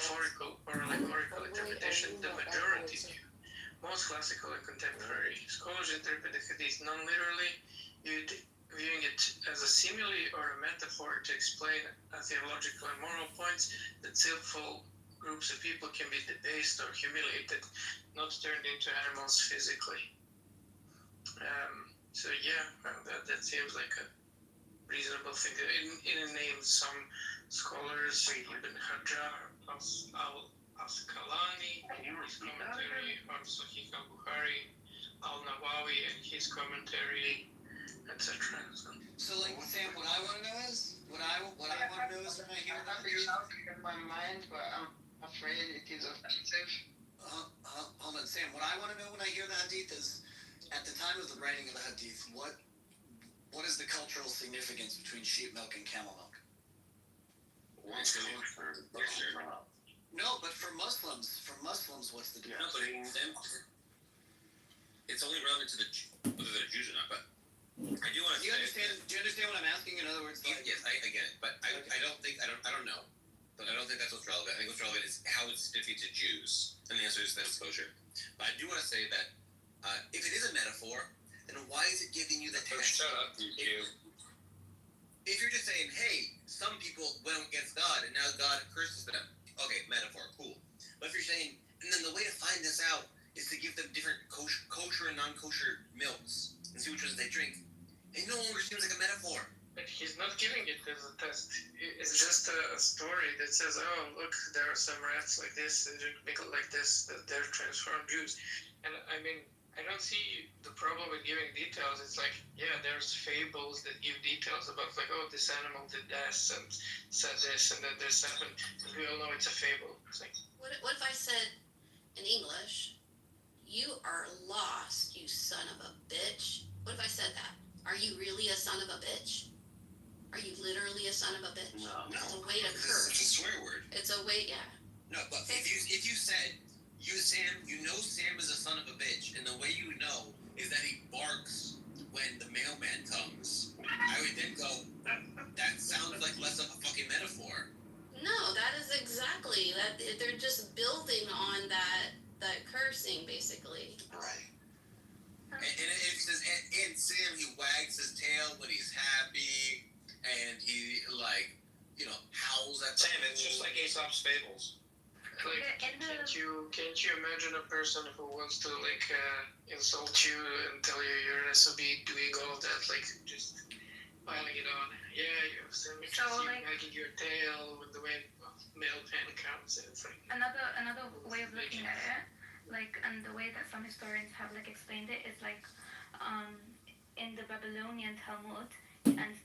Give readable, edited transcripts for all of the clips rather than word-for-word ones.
metaphorical or allegorical interpretation the majority view. Most classical and contemporary scholars interpret the hadith non-literally, viewing it as a simile or a metaphor to explain a theological and moral points that sinful groups of people can be debased or humiliated, not turned into animals physically. So yeah, that seems like a reasonable thing. It names some scholars, Ibn Hajar al-Asqalani, his commentary on Sahih al-Bukhari, al-Nawawi and his commentary, etc. So like Sam, what I want to know is when I want to know is when I hear that in my mind, but I'm afraid it is offensive. Hold on, Sam. What I want to know when I hear the hadith is, at the time of the writing of the hadith, what is the cultural significance between sheep milk and camel milk? No, but for Muslims, what's the difference? No, but it's only relevant to whether they're Jews or not. But I do want to. Do you understand what I'm asking? In other words, like, yes, I get it. But I don't know. But I don't think that's what's relevant. I think what's relevant is how it's significant to Jews, and the answer is that it's kosher. But I do want to say that if it is a metaphor, then why is it giving you the text? Shut up, you Jew. If you're just saying, hey, some people went against God and now God curses them, okay, metaphor, cool. But if you're saying, and then the way to find this out is to give them different kosher and non-kosher milks and see which ones they drink, it no longer seems like a metaphor. But he's not giving it as a test. It's just a story that says, oh, look, there are some rats like this, they drink milk like this, that they're transformed Jews. And I mean, I don't see the problem with giving details. It's like, yeah, there's fables that give details about, like, oh, this animal did this and said this and then this happened. And we all know it's a fable. It's like, what if I said in English, you are lost, you son of a bitch? What if I said that? Are you really a son of a bitch? Are you literally a son of a bitch? No. It's a way to curse. It's a swear word. It's a way, yeah. No, but if you said, Sam, you know Sam is a son of a bitch, and the way you know is that he barks when the mailman comes, I would then go, that sounds like less of a fucking metaphor. No, that is exactly that. They're just building on that cursing, basically. Right. And it says, and Sam, he wags his tail when he's happy, and he, like, howls at Sam, it's just like Aesop's fables. Like, can't you imagine a person who wants to, like, insult you and tell you you're an SOB doing all that, like, just piling it on? Yeah, you have some wagging your tail when the mailman comes, and it's like... Another way of looking at it, like, and the way that some historians have, like, explained it is, like, in the Babylonian Talmud and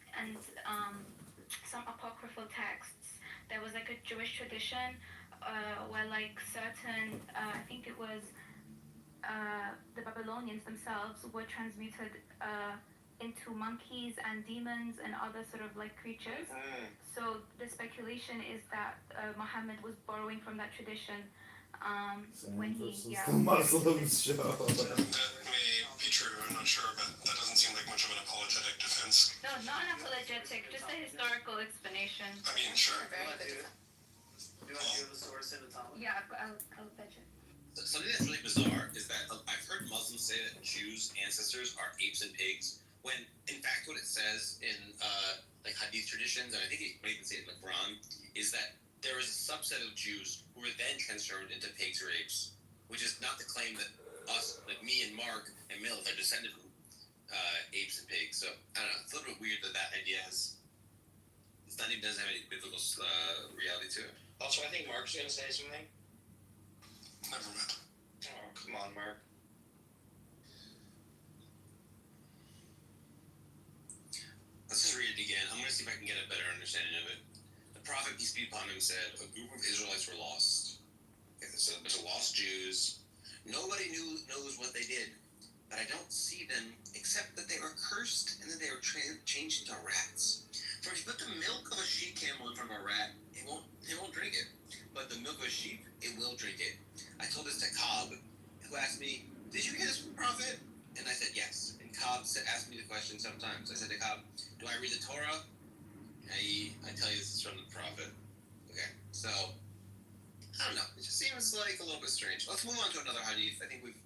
some apocryphal texts, there was, like, a Jewish tradition where, like, certain, I think it was the Babylonians themselves were transmuted into monkeys and demons and other sort of, like, creatures. So the speculation is that Muhammad was borrowing from that tradition when he, the Muslims show. That may be true, I'm not sure, but that doesn't seem like much of an apologetic defense. No, not an apologetic, just a historical explanation. I mean, sure. Do you want to give the source in the Talmud? Yeah, I'll fetch it. Something that's really bizarre is that I've heard Muslims say that Jews' ancestors are apes and pigs, when in fact what it says in like Hadith traditions, and I think it might even say it in the Quran, is that there is a subset of Jews who were then transformed into pigs or apes, which is not the claim that us, like me and Mark and Mills, are descended from apes and pigs. So I don't know. It's a little bit weird that idea doesn't have any biblical reality to it. Also, I think Mark's going to say something. Never mind. Oh, come on, Mark. Let's just read it again. I'm going to see if I can get a better understanding of it. The prophet, peace be upon him, said, a group of Israelites were lost. Okay, so there's a lost Jews. Nobody knows what they did, but I don't see them except that they were cursed and that they were changed into rats. For if you put the milk of a she-camel in front of a rat, it won't drink it. But the milk of a sheep, it will drink it. I told this to Cobb, who asked me, did you hear this from the prophet? And I said, yes. And Cobb asked me the question sometimes. I said to Cobb, do I read the Torah? I tell you this is from the prophet. Okay, so, I I don't know. It just seems like a little bit strange. Let's move on to another hadith. I think we've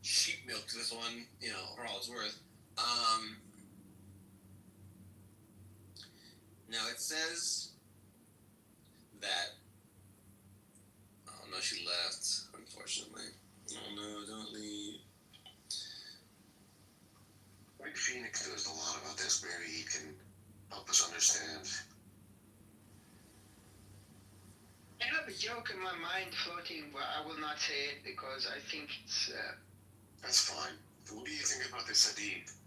sheep milked this one, for all it's worth. Now it says that. Oh no, she left. Unfortunately. Oh no, don't leave. Like Phoenix knows a lot about this. Maybe he can help us understand. I have a joke in my mind floating, but I will not say it because I think it's. That's fine. What do you think about this hadith?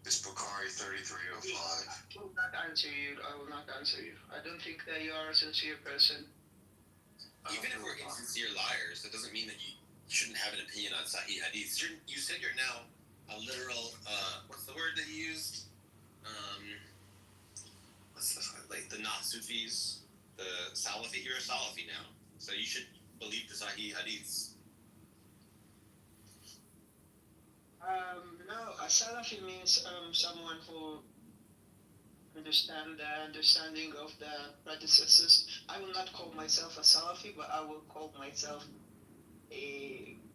This Bukhari 3305. I will not answer you. I will not answer you. I don't think that you are a sincere person. Even if we're insincere liars, that doesn't mean that you shouldn't have an opinion on Sahih Hadith. You said you're now a literal, what's the word that you used? Like the not Sufis, the Salafi. You're a Salafi now, so you should believe the Sahih Hadiths. No, a Salafi means someone who understand the understanding of the predecessors. I will not call myself a Salafi, but I will call myself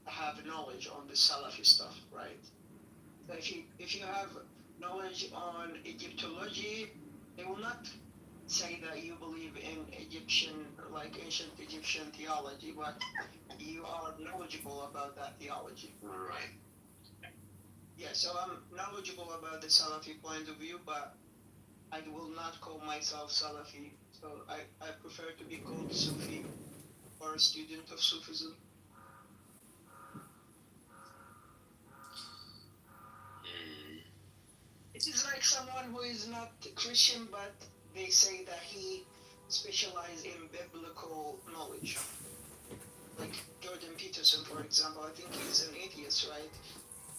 have knowledge on the Salafi stuff, right? So if you have knowledge on Egyptology, they will not say that you believe in ancient Egyptian theology, but you are knowledgeable about that theology. Right. Yeah, so I'm knowledgeable about the Salafi point of view, but I will not call myself Salafi. So I prefer to be called Sufi or a student of Sufism. It is like someone who is not Christian, but they say that he specializes in biblical knowledge. Like Jordan Peterson, for example, I think he's an atheist, right?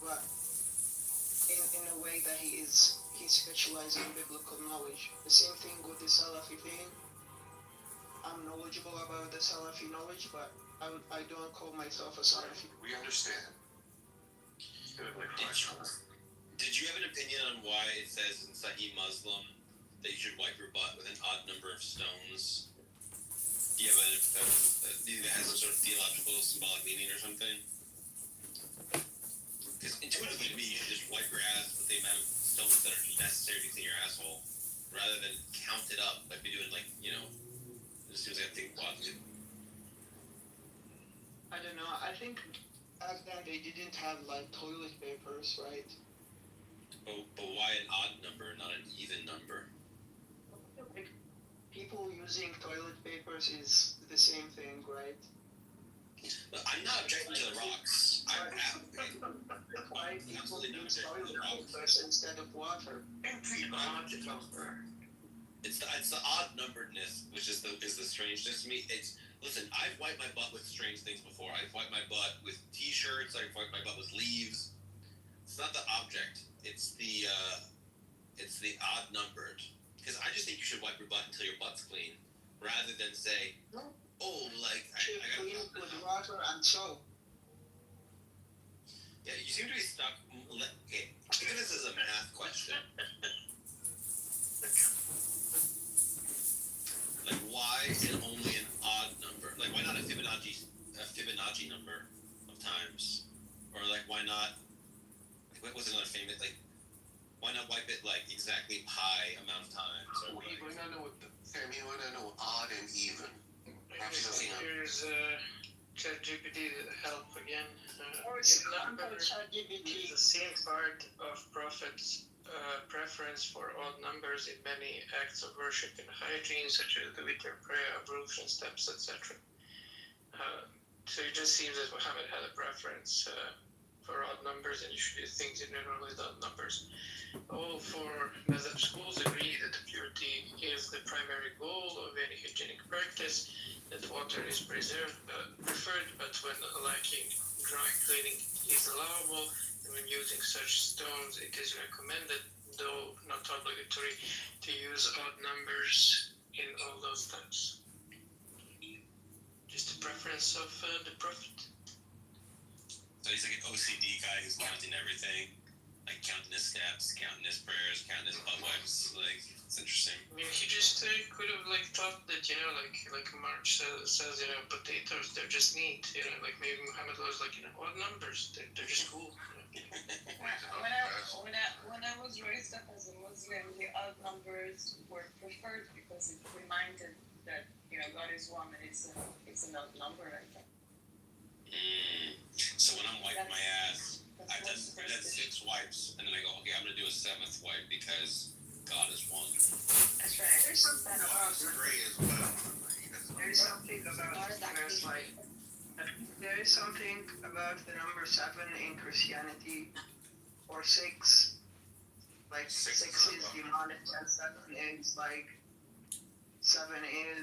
But in a way that he specializes in biblical knowledge. The same thing with the Salafi thing. I'm knowledgeable about the Salafi knowledge, but I don't call myself a Salafi. We understand. Did you have an opinion on why it says in Sahih Muslim that you should wipe your butt with an odd number of stones? Do you have do you think that has some sort of theological, symbolic meaning or something? Because intuitively to me, you should just wipe your ass with the amount of stones that are necessary to clean your asshole, rather than count it up like we do in it seems like a thing logically. I don't know. I think back then they didn't have toilet papers, right? But why an odd number, not an even number? People using toilet papers is the same thing, right? I'm not objecting to the rocks. Why people use toilet papers instead of water? It's the odd numberedness, which is the strangeness to me. Listen, I've wiped my butt with strange things before. I've wiped my butt with T-shirts. I've wiped my butt with leaves. It's not the object. It's the odd numbered. Because I just think you should wipe your butt until your butt's clean, rather than say, I got clean it with water and soap. Yeah, you seem to be stuck. Okay, think of this as a math question. Why is it only an odd number? Why not a Fibonacci number of times? Or why not? What was another famous? Why not wipe it exactly pi amount of times? Or We want to know we want to know odd and even. Here's ChatGPT to help again. Number is the same part of Prophet's preference for odd numbers in many acts of worship and hygiene, such as the witr prayer, ablution steps, etc. So it just seems that Muhammad had a preference for odd numbers, and you should do things in general with odd numbers. All four Mazhab schools agree that purity is the primary goal of any hygienic practice, that water is preferred, but when lacking dry cleaning is allowable, and when using such stones it is recommended, though not obligatory, to use odd numbers in all those times. Just a preference of the Prophet. So he's like an OCD guy who's counting everything. like counting his steps, counting his prayers, counting his butt wipes. Like, it's interesting. I mean, he just could have like thought that like March says potatoes they're just neat, like maybe Muhammad was like odd numbers they're just cool. When I was raised up as a Muslim, the odd numbers were preferred because it reminded that God is one and it's an odd number. I think. So when I'm wiping my ass, I've done 6 wipes, and then I go, okay, I'm gonna do a 7th wipe because God is one. That's right. There's something about Three is well. there's something about there is something about the number 7 in Christianity, or 6. Like 6 is demonic, and 7 is like 7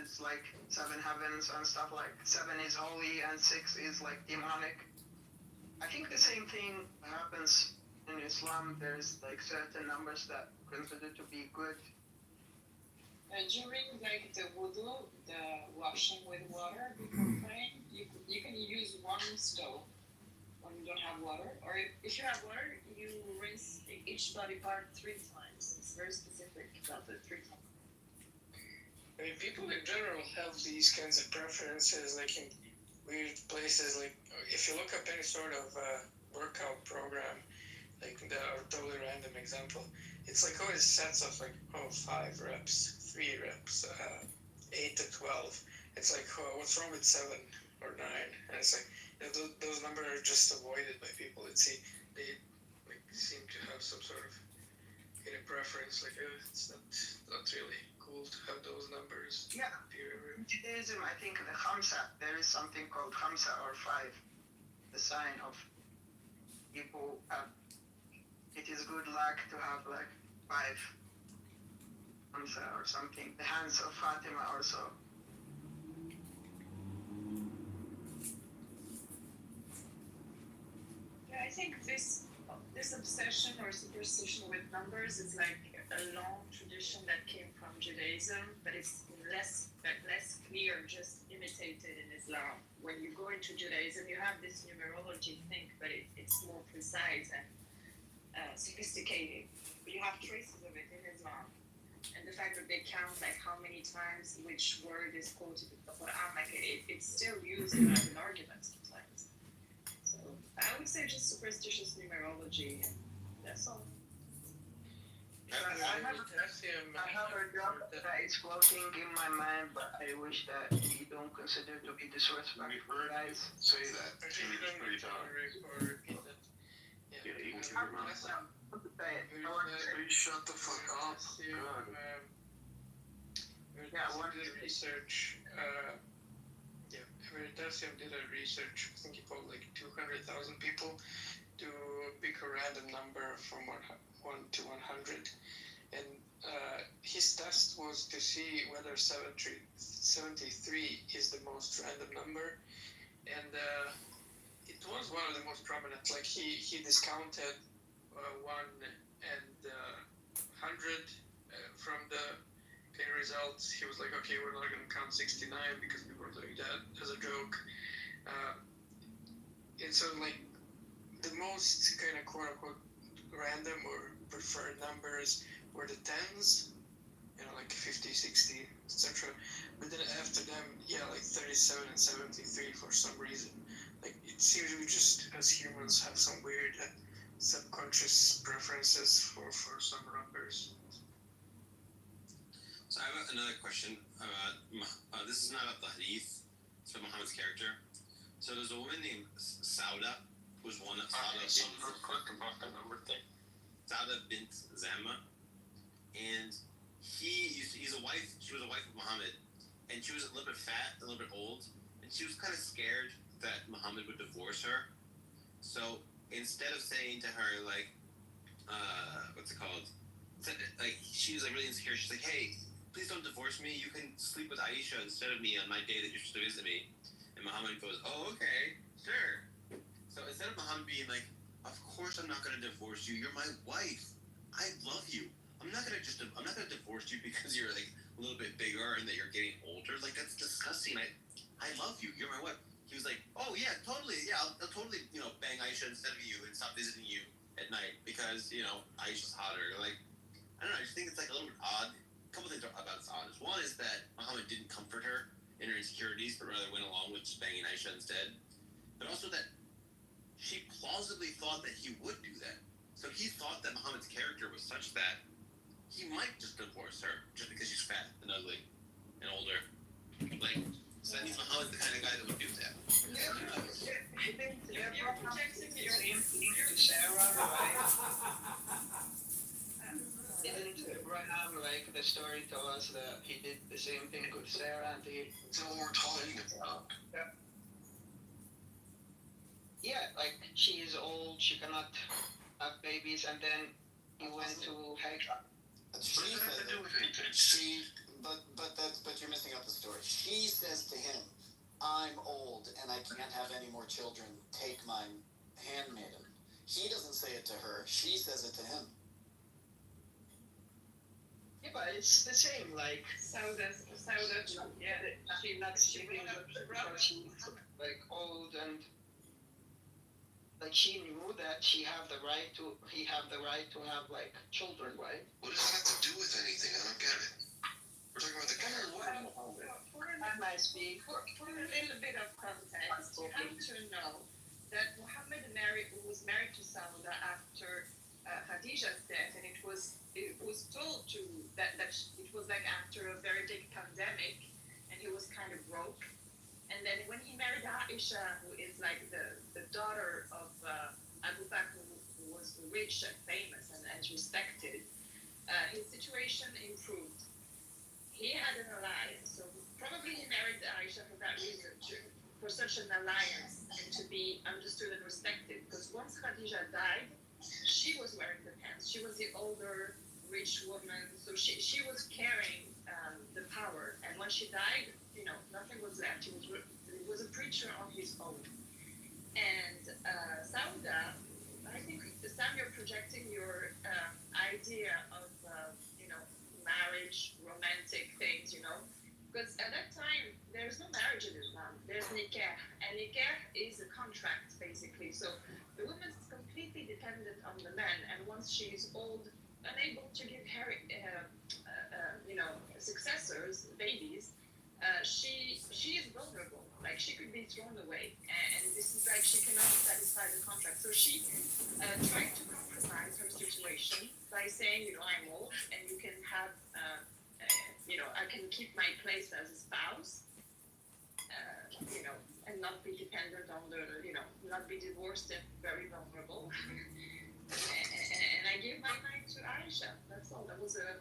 is like 7 heavens and stuff. Like 7 is holy and 6 is like demonic. I think the same thing happens in Islam. There's like certain numbers that considered to be good. During like the wudu, the washing with water before praying, you can use one stove when you don't have water, or if you have water, you rinse each body part 3 times. It's very specific about the 3 times. I mean, people in general have these kinds of preferences, like in weird places. Like if you look up any sort of workout program, like a totally random example, it's like always sets of like 5 reps, 3 reps, 8 to 12. It's like what's wrong with 7 or 9? And it's like those numbers are just avoided by people. They like seem to have some sort of preference. Like it's not really cool to have those numbers. Yeah. In Judaism, I think the Khamsa, there is something called Khamsa or 5, the sign of people. It is good luck to have like 5 Khamsa or something. The hands of Fatima also. Yeah, I think this obsession or superstition with numbers is like a long tradition that came from Judaism, but it's less clear, just imitated in Islam. When you go into Judaism, you have this numerology thing, but it's more precise and sophisticated. But you have traces of it in Islam, and the fact that they count like how many times which word is quoted in the Quran, like it's still used as an argument sometimes. So I would say just superstitious numerology, and that's all. I have a job that is floating in my mind, but I wish that you don't consider to be disrespectful, guys. Say that. Actually, you don't Pretty need to dark. repeat that. Yeah, you can keep I'm your mouth. Please shut the fuck up. God. Did a research. Veritasium did a research. I think he polled like 200,000 people to pick a random number from 1 to 100, and his test was to see whether 73 is the most random number, and it was one of the most prominent. Like he discounted 1 and 100 from the results. He was like, okay, we're not going to count 69 because we were doing that as a joke. And so like the most kind of quote unquote random or preferred numbers were the 10s, like 50, 60, etc. But then after them, like 37 and 73 for some reason. Like it seems we just as humans have some weird subconscious preferences for some numbers. So I have another question. This is not about the hadith. It's about Muhammad's character. So there's a woman named Sauda, who's one of Sauda bint Zama, and he's a wife. She was a wife of Muhammad, and she was a little bit fat, a little bit old, and she was kind of scared that Muhammad would divorce her. So instead of saying to her like, what's it called? Like she was like really insecure. She's like, hey, please don't divorce me. You can sleep with Aisha instead of me on my day that you're supposed to visit me. And Muhammad goes, oh, okay, sure. So instead of Muhammad being like, of course I'm not going to divorce you. You're my wife. I love you. I'm not going to divorce you because you're like a little bit bigger and that you're getting older. Like that's disgusting. I love you. You're my wife. He was like, oh yeah, totally. Yeah, I'll totally, bang Aisha instead of you and stop visiting you at night because, Aisha's hotter. Like, I don't know, I just think it's like a little bit odd. A couple things about it's odd. One is that Muhammad didn't comfort her in her insecurities, but rather went along with just banging Aisha instead. But also that she plausibly thought that he would do that. So he thought that Muhammad's character was such that he might just divorce her just because she's fat and ugly and older. Like, so that means Muhammad's the kind of guy that would do that. I think you're projecting your To Sarah, right? Didn't Abraham, like the story tell us that he did the same thing with Sarah and he, That's what we're talking about. yeah, like she is old, she cannot have babies, and then he went to Hagar. She What does that have to do with anything? but you're missing out the story. She says to him, "I'm old and I can't have any more children. Take my handmaiden." He doesn't say it to her. She says it to him. Yeah, but it's the same, like yeah, she because she's like old and like she knew that he have the right to have like children, right? What does that have to do with anything? I don't get it. We're talking about the character. And I speak. For a little bit of context, you have to know that Muhammad was married to Sauda after Khadija's death, and it was told to that it was like after a very big pandemic, and he was kind of broke. And then when he married Aisha, who is like the daughter of Abu Bakr, who was rich and famous and respected, his situation improved. He had an alliance, so probably he married Aisha for that reason, for such an alliance, and to be understood and respected. Because once Khadija died, she was wearing the pants. She was the older, rich woman, so she was carrying the power. And when she died, nothing was left. He was a preacher on his own. And Sauda, I think, Sam, you're projecting your idea of marriage, romantic things, because at that time there's no marriage in Islam. There's nikah, and nikah is a contract basically. So the woman is completely dependent on the man, and once she's old, unable to give her, successors, babies, she is vulnerable. Like she could be thrown away, and this is like she cannot satisfy the contract. So she tried to compromise her situation by saying, I'm old, and you can have, I can keep my place as a spouse, and not be dependent on not be divorced and very vulnerable. and I gave my mind to Aisha. That's all. That was a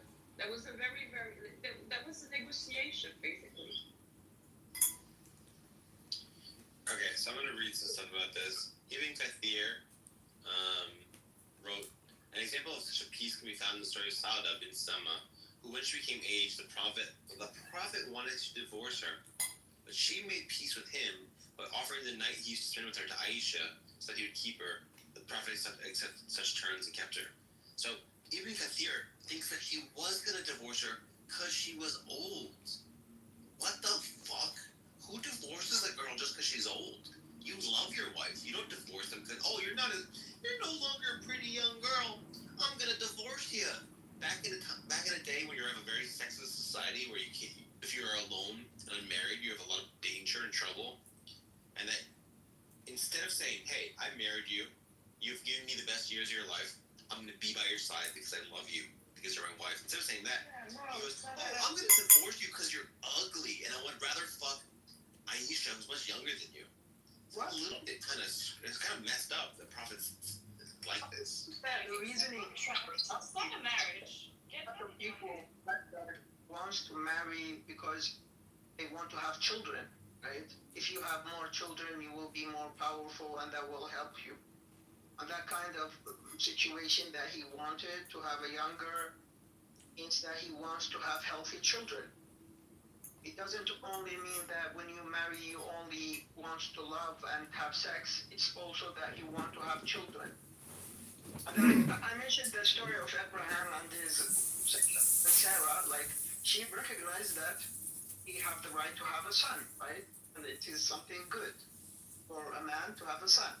very, very, that was a negotiation, basically. Okay, so I'm going to read some stuff about this. Ibn Kathir wrote, an example of such a piece can be found in the story of Sauda bin Sama, who when she became aged, the prophet wanted to divorce her, but she made peace with him by offering the night he used to spend with her to Aisha so that he would keep her. The prophet accepted such terms and kept her. So Ibn Kathir thinks that he was going to divorce her because she was old. What the fuck? Who divorces a girl just because she's old? You love your wife. You don't divorce them because, you're no longer a pretty young girl. I'm gonna divorce you. Back in a day when you're in a very sexist society where you can't, if you're alone and unmarried, you have a lot of danger and trouble, and that instead of saying, "Hey, I married you. You've given me the best years of your life. I'm gonna be by your side because I love you because you're my wife." Instead of saying that, he goes, "I'm gonna divorce you because you're ugly, and I would rather fuck Aisha, who's much younger than you." It's a little bit it's kind of messed up. The prophet's like this. The reasoning It's not a marriage. of people that wants to marry because they want to have children, right? If you have more children, you will be more powerful, and that will help you. And that kind of situation that he wanted to have a younger means that he wants to have healthy children. It doesn't only mean that when you marry, you only want to love and have sex. It's also that you want to have children. And then I mentioned the story of Abraham and Sarah. Like, she recognized that he have the right to have a son, right? And it is something good for a man to have a son.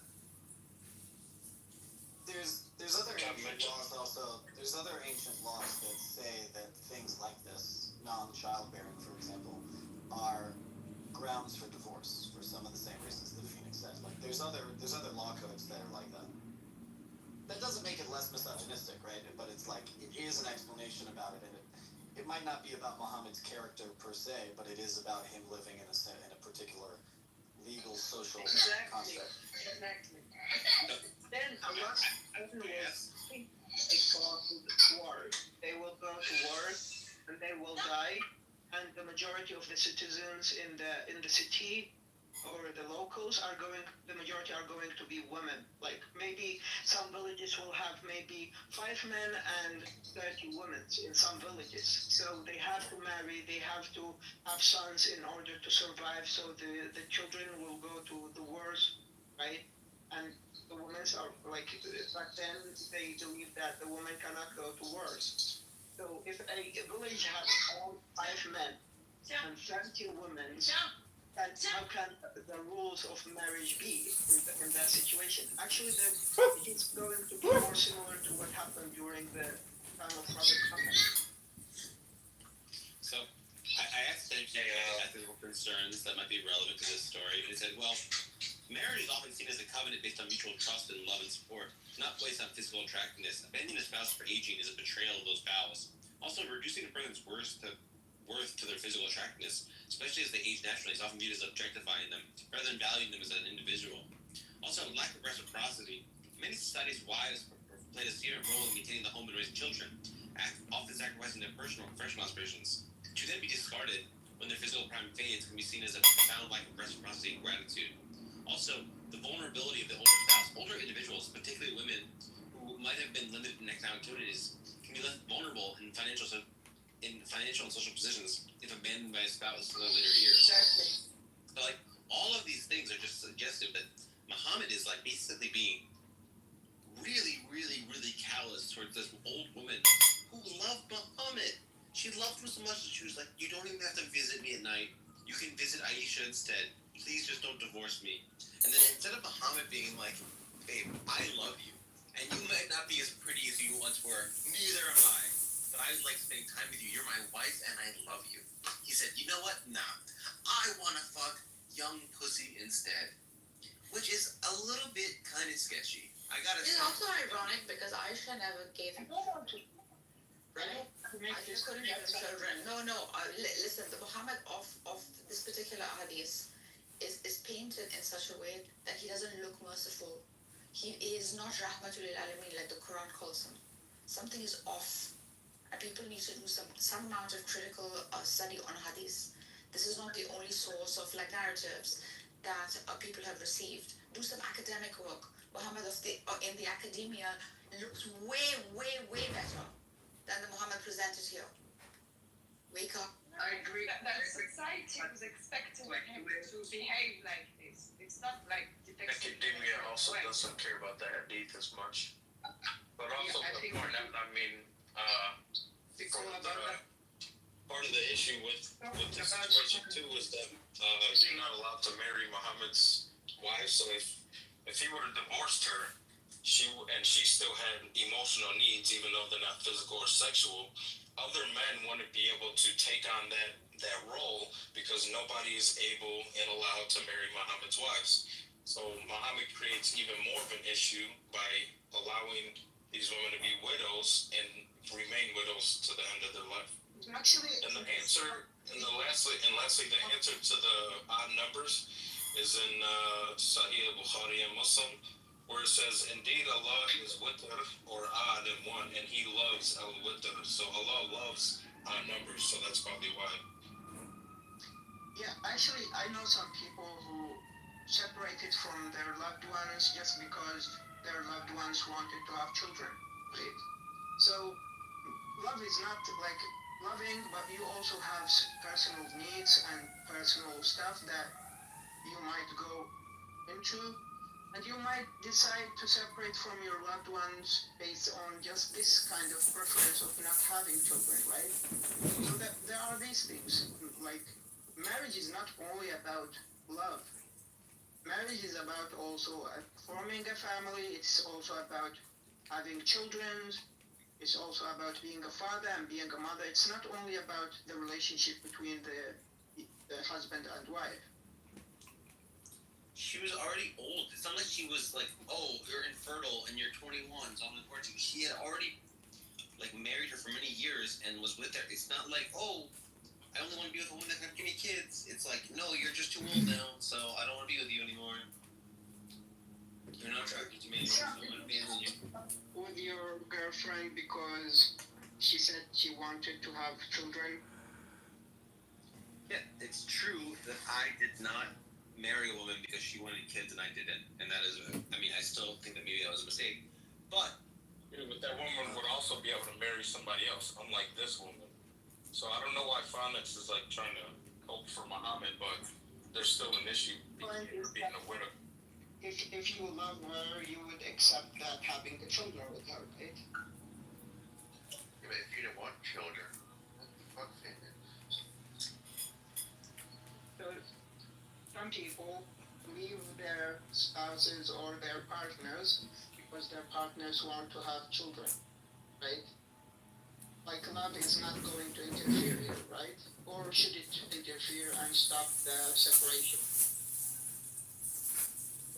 there's other ancient laws also. There's other ancient laws that say that things like this, non-childbearing, for example, are grounds for divorce for some of the same reasons that Phoenix said. Like there's other law codes that are like that. That doesn't make it less misogynistic, right? But it's like it is an explanation about it, and it might not be about Muhammad's character per se, but it is about him living in a particular legal social Exactly. concept. Exactly. Then a lot of was they go to war. They will go to war and they will die, and the majority of the citizens in the city or the locals the majority are going to be women. Like maybe some villages will have maybe 5 men and 30 women in some villages. So they have to marry, they have to have sons in order to survive. So the children will go to the wars, right? And the women are like back then they believe that the woman cannot go to wars. So if a village has all 5 men and 30 women, and how can the rules of marriage be in that situation? Actually, it's going to be more similar to what happened during the time of Prophet Muhammad. So, I asked him ethical concerns that might be relevant to this story, and he said, well, marriage is often seen as a covenant based on mutual trust and love and support, not based on physical attractiveness. Abandoning a spouse for aging is a betrayal of those vows. Also, reducing a person's worth to their physical attractiveness, especially as they age naturally, is often viewed as objectifying them, rather than valuing them as an individual. Also, lack of reciprocity. Many societies, wives played a significant role in maintaining the home and raising children, often sacrificing their personal and professional aspirations. To then be discarded when their physical prime fades can be seen as a profound lack of reciprocity and gratitude. Also, the vulnerability of the older spouse. Older individuals, particularly women who might have been limited in economic opportunities, can be left vulnerable in financial and social positions if abandoned by a spouse in their later years. Exactly. So, like, all of these things are just suggestive that Muhammad is, like, basically being really, really, really callous towards this old woman who loved Muhammad. She loved him so much that she was like, you don't even have to visit me at night. You can visit Aisha instead. Please just don't divorce me. And then instead of Muhammad being like, babe, I love you, and you might not be as pretty as you once were, neither am I, but I like spending time with you. You're my wife, and I love you. He said, you know what? Nah. I want to fuck young pussy instead. Which is a little bit kind of sketchy. I gotta It's say. also ironic because Aisha never gave him right? Aisha couldn't give him children. No, listen, the Muhammad of this particular hadith is painted in such a way that he doesn't look merciful. He is not rahmatul lil alamin like the Quran calls him. Something is off, and people need to do some amount of critical study on hadith. This is not the only source of like narratives that people have received. Do some academic work. Muhammad in the academia looks way better than the Muhammad presented here. Wake up. I agree. That society was expecting him to behave like this. It's not like Academia also doesn't care about the hadith as much. But also, I think- part of the issue with the situation too is that you're not allowed to marry Muhammad's wife. So if he would have divorced her, she still had emotional needs, even though they're not physical or sexual. Other men wouldn't be able to take on that role because nobody is able and allowed to marry Muhammad's wives. So Muhammad creates even more of an issue by allowing these women to be widows and remain widows to the end of their life. Actually, And lastly, the answer to the odd numbers is in Sahih Bukhari and Muslim, where it says, "Indeed, Allah is witr or odd in one, and He loves al-witr." So Allah loves odd numbers, so that's probably why. yeah, actually, I know some people who separated from their loved ones just because their loved ones wanted to have children, right? So, love is not like loving, but you also have personal needs and personal stuff that you might go into, and you might decide to separate from your loved ones based on just this kind of preference of not having children, right? So that there are these things. Like, marriage is not only about love. Marriage is about also forming a family. It's also about having children. It's also about being a father and being a mother. It's not only about the relationship between the husband and wife. She was already old. It's not like she was like, oh, you're infertile and you're 21, so I'm divorcing. She had already like married her for many years and was with her. It's not like, oh, I only want to be with a woman that can give me kids. It's like, no, you're just too old now, so I don't want to be with you anymore. You're not attracted to me anymore, so I'm going to abandon you. With your girlfriend because she said she wanted to have children. Yeah, it's true that I did not marry a woman because she wanted kids and I didn't. And that is, I mean, I still think that maybe that was a mistake. But Yeah, but that woman would also be able to marry somebody else, unlike this woman. So I don't know why Phonics is like trying to hope for Muhammad, but there's still an issue being a widow. If you love her, you would accept that having the children with her, right? Yeah, but if you don't want children, what the fuck, man? Some people leave their spouses or their partners because their partners want to have children, right? Like love is not going to interfere here, right? Or should it interfere and stop the separation?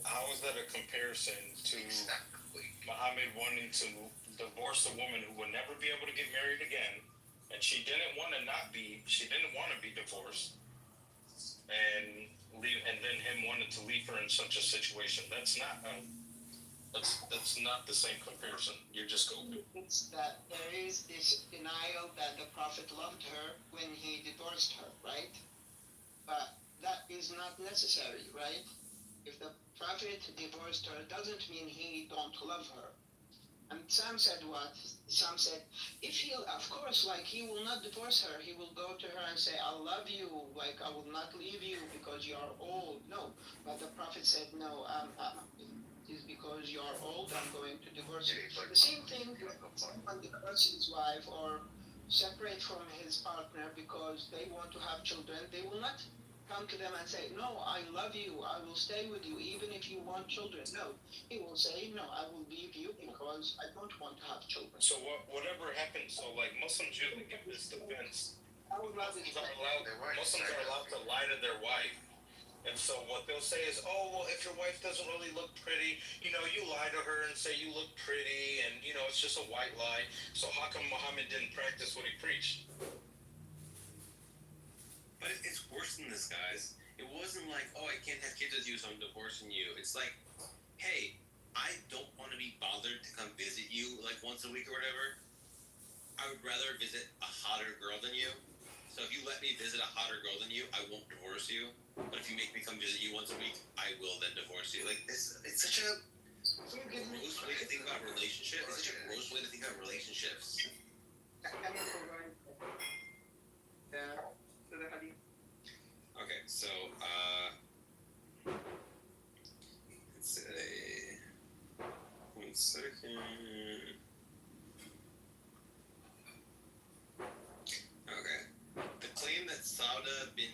How is that a comparison to Muhammad wanting to divorce a woman who would never be able to get married again, and she didn't want to be divorced, and then him wanting to leave her in such a situation? That's not the same comparison. You're just going. It's that there is this denial that the Prophet loved her when he divorced her, right? But that is not necessary, right? If the Prophet divorced her, doesn't mean he don't love her. And some said what? Some said, if he, of course, like he will not divorce her, he will go to her and say, I love you, like I will not leave you because you are old. No, but the Prophet said, no, it is because you are old, I'm going to divorce you. The same thing when someone divorces his wife or separate from his partner because they want to have children, they will not come to them and say, no, I love you, I will stay with you even if you want children. No, he will say, no, I will leave you because I don't want to have children. So whatever happens, so like Muslims usually give this defense. Muslims are allowed to lie to their wife. And so what they'll say is, oh, well, if your wife doesn't really look pretty, you lie to her and say you look pretty, and, it's just a white lie. So how come Muhammad didn't practice what he preached? But it's worse than this, guys. It wasn't like, oh, I can't have kids with you, so I'm divorcing you. It's like, hey, I don't want to be bothered to come visit you like once a week or whatever. I would rather visit a hotter girl than you. So if you let me visit a hotter girl than you, I won't divorce you. But if you make me come visit you once a week, I will then divorce you. Like, it's such a gross way to think about relationships. It's such a gross way to think about relationships. Okay, so, let's say, 1 second. Okay. The claim that Sauda bint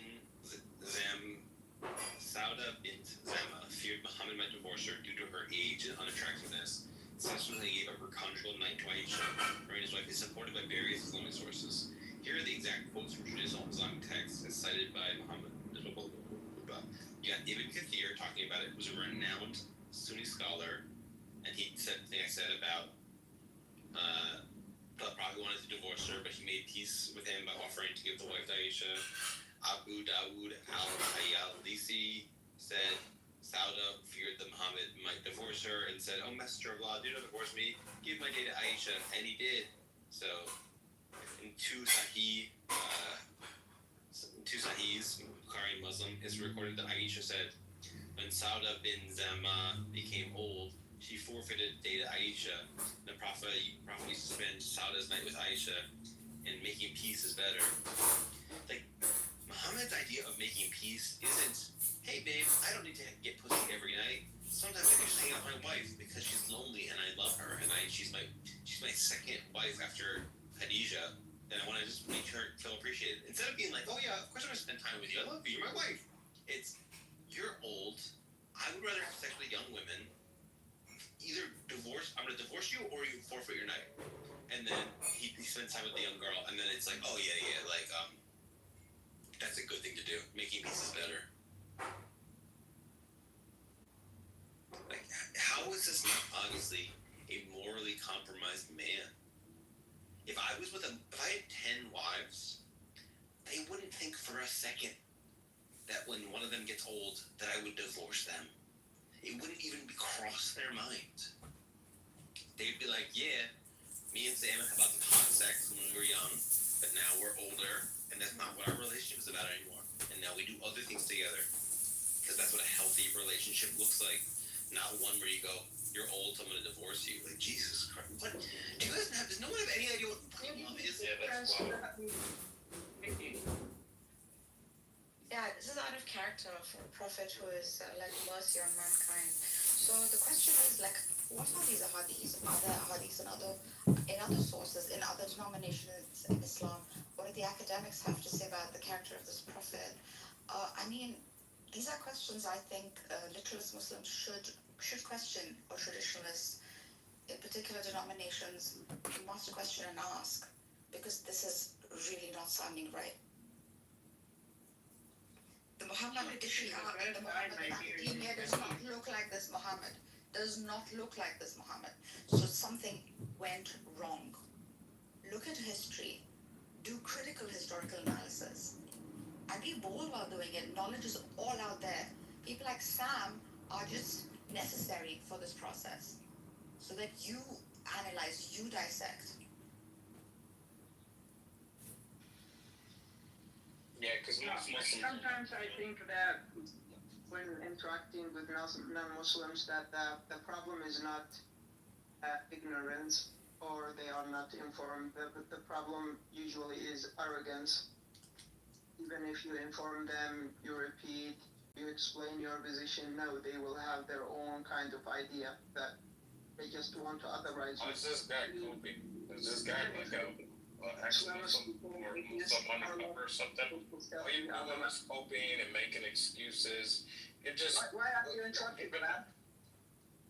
Zama feared Muhammad might divorce her due to her age and unattractiveness, subsequently gave up her conjugal night to Aisha, her and his wife, is supported by various Islamic sources. Here are the exact quotes from traditional Islamic texts as cited by Muhammad. You got Ibn Kathir talking about it, who's a renowned Sunni scholar, and he said the thing I said about the Prophet wanted to divorce her, but he made peace with him by offering to give the wife to Aisha. Abu Dawood al-Hayalisi said Sauda feared that Muhammad might divorce her and said, oh, Messenger of Allah, do not divorce me, give my day to Aisha, and he did. So, in two Sahihs, Bukhari and Muslim, it's recorded that Aisha said, when Sauda bin Zama became old, she forfeited a day to Aisha. The Prophet used to spend Sauda's night with Aisha, and making peace is better. Like, Muhammad's idea of making peace isn't, hey babe, I don't need to get pussy every night. Sometimes I can just hang out with my wife because she's lonely and I love her, and she's my second wife after Khadijah, and I want to just make her feel appreciated. Instead of being like, oh yeah, of course I'm going to spend time with you, I love you, you're my wife. It's, you're old, I would rather have sex with young women, either divorce, I'm gonna divorce you or you forfeit your night. And then he spends time with the young girl, and then it's like, oh yeah, like that's a good thing to do. Making peace is better. Like, how is this not honestly a morally compromised man? If I had 10 wives, they wouldn't think for a second that when one of them gets old, that I would divorce them. It wouldn't even cross their mind. They'd be like, yeah, me and Sam had lots of hot sex when we were young, but now we're older, and that's not what our relationship is about anymore. And now we do other things together, because that's what a healthy relationship looks like. Not one where you go, you're old, so I'm going to divorce you. Like, Jesus Christ. What? Do you guys does no one have any idea what love is? Yeah, that's wild. Yeah, this is out of character for a prophet who is like mercy on mankind. So the question is like, what are these ahadiths? Are there ahadiths in other sources, in other denominations in Islam? What do the academics have to say about the character of this prophet? I mean, these are questions I think literalist Muslims should question, or traditionalists in particular denominations must question and ask, because this is really not sounding right. The Muhammad does not look like this Muhammad. Does not look like this Muhammad. So something went wrong. Look at history. Do critical historical analysis. And be bold while doing it. Knowledge is all out there. People like Sam are just necessary for this process. So that you analyze, you dissect. Yeah, because sometimes I think that when interacting with non-Muslims, that the problem is not ignorance or they are not informed. The problem usually is arrogance. Even if you inform them, you repeat, you explain your position, no, they will have their own kind of idea that they just want to otherwise. Oh, is this guy coping? Is this guy like actually some money or something? All you doing is coping and making excuses. It just why are you interrupting that?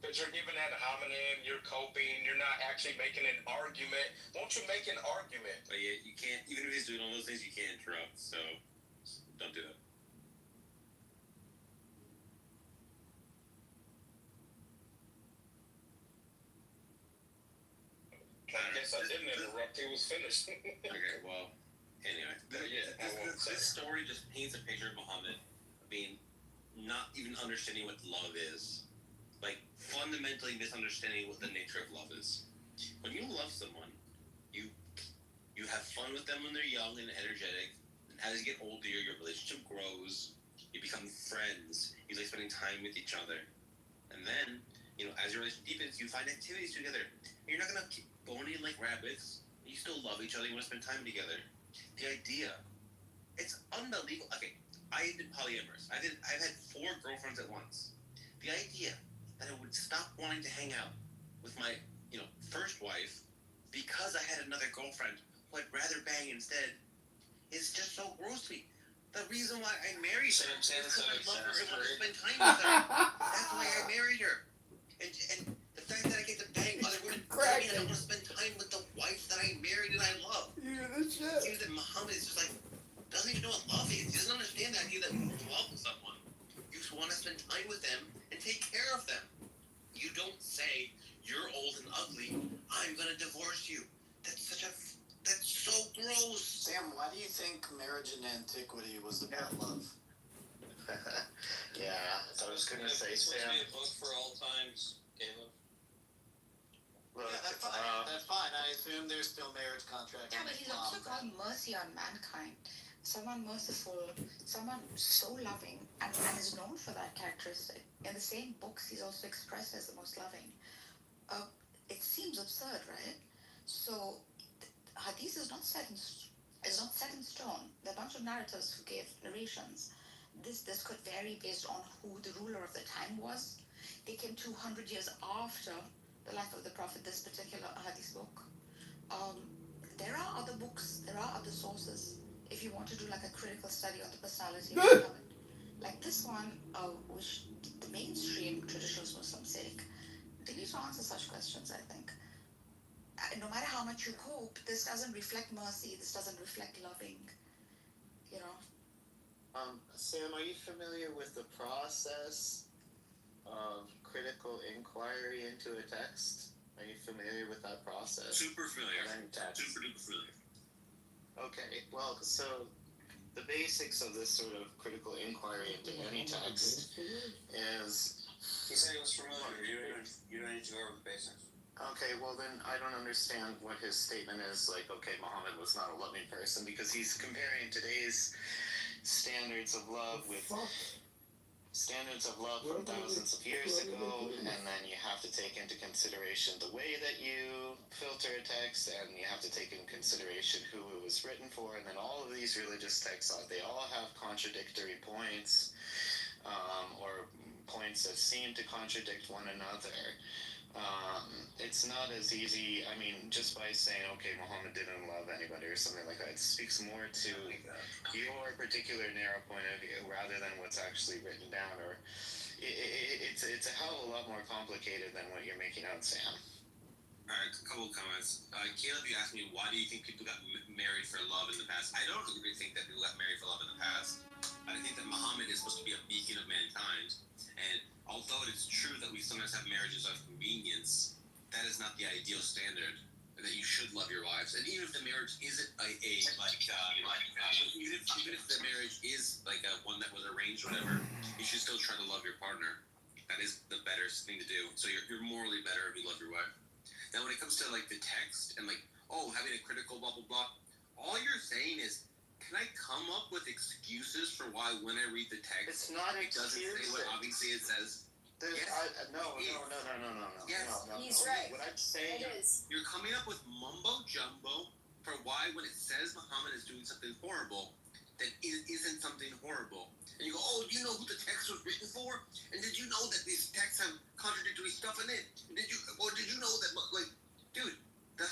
Because you're giving that hominem, you're coping, you're not actually making an argument. Won't you make an argument? But yeah, you can't, even if he's doing all those things, you can't interrupt, so don't do that. I guess I didn't interrupt, he was finished. Okay, well, anyway. This story just paints a picture of Muhammad being not even understanding what love is. Like, fundamentally misunderstanding what the nature of love is. When you love someone, you have fun with them when they're young and energetic, and as you get older, your relationship grows, you become friends, you like spending time with each other. And then, as your relationship deepens, you find activities together. You're not gonna keep boning like rabbits. You still love each other, you wanna spend time together. The idea, it's unbelievable. Okay, I did polyamorous. I've had 4 girlfriends at once. The idea that I would stop wanting to hang out with my, first wife because I had another girlfriend who I'd rather bang instead is just so gross to me. The reason why I married her is because I love her and want to spend time with her. That's why I married her. And the fact that I get to bang other women, I don't want to spend time with the wife that I married and I love. It seems that Muhammad is just like, doesn't even know what love is. He doesn't understand the idea that when you love someone, you just want to spend time with them and take care of them. You don't say, you're old and ugly, I'm going to divorce you. That's so gross. Sam, why do you think marriage in antiquity was about love? Yeah, I was gonna say, It's Sam. supposed to be a book for all times, Caleb. Yeah, that's fine. That's fine. I assume there's still marriage contracts. Yeah, but he's also called mercy on mankind. Someone merciful, someone so loving, and is known for that characteristic. In the same books, he's also expressed as the most loving. It seems absurd, right? So, Hadith is not set in stone. There are a bunch of narrators who gave narrations. This could vary based on who the ruler of the time was. They came 200 years after the life of the Prophet, this particular Hadith book. There are other books, there are other sources. If you want to do like a critical study on the personality of Muhammad, like this one, which the mainstream traditional Muslims say, they need to answer such questions, I think. No matter how much you hope, this doesn't reflect mercy, this doesn't reflect loving, you know. Sam, are you familiar with the process of critical inquiry into a text? Are you familiar with that process? Super familiar. Text. Super duper familiar. Okay, well, so the basics of this sort of critical inquiry into any text is... He said he was familiar. You don't need to go over the basics. Okay, well then I don't understand what his statement is, like, okay, Muhammad was not a loving person, because he's comparing today's standards of love with standards of love from thousands of years ago, and then you have to take into consideration the way that you filter a text, and you have to take into consideration who it was written for, and then all of these religious texts, they all have contradictory points, or points that seem to contradict one another. It's not as easy, I mean, just by saying, okay, Muhammad didn't love anybody or something like that, it speaks more to your particular narrow point of view rather than what's actually written down, or it's a hell of a lot more complicated than what you're making out, Sam. Alright, a couple of comments. Caleb, you asked me, why do you think people got married for love in the past? I don't really think that people got married for love in the past. I think that Muhammad is supposed to be a beacon of mankind, and although it's true that we sometimes have marriages out of convenience, that is not the ideal standard. That you should love your wives, and even if the marriage isn't even if the marriage is like one that was arranged, or whatever, you should still try to love your partner. That is the better thing to do. So you're morally better if you love your wife. Now, when it comes to like the text and like having a critical blah blah blah, all you're saying is, can I come up with excuses for why when I read the text, It's not it doesn't say what obviously it says? Yes, no. Yes, no. he's right. What I'm saying is. You're coming up with mumbo jumbo for why when it says Muhammad is doing something horrible, that it isn't something horrible. And you go, oh, do you know who the text was written for? And did you know that these texts have contradictory stuff in it? Did you know that, like, dude, the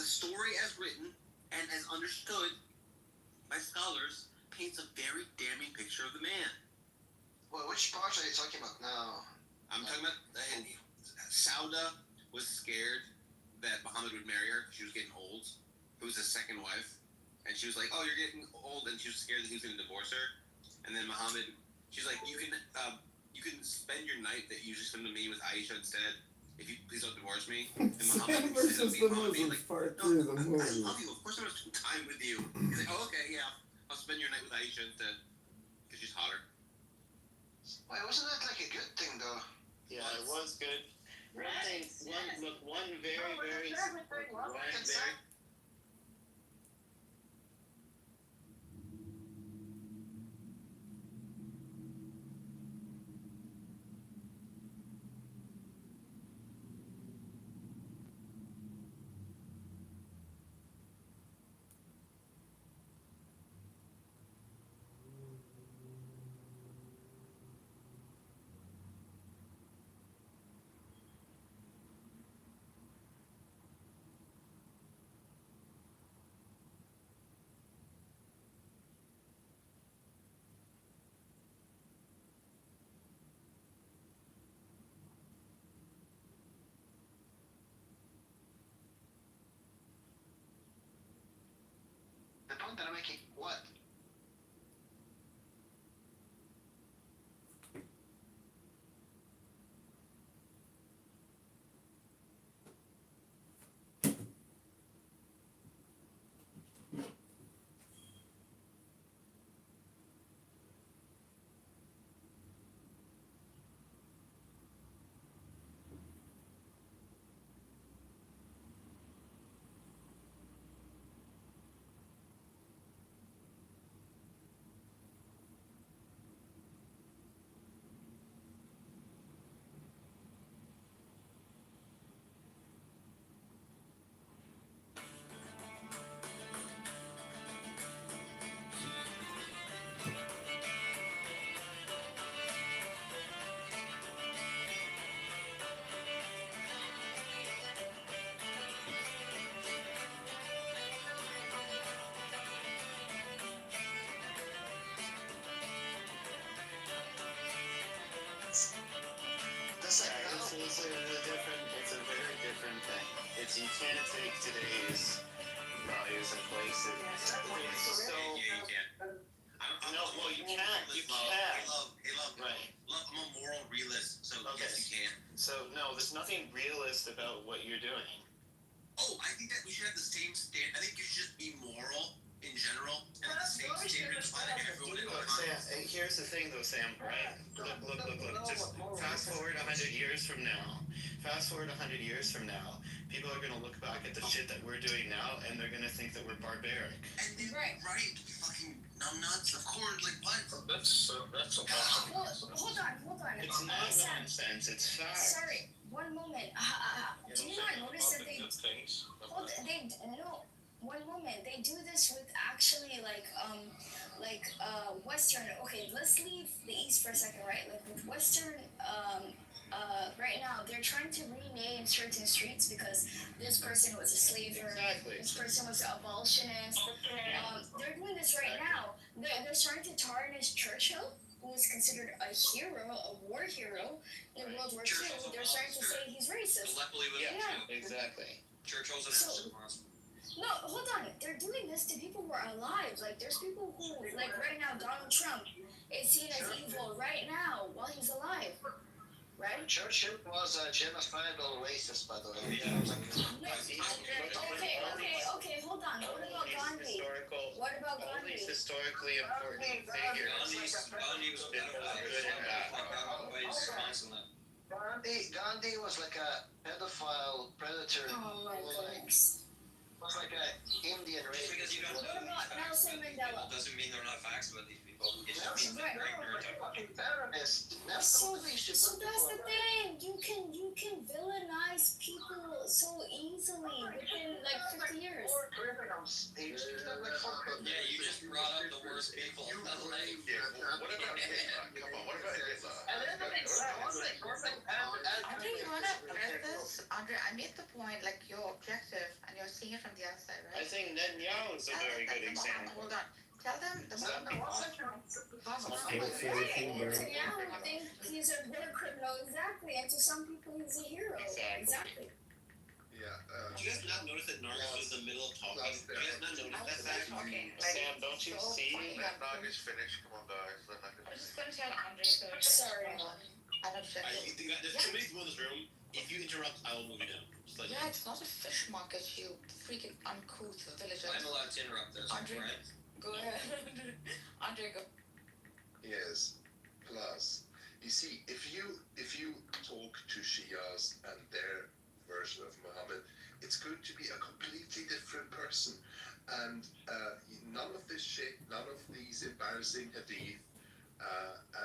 story as written and as understood by scholars paints a very damning picture of the man. Well, which part are you talking about now? I'm talking about Sauda was scared that Muhammad would marry her because she was getting old. Who was his second wife, and she was like, "Oh, you're getting old," and she was scared that he was going to divorce her. And then Muhammad, she's like, "You can spend your night that you usually spend with me with Aisha instead. If you please don't divorce me." And Sam versus the Muslims part 2 of the I movie. love you. Of course I'm going to spend time with you. He's like, "Oh, okay, yeah, I'll spend your night with Aisha instead because she's hotter." Wait, wasn't that like a good thing though? Yeah, it was good. One very The point that I'm making, what? It's a very different thing. You can't take today's values and place it. So Yeah, you can. no, well you can't. You can't. Hey, love. Right. Love, I'm a moral realist, so Okay. yes, you can. So no, there's nothing realist about what you're doing. Oh, I think that we should have the same standard. I think you should just be moral in general, and the same standard apply to everyone in all Look, Sam, times. here's the thing though, Sam, right? Look. Just fast forward 100 years from now. People are going to look back at the shit that we're doing now, and they're going to think that we're barbaric. And they're right, we fucking numbnuts, of course, like what? That's a Hold on. It's not Sam, nonsense, it's fact. sorry, one moment. Do you not notice that they no, one moment. They do this with actually Western. Okay, let's leave the East for a second, right? Like with Western, right now they're trying to rename certain streets because this person was a slaver. Exactly. This person was an abolitionist. They're doing this right now. They're starting to tarnish Churchill, who was considered a hero, a war hero in World War II. They're starting to say he's racist. Yeah, exactly. Churchill's an So- absolute No, hold on. They're doing this to people who are alive. Like, there's people who, like, right now, Donald Trump is seen as evil right now while he's alive. Right? Churchill was a genocidal racist, by the way. Yeah. Okay, hold on. What about Gandhi? What about All Gandhi? these historically important figures. Gandhi was a Gandhi was like a pedophile predator. Oh my Like, goodness. was like an Indian Just because you don't What know about Nelson Mandela? doesn't mean they're not facts about these people. It's Nelson just like Right. great fucking terrorist. That's So, what we should so look that's for. the thing. You can villainize people so easily within like 50 years. Or criminals. He used to do that, like, for criminals. Yeah, you just brought up the worst people in life. What about Hitler? Come on, what about Hitler? And then the next Andre, you wanna address this? Andre, I made the point, like your objective, and you're seeing it from the other side, I right? think Netanyahu is a very good example. Hold on. Tell them the moment I don't say anything, but Netanyahu think he's a war criminal, exactly, and to some people he's a hero, exactly. Yeah, Did you guys not notice that Narcos was in the middle of talking? Did you guys not notice that fact? Okay, Sam, don't you see? let Nagish finish. Come on, guys. Let I'm Nagish just gonna tell Andre so sorry. I'm objective. There's too many people in this room. If you interrupt, I will move you down. Just like Yeah, it's not a fish market, you freaking uncouth villager. I'm allowed to interrupt this, Andre. right? Go ahead. Andre, go. Yes. Plus, you see, if you talk to Shias and their version of Muhammad, it's going to be a completely different person, and none of this shit, none of these embarrassing hadith,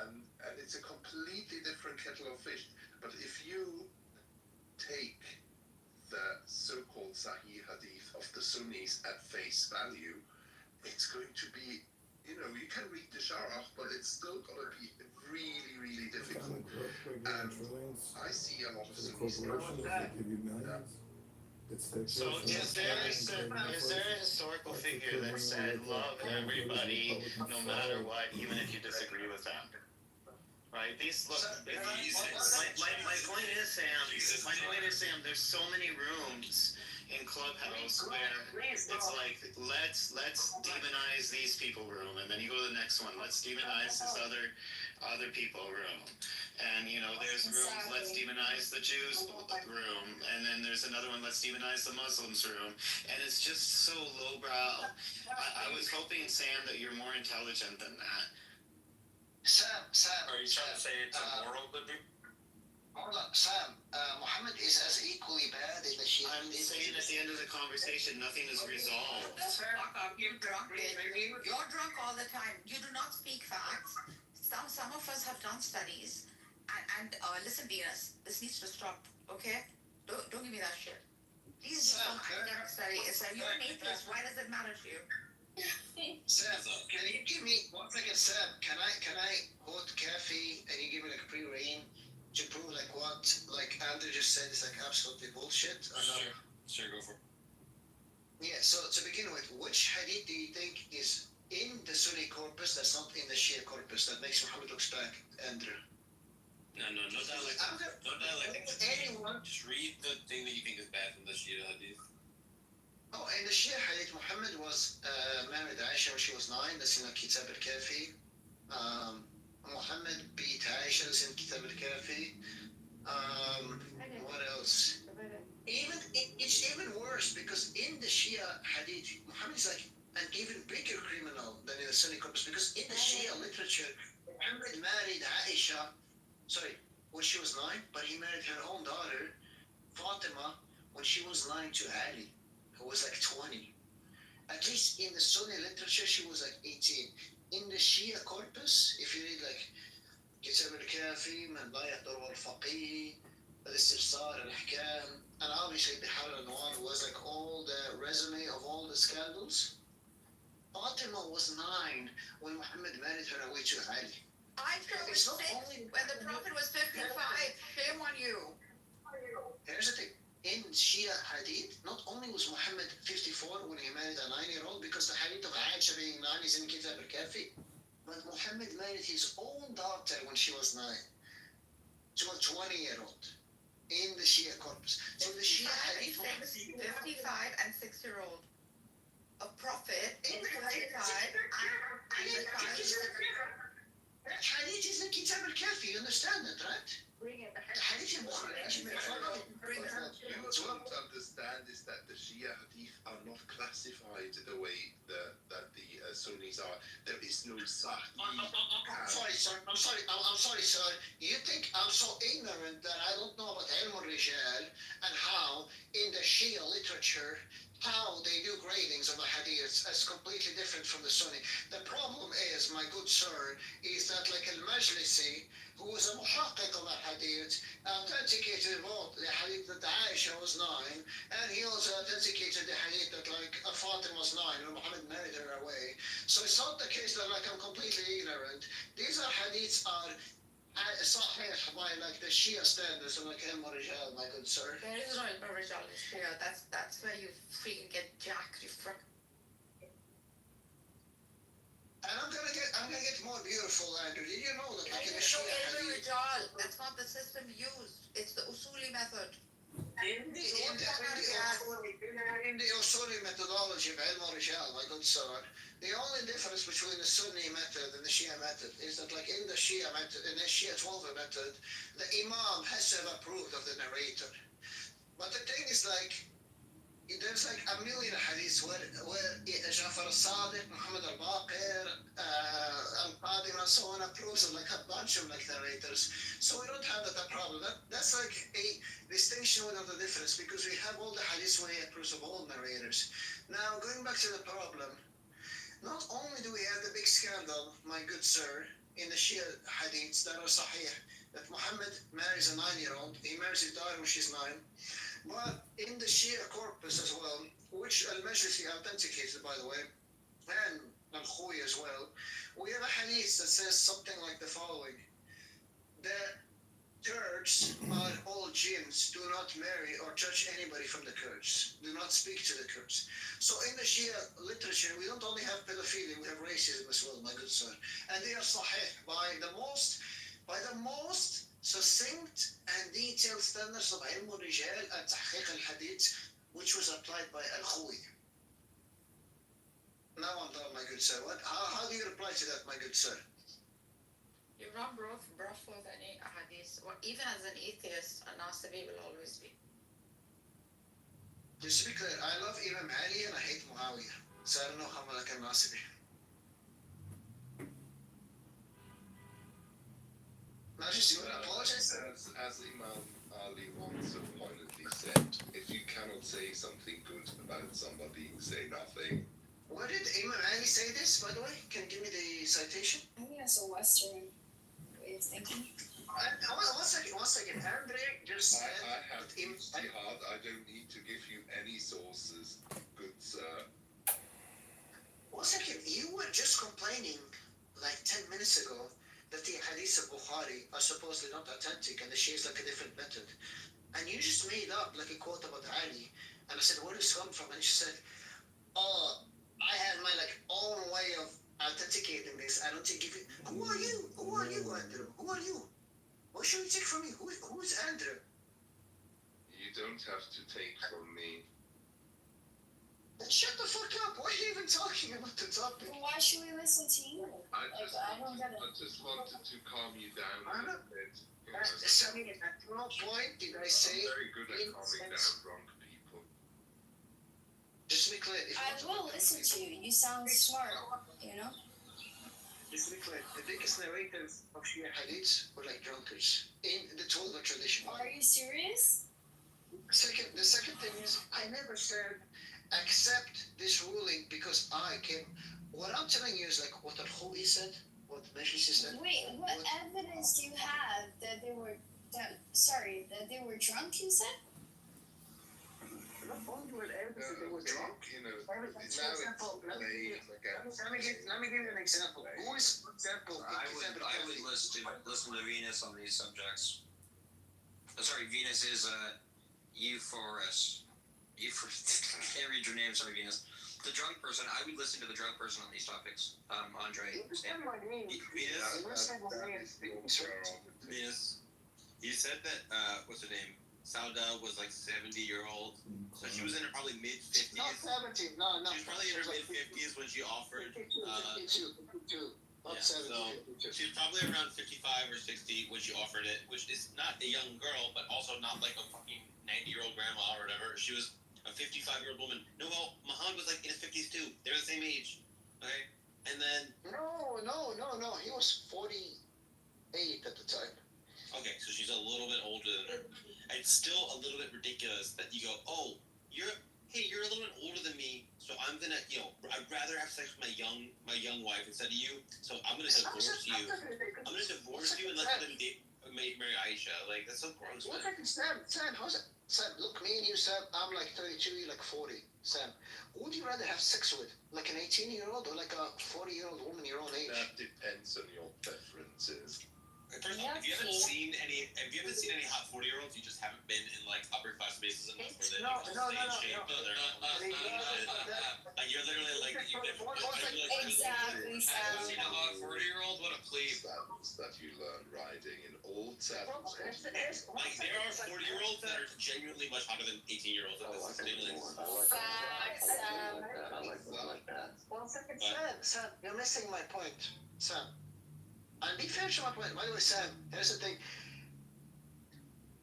and it's a completely different kettle of fish. But if you take the so-called Sahih hadith of the Sunnis at face value, it's going to be, you can read the Sharah, but it's still going to be really, really difficult. And I see a lot of to the Sunnis corporation, if they give you millions, it's their So is there a historical figure that said love everybody no matter what, even if you disagree with them? Right? My point is, Sam, there's so many rooms in Clubhouse where it's like let's demonize these people room, and then you go to the next one, let's demonize this other people room, and there's rooms, let's demonize the Jews room, and then there's another one, let's demonize the Muslims room, and it's just so lowbrow. I was hoping, Sam, that you're more intelligent than that. Sam. Are you trying to say it's immoral to do? Hold on, Sam. Muhammad is as equally bad in the Shia. I'm saying at the end of the conversation, nothing is resolved. You're drunk, You're drunk all the time. You do not speak facts. Some of us have done studies, and listen, Venus, this needs to stop, okay? Don't give me that shit. Please do some academic study. It's like you're an atheist. Why does it matter to you? Sam, can you give me 1 second, Sam? Can I quote Kafi and you give me like pre-rain to prove like what Andrew just said is like absolutely bullshit? Or not? Sure, go for it. Yeah. So to begin with, which hadith do you think is in the Sunni corpus that's not in the Shia corpus that makes Muhammad looks back, Andrew? No dialect. I'm gonna, No dialect. anyone. Just read the thing that you think is bad from the Shia Hadith. Oh, in the Shia Hadith, Muhammad was married Aisha when she was 9. That's in the Kitab al-Kafi. Muhammad beat Aisha. That's in Kitab al-Kafi. What else? Even it's even worse because in the Shia Hadith, Muhammad is like an even bigger criminal than in the Sunni corpus because in the Shia literature, Muhammad married Aisha. Sorry, when she was 9, but he married her own daughter, Fatima, when she was 9 to Ali, who was like 20. At least in the Sunni literature, she was like 18. In the Shia corpus, if you read like كتاب الكافي من ضايع ضرب الفقيه الاستفسار الأحكام and obviously بحار الأنوار was like all the resume of all the scandals. Fatima was 9 when Muhammad married her away to Ali. I was 6 when the Prophet was 55. Shame on you. Here's the thing. In Shia Hadith, not only was Muhammad 54 when he married a 9-year-old, because the Hadith of Aisha being 9 is in Kitab al-Kafi, but Muhammad married his own daughter when she was 9 to a 20-year-old in the Shia corpus. So the Shia Hadith... 55 and 6-year-old. A prophet in 55 and the child... That Hadith is in Kitab al-Kafi, you understand that, right? Bring it. The Hadith in Bukhari. Bring it. What you don't understand is that the Shia Hadith are not classified the way that the Sunnis are. There is no Sahih. I'm sorry, sir. You think I'm so ignorant that I don't know about Ilm al-Rijal and how in the Shia literature how they do gradings of the hadiths is completely different from the Sunni. The problem is, my good sir, is that like al-Majlisi, who was a muhaqqiq of the hadith, authenticated both the hadith that Aisha was 9, and he also authenticated the hadith that like Fatima was 9, and Muhammad married her away. So it's not the case that like I'm completely ignorant. These are hadiths are sahih by like the Shia standards, and like Ilm al-Rijal, my good sir. There is no Ilm al-Rijal in Shia. That's where you freaking get jacked. And I'm gonna get more beautiful, Andrew. Did you know that like in the There is no Shia Ilm hadith? al-Rijal. That's not the system used. It's the Usuli method. In the Usuli methodology of Ilm al-Rijal, my good sir, the only difference between the Sunni method and the Shia method is that like in the Shia method, in the Shia 12 method, the Imam has to have approved of the narrator. But the thing is like, there's like a million hadiths where Jafar al-Sadiq, Muhammad al-Baqir, al-Qadim and so on approves of like a bunch of like narrators. So we don't have that problem. That's like a distinction without a difference because we have all the hadiths where he approves of all narrators. Now going back to the problem, not only do we have the big scandal, my good sir, in the Shia hadiths that are sahih, that Muhammad marries a 9-year-old, he marries his daughter when she's 9, but in the Shia corpus as well, which al-Majlisi authenticated by the way, and al-Khoui as well, we have a hadith that says something like the following: the Kurds are all jinns, do not marry or judge anybody from the Kurds, do not speak to the Kurds. So in the Shia literature, we don't only have pedophilia, we have racism as well, my good sir. And they are sahih by the most succinct and detailed standards of Ilm al-Rijal and Tahqiq al-Hadith, which was applied by al-Khoui. Now I'm done, my good sir. How do you reply to that, my good sir? You're not brought forth any hadith, or even as an atheist, a Nasibi will always be. Just to be clear, I love Imam Ali and I hate Muawiyah. So I don't know how much I can Nasibi. Now just you apologize. As Imam Ali once pointedly said, if you cannot say something good about somebody, say nothing. Where did Imam Ali say this, by the way? Can you give me the citation? I think that's a Western way of thinking. One second. Andre just said... I have Jihad. I don't need to give you any sources, good sir. 1 second. You were just complaining like 10 minutes ago that the hadith of Bukhari are supposedly not authentic and the Shia is like a different method. And you just made up like a quote about Ali. And I said, where does this come from? And she said, oh, I have my like own way of authenticating this. I don't think if you... Who are you, Andrew? Who are you? What should you take from me? Who's Andrew? You don't have to take from me. Then shut the fuck up. Why are you even talking about the topic? Well, why should we listen to you? I don't get it. just wanted to calm you down a little bit. You know, Sammy, at no point did I say... I'm very good at calming down drunk people. Just to be clear, if I will listen to you. You sound smart, you know? Just to be clear, the biggest narrators of Shia hadiths were like drunkards in the Torah tradition. Are you serious? The second thing is, I never said accept this ruling because I can. What I'm telling you is like what Al-Khou'i said, what Meshisi said. Wait, what evidence do you have that they were drunk, you said? Not only were evidence that they were drunk. You know, Let me give you an example. Who is, for example, I would listen to Venus on these subjects. Sorry, Venus is Euphorus. Can't read your name, sorry, Venus. The drunk person, I would listen to the drunk person on these topics. Andre. Venus, you said that, what's her name? Sauda was like 70-year-old. So she was in her probably mid-50s. Not 70, no. She was probably in her mid-50s when she offered. 52. Not 70. So she was probably around 55 or 60 when she offered it, which is not a young girl, but also not like a fucking 90-year-old grandma or whatever. She was a 55-year-old woman. No, well, Muhammad was like in his 50s too. They're the same age. Okay? And then... No. He was 48 at the time. Okay, so she's a little bit older than her. It's still a little bit ridiculous that you go, oh, you're a little bit older than me, so I'm gonna, I'd rather have sex with my young wife instead of you, so I'm gonna divorce you. I'm gonna divorce you and let them marry Aisha. Like, that's so gross, man. Sam, how's it? Sam, look, me and you, Sam, I'm like 32, you're like 40. Sam, who would you rather have sex with? Like an 18-year-old or like a 40-year-old woman your own age? That depends on your preferences. First of all, if you haven't seen any hot 40-year-olds, you just haven't been in like upper class spaces enough where they No. shape. Like you're literally like Exactly, Sam. seen a hot 40-year-old? What a plebe. Saddles that you learn riding in old saddles. Like there are 40-year-olds that are genuinely much hotter than 18-year-olds. Facts, Sam. One second, Sam, you're missing my point. Sam. And be fair to my point. By the way, Sam, here's the thing.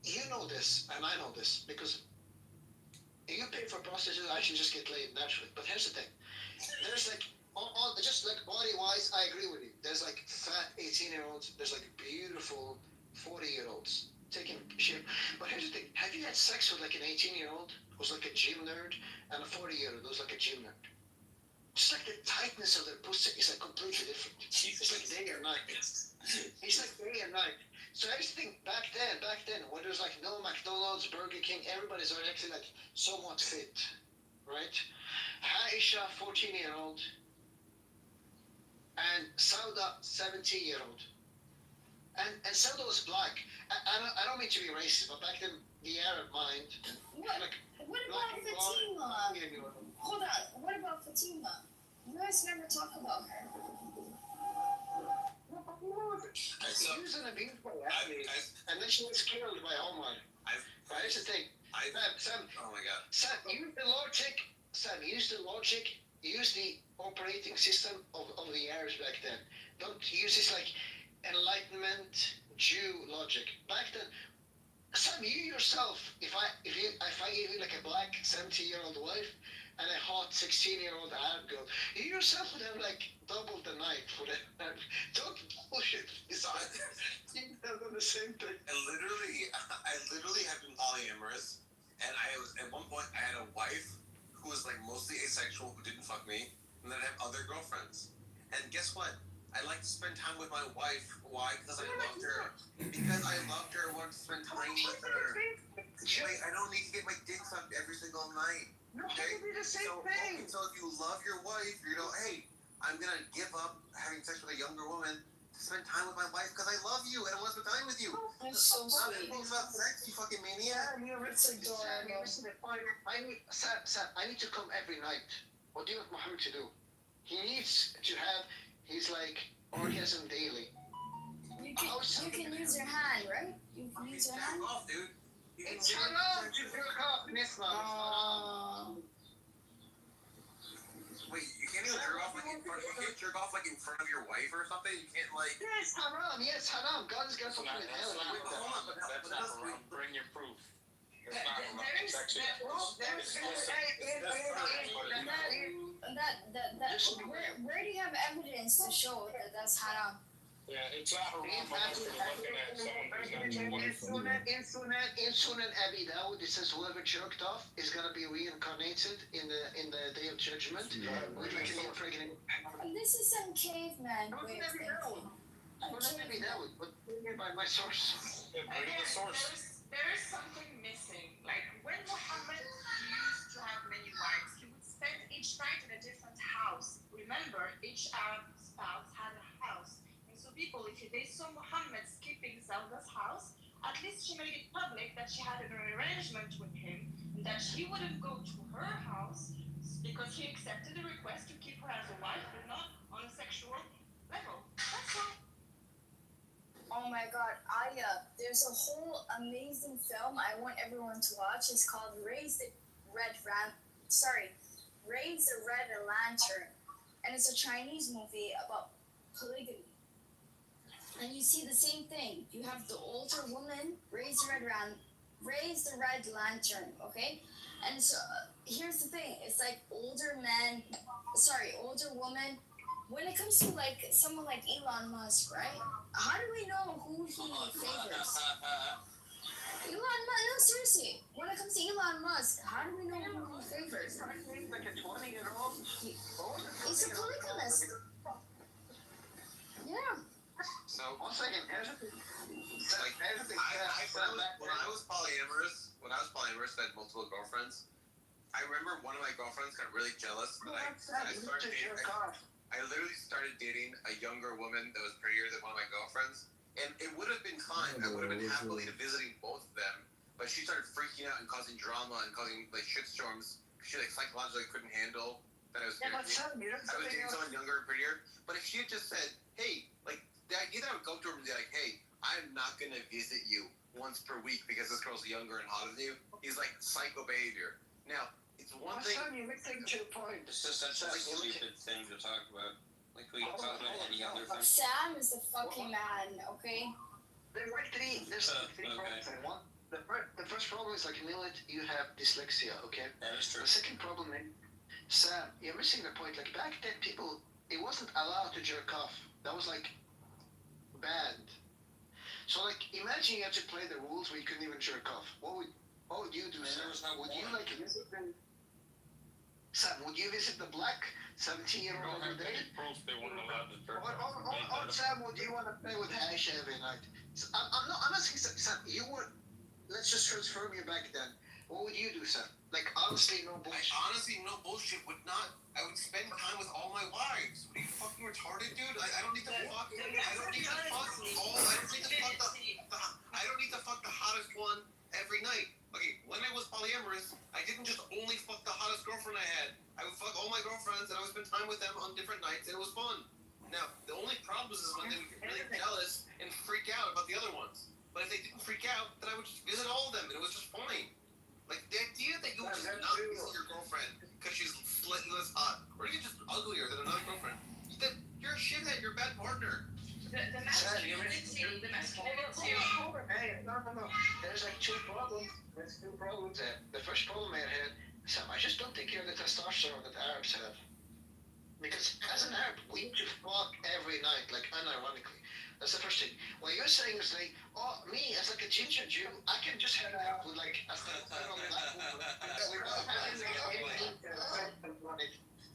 You know this, and I know this, because you pay for prostitutes, I should just get laid naturally. But here's the thing. There's like, just like body-wise, I agree with you. There's like fat 18-year-olds, there's like beautiful 40-year-olds taking shit. But here's the thing. Have you had sex with like an 18-year-old who's like a gym nerd, and a 40-year-old who's like a gym nerd? Just like the tightness of their pussy is like completely different. It's like day or night. It's like day and night. So I just think back then, when there's like no McDonald's, Burger King, everybody's actually like somewhat fit, right? Aisha, 14-year-old, and Sauda, 70-year-old. And Sauda was black. I don't mean to be racist, but back then, the Arab mind... What about Fatima? Hold on. What about Fatima? You guys never talk about her. She was an abused by Ali, and then she was killed by Omar. Here's the thing. Sam, oh my god. Sam, use the logic, use the operating system of the Arabs back then. Don't use this like Enlightenment Jew logic. Back then, Sam, you yourself, if I gave you like a black 70-year-old wife and a hot 16-year-old Arab girl, you yourself would have like double the night for that. Don't bullshit. You've done the same thing. I literally have been polyamorous, and at one point I had a wife who was like mostly asexual, who didn't fuck me, and then I have other girlfriends. And guess what? I like to spend time with my wife. Why? Because I loved her. Because I loved her. I wanted to spend time with her. Like, I don't need to get my dick sucked every single night. No, okay? Be the same thing. So if you love your wife, you know, hey, I'm gonna give up having sex with a younger woman to spend time with my wife because I love you and I want to spend time with you. That's so sweet. Nothing about sex, you fucking maniac. It's adorable. Sam, I need to come every night. What do you want Muhammad to do? He needs to have his like orgasm daily. You You can use your hand, right? You can use your hand. Off, dude. It's haram to jerk off in Islam. Wait, you can't even jerk off like in front. You can't jerk off like in front of your wife or something. You can't like. Yeah, it's haram. Yeah, it's haram. God is gonna put you in hell. Hold on, but That's not haram. Bring your proof. It's not haram. There is- It's actually where do you have evidence to show that that's haram? yeah, it's not haram. Unless you're looking at someone who's not your wife. In Sunan Abi Dawud, it says whoever jerked off is gonna be reincarnated in the day of judgment with like an impregnated. This is some caveman way of thinking. Sunan Abi Dawud, but by my source. Yeah, bring the source. There is something missing. Like when Muhammad used to have many wives, he would spend each night in a different house. Remember, each Arab spouse had a house. And so people, if they saw Muhammad skipping Zelda's house, at least she made it public that she had an arrangement with him and that he wouldn't go to her house because he accepted the request to keep her as a wife, but not on a sexual level. That's all. Oh my god, there's a whole amazing film I want everyone to watch. It's called Raise the Red Lantern. And it's a Chinese movie about polygamy. And you see the same thing. You have the older woman raise the red lantern, okay? And so here's the thing. It's like older woman. When it comes to like someone like Elon Musk, right? How do we know who he favors? No, seriously. When it comes to Elon Musk, how do we know who he favors? Like a 20-year-old. He's a polygamist. Yeah. So One second. like when I was polyamorous, I had multiple girlfriends. I remember one of my girlfriends got really jealous that I literally started dating a younger woman that was prettier than one of my girlfriends. And it would have been fine. I would have been happily visiting both of them. But she started freaking out and causing drama and causing like shitstorms. She like psychologically couldn't handle that I was dating someone younger and prettier. But if she had just said, hey, like the idea that I would go to her and be like, hey, I'm not gonna visit you once per week because this girl's younger and hotter than you, is like psycho behavior. Now, it's one thing. You're missing to the point. It's just such a stupid thing to talk about. Like we can talk about any other thing. Sam is the fucking man, okay? There's three problems. One, the first problem is like Millet, you have dyslexia, okay? That is true. The second problem is, Sam, you're missing the point. Like back then, people, it wasn't allowed to jerk off. That was like banned. So like, imagine you had to play the rules where you couldn't even jerk off. What would you do, Sam? Would you like visit the Sam? Would you visit the black 17-year-old every day? Proof they weren't allowed to jerk Or Sam, would you want to play with Aisha every night? So, I'm not saying Sam. You were. Let's just transform you back then. What would you do, Sam? Like honestly, no bullshit. No bullshit. I would spend time with all my wives. What are you fucking retarded, dude? I don't need to fuck. I don't need to fuck the hottest one every night. Okay, when I was polyamorous, I didn't just only fuck the hottest girlfriend I had. I would fuck all my girlfriends and I would spend time with them on different nights and it was fun. Now, the only problem is when they would get really jealous and freak out about the other ones. But if they didn't freak out, then I would just visit all of them and it was just fine. Like, the idea that you would just not visit your girlfriend because she's slightly less hot, or even just uglier than another girlfriend, you're a shithead, you're a bad partner. The masculinity. Hold on. Hey, no. There's like two problems. There's two problems there. The first problem I had, Sam, I just don't think you have the testosterone that Arabs have. Because as an Arab, we need to fuck every night, like unironically. That's the first thing. What you're saying is like, oh, me as like a ginger Jew, I can just hang out with like a black woman.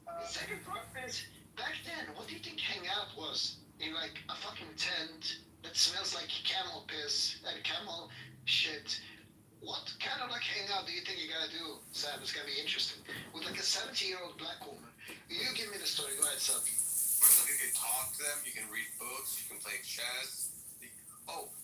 The second problem is, back then, what do you think hang out was? In like a fucking tent that smells like camel piss and camel shit. What kind of like hangout do you think you gotta do, Sam? It's gonna be interesting. With like a 70-year-old black woman. You give me the story, go ahead, Sam. First off, you can talk to them, you can read books, you can play chess.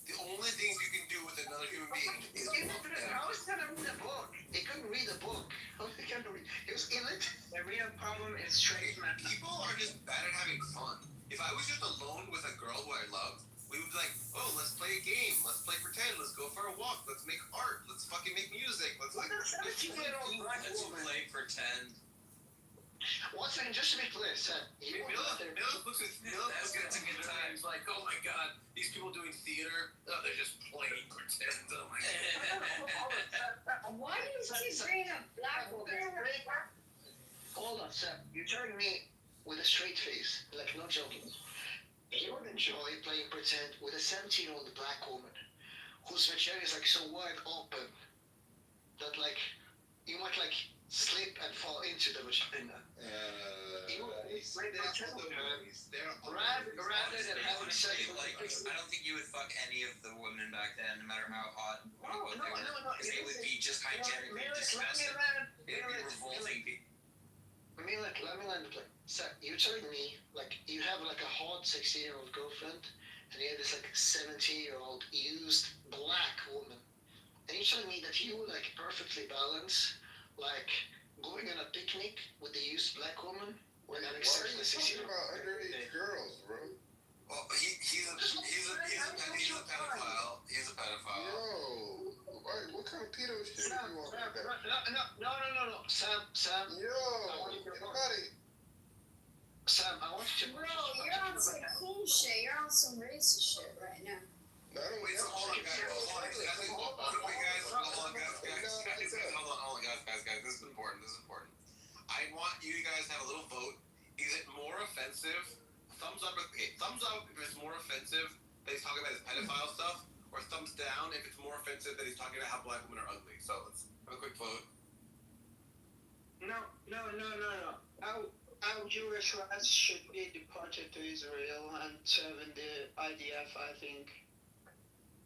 The only things you can do with another human being is fuck them. How is that read a book? He couldn't read a book. How he can't read? He was illiterate. The real problem is straight men. People are just bad at having fun. If I was just alone with a girl who I loved, we would be like, oh, let's play a game, let's play pretend, let's go for a walk, let's make art, let's fucking make music, let's like. Let's play pretend. One second, just to be clear, Sam. Mila looks at it's a good time. He's like, oh my god, these people doing theater, oh, they're just playing pretend. Oh my god. Why do you keep bringing up black women? Hold on, Sam. You're telling me with a straight face, like no joking, you would enjoy playing pretend with a 17-year-old black woman whose vagina is like so wide open that like you might like slip and fall into the vagina. Rather than having sex with like, I don't think you would fuck any of the women back then, no matter how hot. No. They would be just hygienically disgusting. It'd be revolting people. Let me land the plane. So you're telling me like you have like a hot 16-year-old girlfriend and you have this like 17-year-old used black woman, and you're telling me that you like perfectly balance like going on a picnic with the used black woman when having sex with a 16-year-old underage girls, bro? Well, he's a pedophile. He's a pedophile. Yo, what kind of pedo shit Sam, you on? no. Sam. Yo, anybody? Sam, I want you to. Bro, you're on some cool shit. You're on some racist shit right now. Not only that, Hold on, guys. This is important. I want you guys to have a little vote. Is it more offensive? Thumbs up if it's more offensive that he's talking about his pedophile stuff, or thumbs down if it's more offensive that he's talking about how black women are ugly. So let's have a quick vote. No. Our Jewish rights should be deported to Israel and serve in the IDF, I think.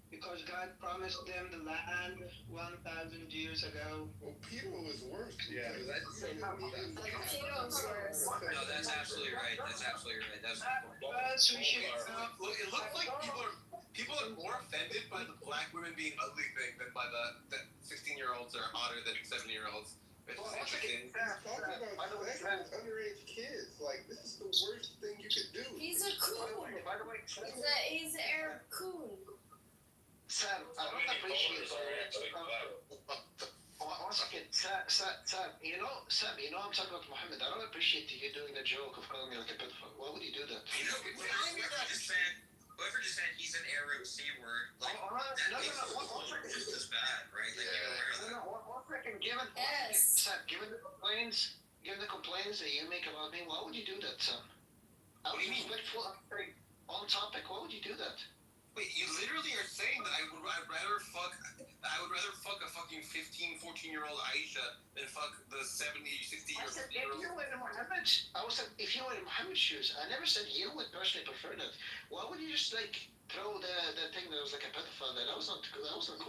Because God promised them the land 1,000 years ago. well, pedo is worse. Yeah, that's Pedo's worse. No, that's absolutely right. That's First, we should. Look, it looks like people are more offended by the black women being ugly thing than by that 16-year-olds are hotter than 7-year-olds. It's interesting. He's talking about sex with underage kids. Like, this is the worst thing you could do. He's a coon. By the way, He's an Arab coon. Sam, I don't appreciate. One second, Sam. You know, I'm talking about Muhammad. I don't appreciate you doing the joke of calling me like a pedophile. Why would you do that? Whoever just said he's an Arab C word, like that makes it just as bad, right? Like you're aware of that. One second, given the complaints that you make about me, why would you do that, Sam? I was respectful, on topic. Why would you do that? Wait, you literally are saying that I'd rather fuck a fucking 15, 14-year-old Aisha than fuck the 70, 60-year-old. I said if you were in Muhammad's shoes. I never said you would personally prefer that. Why would you just like throw the thing that was like a pedophile there? That wasn't cool. I wasn't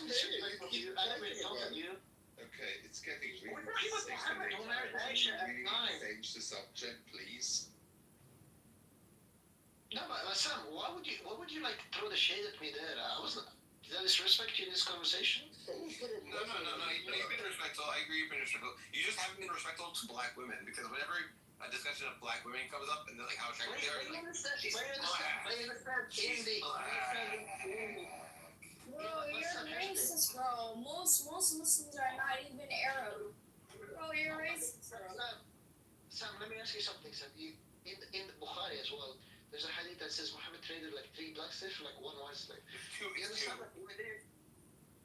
disrespectful to you. I never insulted you. Okay, it's getting really Change the subject, please. No, but Sam, why would you like throw the shade at me there? I wasn't. Did I disrespect you in this conversation? No. You've been respectful. I agree you've been respectful. You just haven't been respectful to black women because whenever a discussion of black women comes up and they're like how attractive they are, you're like, she's black. Bro, you're racist, bro. Most Muslims are not even Arab. Bro, you're racist, bro. Sam, let me ask you something, Sam. In the Bukhari as well, there's a hadith that says Muhammad traded like 3 black slaves for like 1 white slave. You understand?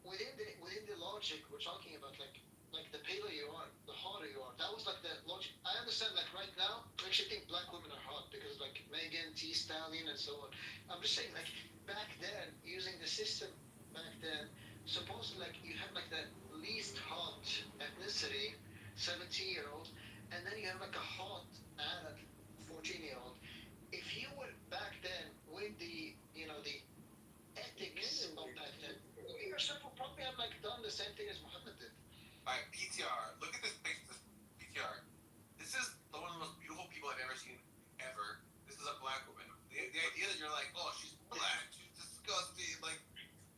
Within the logic we're talking about, like the paler you are, the hotter you are. That was like the logic. I understand like right now, I actually think black women are hot because like Megan, T. Stallion, and so on. I'm just saying like back then, using the system back then, supposedly like you have like the least hot ethnicity, 17-year-old, and then you have like a hot Arab 14-year-old. If you were back then with the ethics of back then, you yourself would probably have like done the same thing as Muhammad did. Alright, PTR. Look at this picture. This PTR. This is one of the most beautiful people I've ever seen ever. This is a black woman. The idea that you're like, oh, she's black, she's disgusting, like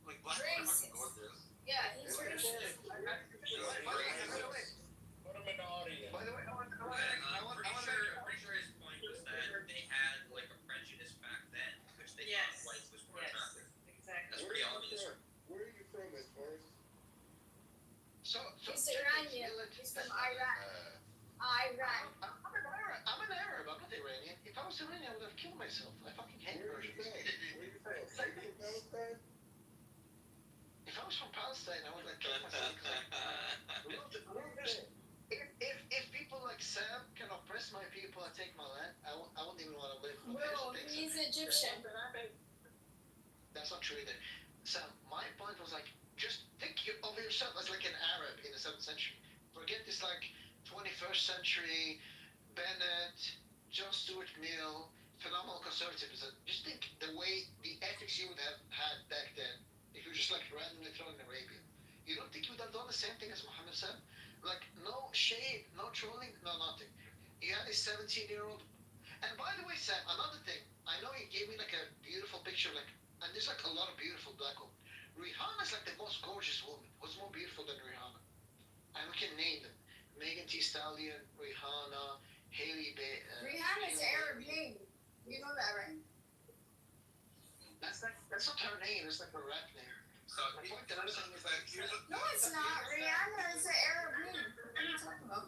black women are fucking gorgeous. Yeah, he's racist. By the way, I'm pretty sure his point was that they had like a prejudice back then, which they thought whites was more Iranian. He's from Iraq. Iran. I'm an Arab. I'm not Iranian. If I was Iranian, I would have killed myself. I fucking hate Persians. If I was from Palestine, I would like kill myself. If people like Sam can oppress my people and take my land, I wouldn't even want to live. Bro, he's Egyptian. That's not true either. Sam, my point was like, just think of yourself as like an Arab in the 7th century. Forget this like 21st century Bennett, John Stuart Mill, phenomenal conservatism. Just think the way, the ethics you would have had back then if you were just like randomly thrown in Arabia. You don't think you would have done the same thing as Muhammad said? Like, no shade, no trolling, no nothing. You had a 17-year-old. And by the way, Sam, another thing. I know you gave me like a beautiful picture, like, and there's like a lot of beautiful black women. Rihanna's like the most gorgeous woman. What's more beautiful than Rihanna? And we can name them. Megan Thee Stallion, Rihanna, Rihanna's Arab name. You know that, right? That's not her name. It's like her rap name. So the point that I'm saying is that No, it's not. Rihanna is an Arab name. What are you talking about?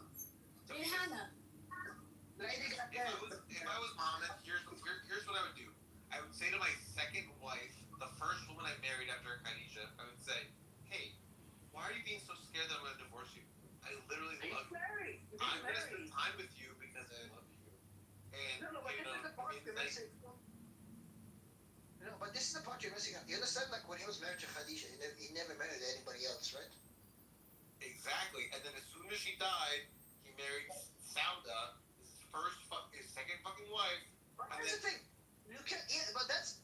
Rihanna. if I was Mohammed, here's what I would do. I would say to my second wife, the first woman I married after Khadija, I would say, hey, why are you being so scared that I'm going to divorce you? I literally love you. I'm going to spend time with you because I love you. And, No, but this is the part you're missing out. You understand, like, when he was married to Khadija, he never married anybody else, right? Exactly. And then as soon as she died, he married Sauda, his second fucking wife. Here's the thing. You can't, but that's...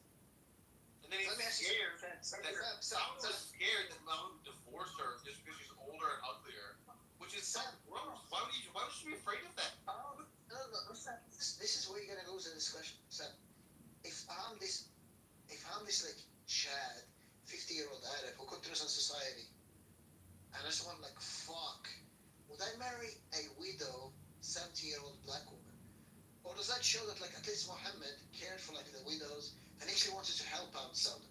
And then he's scared that Sauda was scared that Mom would divorce her just because she's older and uglier. Which is so gross. Why would she be afraid of that? No, Sam. This is where you're gonna lose the discussion, Sam. If I'm this like Chad, 50-year-old Arab who controls on society, and I just want like fuck, would I marry a widow 70-year-old black woman? Or does that show that like at least Muhammad cared for like the widows and actually wanted to help out Sauda?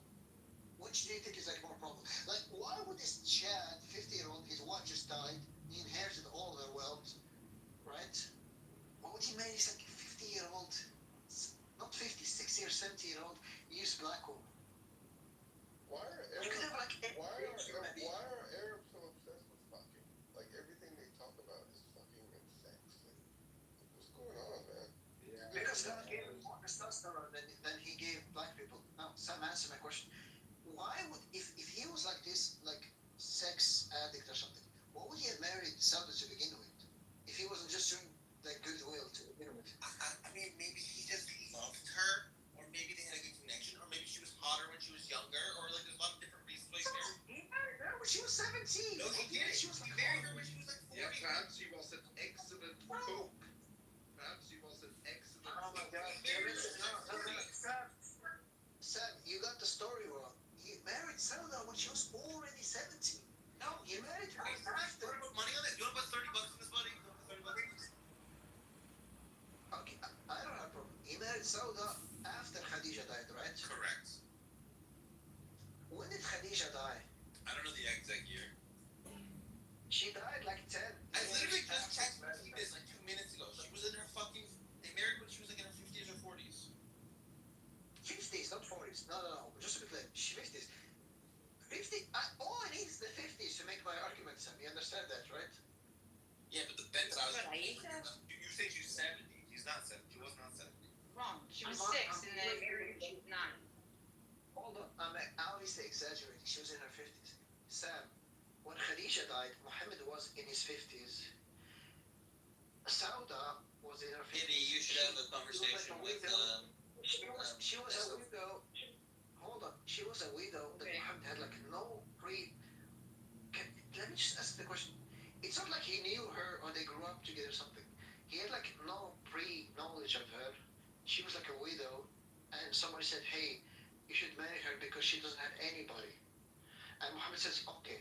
Which do you think is like more problem? Like, why would this Chad, 50-year-old, his wife just died, he inherited all her wealth, right? Why would he marry this like 50-year-old, not 50, 60 or 70-year-old used black woman? Why are Arabs so obsessed with fucking? Like, everything they talk about is fucking and sex. Like, what's going on, man? Yeah. Because God gave him more testosterone than he gave black people. Now, Sam, answer my question. Why would, if he was like this, like, sex addict or something, why would he have married Sauda to begin with? If he wasn't just showing, like, goodwill to begin with. I mean, maybe he just loved her, or maybe they had a good connection, or maybe she was hotter when she was younger, or like there's a lot of different reasons why he's married. He married her when she was 17. No, he didn't. He married her when she was like 40. Yeah, perhaps she was an excellent cook. Perhaps she was an excellent Oh my God. Sam, you got the story wrong. He married Sauda when she was already 17. No, he married her after. Put money on it. You want to put $30 in this money? You want to put $30? Okay, I don't have a problem. He married Sauda after Khadija died, right? Correct. When did Khadija die? I don't know the exact year. She died like 10. I literally just checked this like 2 minutes ago. She was in her fucking. They married when she was like in her 50s or 40s. 50s, not 40s. No. Just to be clear, 50s. 50. All I need is the 50s to make my argument, Sam. You understand that, right? Yeah, but the bet that I was. You say she's 70. She's not 70. She was not 70. Wrong. She was 6 and then married when she was 9. Hold on. I'm obviously exaggerating. She was in her 50s. Sam, when Khadija died, Muhammad was in his 50s. Sauda was in her 50s. Maybe you should have a conversation with. She was a widow. Hold on. She was a widow that Muhammad had like no let me just ask the question. It's not like he knew her or they grew up together or something. He had like no pre-knowledge of her. She was like a widow, and somebody said, hey, you should marry her because she doesn't have anybody. And Muhammad says, okay.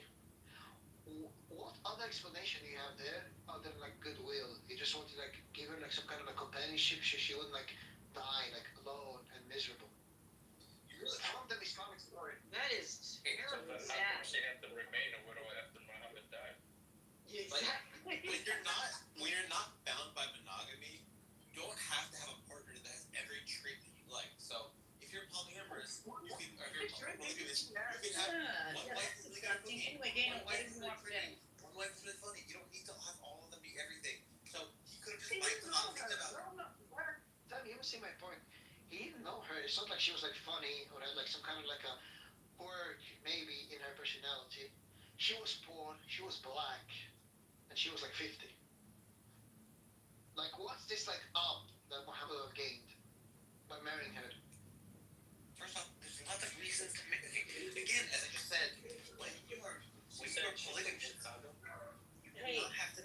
What other explanation do you have there other than like goodwill? You just want to like give her like some kind of a companionship so she wouldn't like die like alone and miserable. From the Islamic story. That is terribly sad. She had to remain a widow after Muhammad died. Yeah, exactly. Anyway, Daniel, why did you want for dinner? One wife is really funny. You don't need to have all of them be everything. So he could have just liked them. Damn, you ever see my point? He didn't know her. It's not like she was like funny or had like some kind of like a quirk maybe in her personality. She was poor, she was black, and she was like 50. Like, what's this like that Muhammad gained by marrying her? First off, there's lots of reasons to make again, as I just said, when you are polygamous, you do not have to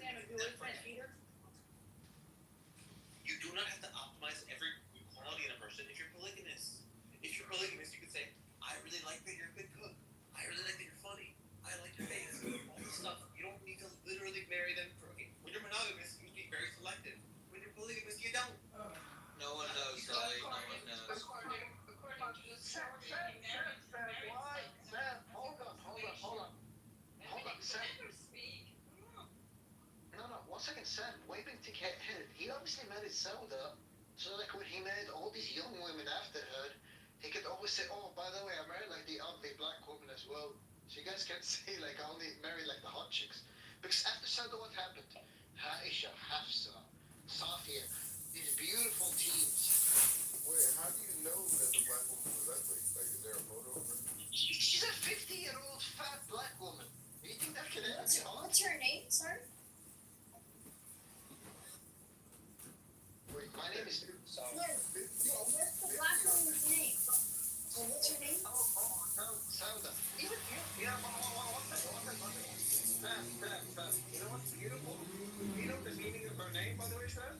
you do not have to optimize every quality in a person if you're polygamous. If you're polygamous, you could say, I really like that you're a good cook. I really like that you're funny. I like your face. All this stuff. You don't need to literally marry them for when you're monogamous, you need to be very selective. When you're polygamous, you don't. No one knows, Dolly. No one knows. Hold on. Sam. No, 1 second, Sam. Waving thick-headed. He obviously married Sauda, so like when he married all these young women after her, he could always say, oh, by the way, I married like the ugly black woman as well. So you guys can't say like I only married like the hot chicks. Because after Sauda, what happened? Aisha, Hafsa, Safia, these beautiful teens. Wait, how do you know that the black woman was ugly? Like, is there a photo of her? She's a 50-year-old fat black woman. Do you think that could ever be hot? What's her name, sir? Wait, my name is... What's the black woman's name? So what's her name? Sauda. Even you know, Sam. You know what's beautiful? Do you know the meaning of her name, by the way, Sam?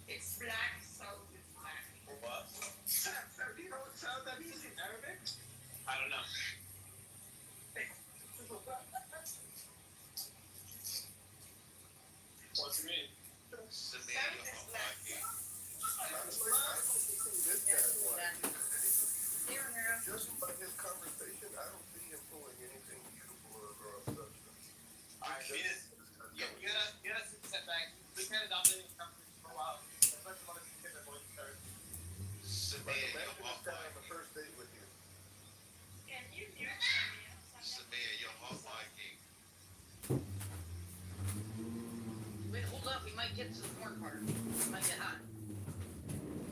It's black, so it's black. What? Sam, do you know what Sauda means in Arabic? I don't know. What's it mean? Just by his conversation, I don't see him pulling anything beautiful or substance. Alright, you gotta sit back. We kind of dominated the conversation for a while. Especially when it's kids that boys start. Imagine this guy on the first date with you. Can you hear Samir, you're hot liking. Wait, hold up. We might get to the porn part. We might get hot.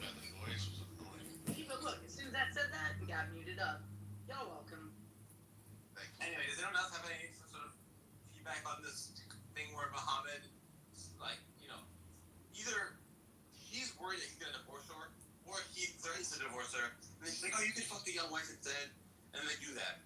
The noise was annoying. But look, as soon as I said that, we got muted up. Y'all welcome. Anyway, does anyone else have any sort of feedback on this thing where Muhammad, like, either he's worried that he's gonna divorce her, or he threatens to divorce her, and then he's like, oh, you can fuck the young wife instead, and they do that.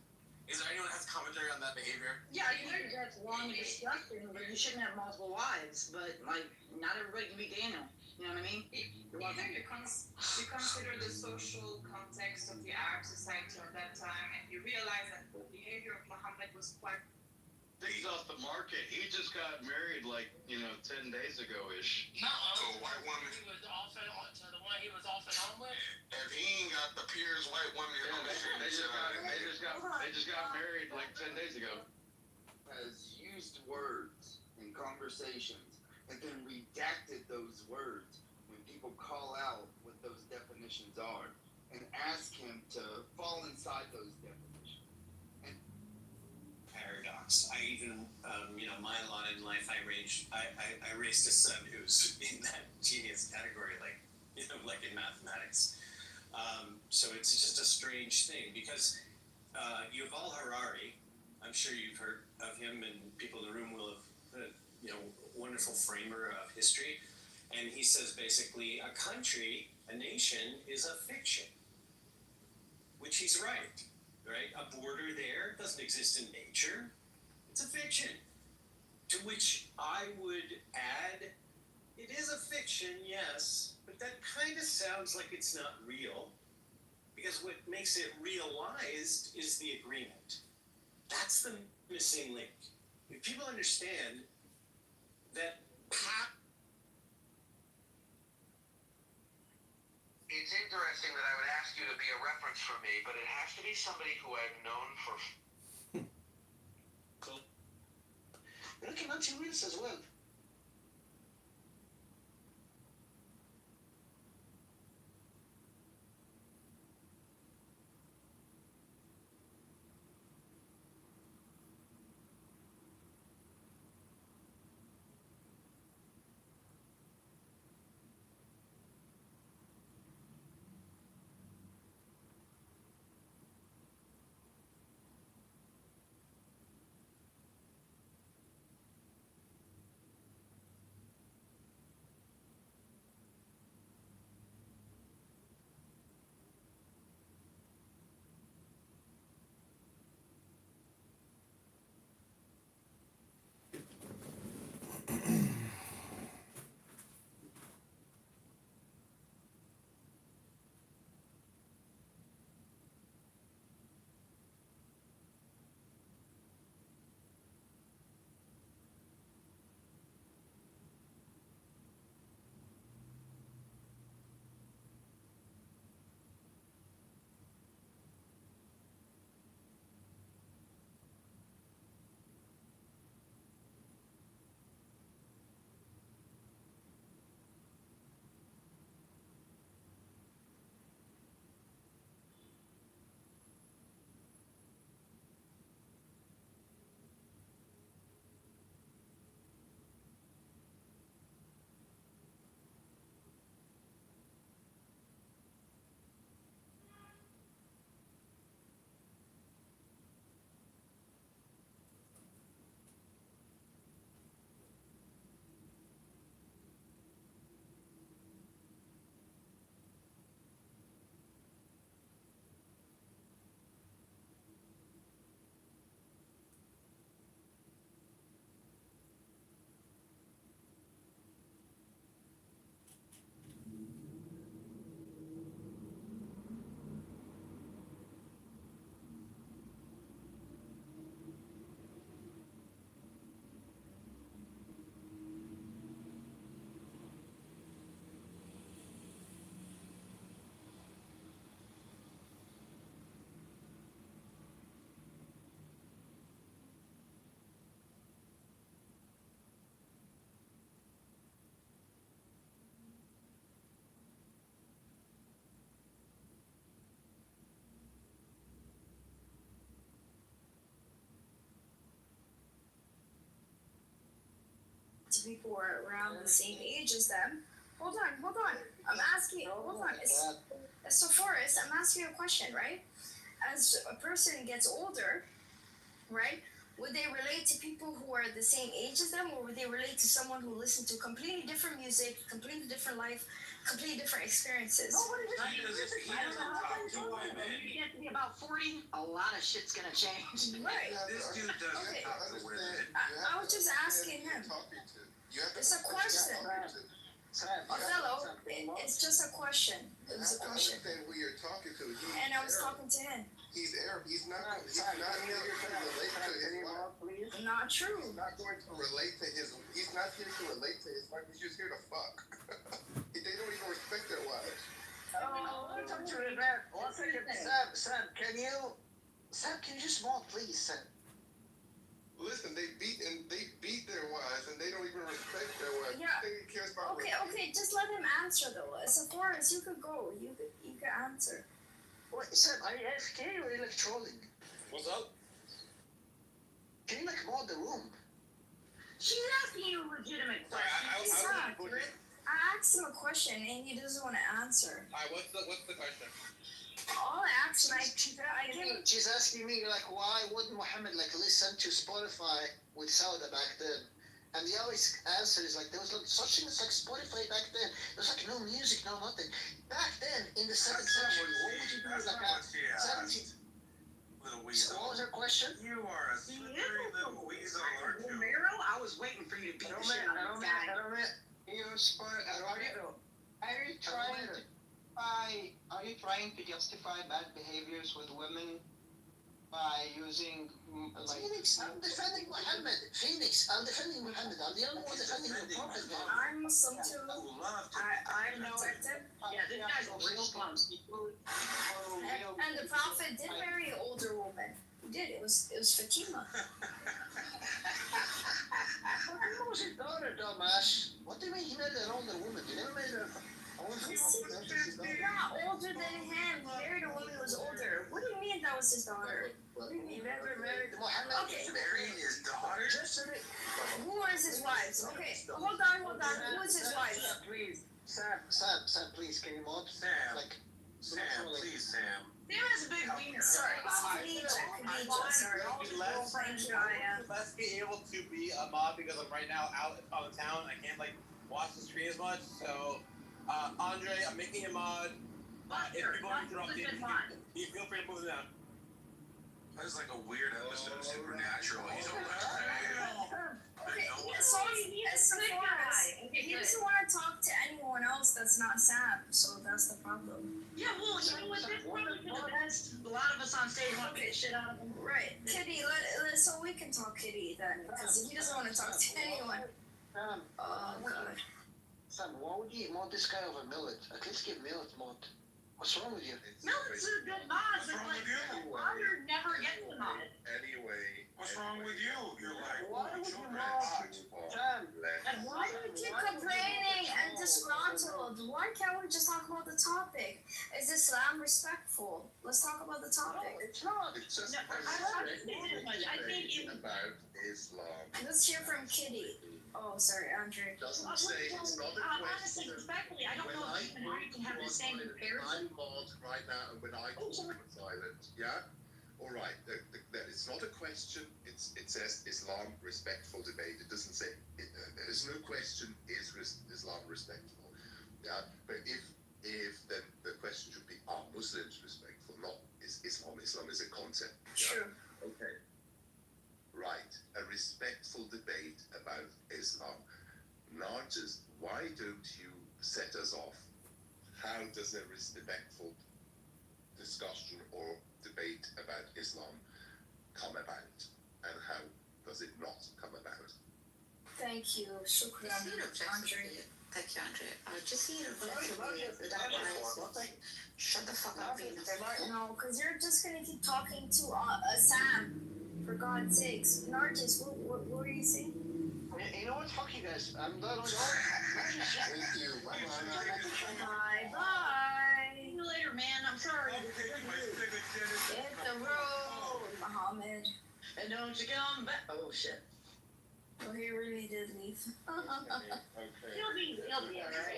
Is there anyone that has commentary on that behavior? Yeah, you know that's wrong and disgusting, but you shouldn't have multiple wives. But, like, not everybody can be Daniel. You know what I mean? Either you consider the social context of the Arab society of that time, and you realize that the behavior of Muhammad was quite. He's off the market. He just got married 10 days ago-ish. To a white woman. He was often to the one he was often home with. If he ain't got the purest white woman, They just got married 10 days ago. Has used words in conversations and then redacted those words when people call out what those definitions are and ask him to fall inside those definitions. Paradox. I even, my lot in life, I raised a son who's in that genius category, like in mathematics. So it's just a strange thing because Yuval Harari, I'm sure you've heard of him, and people in the room will have, wonderful framer of history. And he says basically a country, a nation, is a fiction, which he's right? A border there doesn't exist in nature. It's a fiction. To which I would add, it is a fiction, yes, but that kind of sounds like it's not real. Because what makes it realized is the agreement. That's the missing link. If people understand that It's interesting that I would ask you to be a reference for me, but it has to be somebody who I've known for. Cool. We're looking at your reels as well. to people who are around the same age as them. Hold on. I'm asking. Hold on. So Forrest, I'm asking you a question, right? As a person gets older, right? Would they relate to people who are the same age as them, or would they relate to someone who listened to completely different music, completely different life, completely different experiences? I don't know how you get to be about 40, a lot of shit's gonna change. Right. This dude doesn't Okay. talk to women. I was just asking him. It's a question. Othello, it's just a question. It was a question. Understand who you're talking to. And I was talking to him. He's Arab. He's not here to relate to his wife. Not true. He's not going to relate to his. He's not here to relate to his wife. He's just here to fuck. They don't even respect their wives. Oh. One second, Sam, can you just move, please, Sam? Listen, they beat their wives, and they don't even respect their wives. Yeah. They cares about Okay, just let him answer though. As a Forrest, you could go. You could answer. Wait, Sam, are you AFK or are you like trolling? What's up? Can you like mod the room? She's asking you a legitimate question. I asked him a question and he doesn't want to answer. Alright, what's the question? All I asked him, I give him. She's asking me like, why would Muhammad like listen to Spotify with Sauda back then? And the always answer is like, there was like, such thing as like Spotify back then. There was like no music, no nothing. Back then in the 7th century, what would you do with like a 17th? Little So what was her question? You are a slippery little weasel, aren't you? Romero, I was waiting for you to beat the shit out of that guy. Are you trying to justify bad behaviors with women by using like? Phoenix, I'm defending Muhammad. I'm the only one defending the Prophet. I'm Muslim too. I protect him. Yeah, this guy's a real bum. And the Prophet did marry an older woman. He did. It was Fatima. Fatima was his daughter, dumbass. What do you mean he married an older woman? You never married a Not older than him. He married a woman who was older. What do you mean that was his daughter? What do you mean? never married Muhammad. Okay. Marrying his daughter? Who is his wives? Okay, hold on. Who is his wife? Please. Sam, please, can you mod? Sam, please, Sam. Sam has a big wiener. Sorry, Khadija, sorry. Let's be able to be a mod because I'm right now out on the town. I can't like watch the screen as much. So, Andre, I'm making a mod. If people are interrupting, you feel free to move them down. That's like a weird episode of Supernatural. He's Okay, so he doesn't want to talk to anyone else that's not Sam, so that's the problem. Yeah, well, you know what? This probably for the best. A lot of us on stage want to get shit out of him. Right, Kitty, so we can talk Kitty then, because he doesn't want to talk to anyone. Oh, God. Sam, why would you mod this guy over Millet? At least give Millet mod. What's wrong with you? Millet's a good mod, but like, Andre never gets the mod. Anyway. What's wrong with you? You're like, why would you children. Sam, And why do you keep complaining and disgruntled? Why can't we just talk about the topic? Is Islam respectful? Let's talk about the topic. It's not. It's just I think about Islam. Let's hear from Kitty. Oh, sorry, Andre. Doesn't say it's not a honestly, question. respectfully, I don't know if even I can have the same comparison. I'm mod right now, and when I talk silent, yeah? All right, it's not a question. It says Islam respectful debate. It doesn't say there is no question. Is Islam respectful? Yeah, but if then the question should be: are Muslims respectful? Not is Islam. Islam is a concept. Yeah? Sure. Okay. Right, a respectful debate about Islam. Not just why don't you set us off? How does a respectful discussion or debate about Islam come about, and how does it not come about? Thank you, shukran, Andre. Thank you, Andre. Just see it objectively. Shut the fuck up, Venus. No, because you're just gonna keep talking to Sam. For God's sakes, Narcis, what were you saying? You know what? Fuck you guys. I'm done with Thank you. Bye. See you later, man. I'm sorry. Hit the road, Muhammad. And don't you come back. Oh, shit. Oh, he really did leave. Okay. He'll be alright.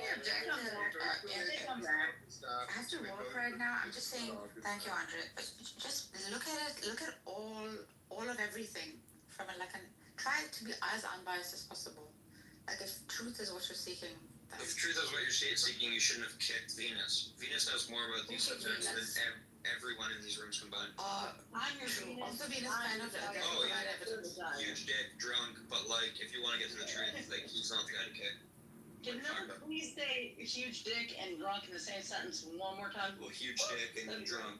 I have to work right now. I'm just saying, thank you, Andre. Just look at it. Look at all of everything from try to be as unbiased as possible. Like if truth is what you're seeking. If truth is what you're seeking, you shouldn't have kicked Venus. Venus knows more about these subjects than everyone in these rooms combined. I'm your Venus. Also, Venus kind of evidence. Huge dick, drunk, but like, if you want to get to the truth, like, he's not the guy to kick. Can you please say huge dick and drunk in the same sentence one more time? Well, huge dick and drunk.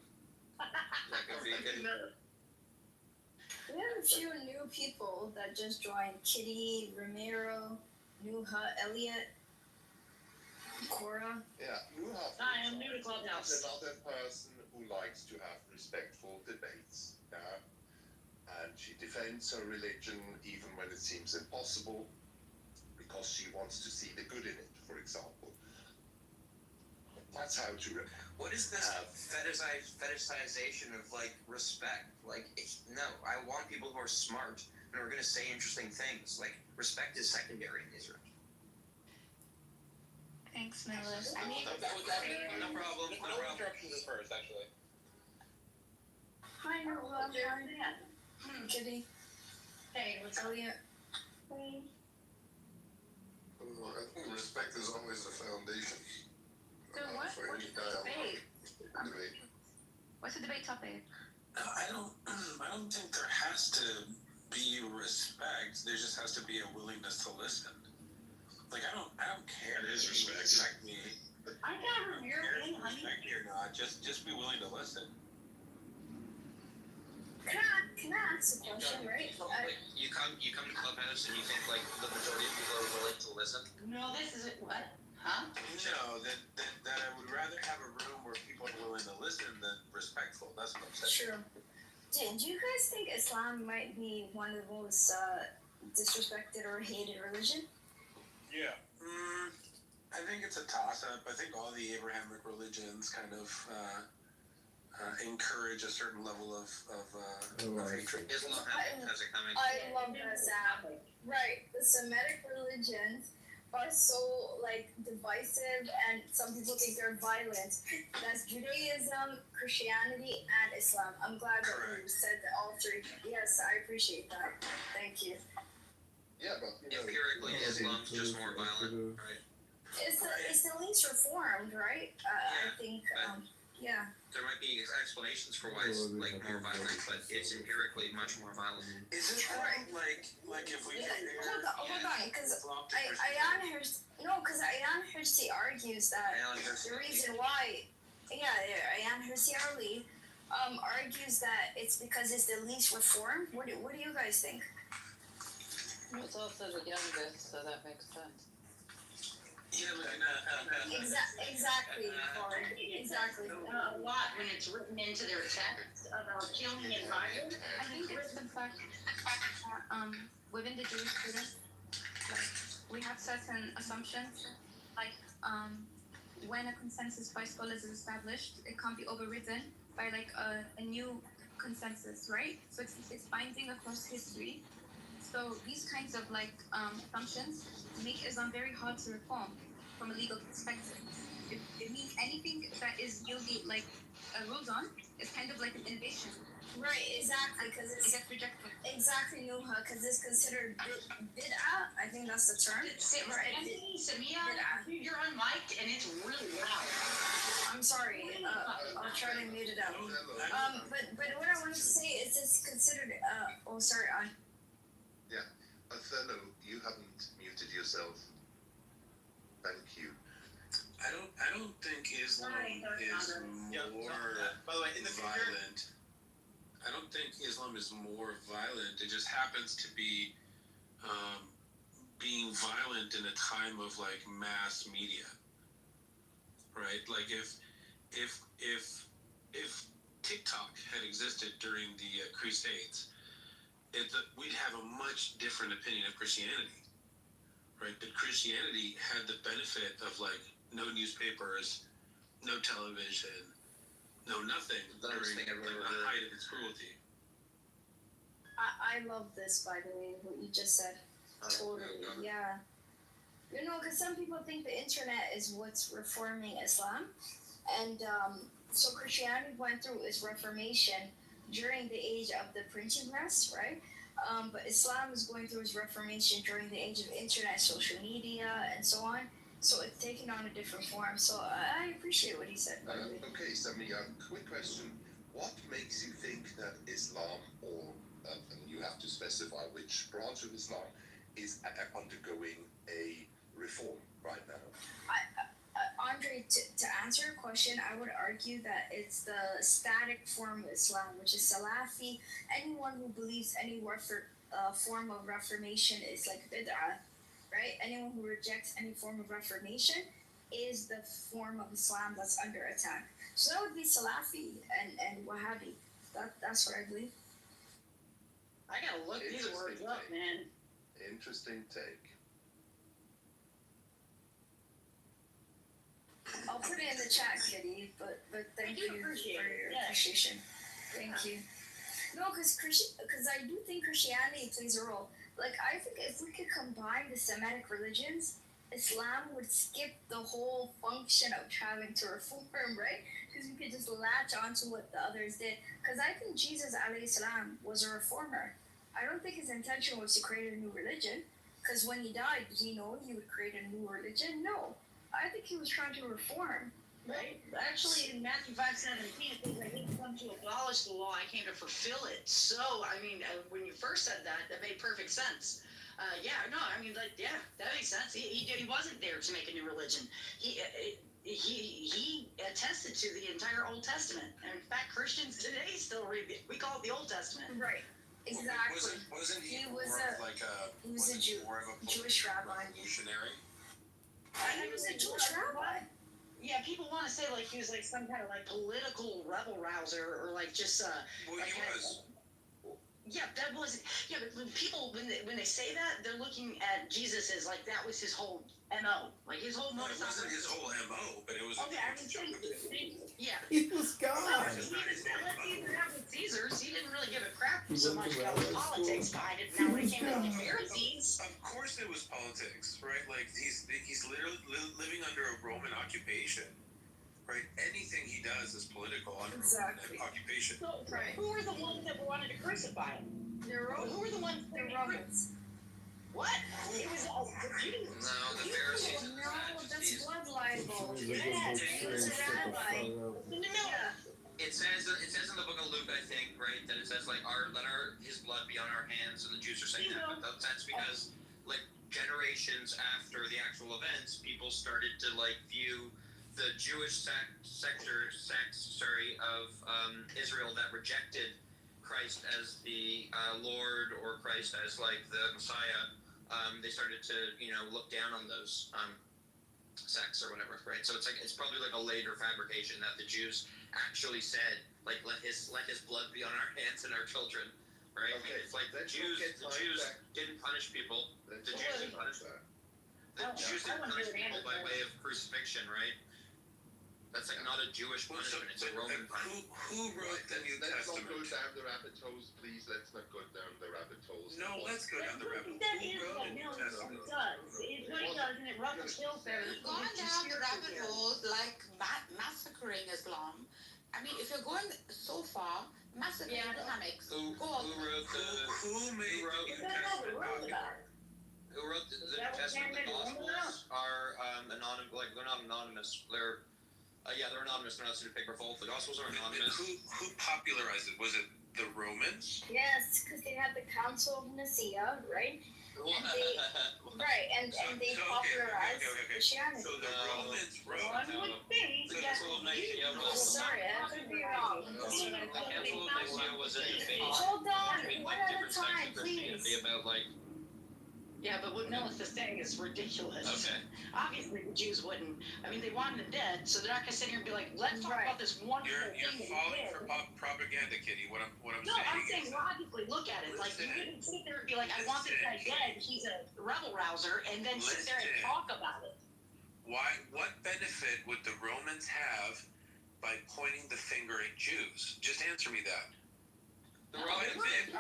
Like a vegan. We have a few new people that just joined. Kitty, Ramiro, Nuha, Elliot, Cora. Yeah, Nuha. Hi, I'm new to Clubhouse. Is another person who likes to have respectful debates. Yeah, and she defends her religion even when it seems impossible, because she wants to see the good in it. For example, that's how to. What is this fetishization of like respect? Like, no, I want people who are smart and are going to say interesting things. Like, respect is secondary in these rooms. Thanks, Nicholas. No problem. No problem. First, actually. Hi, Nuha. Kitty. Hey, what's Elliot? I Hey. think respect is always the foundation. So what's the debate? What's the debate topic? I don't think there has to be respect. There just has to be a willingness to listen. Like I don't care. It is if you respect. respect me. I got a European, honey. Respect me or not, just be willing to listen. Can I ask a question, right? You come to Clubhouse and you think like the majority of people are willing to listen. No, this isn't what? Huh? No, that I would rather have a room where people are willing to listen than respectful. That's what I'm saying. Sure. Do you guys think Islam might be one of the most disrespected or hated religion? Yeah. I think it's a toss-up. I think all the Abrahamic religions kind of encourage a certain level of hatred. Islam has it coming. I love that. Right. The Semitic religions are so like divisive, and some people think they're violent. That's Judaism, Christianity, and Islam. I'm glad that you said that all three. Yes, I appreciate that. Thank you. Yeah, but empirically, Islam's just more violent, right? It's the least reformed, right? I think. Yeah. There might be explanations for why it's like more violent, but it's empirically much more violent. Is it like if we hold on, because Ayan Hirsi argues that the reason why, Ayan Hirsi Ali argues that it's because it's the least reformed. What do you guys think? It's also the youngest, so that makes sense. Exactly. A lot when it's written into their text about killing and violence. I think it's the fact that within the jurisprudence, like we have certain assumptions, like when a consensus by scholars is established, it can't be overridden by like a new consensus, right? So it's binding across history. So these kinds of like assumptions make Islam very hard to reform from a legal perspective. It means anything that is newly like ruled on is kind of like an innovation. Right, exactly, because it gets rejected. Exactly, Nuha, because it's considered bid'ah. I think that's the term. Right. Anthony, Samia, you're unmiked and it's really loud. I'm sorry. I'll try to mute it out. But what I wanted to say is it's considered. Yeah, Othello, you haven't muted yourself. Thank you. I don't think Islam is more by the way, in the violent. I don't think Islam is more violent. It just happens to be being violent in a time of like mass media, right? Like if TikTok had existed during the Crusades, we'd have a much different opinion of Christianity, right? But Christianity had the benefit of like no newspapers, no television, no nothing during the height of its cruelty. I love this, by the way, what you just said. Totally, yeah. You know, because some people think the internet is what's reforming Islam, and so Christianity went through its reformation during the age of the printing press, right? But Islam is going through its reformation during the age of internet, social media, and so on. So it's taken on a different form. So I appreciate what he said. Okay, Sammy, quick question. What makes you think that Islam, or and you have to specify which branch of Islam, is undergoing a reform right now? Andre, to answer your question, I would argue that it's the static form of Islam, which is Salafi. Anyone who believes any form of reformation is like bid'ah, right? Anyone who rejects any form of reformation is the form of Islam that's under attack. So that would be Salafi and Wahhabi. That's what I believe. I gotta look these words up, man. Interesting take. I'll put it in the chat, Kitty, but thank you for your appreciation. Thank you. No, because I do think Christianity plays a role. Like, I think if we could combine the Semitic religions, Islam would skip the whole function of having to reform, right? Because we could just latch onto what the others did. Because I think Jesus, alayhi salam, was a reformer. I don't think his intention was to create a new religion. Because when he died, did he know he would create a new religion? No. I think he was trying to reform. Right? Actually, in Matthew 5:17, it says, I didn't come to abolish the law, I came to fulfill it. So, I mean, when you first said that, that made perfect sense. That makes sense. He wasn't there to make a new religion. He attested to the entire Old Testament. And in fact, Christians today still read it. We call it the Old Testament. Right. Exactly. Wasn't he was more of like a he was a more of a Jewish rabbi. revolutionary? He was a Jewish rabbi. Yeah, people want to say like he was like some kind of like political rebel rouser or like just Well, he was. Yeah, that wasn't. Yeah, but when people when they say that, they're looking at Jesus as like that was his whole MO, like his whole Well, modus it wasn't operandi. his whole MO, but it was. Okay, I mean, yeah. He was God. He just said, let Caesar have with Caesar's. He didn't really give a crap so much about the politics behind it. Now, when it came to the Pharisees, Of course, it was politics, right? Like he's literally living under a Roman occupation, right? Anything he does is political under Exactly. Roman occupation. so, who were the ones that wanted to crucify him? Who were the ones? The Romans. What? It was the Jews. No, the Pharisees. No, that's blood libel. He was a Yes, good he was a rabbi. No. It says in the book of Luke, I think, right, that it says like his blood be on our hands, and the Jews are saying that, but that's because like generations after the actual events, people started to like view the Jewish sects of Israel that rejected Christ as the Lord or Christ as like the Messiah. They started to look down on those sects or whatever, right? So it's probably like a later fabrication that the Jews actually said like let his blood be on our hands and our children, right? Okay, It's like the Jews didn't punish people. The Jews didn't punish people by way of crucifixion, right? That's like not a Jewish punishment; it's a Roman punishment. Who wrote the New Let's not Testament? go down the rabbit holes, please. Let's not go down the rabbit holes. No, let's go down the rabbit hole. That Who is wrote what the New Miller Testament? does. It's what he does, and it ruffles feathers. You've gone down the rabbit hole like massacring Islam. I mean, if you're going so far, massacring Islamics. Who wrote the Who made the New Testament popular? Who wrote the New Testament? The Gospels are anonymous. Like they're not anonymous. They're they're anonymous. They're not super paper full. The Gospels are anonymous. Who popularized it? Was it the Romans? Yes, because they had the Council of Nicaea, right? And they popularized Christianity. So the Romans wrote. One would think that Sorry, I could be wrong. Was a debate Hold on, between one like at a different time, sects of Christianity please. about like. Yeah, but what Millis is saying is ridiculous. Okay. Obviously, the Jews wouldn't. I mean, they want him dead, so they're not gonna sit here and be like, "Let's talk about this wonderful You're thing that falling he for did." propaganda, Kitty. What I'm No, I'm saying saying is logically, look at it. Like, you wouldn't sit there and be like, "I want this guy dead. He's a rebel rouser," and then sit there and talk about it. what benefit would the Romans have by pointing the finger at Jews? Just answer me that. The Romans did.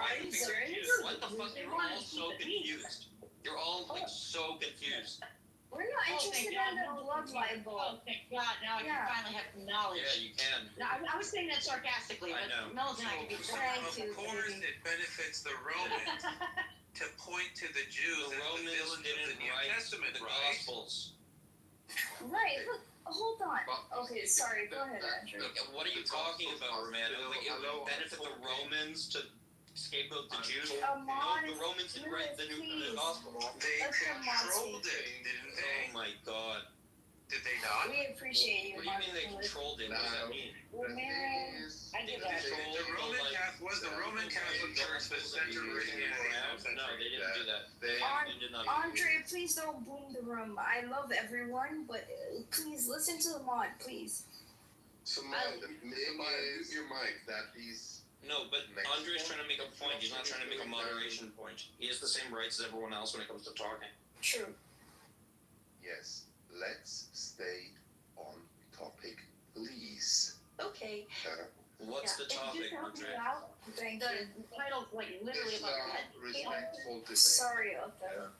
What the fuck? You're all so confused. You're all like so confused. We're not interested in the blood libel. Oh, thank God. Now I can finally have knowledge. Yeah, you can. No, I was saying that sarcastically, I but know. Mills and I can be Thank Of course, it benefits the Romans to point to the Jews The as Romans the villains of didn't the New write Testament, the right? Gospels. Right, look, hold on. Okay, sorry, go ahead, Andrew. Look, what are you talking about, Romano? Like, it would benefit the Romans to scapegoat the Jews? No, the Romans didn't write the Gospel. They Let's come on, controlled it, didn't they? Oh my God. Did they not? We appreciate you, What do you mean they Mark. controlled it? What does that mean? Well, man, I give that. The Roman Catholic Church the center of Christianity? No, they didn't do that. They did not. Andre, please don't boom the room. I love everyone, but please listen to the mod, please. So, mute your mic. That is. No, but Andre's trying to make a point. He's not trying to make a moderation point. He has the same rights as everyone else when it comes to talking. True. Yes. Let's stay on topic, please. Okay. What's the topic, Andre? Thank The you. title's like literally It's above your not head. respectful to say. Sorry, Othello.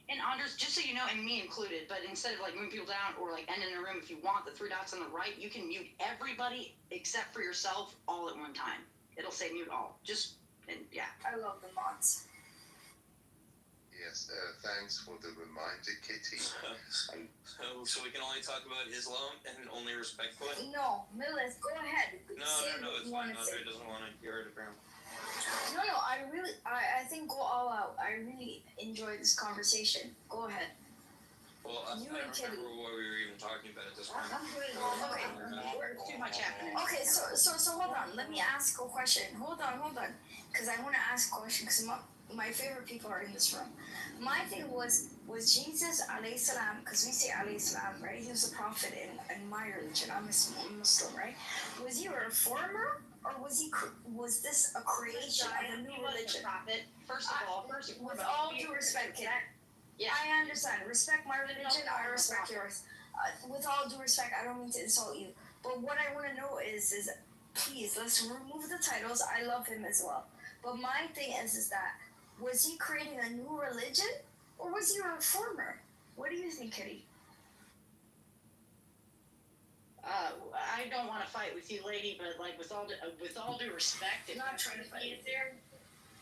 And Andres, just so you know, and me included, but instead of like moving people down or like ending the room, if you want the three dots on the right, you can mute everybody except for yourself all at one time. It'll say mute all. Just, and yeah. I love the mods. Yes, thanks for the reminder, Kitty. So we can only talk about Islam and only respectfully? No, Millis, go ahead. No, Say what it's you fine. wanna say. Andre doesn't want to hear it, apparently. No, I think go all out. I really enjoyed this conversation. Go ahead. Well, I don't remember what we were even talking about at this point. Okay. There's too much happening. Okay, so hold on. Let me ask a question. Hold on. Because I want to ask a question because my favorite people are in this room. My thing was Jesus alayhi salam, because we say alayhi salam, right? He was a prophet in my religion. I'm a Muslim, right? Was he a reformer or was this a creation of a new religion? Prophet. First of all, with all due respect, kid, yeah. I understand. Respect my religion. I respect yours. With all due respect, I don't mean to insult you. But what I want to know is please let's remove the titles. I love him as well. But my thing is that was he creating a new religion or was he a reformer? What do you think, Kitty? I don't want to fight with you, lady, but like with all due respect, Not trying to fight. There.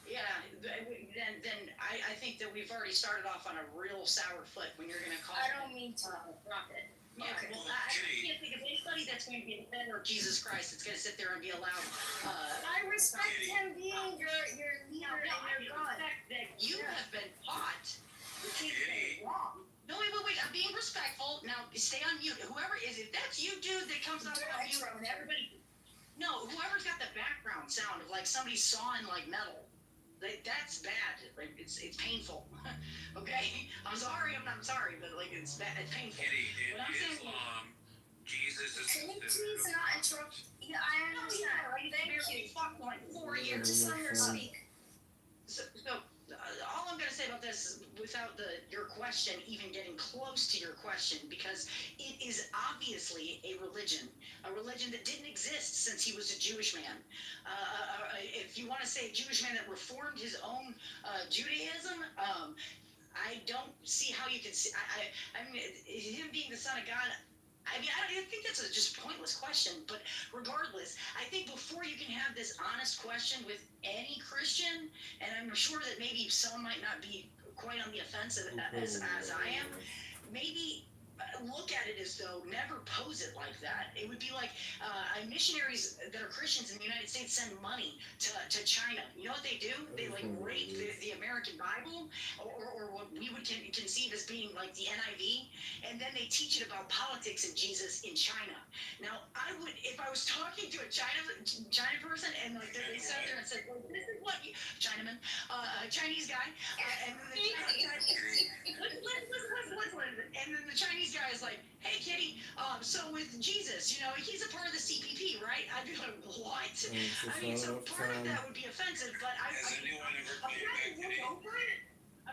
Yeah, then I think that we've already started off on a real sour foot when you're going to call. I don't mean to. Prophet. Yeah, Okay. well, I can't think of anybody that's going to be a defender of Jesus Christ that's going to sit there and be allowed. I respect him being your leader and your God. Respect that you have been taught. You can't say wrong. No, wait. I'm being respectful. Now, stay on mute. Whoever is, if that's you, dude, that comes on mute, everybody. No, whoever's got the background sound of like somebody sawing like metal. That's bad. Like it's painful. Okay, I'm sorry, but like it's bad. It's painful. Kitty, What I'm saying is, Islam, Jesus is Can you please not interrupt? Yeah, I understand. Thank you. Fuck like 4 years. Just let her speak. So all I'm going to say about this, without your question even getting close to your question, because it is obviously a religion that didn't exist since he was a Jewish man. If you want to say a Jewish man that reformed his own Judaism, I don't see how you could see. I mean, him being the son of God. I mean, I think that's a just pointless question, but regardless, I think before you can have this honest question with any Christian, and I'm sure that maybe someone might not be quite on the offensive as I am, maybe look at it as though never pose it like that. It would be like missionaries that are Christians in the United States send money to China. You know what they do? They like rape the American Bible or what we would conceive as being like the NIV, and then they teach it about politics and Jesus in China. Now, I would, if I was talking to a China person and like they sat there and said, well, this is what you, Chinaman, Chinese guy, and then the and then the Chinese guy is like, hey, Kitty, so with Jesus, you know, he's a part of the CPP, right? I'd be like, what? I mean, so part of that would be offensive, but I'm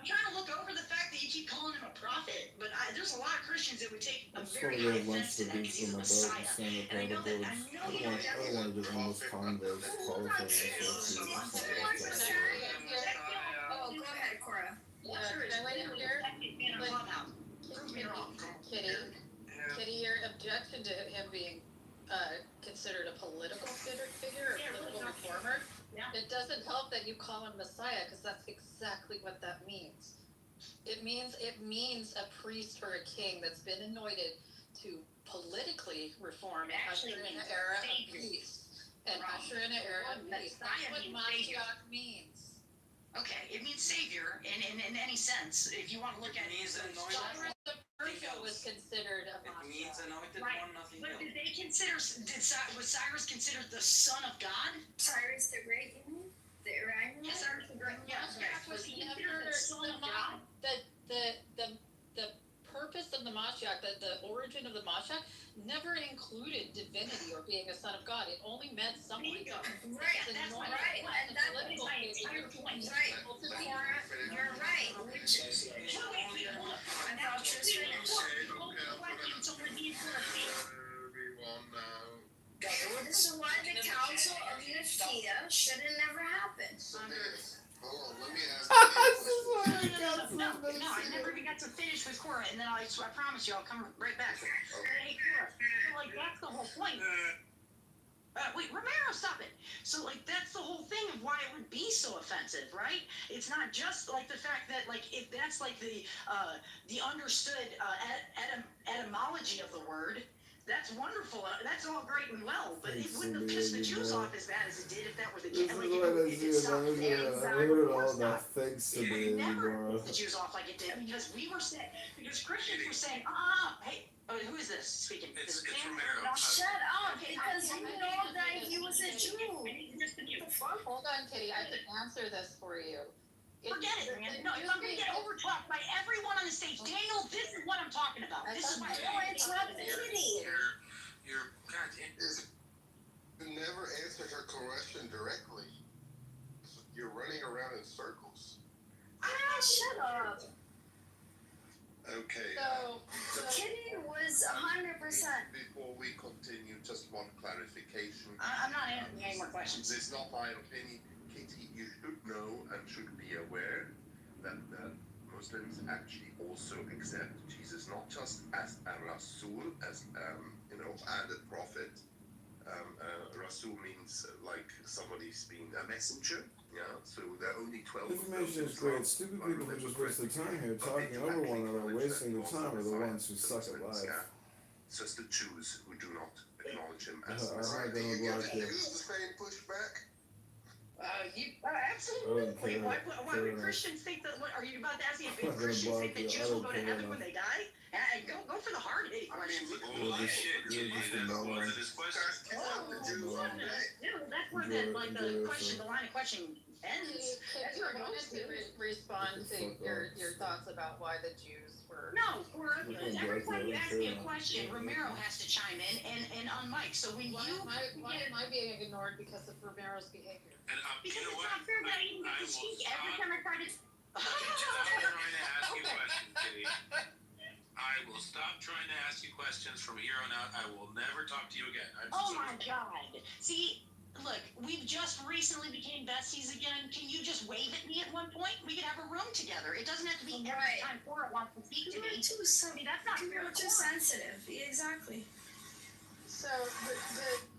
trying to look over the fact that you keep calling him a prophet, but there's a lot of Christians that would take a very high offense to that because he's a Messiah. And I know that, I know you don't have want to just almost condos qualify myself. Oh, go ahead, Cora. Sure is. addition to him being considered a political figure, a political reformer, it doesn't help that you call him Messiah, because that's exactly what that means. It means a priest or a king that's been anointed to politically reform and usher in an era of peace. And usher in an era of peace. That's what Mashiach means. Okay, it means savior in any sense. If you want to look at it, Cyrus the Persian was considered a Mashiach. It means anointed right. one, nothing But else. did they consider? Was Cyrus considered the son of God? Cyrus the Great, you mean? The Iranian? Yes, Cyrus the Great. Yes, was he considered the son of God? The purpose of the Mashiach, the origin of the Mashiach, never included divinity or being a son of God. It only meant someone. Right, that's right. And that was my entire point. Right. You're right. Which is, I thought she was finished. Everyone now. This is why the Council of Nicaea should have never happened. Hold on, let me ask No, I never even got to finish with Cora, and then I promise you, I'll come right back. Hey, Cora, so, like, that's the whole point. Wait, Romero, stop it. So, like, that's the whole thing of why it would be so offensive, right? It's not just, like, the fact that, like, if that's, like, the understood etymology of the word, that's wonderful. That's all great and well, but it wouldn't have pissed the Jews off as bad as it did if that were the case. Like, if it stopped there, I heard all that thanks to me it never anymore. pissed the Jews off like it did because we were saying, because Christians were saying, hey, who is this speaking? It's Sam? Romero. Shut up, because you know that he was a Jew. The fuck? Hold on, Kitty. I can answer this for you. Forget it, man. No, if I'm going to get overtalked by everyone on the stage, Daniel, this is what I'm talking about. This is why. No, it's not Kitty. You're goddamn. You never answered her question directly. You're running around in circles. Shut up. Okay. Kitty was 100%. Before we continue, just one clarification. I'm not answering any more questions. This is not my opinion. Kitty, you should know and should be aware that Muslims actually also accept Jesus not just as a Rasul, as and a prophet. Rasul means like somebody's being a messenger. Yeah, so there are only 12. Information is great. Stupid people who just waste their time here talking over one another, wasting their time, are the ones who suck at life. Yeah, it's just the Jews who do not acknowledge him as I'm Messiah. not gonna block you. Use the same pushback. Absolutely. I don't Why care. would Christians think that? Are you about to ask me I'm if not gonna Christians block think that you. Jews I will don't go to care heaven enough. when they die? Go for the hard hitting questions. You're just a moron. That's where the line of questioning ends. Kitty, I wanted to respond to your thoughts about why the Jews were. No, every time you ask me a question, Romero has to chime in and unmic. So when Why am I being ignored because of Romero's behavior? And, because it's not fair that I even get to speak every time I try to. I will stop trying to ask you questions from here on out. I will never talk to you again. Oh my God! See, look, we've just recently became besties again. Can you just wave at me at one point? We could have a room together. It doesn't have to be every time Cora wants to speak to me. That's not fair. You're too sensitive. Exactly. So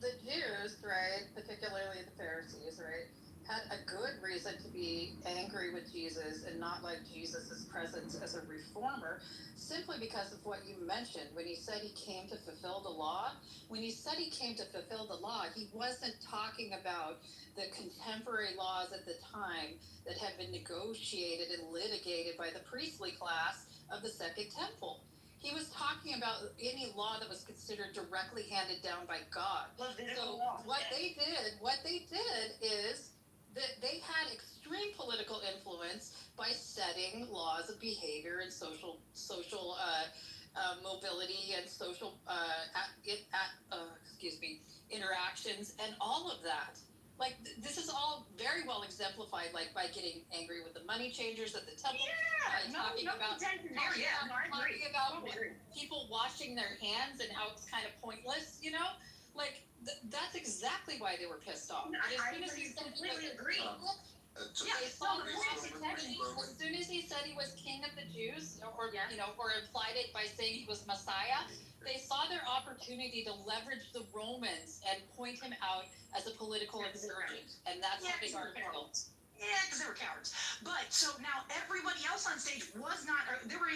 the Jews, right, particularly the Pharisees, right, had a good reason to be angry with Jesus and not like Jesus' presence as a reformer, simply because of what you mentioned when he said he came to fulfill the law. When he said he came to fulfill the law, he wasn't talking about the contemporary laws at the time that had been negotiated and litigated by the priestly class of the Second Temple. He was talking about any law that was considered directly handed down by God. So what they did is that they had extreme political influence by setting laws of behavior and social mobility and social interactions and all of that. Like this is all very well exemplified, like by getting angry with the money changers at the temple. Talking about people washing their hands and how it's kind of pointless, you know? Like that's exactly why they were pissed off. I completely agree. Yeah, so the cross soon as he said he was king of the Jews, or or implied it by saying he was Messiah, they saw their opportunity to leverage the Romans and point him out as a political insurgent, and that's how they got him killed. Yeah, because they were cowards. But so now everybody else on stage was not, they were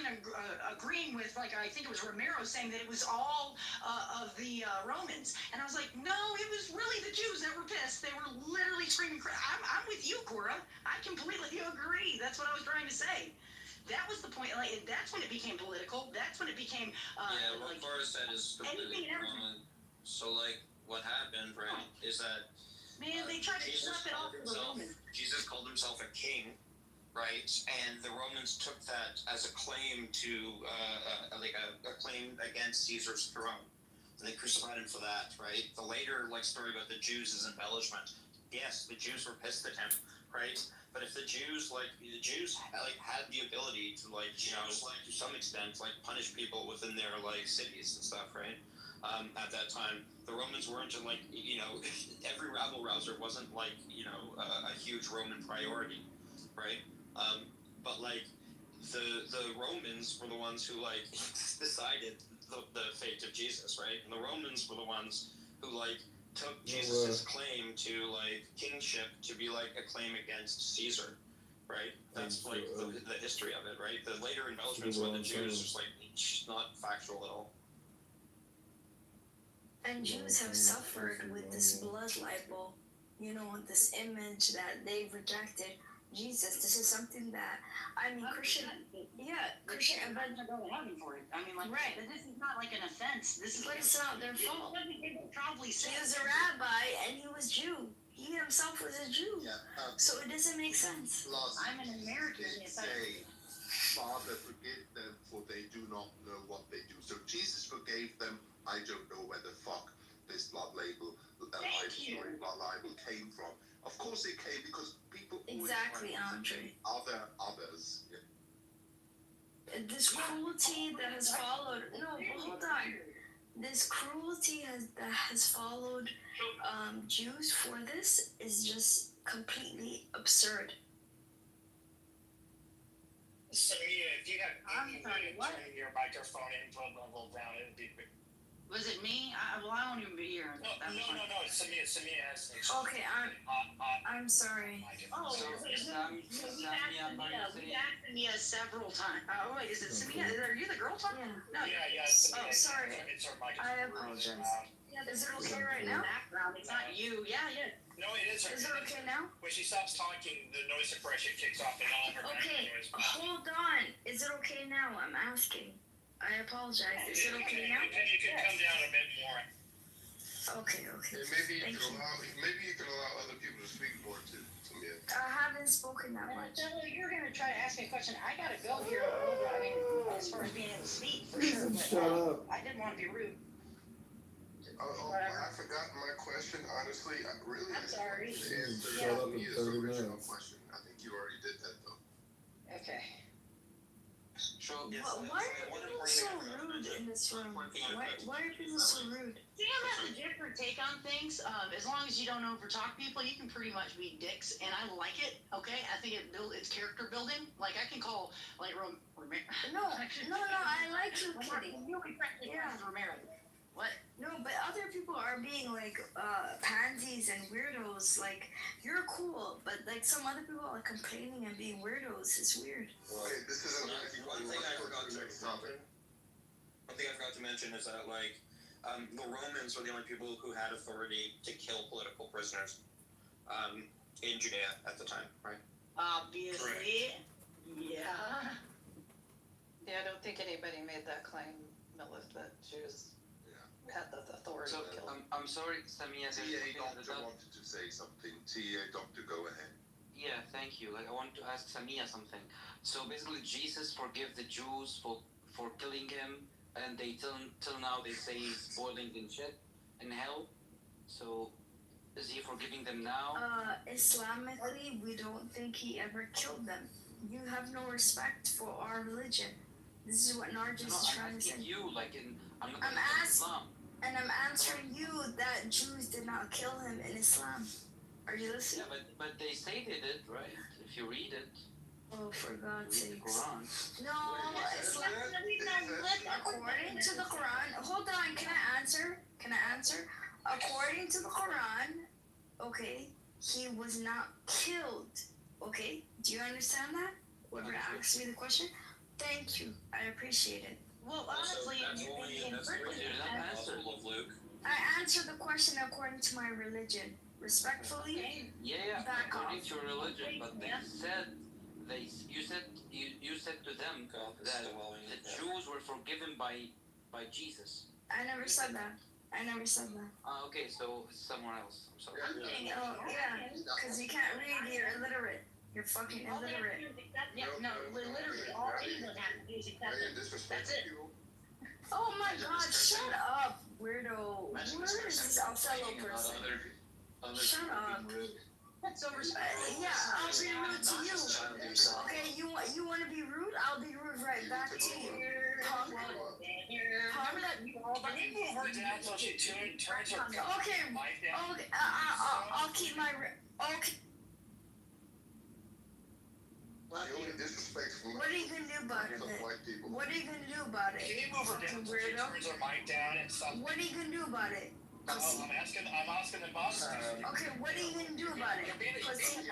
agreeing with, like, I think it was Romero saying that it was all of the Romans. And I was like, no, it was really the Jews that were pissed. They were literally screaming, I'm with you, Cora. I completely agree. That's what I was trying to say. That was the point. Like, that's when it became political. That's when it became, yeah, what Cora said is completely wrong. So, like, what happened, right, is that man, they tried to slap it off to the Romans. Jesus called himself a king, right? And the Romans took that as a claim to, a claim against Caesar's throne. And they crucified him for that, right? The later, story about the Jews is embellishment. Yes, the Jews were pissed at him, right? But if the Jews, had the ability to, to some extent, punish people within their, cities and stuff, right? At that time, the Romans weren't every rabble rouser wasn't a huge Roman priority, right? But the Romans were the ones who decided the fate of Jesus, right? And the Romans were the ones who took Jesus' claim to kingship to be a claim against Caesar, right? That's the history of it, right? The later embellishments by the Jews is not factual at all. And Jews have suffered with this blood libel, this image that they rejected Jesus. This is something that, Christian, but they're going to heaven for it. Right. This is not an offense. But it's not their fault. Probably he was a rabbi and he was Jew. He himself was a Jew. Yeah, so it doesn't make sense. I'm an American. Say, Father, forgive them, for they do not know what they do. So Jesus forgave them. I don't know where the fuck this blood libel came from. Of course it came because people exactly, Andre. Others. Yeah. This cruelty that has followed. No, hold on. This cruelty that has followed Jews for this is just completely absurd. Samia, if you have turn your microphone input level down, it would be. Was it me? I won't even be here. No. Samia has. Okay, I'm sorry. Oh, we've asked Samia several times. Oh wait, is it Samia? Are you the girl talking? Yeah. No. Yeah. Oh, sorry. I apologize. Is it okay right now? It's not you. Yeah. No, it is. Is it okay now? When she stops talking, the noise suppression kicks off and all her okay, noise. Hold on. Is it okay now? I'm asking. I apologize. Is it okay now? You can come down a bit more. Okay. Maybe you can allow other people to speak more too. I haven't spoken that much. You're going to try to ask me a question. I got to go here. As far as being able to speak, for sure. But Shut up. I didn't want to be rude. I forgot my question. Honestly, I'm sorry. Shut up in 30 minutes. Question. I think you already did that though. Okay. Why are people so rude in this room? Why are people so rude? Sam has a different take on things. As long as you don't overtalk people, you can pretty much be dicks, and I like it. Okay, I think it's character building. I can call Romero. No, I like you kidding. Yeah, Romero. What? No, but other people are being pansies and weirdos. You're cool, but some other people are complaining and being weirdos. It's weird. Okay, this is One thing I forgot to mention is that the Romans were the only people who had authority to kill political prisoners in Judea at the time, right? Obviously. Correct. Yeah. Yeah, I don't think anybody made that claim, Milith, that Jews had the authority to kill. I'm sorry, Samia. Doctor wanted to say something. Doctor, go ahead. Yeah, thank you. I want to ask Samia something. So basically, Jesus forgave the Jews for killing him, and they till now they say he's boiling in shit in hell. So is he forgiving them now? Islamically, we don't think he ever killed them. You have no respect for our religion. This is what Nargis is trying to say. I'm answering you that Jews did not kill him in Islam. Are you listening? Yeah, but they say they did, right? If you read it. Oh, for God's Read the sakes. Quran. No, it's like according to the Quran. Hold on, can I answer? Can I answer? According to the Quran, okay, he was not killed. Okay, do you understand that? Whoever asked me the question, thank you. I appreciate it. Well, honestly, I answered the question according to my religion. Respectfully, Yeah, back according off. to your religion, but you said to them that the Jews were forgiven by Jesus. I never said that. I never said that. Okay, so it's someone else. I'm sorry. Oh, yeah, because you can't read, you're illiterate. You're fucking illiterate. Literally, all anyone has to do is accept it. That's it. Oh my god, shut up, weirdo. Where is this Othello person? Shut up. So Yeah, I'll be rude to you. Okay, you want to be rude? I'll be rude right back to you. Punk. Remember that you all about to move her down so she turns her Okay, I'll keep my... Okay. The only disrespectful. What are you gonna do about it? What are you gonna do about it? Can you move her down so she turns her mic down and stuff? What are you gonna do about it? I'm asking the boss. Okay, what are you gonna do about it? Pussy.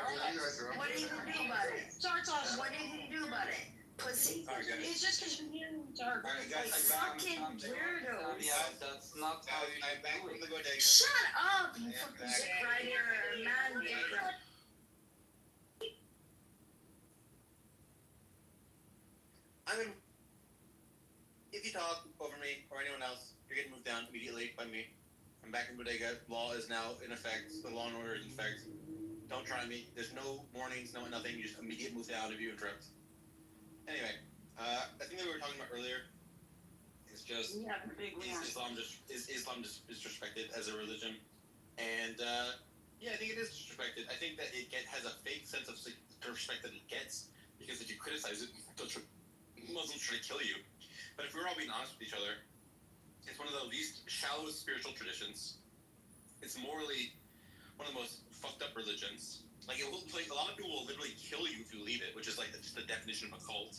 What are you gonna do about it? Starts off. What are you gonna do about it? Pussy. It's just because you're hearing her. Fucking weirdos. Yeah, that's not how you do it. Shut up, you fucking dick rider, man dick rider. If you talk over me or anyone else, you're getting moved down immediately by me. I'm back in Bodega. Law is now in effect. The law and order is in effect. Don't try me. There's no warnings, no nothing. You just immediate move down if you interrupt. Anyway, I think that we were talking about earlier is just Islam just disrespected as a religion, and yeah, I think it is disrespected. I think that it has a fake sense of respect that it gets because if you criticize it, Muslims try to kill you. But if we're all being honest with each other, it's one of the least shallow spiritual traditions. It's morally one of the most fucked up religions. Like a lot of people will literally kill you if you leave it, which is like just the definition of a cult.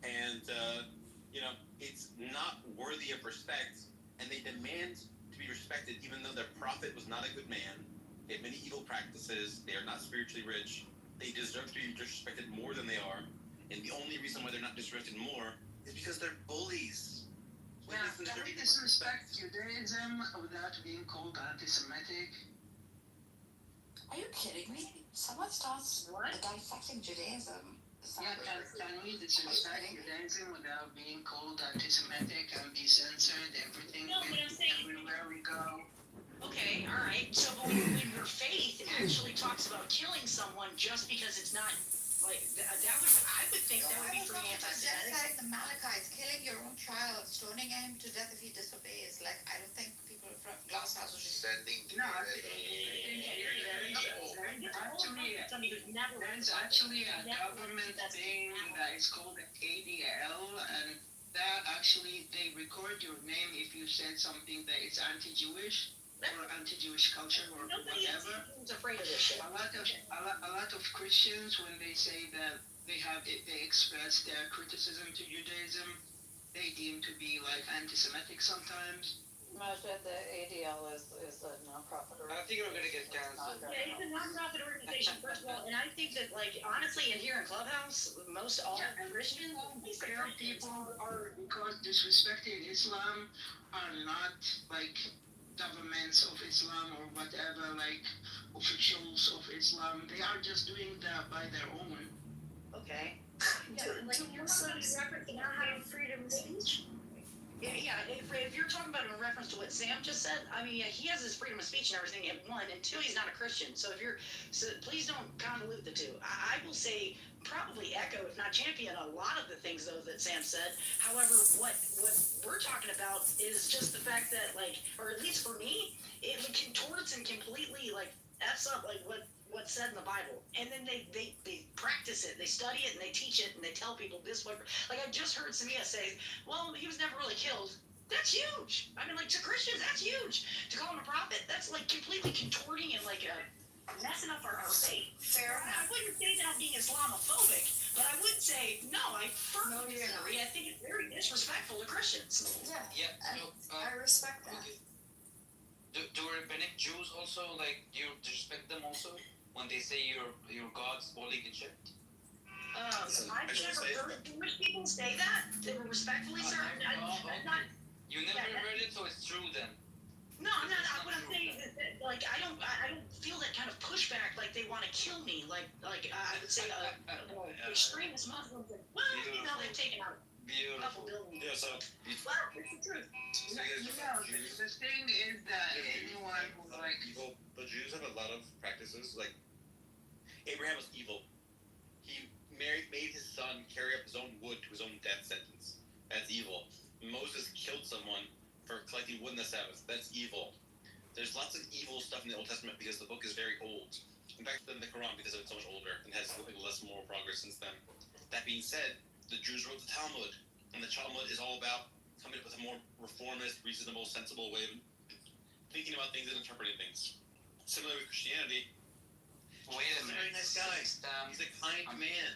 And it's not worthy of respect, and they demand to be respected, even though their prophet was not a good man. They have many evil practices. They are not spiritually rich. They deserve to be disrespected more than they are. And the only reason why they're not disrespected more is because they're bullies. Now, can we disrespect Judaism without being called anti-Semitic? Are you kidding me? Someone starts dissecting Judaism. Yeah, can we disrespect Judaism without being called anti-Semitic and be censored everything everywhere we go? Okay, all right. So, but when your faith actually talks about killing someone just because it's not like I would think that would be pretty anti-Semitic. Like the Malachites, killing your own child, stoning him to death if he disobeys. Like, I don't think people from Glasshouse should sending. No, there's actually a government thing that is called ADL, and that actually they record your name if you said something that is anti-Jewish or anti-Jewish culture or whatever. Afraid of this shit. A lot of Christians, when they say that they express their criticism to Judaism, they deem to be like anti-Semitic sometimes. The ADL is a non-profit organization. I think we're gonna get canceled. Yeah, it's a non-profit organization, first of all, and I think that, like, honestly, and here in Clubhouse, most all Christians, People are because disrespecting Islam are not like governments of Islam or whatever, like officials of Islam. They are just doing that by their own. Okay. Do Muslims not have freedom of speech? Yeah, if you're talking about in reference to what Sam just said, I mean, yeah, he has his freedom of speech and everything at one, and two, he's not a Christian. So please don't convolute the two. I will say probably echo, if not champion, a lot of the things though that Sam said. However, what we're talking about is just the fact that, like, or at least for me, it contorts and completely like f's up like what's said in the Bible, and then they practice it, they study it, and they teach it, and they tell people this way. Like I just heard Samia say, well, he was never really killed. That's huge. I mean, like, to Christians, that's huge. To call him a prophet, that's like completely contorting and like messing up our faith. Fair I wouldn't say that I'm being Islamophobic, but I would say no. I firmly disagree. I think it's very disrespectful to Christians. Yeah. Yeah. So, I respect that. okay. Do rabbinic Jews also like do you respect them also when they say your God's holy and shit? I've never heard Jewish people say that. They were respectfully, sir. You never heard it, so it's true then. No, I'm not. What I'm saying is that, like, I don't feel that kind of pushback. Like they want to kill me. Like I would say, extremist Muslims. Well, you know, they've taken out a couple billion. Yeah, so Well, it's the truth. The thing is that anyone who like evil. The Jews have a lot of practices. Like Abraham was evil. He made his son carry up his own wood to his own death sentence. That's evil. Moses killed someone for collecting wood in the Sabbath. That's evil. There's lots of evil stuff in the Old Testament because the book is very old. In fact, than the Quran because it's so much older and has less moral progress since then. That being said, the Jews wrote the Talmud, and the Talmud is all about coming up with a more reformist, reasonable, sensible way of thinking about things and interpreting things. Similarly with Christianity, Wait a he's a minute. very nice guy. He's a kind man.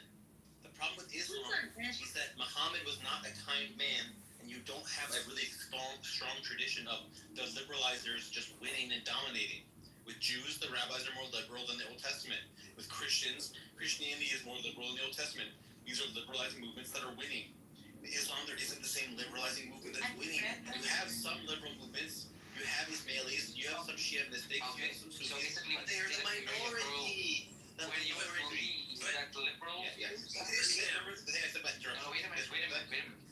The problem with Islam is that Muhammad was not a kind man, and you don't have a really strong tradition of the liberalizers just winning and dominating. With Jews, the rabbis are more liberal than the Old Testament. With Christians, Christianity is more liberal than the Old Testament. These are liberalizing movements that are winning. In Islam, there isn't the same liberalizing movement that's winning. You have some liberal movements. You have Ismailis. You have some Shia mystics. You have some Sufis. But they are the minority. Where you agree that liberal. Yeah. Remember the thing I said about Germany? No, wait a minute.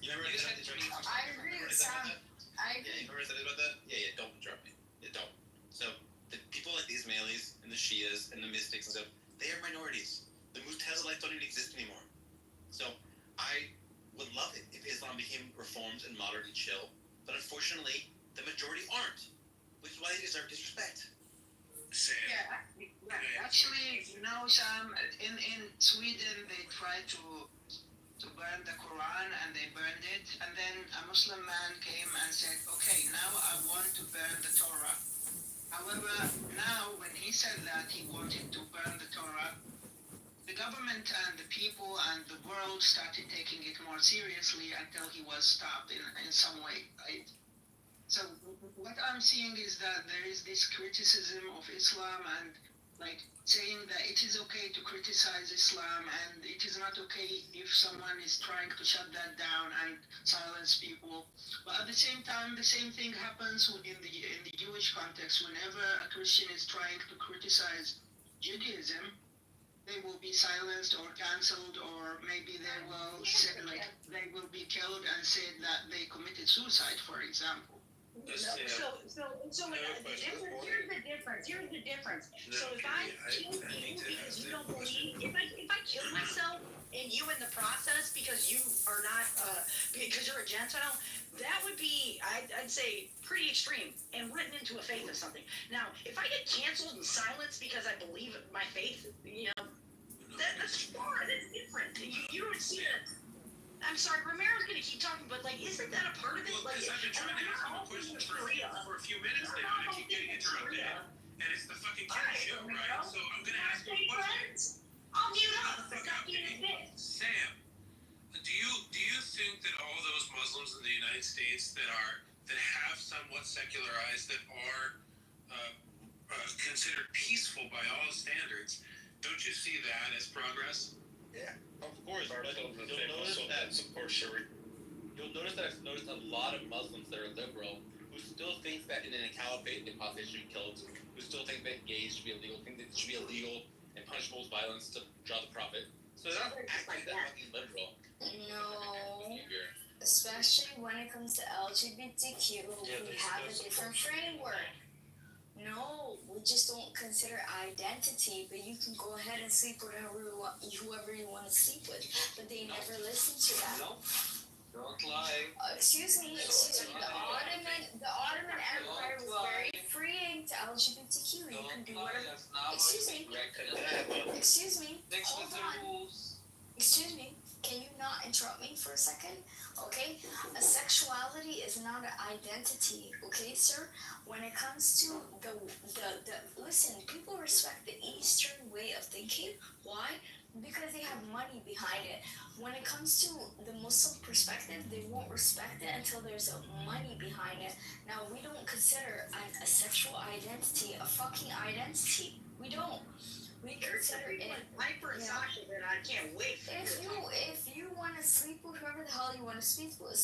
You remember You what I said said about Germany? I agree with Sam. I Yeah, you remember what I said about that? Yeah, don't interrupt me. Yeah, don't. So, the people like the Ismailis and the Shias and the mystics and stuff, they are minorities. The Mutazilites don't even exist anymore. So, I would love it if Islam became reformed and modern and chill, but unfortunately, the majority aren't, which is why they deserve disrespect. Sam. Yeah, actually, you know, Sam, in Sweden they tried to burn the Quran and they burned it, and then a Muslim man came and said, okay, now I want to burn the Torah. However, now when he said that he wanted to burn the Torah, the government and the people and the world started taking it more seriously until he was stopped in some way, right? So what I'm seeing is that there is this criticism of Islam and like saying that it is okay to criticize Islam and it is not okay if someone is trying to shut that down and silence people. But at the same time, the same thing happens in the Jewish context. Whenever a Christian is trying to criticize Judaism, they will be silenced or cancelled, or maybe they will say, like they will be killed and said that they committed suicide, for example. Here's the difference. So if I kill you because you don't believe, if I kill myself and you in the process because you are not, because you're a Gentile, that would be, I'd say, pretty extreme and written into a faith of something. Now, if I get canceled and silenced because I believe my faith, you know, that's far, that's different. You don't see it. I'm sorry, Romero's gonna keep talking, but like, isn't that a part of it? Like, I've been trying to ask him a question for a few minutes now, and I keep getting interrupted. And it's the fucking Ken show, right? So I'm gonna ask you a question. I'll mute up. Stop being a bitch. Sam, do you think that all those Muslims in the United States that have somewhat secular eyes, that are considered peaceful by all standards, don't you see that as progress? Yeah, of course. But you'll notice that You'll notice that I've noticed a lot of Muslims that are liberal who still think that in a caliphate they possibly should be killed, who still think that gays should be illegal, think that it should be illegal and punishable with violence to draw the profit. So they're not actually that fucking liberal. No. Especially when it comes to LGBTQ, we have a different framework. No, we just don't consider identity, but you can go ahead and sleep with whoever you want to sleep with, but they never listen to that. No, don't lie. Excuse me. The Ottoman Empire was very freeing to LGBTQ. You can do whatever. Excuse me. Hold on. Excuse me. Can you not not interrupt me for a second? Okay? A sexuality is not an identity, okay, sir? When it comes to the listen, people respect the Eastern way of thinking. Why? Because they have money behind it. When it comes to the Muslim perspective, they won't respect it until there's money behind it. Now, we don't consider a sexual identity a fucking identity. We don't. We consider it. Hyper exhaustion, and I can't wait. If you want to sleep with whoever the hell you want to sleep with,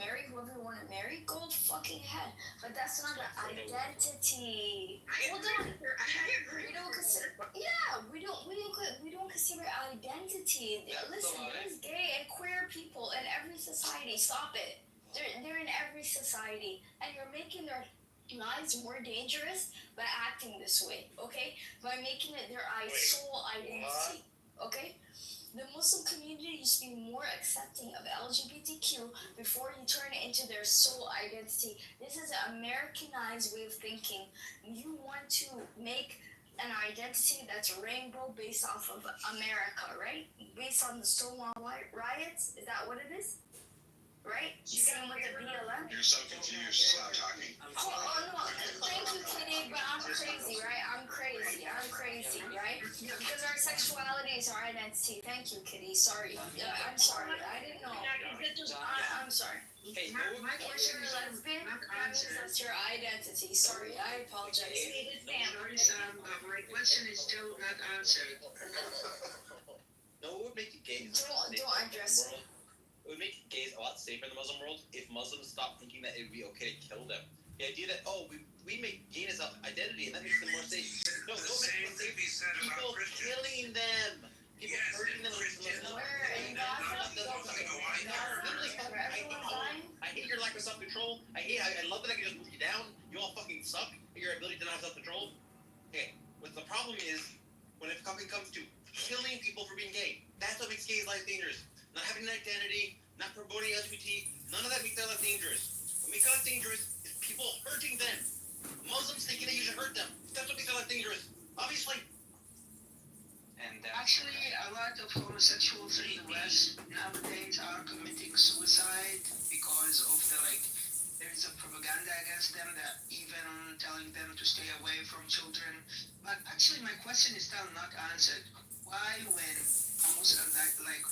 marry whoever you want to marry, go fucking ahead. But that's not an identity. Hold on. I agree. We don't consider. Yeah, we don't consider identity. Listen, there's gay and queer people in every society. Stop it. They're in every society, and you're making their lives more dangerous by acting this way, okay? By making it their sole identity, okay? The Muslim community used to be more accepting of LGBTQ before you turn it into their sole identity. This is an Americanized way of thinking. You want to make an identity that's rainbow based off of America, right? Based on the Stonewall riots, is that what it is? Right? Same with the BLM. You're so confused. Stop talking. Oh, no. Thank you, Kitty, but I'm crazy, right? I'm crazy, right? Because our sexuality is our identity. Thank you, Kitty. Sorry. I'm sorry. I didn't know. I'm sorry. Okay, My question is lesbian. That means that's your identity. Sorry, I apologize. My question is still not answered. No, what would make you gays? Don't address it. It would make gays a lot safer in the Muslim world if Muslims stopped thinking that it would be okay to kill them. The idea that, we make gayness an identity and that makes them more safe. No, don't make them safe. People killing them. People hurting them. I hate your lack of self-control. I love that I can just move you down. You all fucking suck at your ability to not have self-control. Okay, what the problem is, when it comes to killing people for being gay, that's what makes gays' life dangerous. Not having an identity, not promoting LGBT, none of that makes their life dangerous. What makes their life dangerous is people hurting them. Muslims thinking that you should hurt them. That's what makes their life dangerous. Obviously. And actually, a lot of homosexuals in the West nowadays are committing suicide because of there is a propaganda against them that even telling them to stay away from children. But actually, my question is still not answered. Why, when a Muslim,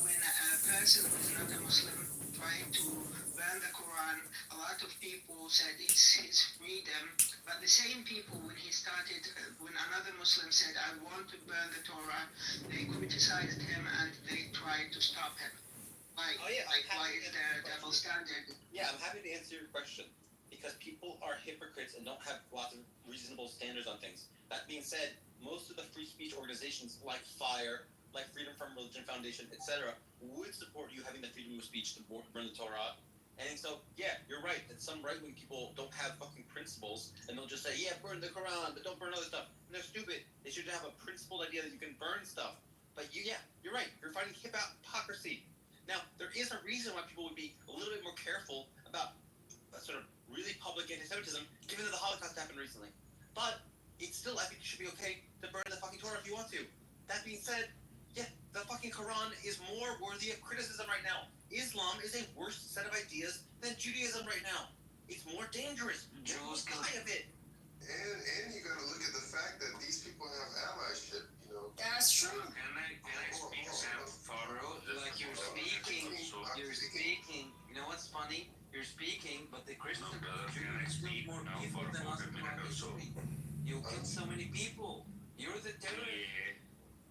when a person who is not a Muslim trying to ban the Quran, a lot of people said it's his freedom, but the same people, when he started, when another Muslim said, I want to burn the Torah, they criticized him and they tried to stop him. Why is there a double standard? Yeah, I'm happy to answer your question. Because people are hypocrites and don't have lots of reasonable standards on things. That being said, most of the free speech organizations like FIRE, like Freedom from Religion Foundation, etc., would support you having the freedom of speech to burn the Torah. And so, yeah, you're right that some right-wing people don't have fucking principles, and they'll just say, yeah, burn the Quran, but don't burn other stuff. And they're stupid. They should have a principled idea that you can burn stuff. But you're right. You're fighting hypocrisy. Now, there is a reason why people would be a little bit more careful about sort of really public anti-Semitism, given that the Holocaust happened recently. But it's still, I think, you should be okay to burn the fucking Torah if you want to. That being said, yeah, the fucking Quran is more worthy of criticism right now. Islam is a worse set of ideas than Judaism right now. It's more dangerous. Jews die of it. And you gotta look at the fact that these people have allyship, That's true. Can I speak, Sam? Bro, like you're speaking. You know what's funny? You're speaking, but the Christians killed more people than us in history. You killed so many people. You're the terrorist.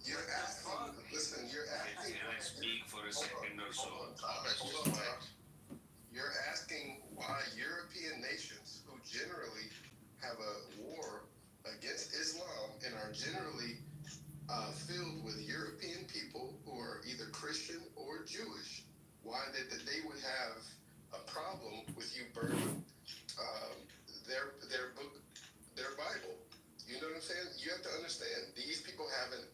You're asking, Can I speak for a second or so? Hold on. You're asking why European nations, who generally have a war against Islam and are generally filled with European people who are either Christian or Jewish, why that they would have a problem with you burning their book, their Bible. You know what I'm saying? You have to understand, these people have an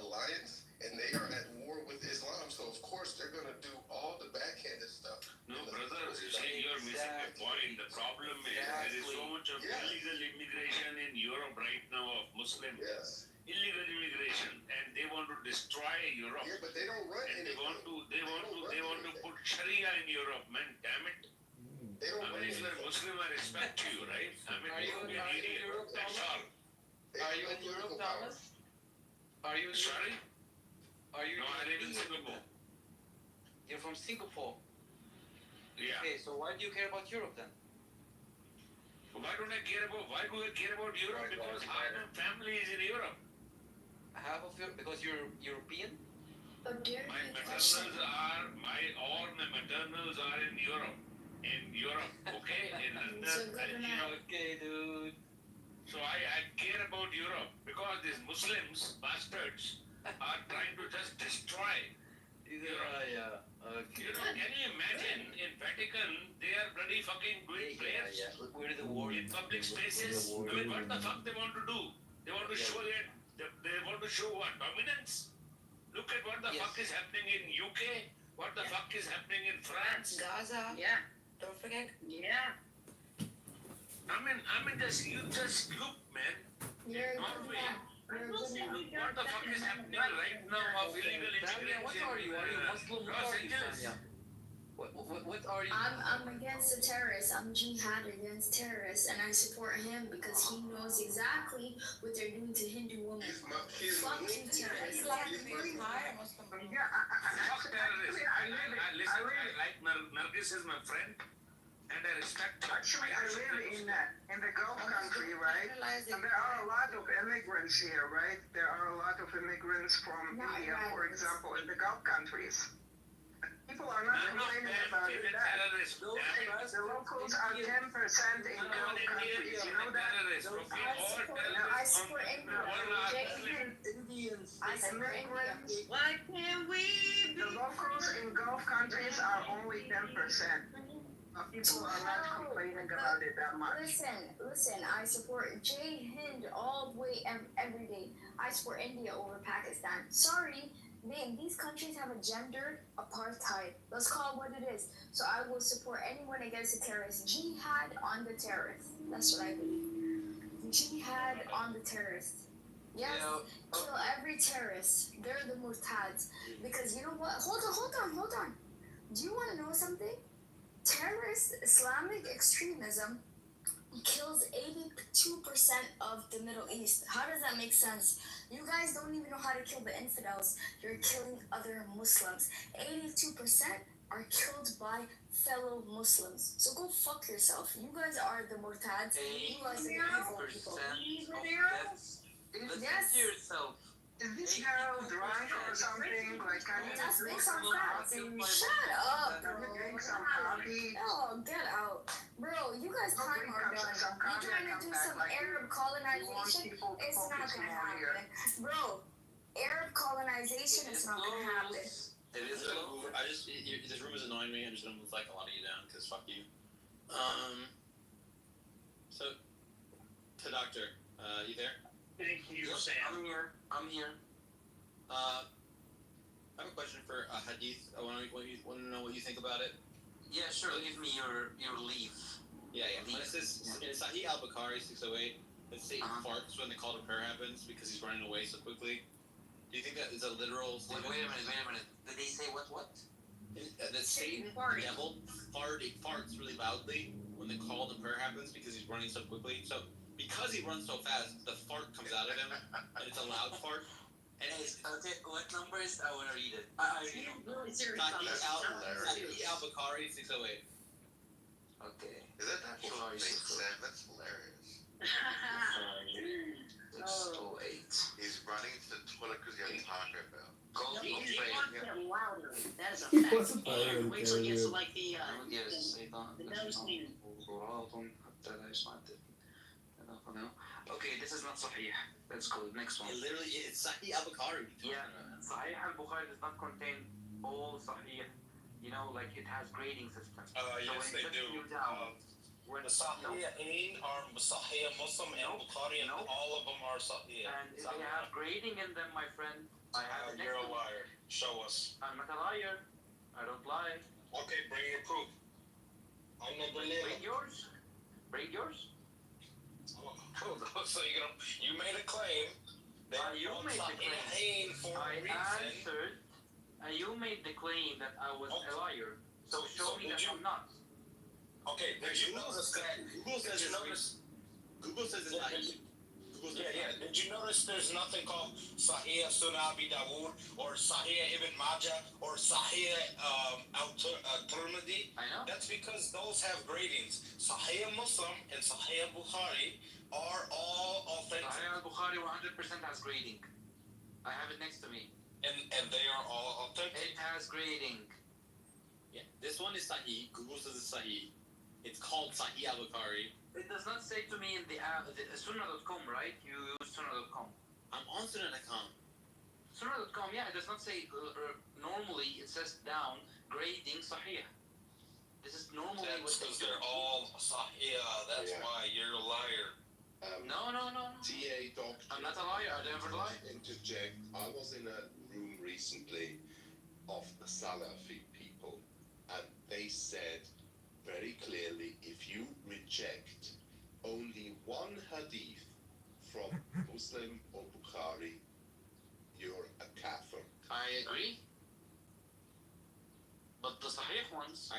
alliance and they are at war with Islam, so of course they're going to do all the backhanded stuff. No, brother, you see, you're missing the point. The problem is there is so much of illegal immigration in Europe right now of Muslims. Yes. Illegal immigration, and they want to destroy Europe. Yeah, but they don't run and they want to Sharia in Europe, man. Damn it. They don't I mean, if you're a Muslim, I respect you, right? I mean, don't be an idiot. That's all. Are you in Europe, Thomas? Are you? Sorry? Are you? No, I live in Singapore. You're from Singapore. Yeah. Okay, so why do you care about Europe then? Why do I care about Europe? Because half my family is in Europe. Half of Europe because you're European. My maternals are in Europe. Okay? In London, Okay, dude. So I care about Europe because these Muslims, bastards, are trying to just destroy Europe. Yeah. Okay. Can you imagine in Vatican, they are bloody fucking doing prayers Where the war in public spaces? I mean, what the fuck they want to do? They want to show that, they want to show what? Dominance? Look at what the fuck is happening in UK, what the fuck is happening in France. Gaza. Yeah. Don't forget. Yeah. I mean, you just look, man. You're Norway. What the fuck is happening right now of illegal immigrants? What are you? Are you Muslim? What Los are you, Angeles? Sanya? What are you? I'm against the terrorists. I'm jihad against terrorists, and I support him because he knows exactly what they're doing to Hindu women. Fuck you, terrorists. Fuck terrorists. Listen, I like Nargis is my friend, and I respect her. Actually, I live in the Gulf country, right? And there are a lot of immigrants here, right? There are a lot of immigrants from India, for example, in the Gulf countries. People are not complaining about it. The locals are 10% in Gulf countries. You know that? I support Indians. I support India. Why can't we? The locals in Gulf countries are only 10%. People are not complaining about it that much. Listen, I support Jai Hind all the way every day. I support India over Pakistan. Sorry, these countries have a gender apartheid. Let's call it what it is. So I will support anyone against the terrorists. Jihad on the terrorists. That's what I believe. Jihad on the terrorists. Yes, kill every terrorist. They're the murtads. Because you know what? Hold on. Do you want to know something? Terrorist Islamic extremism kills 82% of the Middle East. How does that make sense? You guys don't even know how to kill the infidels. You're killing other Muslims. 82% are killed by fellow Muslims. So go fuck yourself. You guys are the murtads. You guys are the evil people. Listen to yourself. Is this girl drunk or something? Like, can you That's drink based on some facts. coffee? Shut up, Can bro. you drink some coffee? Oh, get out. Bro, you guys time are done. You trying to do some Arab colonization? It's not gonna happen. Bro, Arab colonization is not gonna happen. It is. This room is annoying me. I'm just gonna move like a lot of you down because fuck you. So, to doctor, you there? Thank you, Yep, Sam. I'm here. I have a question for Hadith. I want to know what you think about it. Yeah, sure. Give me your leave. Yeah. This is in Sahih al-Bukhari 608. That Satan farts when the call to prayer happens because he's running away so quickly. Do you think that is a literal statement? Wait a minute. Did they say what? That Satan, the devil, farts really loudly when the call to prayer happens because he's running so quickly. So because he runs so fast, the fart comes out of him, and it's a loud fart. And Okay, what number is? I want to read it. Really serious about this. Sahih al-Bukhari 608. Okay. Is that actual thing, Sam? That's hilarious. 608. He's running to the toilet because he has Taco Bell. Go He pray. wants it louder. That is a Wasn't fact. I And wait till he gets to like the nose cleaning. Okay, this is not Sahih. Let's go. Next one. It's Sahih al-Bukhari. Yeah, Sahih al-Bukhari does not contain all Sahih. You know, like it has grading system. Yes, they do. The Sahih are Sahih Muslim and Bukhari, and all of them are Sahih. And if they have grading in them, my friend, I have You're a liar. Show us. I'm not a liar. I don't lie. Okay, bring your proof. I'm not believing. Bring yours. So you made a claim that You made the claim. for a reason. Answered, and you made the claim that I was a liar. So show me that I'm not. Okay, did you notice that? Google says Did you it's notice? Google says it's not. Google says Yeah. Did you notice there's nothing called Sahih Sunan Abi Dawood or Sahih Ibn Majah or Sahih Al-Tirmidhi? I know. That's because those have gradings. Sahih Muslim and Sahih Bukhari are all authentic. Sahih al-Bukhari 100% has grading. I have it next to me. And they are all authentic. It has grading. Yeah, this one is Sahih. Google says it's Sahih. It's called Sahih al-Bukhari. It does not say to me in the Sunnah.com, right? You use Sunnah.com. I'm on Sunnah.com. Sunnah.com, yeah, it does not say, normally it says down, grading Sahih. This is normally That's because they're all Sahih. That's why you're a liar. No. TA Doctor. I'm not a liar, I never lie. Interject. I was in a room recently of the Salafi people, and they said very clearly, if you reject only one hadith from Muslim or Bukhari, you're a kafir. I agree. But the Sahih ones...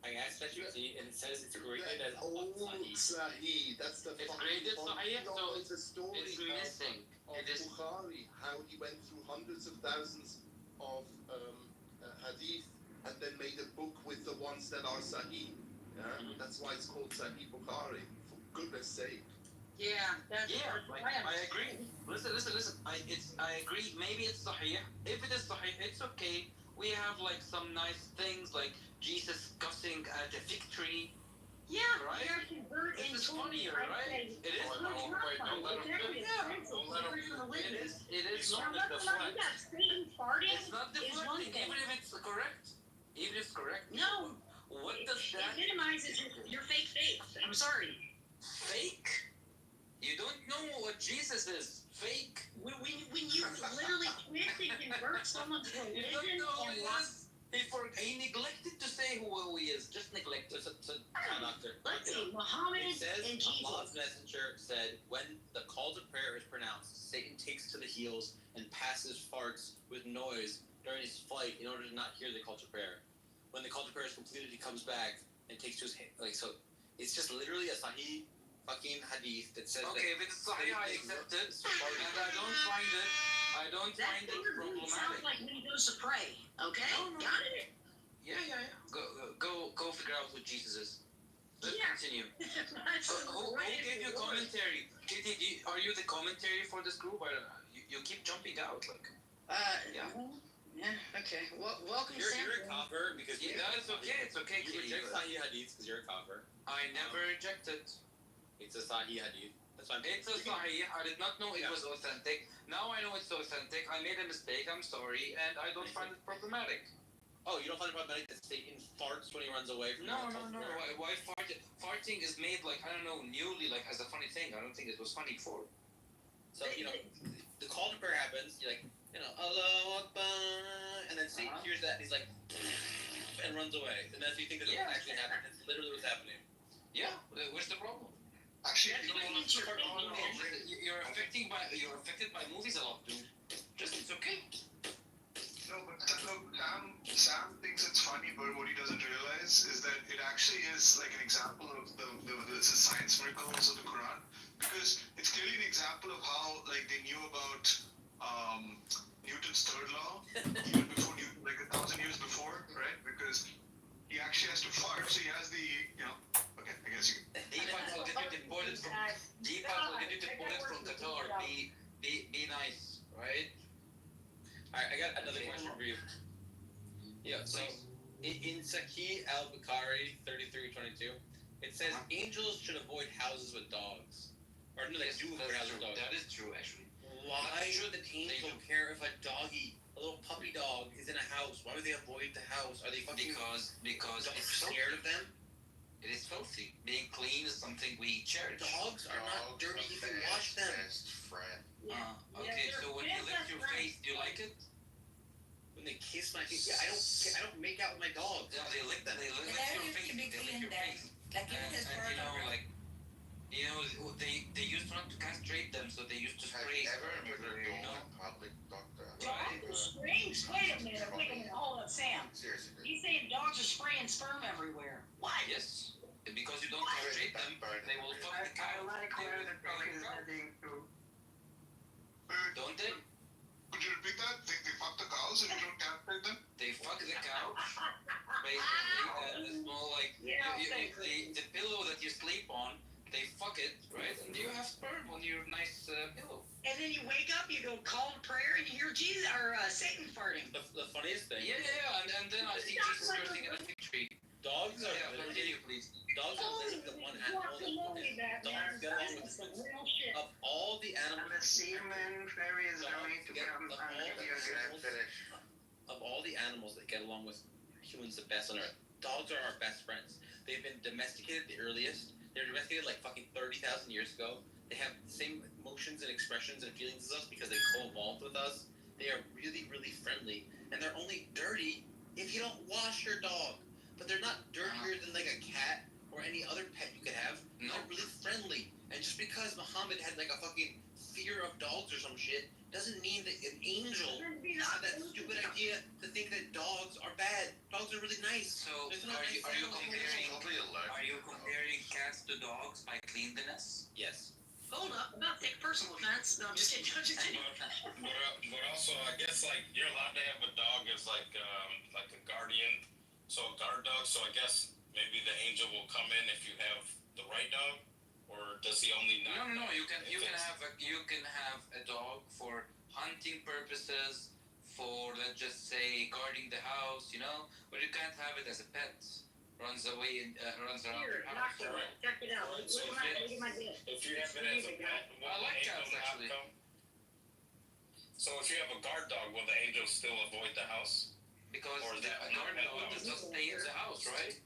I asked ChatGPT and it says it's graded as Sahih. Sahih. That's the It's graded Sahih, so it's a story it's missing. of Bukhari, how he went through hundreds of thousands of hadith and then made a book with the ones that are Sahih. Yeah? That's why it's called Sahih Bukhari. For goodness sake. Yeah, that's I agree. Listen. I agree. Maybe it's Sahih. If it is Sahih, it's okay. We have like some nice things like Jesus cussing at a fig tree. Yeah, right? This is funnier, right? It is. Don't let him. It is not deflect. It's not deflecting, even if it's correct. Even if it's correct. No. What does that? It minimizes your fake faith. I'm sorry. Fake? You don't know what Jesus is. Fake. When you literally can't convert someone to religion and lost. He neglected to say who he is. Just neglected. Doctor. Let's see. Muhammad It says and Jesus. Allah's messenger said, when the call to prayer is pronounced, Satan takes to the heels and passes farts with noise during his flight in order to not hear the call to prayer. When the call to prayer is completed, he comes back and takes to his hand. Like, so it's just literally a Sahih fucking hadith that says okay, if it's Sahih, I accept it, and I don't find it problematic. Sounds like when he goes to pray. Okay, got it. Yeah. Go figure out who Jesus is. Let's continue. Who gave you commentary? Kitty, are you the commentary for this group? You keep jumping out like. Yeah. Okay. Welcome. You're a copper because it's okay. It's okay. You reject Sahih hadiths because you're a copper. I never rejected. It's a Sahih hadith. That's why it's a Sahih. I did not know it was authentic. Now I know it's authentic. I made a mistake. I'm sorry, and I don't find it problematic. Oh, you don't find it problematic that Satan farts when he runs away from No. Why farting is made like, I don't know, newly, like as a funny thing. I don't think it was funny before. So, the call to prayer happens, you're like, Allahu Akbar, and then Satan hears that and he's like, and runs away. And that's what you think that what's actually happening. It's literally what's happening. Yeah, where's the problem? Actually, you're affected by movies a lot, dude. It's okay. No, but look, Sam thinks it's funny, but what he doesn't realize is that it actually is like an example of the science miracles of the Quran, because it's clearly an example of how like they knew about Newton's third law even before Newton, like 1,000 years before, right? Because he actually has to fart, so he has the okay, I guess you can. Deepak will get you deported from Qatar. Be nice, right? Alright, I got another question for you. Yeah, so in Sahih al-Bukhari 33:22, it says angels should avoid houses with dogs. Or no, they do avoid houses with dogs. That is true, actually. Why should an angel care if a doggy, a little puppy dog, is in a house? Why would they avoid the house? Are they fucking because it's scared of them? It is filthy. Being clean is something we cherish. Dogs are not dirty if you wash them. Okay, so when you lick your face, do you like it? When they kiss my face, I don't make out with my dog. Yeah, they lick that. They lick your face. They lick your face. They used not to castrate them, so they used to spray. Public doctor. Dogs are spraying. Wait a minute. Hold on, Sam. He's saying dogs are spraying cows and you don't castrate them? They fuck the couch, basically, and the small, like, the pillow that you sleep on, they fuck it, right? And you have sperm on your nice pillow. And then you wake up, you go call a prayer, and you hear Jesus or Satan farting. The funniest thing. Yeah, and then I see Jesus cursing at a fig tree. Dogs are continue, please. Dogs are literally the one animal that dogs get along with humans. Of all the animals, The semen fairies are made to come and give you a good. of all the animals that get along with humans the best on earth, dogs are our best friends. They've been domesticated the earliest. They were domesticated like fucking 30,000 years ago. They have the same emotions and expressions and feelings as us because they co-evolved with us. They are really, really friendly, and they're only dirty if you don't wash your dog. But they're not dirtier than like a cat or any other pet you could have. They're really friendly. And just because Muhammad had like a fucking fear of dogs or some shit doesn't mean that an angel had that stupid idea to think that dogs are bad. Dogs are really nice. So are you comparing cats to dogs by cleanliness? Yes. Hold up, I'm about to take a personal offense. No, I'm just kidding. I'm just kidding. But also, I guess like you're allowed to have a dog as like a guardian, so a guard dog. So I guess maybe the angel will come in if you have the right dog, or does he only not? No. You can have a dog for hunting purposes, for let's just say guarding the house, but you can't have it as a pet. Runs away and runs around Here, the house. doctor, check it out. So Look at my dick. if you have it as a pet, will I like the angel cats, not actually. come? So if you have a guard dog, will the angel still avoid the house? Because Or is that a guard dog does not stay in the house, right?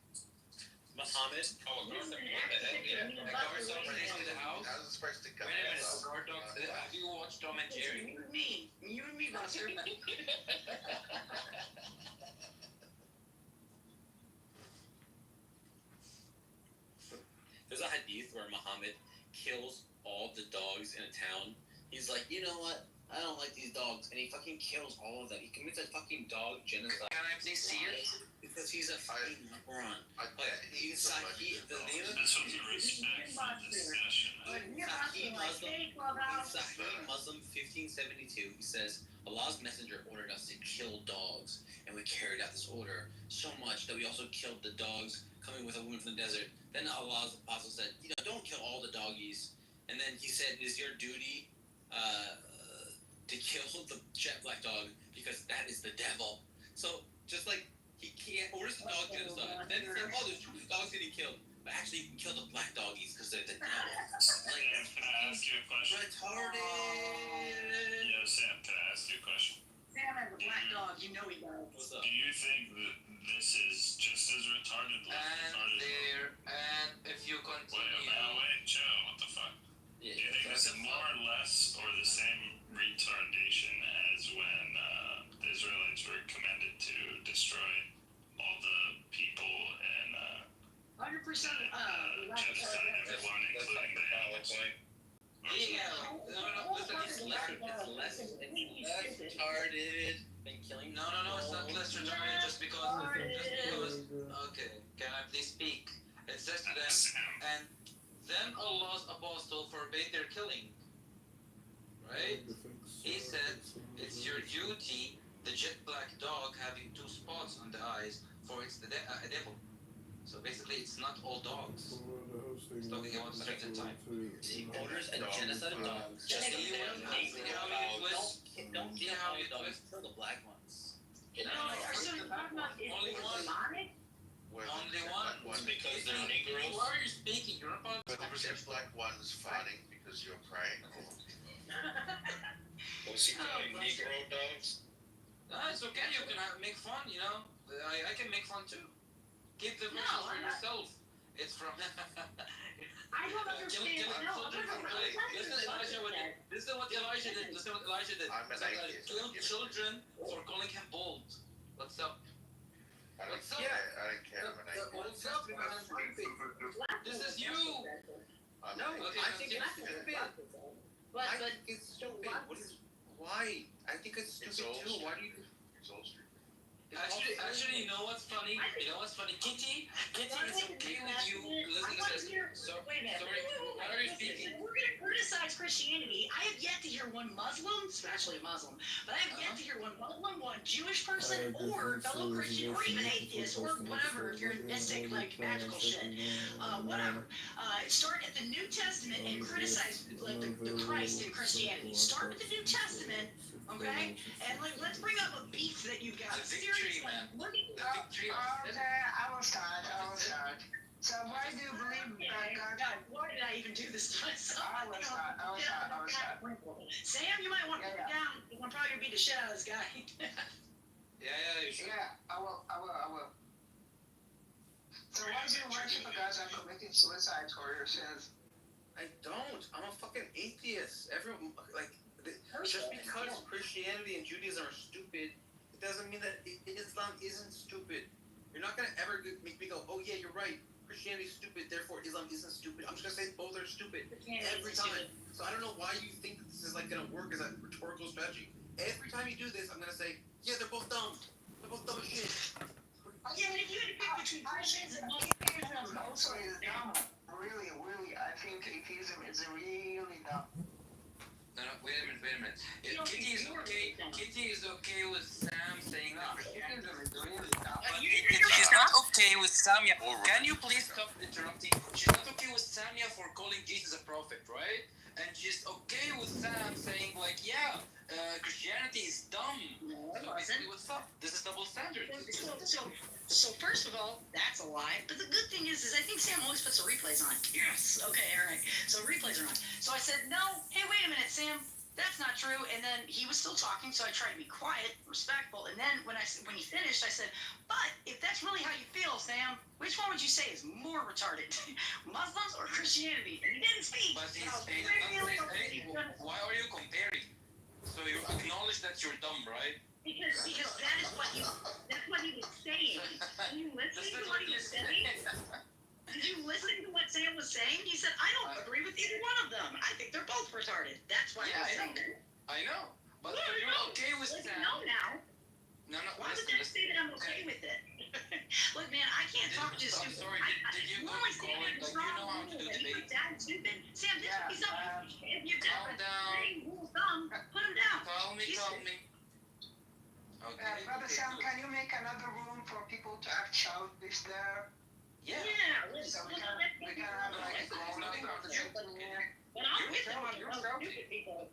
Muhammad. Oh, a guard dog. A guard dog stays in the house. How's it supposed to come Wait a minute, out? a guard dog. Have you watched Tom and Jerry? You and me, Buster. There's a hadith where Muhammad kills all the dogs in a town. He's like, you know what? I don't like these dogs, and he fucking kills all of them. He commits a fucking dog genocide. Can I please see it? Because he's a fucking moron. He's Sahih. The name of This was a respectful discussion. Sahih Muslim 1572. He says, Allah's messenger ordered us to kill dogs, and we carried out this order so much that we also killed the dogs coming with a woman from the desert. Then Allah's apostle said, don't kill all the doggies. And then he said, it is your duty to kill the jet black dog because that is the devil. So just like he can't orders the dog genocide, then he said, there's too many dogs getting killed. But actually, you can kill the black doggies because they're the devil. Like, Can I ask you a question? retarded. Yeah, Sam, can I ask you a question? Sam has a black dog. You know he does. What's up? Do you think that this is just as retarded, And if you continue. Wait, chill, what the fuck? Yeah, Do you think this is more or less or the same retardation as when the Israelites were commanded to destroy all the people and 100%. genocide everyone, including the animals? It's less retarded than killing. No, it's not less retarded just because. Okay, can I please speak? It says to them, and then Allah's apostle forbade their killing. Right? He said, it's your duty, the jet black dog having 2 spots on the eyes, for it's a devil. So basically, it's not all dogs. It's talking about a certain time. He orders a genocide of dogs. Just see how you twist. Don't kill all the dogs, kill the black ones. Only one. Only one. Because they're Negroes. Who are you speaking? You're about But there was a black one's fighting because you're praying. Was he calling Negro dogs? No, it's okay. You can make fun, I can make fun too. Keep the visuals for yourself. It's from. I don't understand. Listen what Elijah did. I'm an atheist. Killed children for calling him bold. What's up? I don't care. I'm an atheist. What's up, man? This is you. I'm No, an atheist. I think it's stupid. I think it's stupid. Why? I think it's stupid too. Why do you? It's all stupid. Actually, you know what's funny? Kitty is okay with you. Listen. Wait a minute. Sorry. What are you speaking? We're going to criticize Christianity. I have yet to hear one Muslim, especially a Muslim, but I have yet to hear one Muslim, one Jewish person, or fellow Christian, or even atheist, or whatever, if you're in mystic, like magical shit, whatever. Start at the New Testament and criticize like the Christ in Christianity. Start with the New Testament, okay? And like, let's bring up a beef that you've got. The victory, man. Look at The victory. I will start. So why do you believe that God? Why did I even do this to myself? I will start. Sam, you might want to put it down. I'm probably gonna beat the shit out of this guy. You should. Yeah, I will. So why do you worship a God that committed suicide for your sins? I don't. I'm a fucking atheist. Everyone, just because Christianity and Judaism are stupid, it doesn't mean that Islam isn't stupid. You're not gonna ever make me go, oh yeah, you're right. Christianity's stupid, therefore Islam isn't stupid. I'm just gonna say both are stupid every time. So I don't know why you think that this is like gonna work as a rhetorical strategy. Every time you do this, I'm gonna say, yeah, they're both dumb. They're both dumb as shit. Yeah, but if you had to pick between Christians and Muslims, Also is dumb. Really, I think atheism is really dumb. No, wait a minute. Kitty is okay with Sam saying that Christianism is really dumb. But she's not okay with Samia. Can you please stop interrupting? She's not okay with Samia for calling Jesus a prophet, right? And she's okay with Sam saying Christianity is dumb. So basically, what's up? This is double standard. So first of all, that's a lie. But the good thing is I think Sam always puts the replays on. Yes. Okay. All right. So replays are on. So I said, no. Hey, wait a minute, Sam. That's not true. And then he was still talking, so I tried to be quiet, respectful. And then when he finished, I said, but if that's really how you feel, Sam, which one would you say is more retarded, Muslims or Christianity? And he didn't speak. But why are you comparing? So you acknowledge that you're dumb, right? Because that's what he was saying. Did you listen to what he was saying? Did you listen to what Sam was saying? He said, I don't agree with either one of them. I think they're both retarded. That's why I was saying it. I know. But you're okay with Sam. No, now. No. Why would that say that I'm okay with it? Look, man, I can't talk to stupid. Sorry, did you go to college? Like, you know how to do debate? Dad's stupid. Sam, he's not. If you're Calm down. Put him down. Calm me. Okay. Brother Sam, can you make another room for people to act childish there? Yeah. So we can have like a grown-up conversation. But I'm with them on stupid people.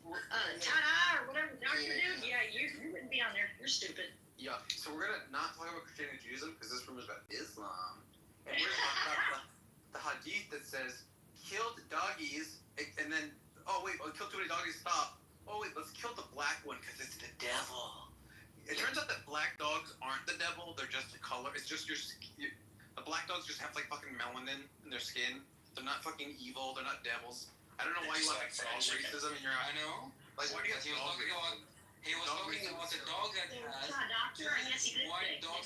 Ta-da, or whatever, Dr. Dude, yeah, you wouldn't be on there. You're stupid. Yeah, so we're gonna not talk about Christianity and Judaism because this room is about Islam. And we're gonna talk about the hadith that says, kill the doggies, and then, kill too many doggies, stop. Oh wait, let's kill the black one because it's the devil. It turns out that black dogs aren't the devil, they're just a color. It's just the black dogs just have like fucking melanin in their skin. They're not fucking evil, they're not devils. I don't know why you have like dog racism in your eyes. I know. Like, why do you have He was talking about the dog that has white dog.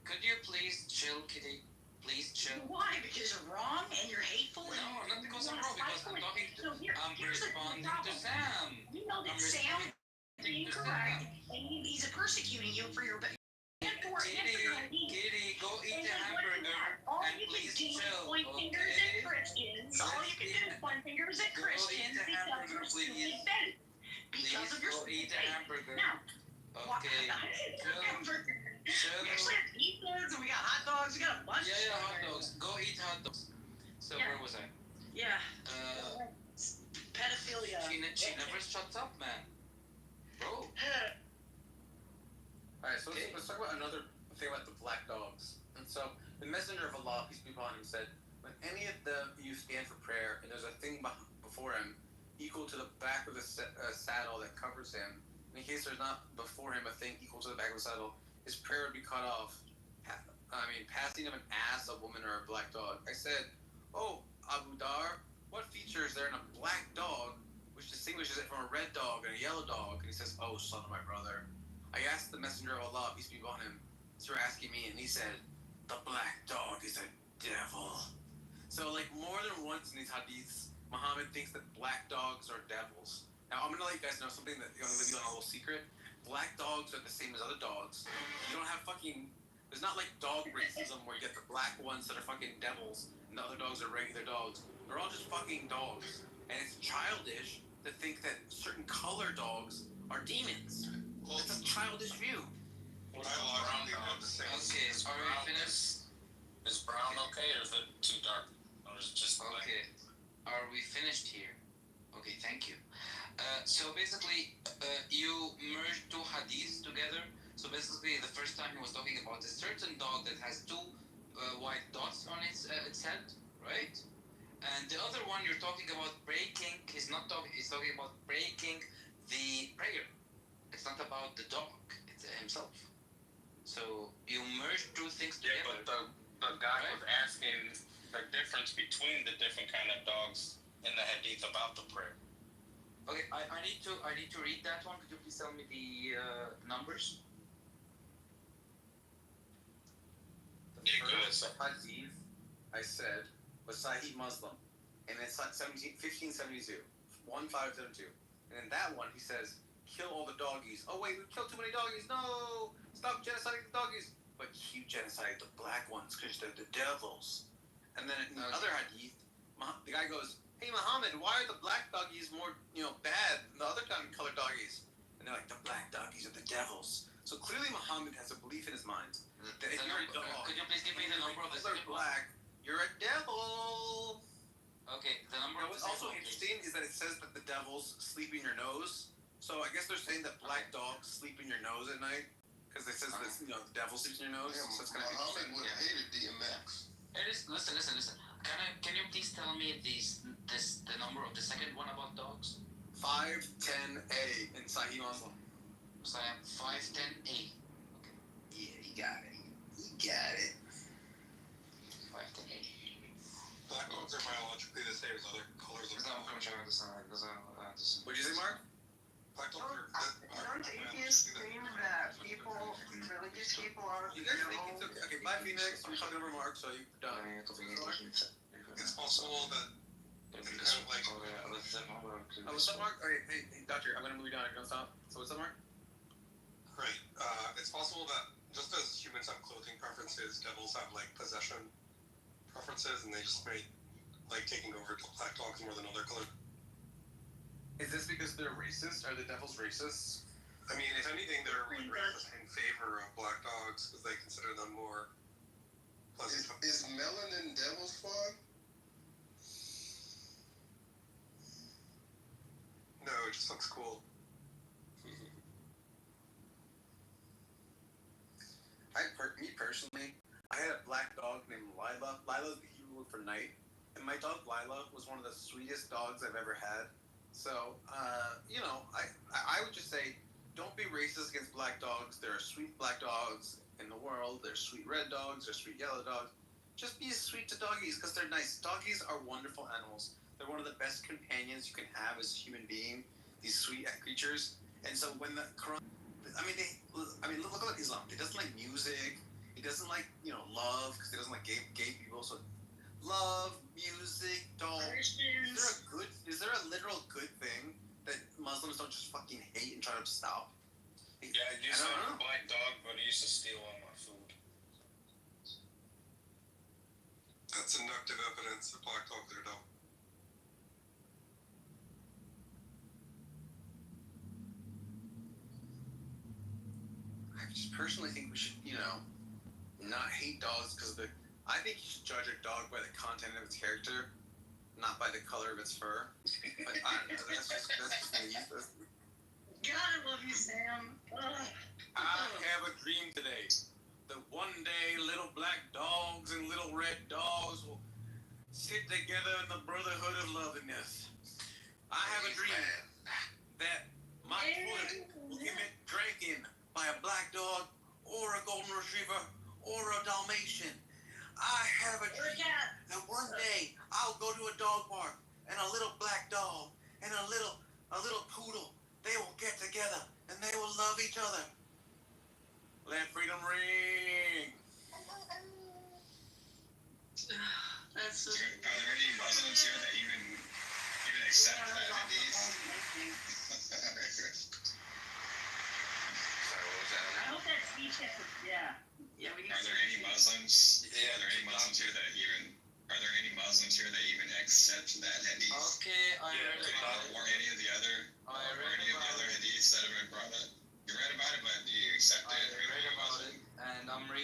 Could you please chill, Kitty? Please chill. Why? Because you're wrong and you're hateful? No, not because I'm wrong, because I'm talking to, I'm responding to Sam. You know that Sam is incorrect, and he's persecuting you for your... Kitty, go eat a hamburger and please chill, Point fingers at Christians. All you can do is point fingers at Christians because you're stupid faith. Because of your stupid faith. Now, okay. We actually have pizzas and we got hot dogs. We got a bunch. Yeah, hot dogs. Go eat hot dogs. So where was I? Yeah. Pedophilia. She never shuts up, man. Bro. Alright, so let's talk about another thing about the black dogs. And so, the messenger of Allah, peace be upon him, said, when any of you stand for prayer, and there's a thing before him equal to the back of the saddle that covers him, in case there's not before him a thing equal to the back of the saddle, his prayer would be cut off. Passing him an ass, a woman, or a black dog. I said, oh, Abu Dar, what feature is there in a black dog which distinguishes it from a red dog and a yellow dog? And he says, oh, son of my brother. I asked the messenger of Allah, peace be upon him, so you're asking me, and he said, the black dog is a devil. So, like, more than once in these hadiths, Muhammad thinks that black dogs are devils. Now, I'm going to let you guys know something that I'm going to leave you on a little secret. black dogs are the same as other dogs. You don't have fucking. There's not like dog racism where you get the black ones that are fucking devils and the other dogs are regular dogs. They're all just fucking dogs. And it's childish to think that certain color dogs are demons. It's a childish view. Biologically, they're the same. Okay, are we finished? Is brown okay, or is it too dark? Or is it just black? Okay, are we finished here? Okay, thank you. So basically, you merged two hadiths together. So basically, the first time he was talking about a certain dog that has two white dots on its head, right? And the other one you're talking about breaking. He's not talking. He's talking about breaking the prayer. It's not about the dog. It's himself. So you merged two things together. Yeah, but the guy was asking the difference between the different kind of dogs in the hadith about the prayer. Okay, I need to read that one. Could you please tell me the numbers? The first hadith I said was Sahih Muslim, and it's 1572, 1572. And in that one, he says, kill all the doggies. Oh, wait, we killed too many doggies. No! Stop genociding the doggies. But keep genociding the black ones because they're the devils. And then in the other hadith, the guy goes, hey, Muhammad, why are the black doggies more, bad than the other colored doggies? And they're like, the black doggies are the devils. So clearly Muhammad has a belief in his mind that if you're a dog, could you please give me the number of the second black, you're a devil. Okay, the number of What's the also second, interesting is that it says that the devils sleep in your nose. So I guess they're saying that black dogs sleep in your nose at night because it says that the devil sleeps in your nose. So it's kind of Muhammad interesting. would have hated DMX. Listen. Can you please tell me the number of the second one about dogs? 510A in Sahih Muslim. Sahih 510A. Okay. Yeah, he got it. He got it. 510A. Black dogs are biologically the same as other colors of dogs. What'd you say, Mark? Black dogs are. Don't atheists claim that religious people are You guys think it's okay? Okay, bye, Phoenix. We're talking over Mark, so you're done. It's possible that it's kind of like. What's up, Mark? Okay, hey, doctor, I'm gonna move you down. Don't stop. So what's up, Mark? Right. It's possible that just as humans have clothing preferences, devils have like possession preferences, and they just may like taking over black dogs more than other colors. Is this because they're racist? Are the devils racist? I mean, if anything, they're racist in favor of black dogs because they consider them more pleasant. Is melanin devil's spawn? No, it just looks cool. Me personally, I had a black dog named Lila. Lila's the Hebrew word for night. And my dog Lila was one of the sweetest dogs I've ever had. So, I would just say, don't be racist against black dogs. There are sweet black dogs in the world. There's sweet red dogs. There's sweet yellow dogs. Just be sweet to doggies because they're nice. Doggies are wonderful animals. They're one of the best companions you can have as a human being. These sweet creatures. And so when the Quran, look at Islam. He doesn't like music. He doesn't like, love because he doesn't like gay people. So love, music, dogs. Is there a literal good thing that Muslims don't just fucking hate and try to stop? Yeah, I used to have a black dog, but he used to steal all my food. That's inductive evidence that black dogs are dumb. I just personally think we should, not hate dogs because I think you should judge a dog by the content of its character, not by the color of its fur. But I don't know, that's just me. God, I love you, Sam. Ugh. I have a dream today that one day little black dogs and little red dogs will sit together in the brotherhood of lovingness. I have a dream that my toilet will get drank in by a black dog or a golden retriever or a Dalmatian. I have a dream that one day I'll go to a dog park and a little black dog and a little poodle, they will get together and they will love each other. Let freedom ring. That's so. Are there any Muslims here that even accept that?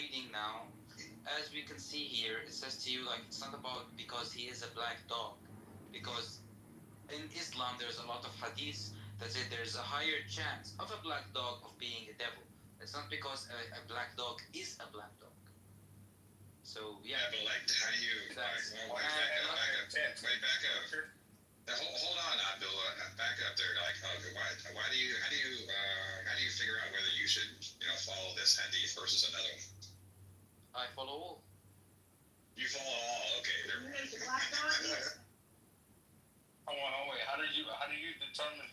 reading now, as we can see here, it says to you like it's not about because he is a black dog, because in Islam there's a lot of hadiths that say there's a higher chance of a black dog of being a devil. It's not because a black dog is a black dog. So yeah. Yeah, but like, how do you? Back up. Now, hold on, Abdul. Back up there. Like, how do you figure out whether you should, follow this hadith versus another one? I follow all. You follow all. Okay. Wait. How do you determine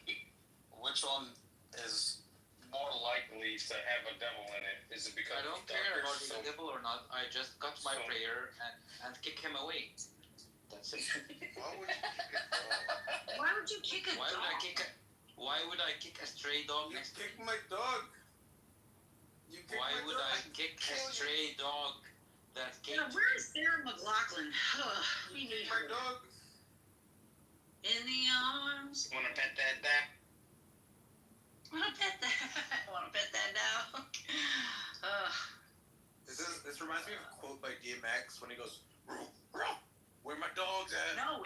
which one is more likely to have a devil in it? Is it because I don't care about the devil or not. I just cut my prayer and kick him away. That's it. Why would you kick a dog? Why would I kick a stray dog next to me? Kick my dog. Why would I kick a stray dog that came? Where is Sarah McLachlan? We need her. Dog. In the arms. Wanna pet that dog? Wanna pet that dog? This reminds me of a quote by DMX when he goes, "Where my dog's at?" No,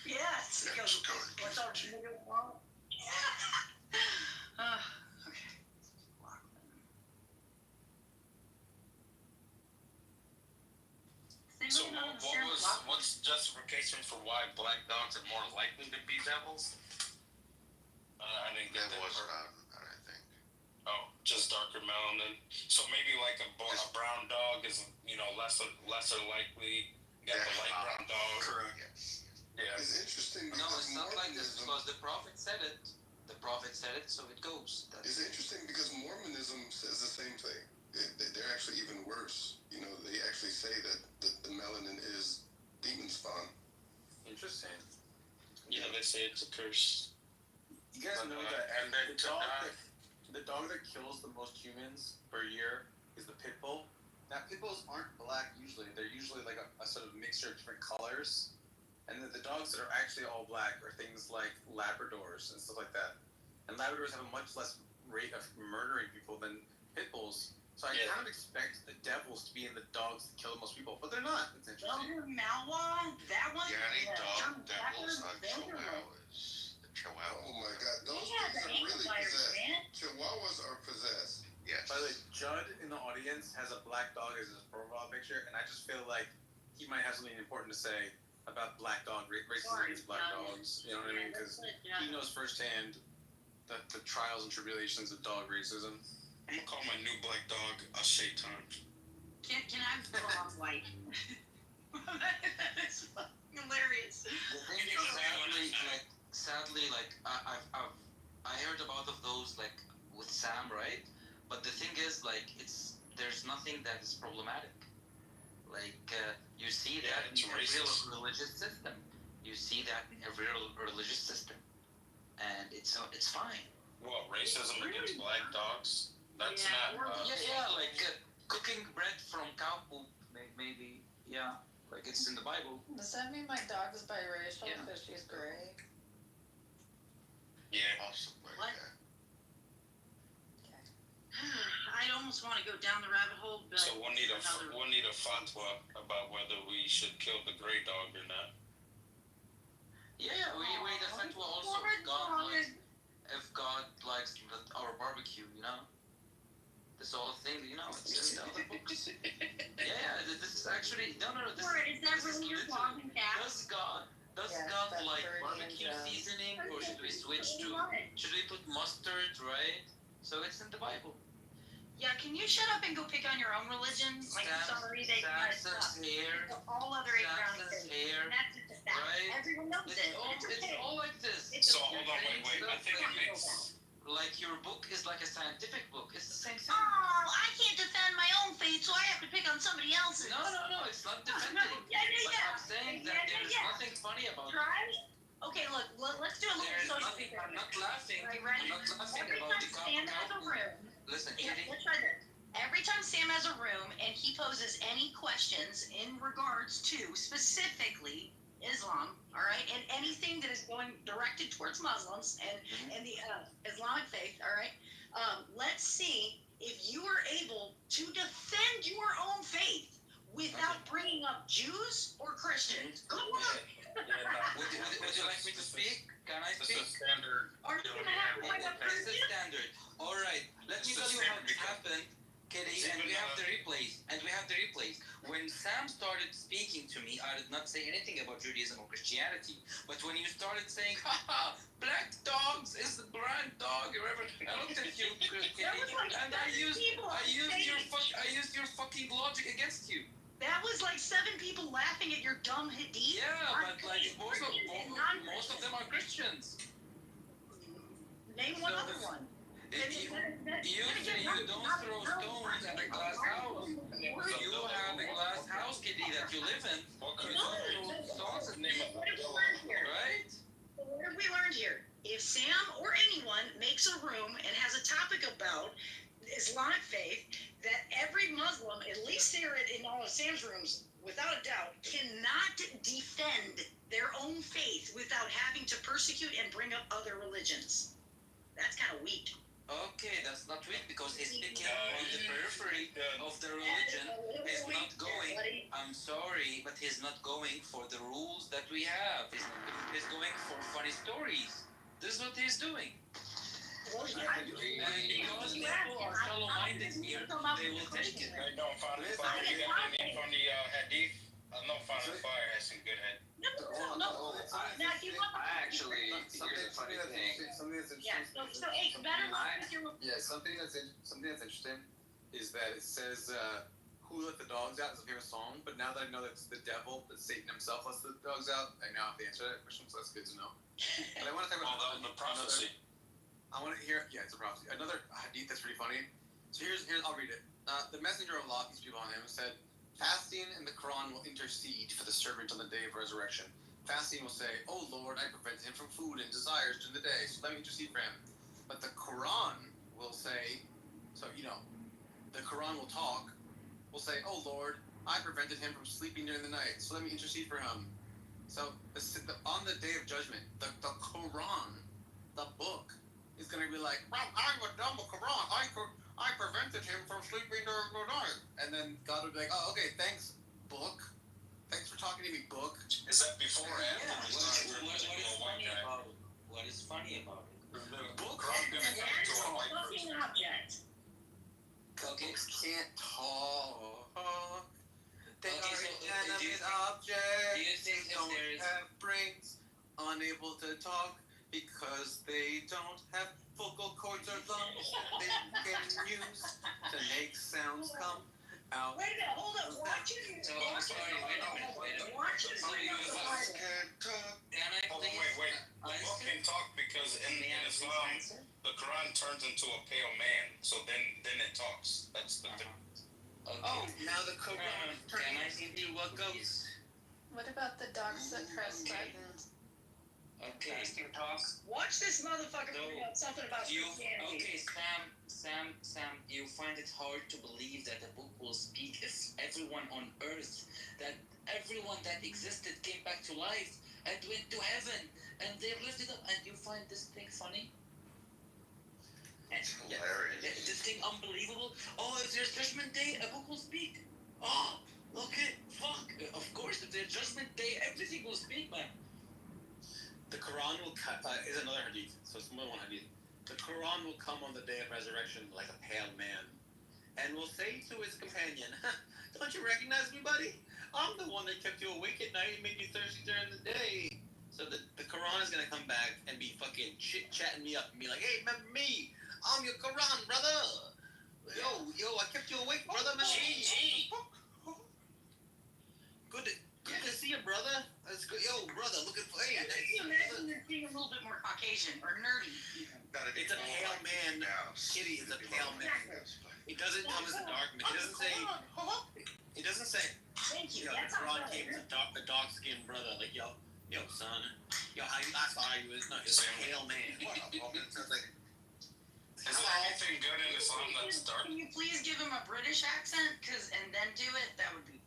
yes. He goes, what's up, nigga? Okay. So what's justification for why black dogs are more likely to be devils? I didn't get that. I think. Oh, just darker melanin. So maybe like a brown dog is lesser likely. You got the light brown dog. Correct. Yeah. It's interesting No, because it's not like this Mormonism. because the prophet said it. The prophet said it, so it goes. It's interesting because Mormonism says the same thing. They're actually even worse. They actually say that the melanin is demon spawn. Interesting. Yeah, they say it's a curse. You guys know that the dog that kills the most humans per year is the pit bull. Now, pit bulls aren't black usually. They're usually like a sort of mixture of different colors. And the dogs that are actually all black are things like Labradors and stuff like that. And Labradors have a much less rate of murdering people than pit bulls. So I kind of expect the devils to be in the dogs that kill the most people, but they're not. It's interesting. Malwa, that one? Yeah, dog devils are chihuahuas. The chihuahua. Oh my God, those things are really possessed. Chihuahuas are possessed. Yes. By the way, Judd in the audience has a black dog as his profile picture, and I just feel like he might have something important to say about black dog racism against black dogs. You know what I mean? Because he knows firsthand the trials and tribulations of dog racism. I'm gonna call my new black dog a shaitan. Can I go on white? That's hilarious. The thing is, sadly, I heard about of those like with Sam, right? But the thing is, there's nothing that is problematic. You see that in every religious system. You see that in every religious system, and it's fine. What, racism against black dogs? That's not. Cooking bread from cow poop, maybe. Yeah, it's in the Bible. Does that mean my dog is biracial because she's gray? Yeah. Possibly. What? I almost want to go down the rabbit hole, but So we'll need a fatwa about whether we should kill the gray dog or not. Yeah, we need a fatwa also if God likes our barbecue, This whole thing, it's in the other books. This is actually is that really your dog and cat? Does God like barbecue seasoning, or should we switch to? Should we put mustard, right? So it's in the Bible. Yeah, can you shut up and go pick on your own religion? I'm sorry that Samson's hair. All other Samson's hair. That's just that. Right? Everyone knows it. It's all like this. So hold on, wait. I think it makes. Like your book is like a scientific book. It's the same thing. Oh, I can't defend my own faith, so I have to pick on somebody else's. No, it's not defending. But I'm saying that there's nothing funny about it. Okay, look, let's do a little social experiment. I'm not laughing. Right, ready? I'm not laughing Every about time the Sam has a room. Listen, Let's try this. Every time Sam has a room and he poses any questions in regards to specifically Islam, all right, and anything that is going directed towards Muslims and the Islamic faith, all right, let's see if you are able to defend your own faith without bringing up Jews or Christians, good luck. Would you like me to speak? Can I speak? This is standard. Are you gonna have to bring up This is Christians? standard. All right. Let me tell you how this happened, Kitty, and we have the replays. When Sam started speaking to me, I did not say anything about Judaism or Christianity. But when you started saying, "Ha black dogs is the brand dog," or whatever, I looked at you, Kitty, and I used your fucking logic against you. That was like 7 people laughing at your dumb hadith. Yeah, but like most of them are Christians. Name one other one. You say you don't throw stones at a glass house. You have a glass house, Kitty, that you live in. You don't throw stones at right? What have we learned here? If Sam or anyone makes a room and has a topic about Islamic faith, that every Muslim, at least here in all of Sam's rooms, without a doubt, cannot defend their own faith without having to persecute and bring up other religions. That's kind of weak. Okay, that's not weak because he's speaking on the periphery of the religion. He's not going, I'm sorry, but he's not going for the rules that we have. He's going for funny stories. This is what he's doing. And because people are shallow-minded here, they will take it. No, Father Fire, you got anything from the hadith? I know Father Fire has some good hadith. No. Now, if you want I actually, here's a funny thing. Something that's interesting. so it's better luck with your. Yeah, something that's interesting is that it says, "Who let the dogs out?" is a famous song, but now that I know that it's the devil, that Satan himself lets the dogs out, I now have the answer to that question, so that's good to know. But I want to talk about the prophecy. I want to hear, it's a prophecy. Another hadith that's pretty funny. So here's I'll read it. The messenger of Allah, these people on him, said, "Fasting in the Quran will intercede for the servant on the day of resurrection. Fasting will say, 'Oh Lord, I prevented him from food and desires during the day, so let me intercede for him.' But the Quran will say, the Quran will talk, will say, 'Oh Lord, I prevented him from sleeping during the night, so let me intercede for him.' So on the day of judgment, the Quran, the book, is going to be like, I'm a dumb Quran. I prevented him from sleeping during the night. And then God would be like, oh, okay, thanks, book. Thanks for talking to me, book. Is that before or after? What is funny about it? Book Object. Can't talk. They Okay, are so inanimate objects. do you think if don't there is- have brains, unable to talk because they don't have vocal cords or lungs they can use to make sounds come out. Wait a minute, hold up. Watch it. So, I'm sorry, wait a minute. Watch it. Can't talk. Wait. The book can talk because in Islam, the Quran turns into a pale man, so then it talks. That's the thing. Okay. Oh, now the Quran Can I give you what goes? What about the dogs that press buttons? Okay. Watch this motherfucker No. figure out something about Christianity. Okay, Sam, you find it hard to believe that the book will speak if everyone on earth, that everyone that existed came back to life and went to heaven and they lifted up, and you find this thing funny? This thing unbelievable? Oh, if there's Judgment Day, a book will speak. Oh, okay, fuck. Of course, if there's Judgment Day, everything will speak, man. The Quran will is another hadith, so it's more than one hadith. The Quran will come on the day of resurrection like a pale man, and will say to his companion, "Don't you recognize me, buddy? I'm the one that kept you awake at night and made you thirsty during the day." So the Quran is gonna come back and be fucking chit-chatting me up and be like, "Hey, remember me? I'm your Quran, brother. Yo, I kept you awake, brother, man. Good to see you, brother. That's good. Yo, brother, looking for Can you imagine this being a little bit more Caucasian or nerdy? It's a pale man. Kitty is a pale man. It doesn't come as a dark man. It doesn't say. Thank you. Yo, the Quran came as a dark skinned brother. Like, yo, son. Yo, how you last saw you was no, it's a pale man. Is there anything good in Islam that's dark? Can you please give him a British accent, and then do it? That would be.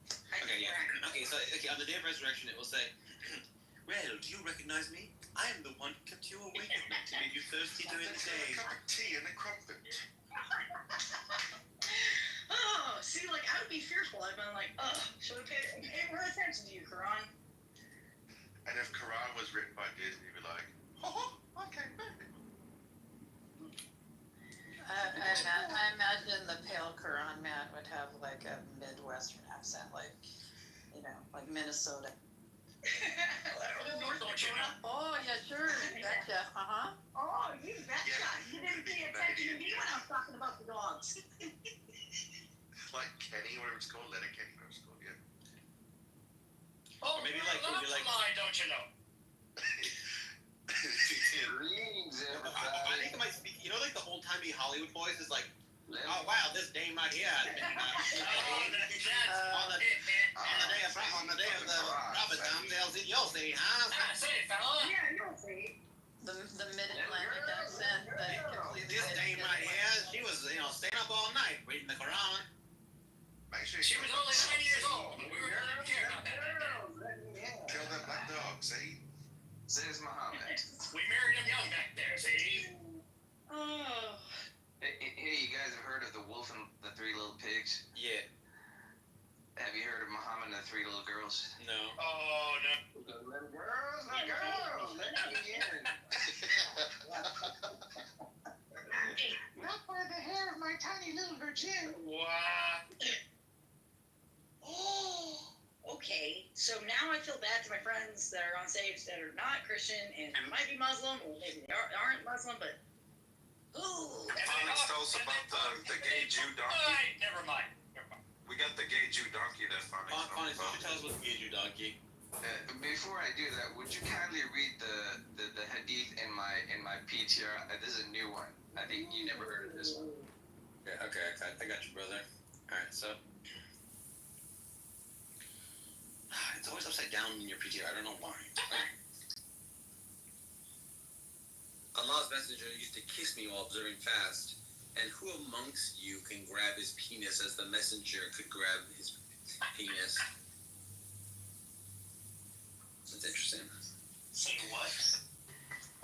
Okay, yeah. Okay, so on the day of resurrection, it will say, "Well, do you recognize me? I am the one who kept you awake at night to make you thirsty during the day." A cup of tea and a crumpet. see, like, I would be fearful. I'd been like, should we pay more attention to you, Quran? And if Quran was written by Disney, you'd be like, oh, okay, back. I imagine the pale Quran man would have like a Midwestern accent, like, you know, like Minnesota. Don't you know? Oh, yeah, sure. Betcha. Oh, you betcha. You didn't pay attention to me when I was talking about the dogs. Like Kenny, whatever it's called, Letterkenny, whatever it's called, yeah. Oh, Or maybe you're like- maybe like- mine, don't you know? Greetings, I think it might speak, you know, like the old timey Hollywood voice is like, oh wow, this dame right here has been, on the day of the Prophet they'll see, you'll see, huh? Say it, fella. Yeah, you'll see. The Mid-Atlantic accent that completely This dame right here, she was, you know, staying up all night reading the Quran. Make sure She was only 9 years old. We were going to care about that. kill that black dog, see? Says Muhammad. We married him young back there, see? Oh. Hey, you guys have heard of the wolf and the three little pigs? Yeah. Have you heard of Muhammad and the three little girls? No. Oh, no. Girls, let me in. Not by the hair of my tiny little virgin. What? Oh, okay. So now I feel bad to my friends that are on stage that are not Christian and might be Muslim, or maybe they aren't Muslim, but ooh. Finally tell us about the gay Jew donkey. Alright, never mind. We got the gay Jew donkey that finally Funny, so you tell us what the gay Jew donkey. Before I do that, would you kindly read the hadith in my PTR? This is a new one. I think you never heard of this one. Okay, I got you, brother. Alright, so. It's always upside down in your PTR, I don't know why. Allah's messenger used to kiss me while observing fast, and who amongst you can grab his penis as the messenger could grab his penis? That's interesting. Say what?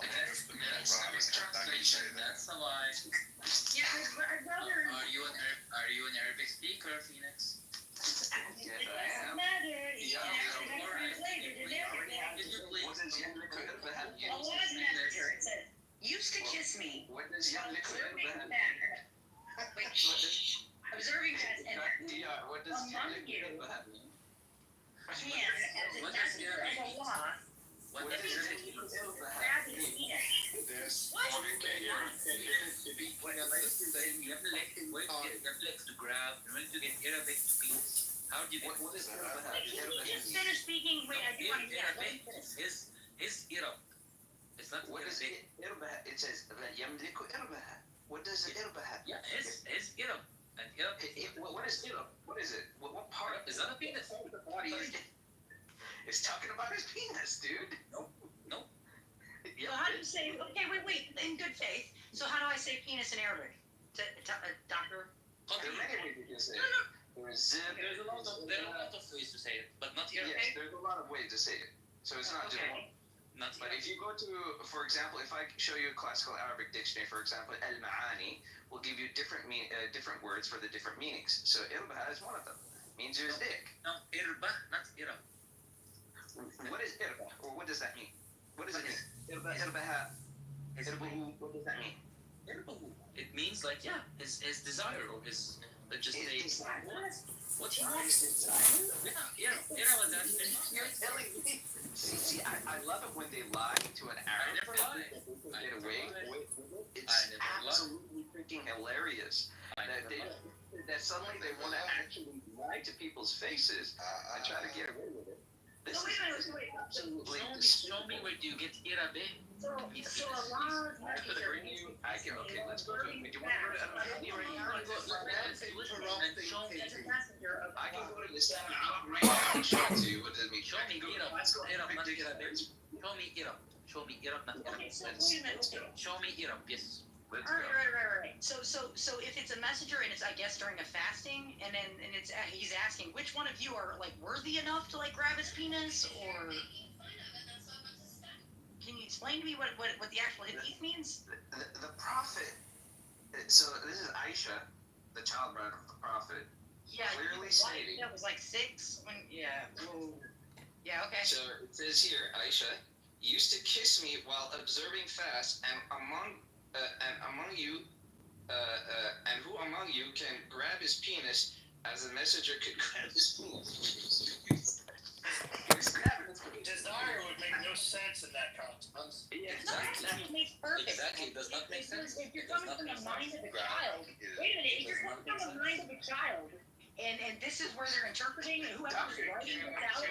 That's translation. That's a lie. Yeah, I'd rather. Are you an Arabic speaker, Phoenix? Yes, I am. Yeah, What does young liquid have a lot of messenger. It says, used to kiss me. What does young liquid have? Wait, shh. Observing that and What does young among you liquid have? can, as a messenger of Allah, What does young liquid grab his penis. This. What? How do you get what is Can you just finish speaking? Wait, I do want to get His Irab. It's not what is it? Irba. It says Yamliku Irba. What does Irba have? Yeah, his Irab. And Irab. What is Irab? What is it? What part is that a penis? It's talking about his penis, dude. Nope. So how do you say, okay, wait, in good faith. So how do I say penis in Arabic? Doctor? There are many ways to say it. There's a lot of ways to say it, but not Arabic. Yes, there's a lot of ways to say it. So it's not just one. But if you go to, for example, if I show you a classical Arabic dictionary, for example, al-ma'ani will give you different words for the different meanings. So irba is one of them. Means your dick. No, irba, not irab. What is irba? Or what does that mean? What does it mean? Irbahu. What does that mean? Irbahu. It means like, yeah, his desire or his, let's just say, what he wants. Yeah, was actually. You're telling me. See, I love it when they lie to an Arab. I never lie. Get away with it. It's absolutely freaking hilarious. That suddenly they want to actually lie to people's faces and try to get away with it. This is absolutely. Show me where you get Irabe. So Allah's messenger. Okay, let's go to it. Do you want to go to Al-Mahdi right now? I can go to this and show it to you. What does it mean? Show me Irab, not Irabe. Show me Irab. Show me Irab, not Irabe. Okay, so wait a minute. Show me Irab, yes. Let's All go. right. So if it's a messenger and it's, I guess, during a fasting, and it's he's asking which one of you are like worthy enough to like grab his penis, or can you explain to me what the actual hadith means? The prophet. So this is Aisha, the child bride of the prophet. Yeah, clearly white, stating. that was like 6 when, yeah. Whoa. Yeah, okay. So it says here, Aisha used to kiss me while observing fast, and among you, and who among you can grab his penis as a messenger could grab his penis? Desire would make no sense in that context. Exactly. That makes perfect Exactly. sense. It does not make sense. If you're coming from the mind of a child, wait a minute, if you're coming from the mind of a child, and this is where they're interpreting, and whoever's writing this out,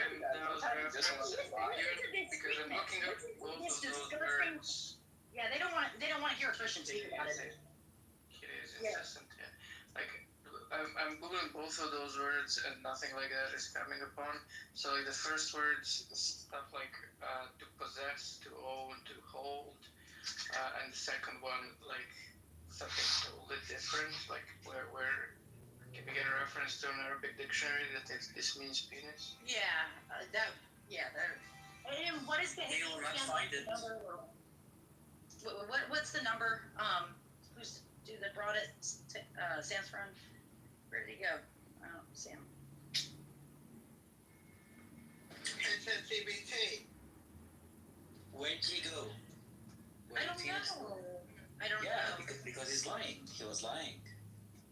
Because I'm looking up both this of those disgusting. words. Yeah, they don't want to hear a Christian speak about it. Yeah. Like, I'm googling both of those words and nothing like that is coming upon. So like the first words stuff like to possess, to own, to hold, and the second one like something totally different. Like where can we get a reference to an Arabic dictionary that this means penis? Yeah, that. And what is the? They will not find it. What's the number? Who's dude that brought it? Sam's friend. Where did he go? I don't see him. It's at CBT. Where'd he go? I don't know. Because he's lying. He was lying.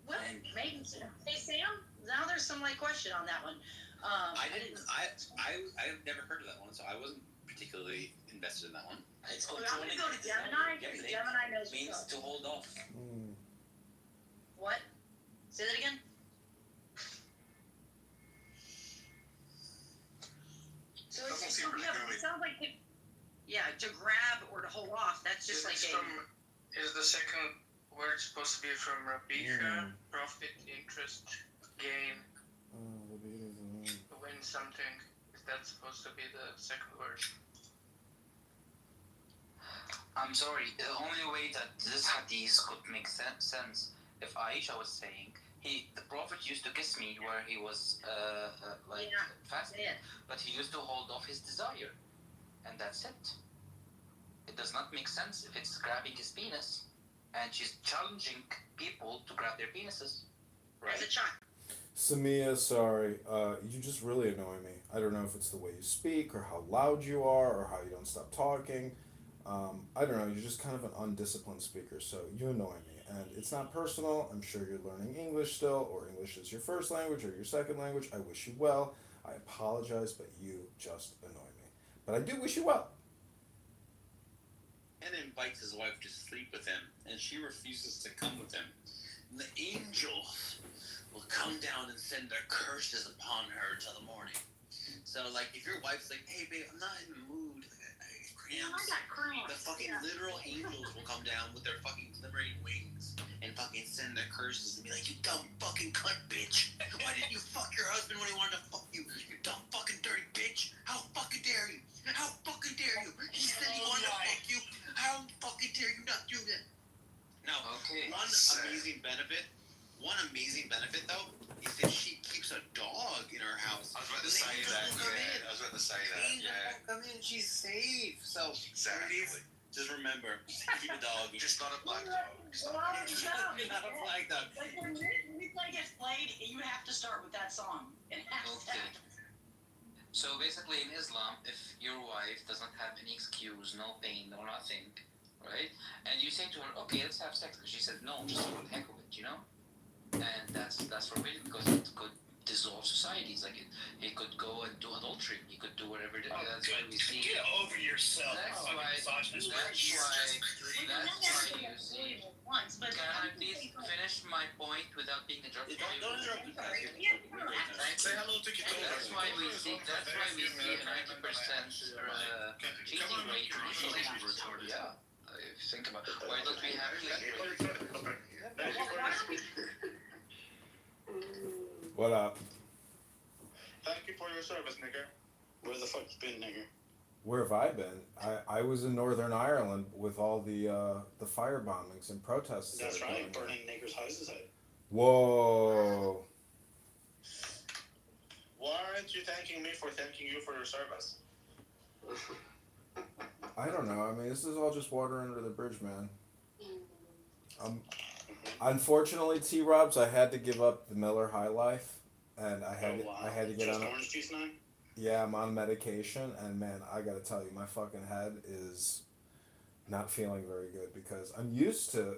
Well, maybe. Hey Sam, now there's some like question on that one. I've never heard of that one, so I wasn't particularly invested in that one. It's I'm gonna go to Gemini because Gemini knows means to hold off. What? Say that again. So it sounds like to grab or to hold off. That's just like Is the second word supposed to be from Rabisha? Profit, interest, gain. To win something. Is that supposed to be the second word? I'm sorry, the only way that this hadith could make sense if Aisha was saying the Prophet used to kiss me where he was fasting, but he used to hold off his desire, and that's it. It does not make sense if it's grabbing his penis, and she's challenging people to grab their penises. Right. As a child. Samia, sorry, you just really annoy me. I don't know if it's the way you speak, or how loud you are, or how you don't stop talking. I don't know, you're just kind of an undisciplined speaker, so you annoy me. And it's not personal, I'm sure you're learning English still, or English is your first language, or your second language. I wish you well. I apologize, but you just annoy me. But I do wish you well. And invites his wife to sleep with him, and she refuses to come with him. And the angels will come down and send their curses upon her till the morning. So, like, if your wife's like, hey, babe, I'm not in the mood, I got cramps. The fucking literal angels will come down with their fucking glimmering wings and fucking send their curses and be like, you dumb fucking cunt bitch. Why didn't you fuck your husband when he wanted to fuck you? You dumb fucking dirty bitch. How fucking dare you? How fucking dare you? He said he wanted to fuck you. How fucking dare you not do that? Now, one amazing benefit though, is that she keeps a dog in her house. I was about to say that. Yeah. Come in, she's safe. So, exactly. Just remember, keep a dog. Just not a black dog. Not a black dog. Like when replay gets played, you have to start with that song. It has to. So basically in Islam, if your wife does not have any excuse, no pain, no nothing, right? And you say to her, okay, let's have sex. And she said, no, just for the heck of it, you know? And that's forbidden because it could dissolve societies. Like it could go and do adultery. He could do whatever. That's why we see. Get over yourself. That's why you see. Can I please finish my point without being interrupted? Don't interrupt me. Say hello to Kitover. That's why we see a 90% cheating rate initially. Yeah. Think about it. Why don't we have What up? Thank you for your service, nigger. Where the fuck you been, nigger? Where have I been? I was in Northern Ireland with all the fire bombings and protests. That's right, burning niggers' houses out. Whoa. Why aren't you thanking me for thanking you for your service? I don't know. I mean, this is all just water under the bridge, man. Unfortunately, T-Robs, I had to give up the Miller High Life and I had to get Just on. orange juice now? Yeah, I'm on medication, and man, I gotta tell you, my fucking head is not feeling very good because I'm used to,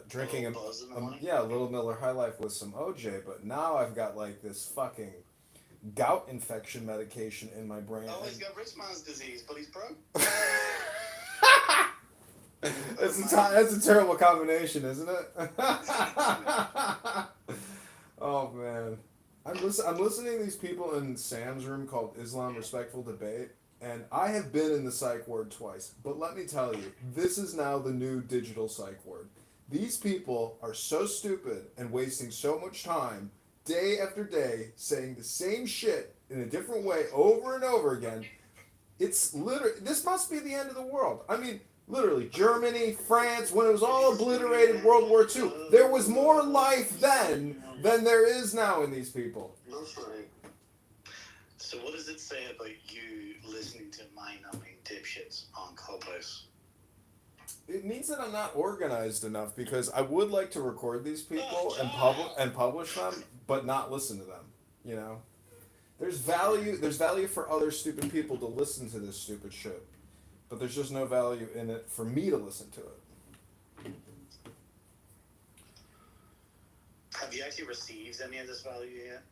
drinking a little Miller High Life with some OJ, but now I've got like this fucking gout infection medication in my brain. Oh, he's got rich man's disease, but he's broke. That's a terrible combination, isn't it? Oh man, I'm listening to these people in Sam's room called Islam Respectful Debate, and I have been in the psych ward twice. But let me tell you, this is now the new digital psych ward. These people are so stupid and wasting so much time day after day saying the same shit in a different way over and over again. It's literally, this must be the end of the world. I mean, literally, Germany, France, when it was all obliterated, World War II, there was more life then than there is now in these people. So what does it say about you listening to mind-numbing dipshits on Clubhouse? It means that I'm not organized enough because I would like to record these people and publish them, but not listen to them. You know, there's value for other stupid people to listen to this stupid shit, but there's just no value in it for me to listen to it. Have you actually received any of this value yet?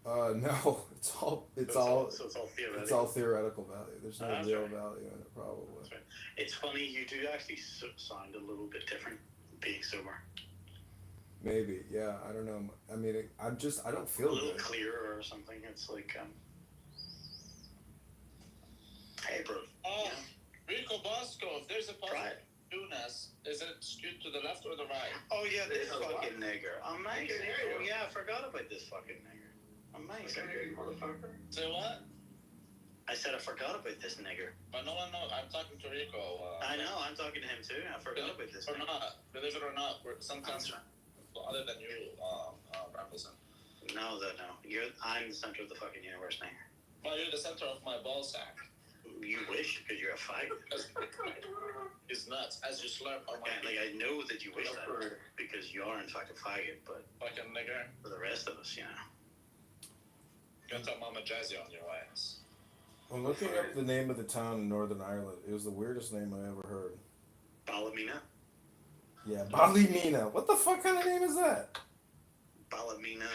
No, it's all theoretical. It's all theoretical value. There's no real right. value in it, probably. Right. It's funny, you do actually sound a little bit different being sober. Maybe, yeah. I don't know. I mean, I don't feel a little good. clearer or something. It's like, hey, bro. Oh, Rico Bosco, if there's a positive Tunas, is it skewed to the left or the right? Oh, yeah, this fucking nigger. Amazing. Oh, yeah, I forgot about this fucking nigger. Amazing. Say what? I said I forgot about this nigger. But no one knows. I'm talking to Rico. I know, I'm talking to him too. I forgot about this. Or not, believe it or not, we're sometimes other than you, Ramblesome. No. I'm the center of the fucking universe, nigger. Well, you're the center of my ball sack. You wish, because you're a faggot. It's nuts. As you slurp on my... Like, I know that you wish that, because you are in fact a faggot, but... Fucking nigger. For the rest of us, you know. Got that Mama Jazzy on your ass. I'm looking up the name of the town in Northern Ireland. It was the weirdest name I ever heard. Ballymena? Yeah, Ballymena. What the fuck kind of name is that? Ballymena,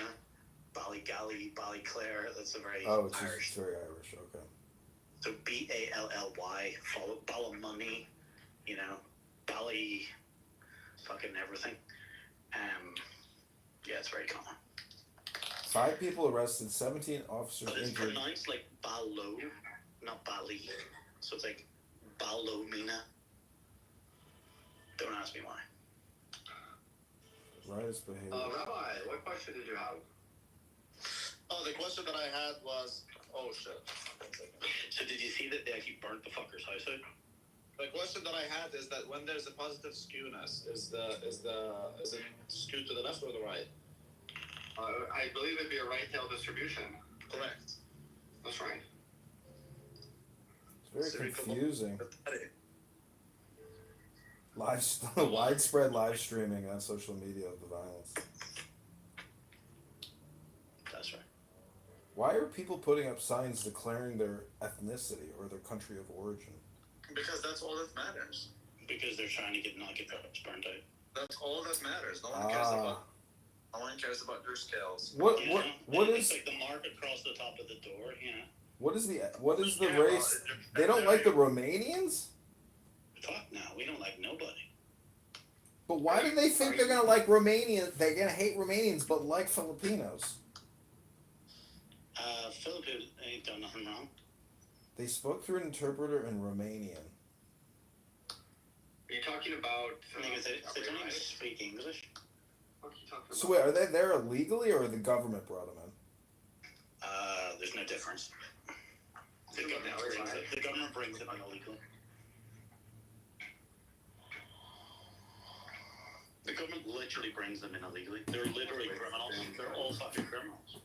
Ballygally, Ballyclare. That's a very It's Irish. very Irish, okay. So Bally, follow Ballymoney, you know, Bally, fucking everything. Yeah, it's very common. 5 people arrested, 17 officers But it's injured. pronounced like Ballo, not Bally. So it's like Ballymena. Don't ask me why. Riotous behavior. Rabbi, what question did you have? Oh, the question that I had was, oh shit. So did you see that they actually burnt the fucker's house out? The question that I had is that when there's a positive skewness, is it skewed to the left or the right? I believe it'd be a right tail distribution. Correct. That's right. It's very confusing. Widespread live streaming on social media of the violence. That's right. Why are people putting up signs declaring their ethnicity or their country of origin? Because that's all that matters. Because they're trying to not get their house burnt out. That's all that matters. No one cares about your scales. What is it's like the mark across the top of the door, you know? what is the race? They don't like the Romanians? Fuck no, we don't like nobody. But why do they think they're gonna like Romanians? They're gonna hate Romanians, but like Filipinos. Filipinos ain't done nothing wrong. They spoke through an interpreter in Romanian. Are you talking about... they don't even speak English. What are you talking about? So wait, are they there illegally or the government brought them in? There's no difference. The government brings them in illegally. The government literally brings them in illegally. They're literally criminals. They're all fucking criminals.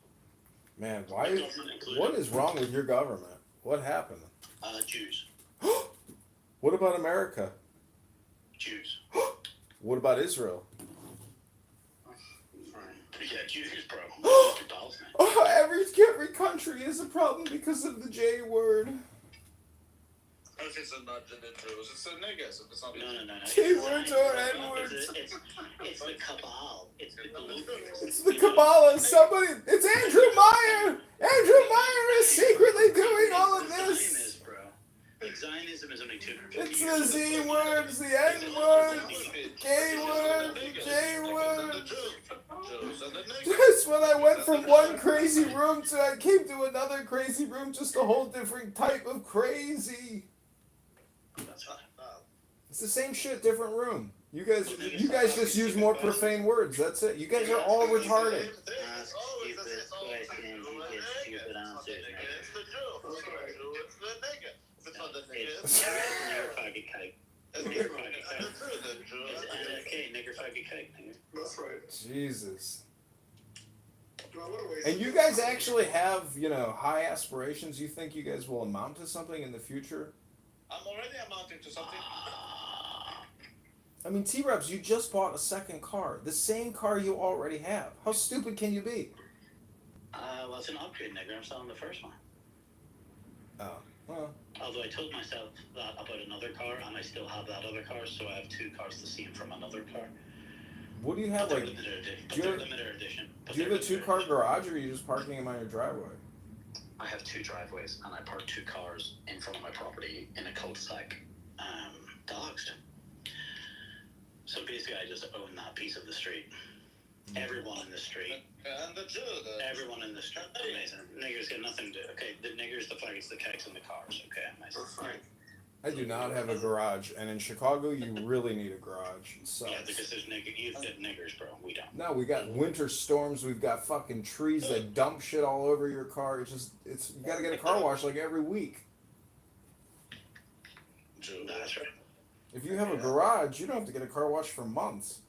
Man, what is wrong with your government? What happened? Jews. What about America? Jews. What about Israel? To be Yeah, Jews, bro. Dolls, man. Oh, every country is a problem because of the J word. If it's not the Jews, it's the niggas. If it's not no. J words or N words. It's the cabal. It's the globalists. It's the Kabbalah. Somebody. It's Andrew Meyer. Andrew Meyer is secretly doing all of this. Bro. Like Zionism is only 250 It's years the Z words, the N words, K words, J words. Just when I went from one crazy room to I came to another crazy room, just a whole different type of crazy. It's the same shit, different room. You guys just use more profane words. That's it. You guys are all retarded. Jesus. And you guys actually have, high aspirations? You think you guys will amount to something in the future? I'm already amounting to something. I mean, T-Reps, you just bought a second car. The same car you already have. How stupid can you be? Well, it's an upgrade, nigga. I'm selling the first one. Oh, well. Although I told myself that about another car, and I still have that other car, so I have two cars to see from another car. What do you have, like... Limited edition. Do you have a two-car garage, or are you just parking them on your driveway? I have two driveways, and I park two cars in front of my property in a cul-de-sac. Dogs. So basically, I just own that piece of the street. Everyone in the street. Everyone in the street. Amazing. Niggers got nothing to do. Okay, the niggers, the faggots, the keks, and the cars. Okay, amazing. I do not have a garage, and in Chicago, you really need a garage. It sucks. Yeah, because you've got niggers, bro. We don't. No, we got winter storms. We've got fucking trees that dump shit all over your car. You gotta get a car wash like every week. That's right. If you have a garage, you don't have to get a car wash for months.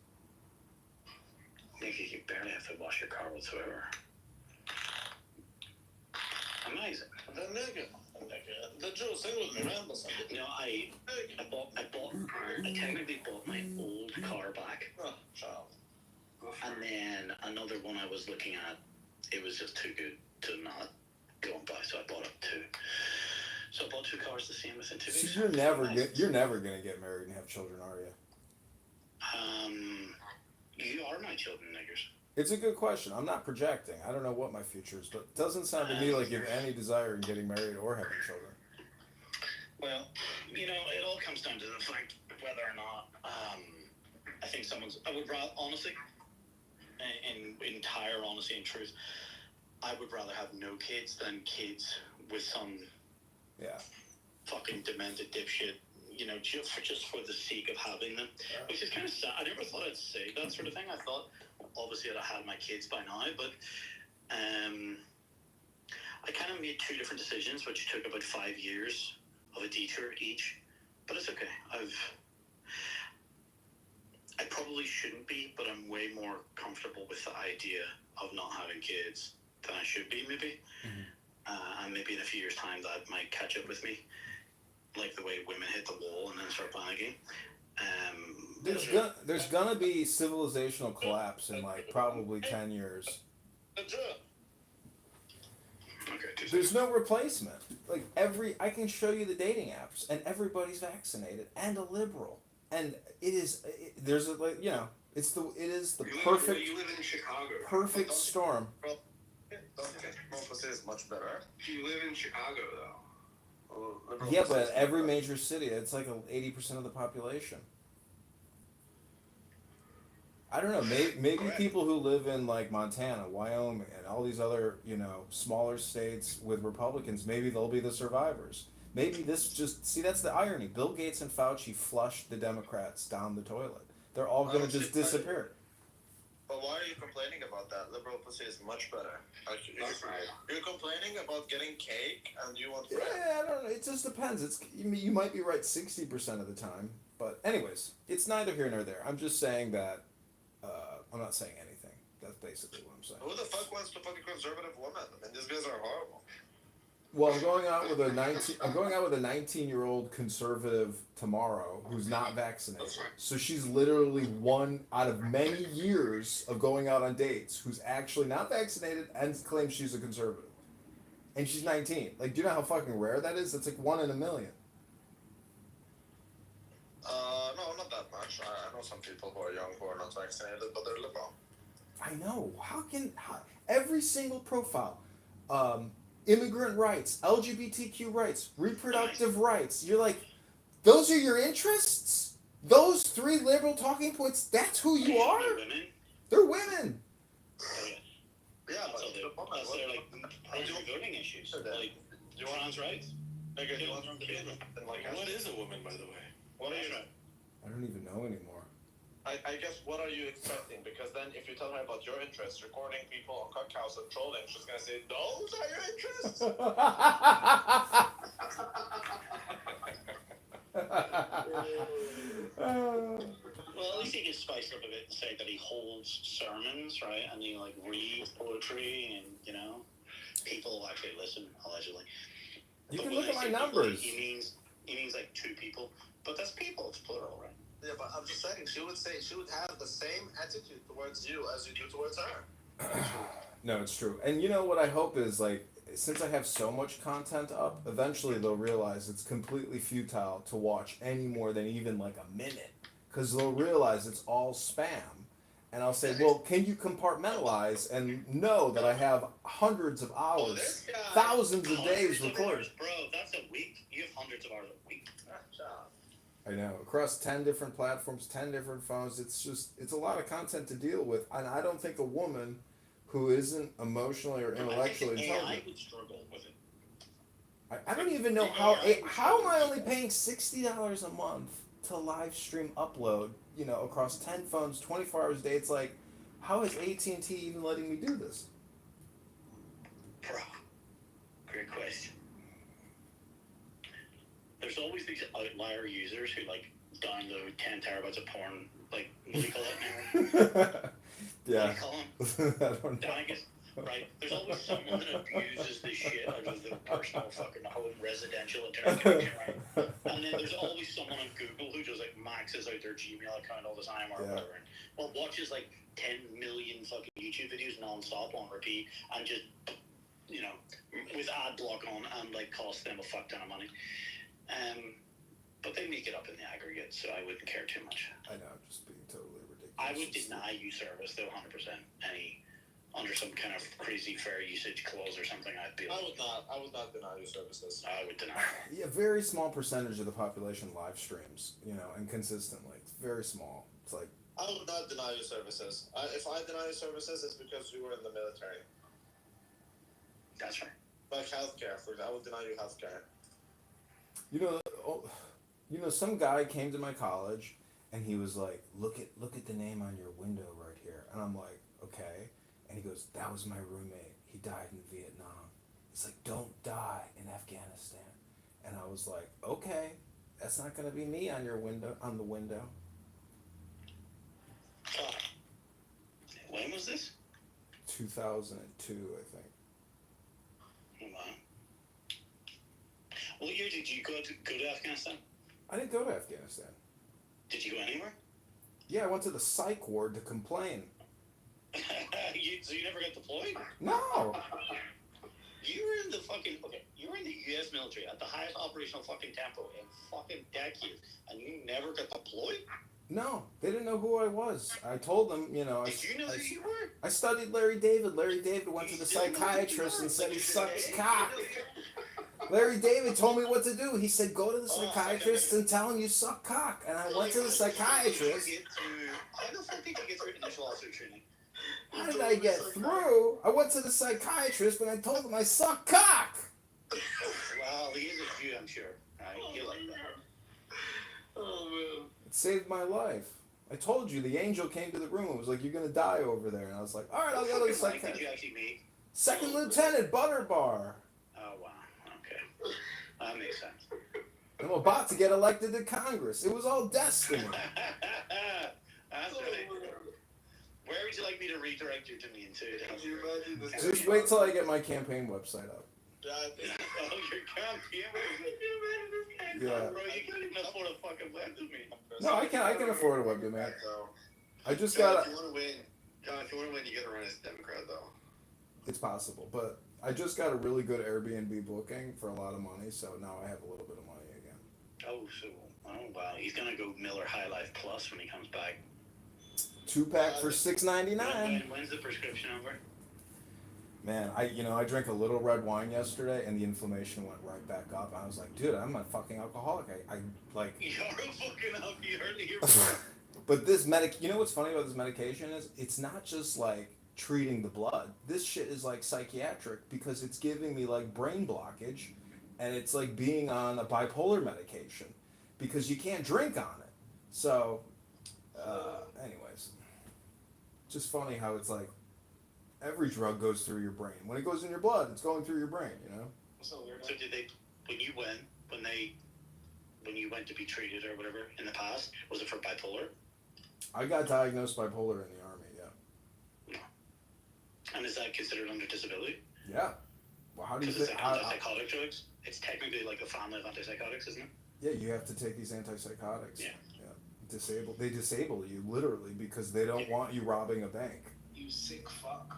Nigga, you barely have to wash your car whatsoever. Amazing. The Joe, sing with me, man. You know, I technically bought my old car back. Oh, child. And then another one I was looking at, it was just too good to not go and buy, so I bought it too. So I bought two cars the same within 2 weeks. So you're never gonna get married and have children, are you? You are my children, niggers. It's a good question. I'm not projecting. I don't know what my future is, but it doesn't sound to me like you have any desire in getting married or having children. Well, it all comes down to the fact whether or not I think I would rather, honestly, in entire honesty and truth, I would rather have no kids than kids with some fucking demented dipshit, just for the sake of having them. Which is kind of sad. I never thought I'd say that sort of thing. I thought, obviously, I'd have had my kids by now, but I kind of made two different decisions, which took about 5 years of a detour each. But it's okay. I probably shouldn't be, but I'm way more comfortable with the idea of not having kids than I should be, maybe. Mm-hmm. And maybe in a few years' time that might catch up with me, like the way women hit the wall and then start panicking. There's gonna be civilizational collapse in probably 10 years. There's no replacement. I can show you the dating apps, and everybody's vaccinated and a liberal, and it is the perfect. You live in Chicago. Perfect storm. Don't think democracy is much better. You live in Chicago, though. Yeah, but every major city, it's like 80% of the population. I don't know. Maybe people who live in Montana, Wyoming, and all these other smaller states with Republicans, maybe they'll be the survivors. Maybe that's the irony. Bill Gates and Fauci flushed the Democrats down the toilet. They're all going to just disappear. But why are you complaining about that? Liberal pussy is much better. You're complaining about getting cake and you want bread. Yeah, I don't know. It just depends. You might be right 60% of the time. But anyways, it's neither here nor there. I'm just saying that I'm not saying anything. That's basically what I'm saying. Who the fuck wants to fuck a conservative woman? I mean, these guys are horrible. Well, I'm going out with a 19-year-old conservative tomorrow who's not vaccinated. So she's literally one out of many years of going out on dates who's actually not vaccinated and claims she's a conservative. And she's 19. Like, do you know how fucking rare that is? That's like 1 in a million. No, not that much. I know some people who are young who are not vaccinated, but they're liberal. I know. Every single profile, immigrant rights, LGBTQ rights, reproductive rights. You're like, those are your interests? Those 3 liberal talking points, that's who you are? They're women. Yeah, but that's their like primary voting issues. Like women's rights. What is a woman, by the way? What are you? I don't even know anymore. I guess, what are you expecting? Because then if you tell her about your interests, recording people on Cookhouse and trolling, she's going to say, those are your interests? Well, at least he can spice it up a bit and say that he holds sermons, right? And he like reads poetry, and people actually listen, allegedly. You can look at my numbers. He means like 2 people, but that's people. It's plural, right? Yeah, but I'm just saying, she would have the same attitude towards you as you do towards her. No, it's true. And you know what I hope is, like, since I have so much content up, eventually they'll realize it's completely futile to watch any more than even like a minute. Because they'll realize it's all spam. And I'll say, well, can you compartmentalize and know that I have hundreds of hours, thousands of days recorded? Bro, that's a week. You have hundreds of hours a week. I know. Across 10 different platforms, 10 different phones, it's a lot of content to deal with. And I don't think a woman who isn't emotionally or intellectually intelligent. I would struggle with it. I don't even know how am I only paying $60 a month to live stream upload, across 10 phones, 24 hours a day. It's like, how is AT&T even letting me do this? Bro, great question. There's always these outlier users who download 10 terabytes of porn. What do you call it now? Yeah. What do you call them? Dangus. Right? There's always someone that abuses the shit out of the personal fucking home residential internet connection, right? And then there's always someone on Google who just maxes out their Gmail account all the time or whatever. Well, watches 10 million fucking YouTube videos non-stop on repeat and just, with ad block on and cost them a fuck ton of money. But they make it up in the aggregate, so I wouldn't care too much. I know, just being totally ridiculous. I would deny you service, though, 100%. Under some kind of crazy fair usage clause or something, I'd be like... I would not deny you services. I would deny it. Yeah, very small percentage of the population live streams, and consistently. It's very small. It's like... I would not deny you services. If I deny you services, it's because you were in the military. That's right. Like healthcare, I would deny you healthcare. Some guy came to my college, and he was like, look at the name on your window right here. And I'm like, okay. And he goes, that was my roommate. He died in Vietnam. It's like, don't die in Afghanistan. And I was like, okay, that's not going to be me on the window. When was this? 2002, I think. Wow. What year did you go to Afghanistan? I didn't go to Afghanistan. Did you go anywhere? Yeah, I went to the psych ward to complain. So you never got deployed? No. You were in the U.S. military at the highest operational fucking tempo in fucking decades, and you never got deployed? No, they didn't know who I was. I told them, Did you know who you were? I studied Larry David. Larry David went to the psychiatrist and said he sucks cock. Larry David told me what to do. He said, go to the psychiatrist and tell him you suck cock. And I went to the psychiatrist. How the fuck did you get through initial officer training? How did I get through? I went to the psychiatrist and I told him I suck cock. Well, he is a Jew, I'm sure. You like that. Oh, man. It saved my life. I told you, the angel came to the room and was like, you're going to die over there. And I was like, all right, I'll go to the psychiatrist. Did you actually meet? Second Lieutenant Butterbar. Oh, wow. Okay. That makes sense. I'm about to get elected to Congress. It was all destiny. That's right. Where would you like me to redirect your domain to? Just wait till I get my campaign website up. Yeah, Oh, you're camping. Yeah. Bro, you can't even afford a fucking web to me. No, I can afford a webcam, man. I just John, got. if you want to win, you gotta run as a Democrat, though. It's possible, but I just got a really good Airbnb booking for a lot of money, so now I have a little bit of money again. Oh, wow. He's gonna go Miller High Life Plus when he comes back. 2-pack for $6.99. When's the prescription over? Man, I drank a little red wine yesterday, and the inflammation went right back up. I was like, dude, I'm a fucking alcoholic. I like. You're a fucking alcoholic. You heard it here. But this you know what's funny about this medication is it's not just like treating the blood. This shit is like psychiatric because it's giving me like brain blockage, and it's like being on a bipolar medication because you can't drink on it. So, anyways, just funny how it's like every drug goes through your brain. When it goes in your blood, it's going through your brain, you know? So did they, when you went to be treated or whatever in the past, was it for bipolar? I got diagnosed bipolar in the army, yeah. And is that considered under disability? Yeah. Well, how do you Because think? it's like antipsychotic drugs. It's technically like a family of antipsychotics, isn't it? Yeah, you have to take these antipsychotics. Yeah. They disable you literally because they don't want you robbing a bank. You sick fuck.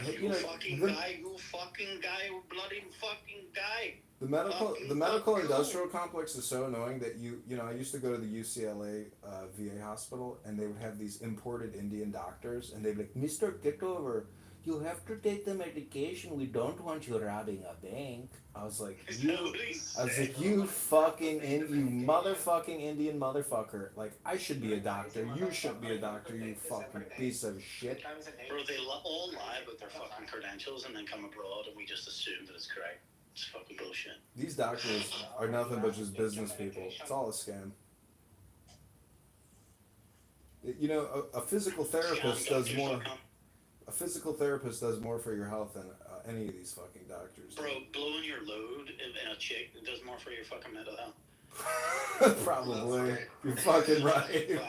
You fucking guy, you bloody fucking guy. The medical industrial complex is so annoying that I used to go to the UCLA VA hospital and they would have these imported Indian doctors and they'd be like, Mr. Kitover, you have to take the medication. We don't want you robbing a bank. I was like, you fucking you motherfucking Indian motherfucker. Like, I should be a doctor. You shouldn't be a doctor, you fucking piece of shit. Bro, they all lie about their fucking credentials and then come abroad and we just assume that it's correct. It's fucking bullshit. These doctors are nothing but just business people. It's all a scam. A physical therapist does more. A physical therapist does more for your health than any of these fucking doctors. Bro, blowing your load in a chick does more for your fucking mental health. Probably. You're fucking right.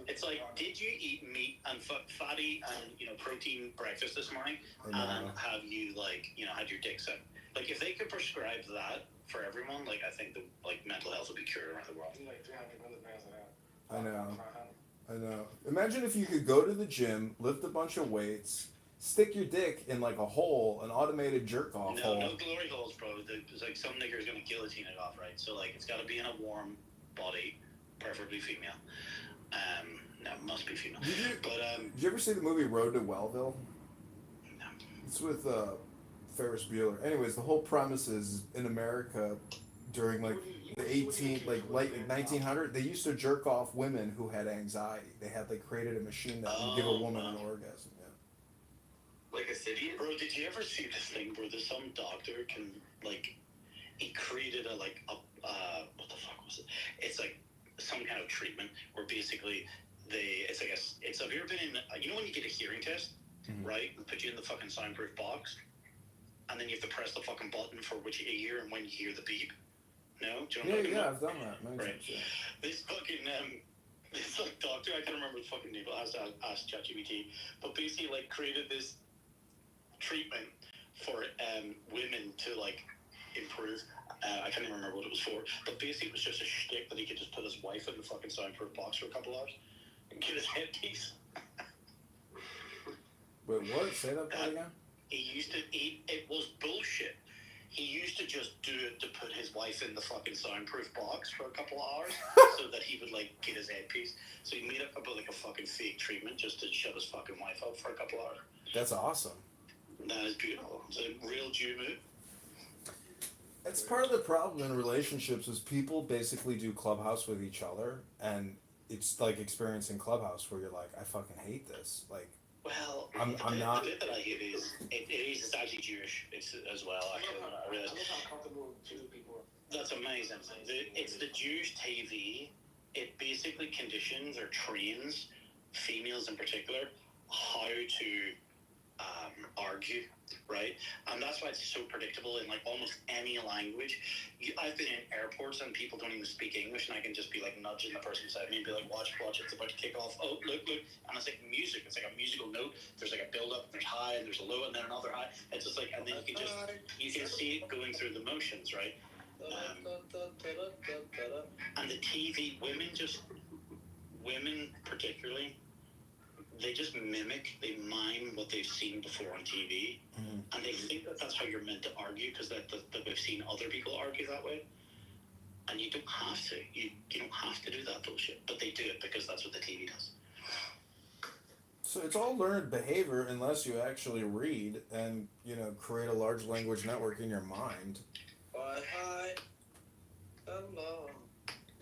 It's like, did you eat meat and fatty and protein breakfast this morning, and have you had your dick sucked? Like, if they could prescribe that for everyone, like, I think mental health would be cured around the world. I know. Imagine if you could go to the gym, lift a bunch of weights, stick your dick in like a hole, an automated jerk off hole. No glory holes, bro. There's like some nigger's gonna guillotine it off, right? So like it's gotta be in a warm body, preferably female. No, must be female. Did you ever see the movie Road to Wellville? No. It's with Ferris Bueller. Anyways, the whole premise is in America during like the 1900, they used to jerk off women who had anxiety. They created a machine that would give a woman an orgasm. Yeah. Like a city? Bro, did you ever see this thing where there's some doctor can he created what the fuck was it? It's like some kind of treatment where basically have you ever been in, when you get a hearing test, right? They put you in the fucking soundproof box, and then you have to press the fucking button for which you hear and when you hear the beep. No? Do you know what I'm talking about? I've done that many times, yeah. This fucking, this doctor, I can't remember the fucking name, but I have to ask ChatGPT, but basically created this treatment for women to improve. I can't even remember what it was for, but basically it was just a shtick that he could just put his wife in the fucking soundproof box for a couple hours and get his headpiece. Wait, what? Say that part again? It was bullshit. He used to just do it to put his wife in the fucking soundproof box for a couple of hours so that he would get his headpiece. So he made up a fucking fake treatment just to shut his fucking wife up for a couple of hours. That's awesome. That is beautiful. It's a real Jew move. It's part of the problem in relationships is people basically do Clubhouse with each other, and it's like experiencing Clubhouse where you're like, I fucking hate this. Well, I'm not. The bit that I hate is it's actually Jewish. It's as well. Actually, I realized. That's amazing. It's the Jewish TV. It basically conditions or trains females in particular how to argue, right? And that's why it's so predictable in like almost any language. I've been in airports and people don't even speak English, and I can just be like nudging the person beside me and be like, watch, it's about to kick off. Oh, look, and it's like music. It's like a musical note. There's like a build up, there's high, and there's a low, and then another high. It's just like, and then you can see it going through the motions, right? And the TV, women particularly, they just they mime what they've seen before on TV, and they think that that's how you're meant to argue because that we've seen other people argue that way, and you don't have to. You don't have to do that bullshit, but they do it because that's what the TV does. So it's all learned behavior unless you actually read and create a large language network in your mind.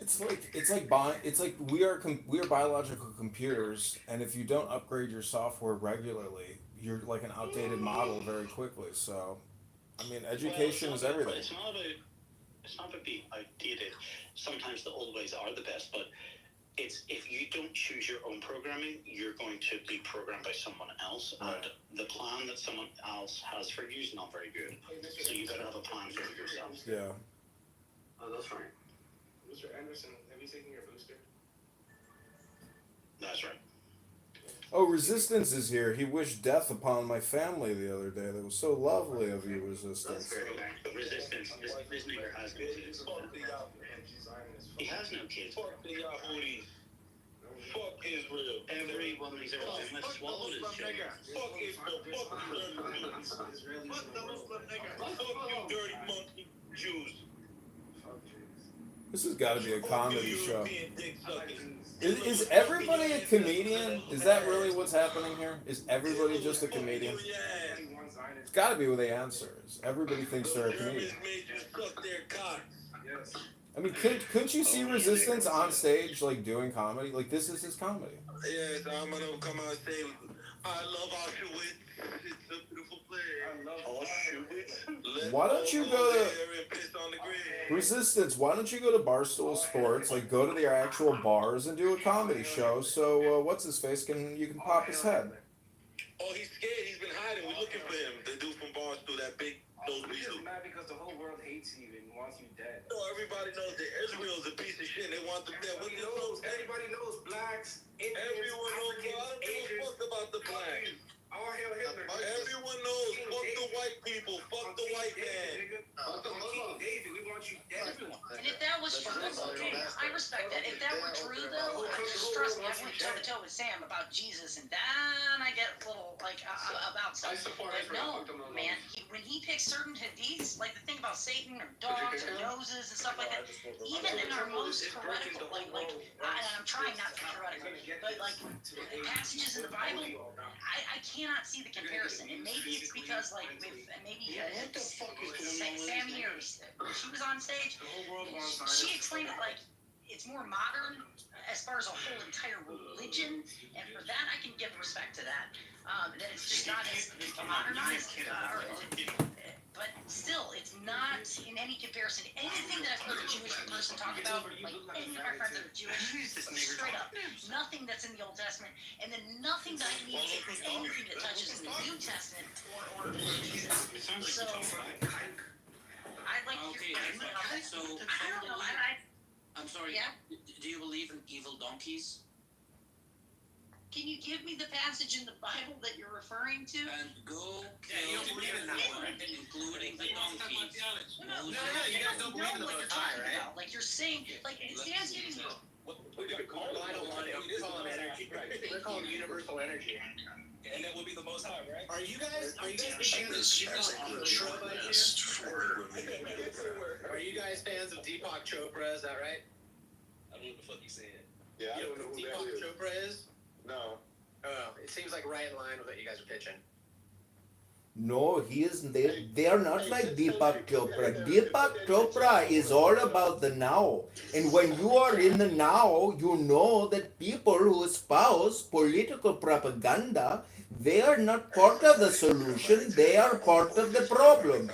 It's like we are biological computers, and if you don't upgrade your software regularly, you're like an outdated model very quickly. So, I mean, education is everything. It's not about being outdated. Sometimes the old ways are the best, but it's if you don't choose your own programming, you're going to be programmed by someone else, and the plan that someone else has for you is not very good. So you gotta have a plan for yourself. Yeah. Oh, that's right. Mr. Anderson, have you taken your booster? That's right. Oh, Resistance is here. He wished death upon my family the other day. That was so lovely of you, Resistance. That's very nice. Resistance. This nigga has no kids. He has no kids. Fuck the Yahoos. Fuck Israel. Every woman he's ever been with swallowed his children. Fuck Israel. Fuck the Muslim nigga. Fuck you dirty monkey Jews. This has got to be a comedy show. Is everybody a comedian? Is that really what's happening here? Is everybody just a comedian? It's got to be what the answer is. Everybody thinks they're a comedian. I mean, couldn't you see Resistance on stage, like, doing comedy? Like, this is his comedy. Yes, I'm going to come out and say, I love Auschwitz. It's a beautiful place. I love Auschwitz. Why don't you go to Resistance? Why don't you go to Barstool Sports? Like, go to their actual bars and do a comedy show. So what's his face? You can pop his head. Oh, he's scared. He's been hiding. We're looking for him. The dude from Barstool, that big nose weasel. I'm mad because the whole world hates you and wants you dead. No, everybody knows that Israel's a piece of shit. They want them dead. Everybody knows blacks, Indians, everyone knows. Africans, I don't give a fuck about the blacks. All hail Hitler. Everyone knows. Fuck the white people. Fuck the white man. Fuck the King David. We want you dead. And if that was true, okay, I respect that. If that were true, though, trust me, I went toe to toe with Sam about Jesus, and then I get a little about stuff. But no, man, when he picks certain hadiths, like the thing about Satan or dogs or noses and stuff like that, even in our most heretical, I'm trying not to be heretical, but like passages in the Bible, I cannot see the comparison, and maybe it's because Sammy or she was on stage, she explained it like it's more modern as far as a whole entire religion, and for that I can give respect to that. That it's just not as modernized, but still, it's not in any comparison. Anything that I've heard a Jewish person talk about, like any of my friends that are Jewish, straight up, nothing that's in the Old Testament, and then nothing that I need anything that touches in the New Testament or Jesus. So I'd like to hear your opinion on that. So I don't know. I'm sorry. Yeah? Do you believe in evil donkeys? Can you give me the passage in the Bible that you're referring to? And go you don't believe in that one, right? Including the donkeys. No, you guys don't believe in the Most High, right? Like you're saying, like Sam's giving you. We call him energy. We're calling universal energy. And that would be the Most High, right? Are you guys Are you guys fans of Deepak Chopra? Is that right? I don't know what the fuck you saying. Yeah, I don't know who that is. Chopra is? No. Oh, it seems like right in line with what you guys are pitching. No, he isn't. They are not like Deepak Chopra. Deepak Chopra is all about the now. And when you are in the now, you know that people who espouse political propaganda, they are not part of the solution, they are part of the problem.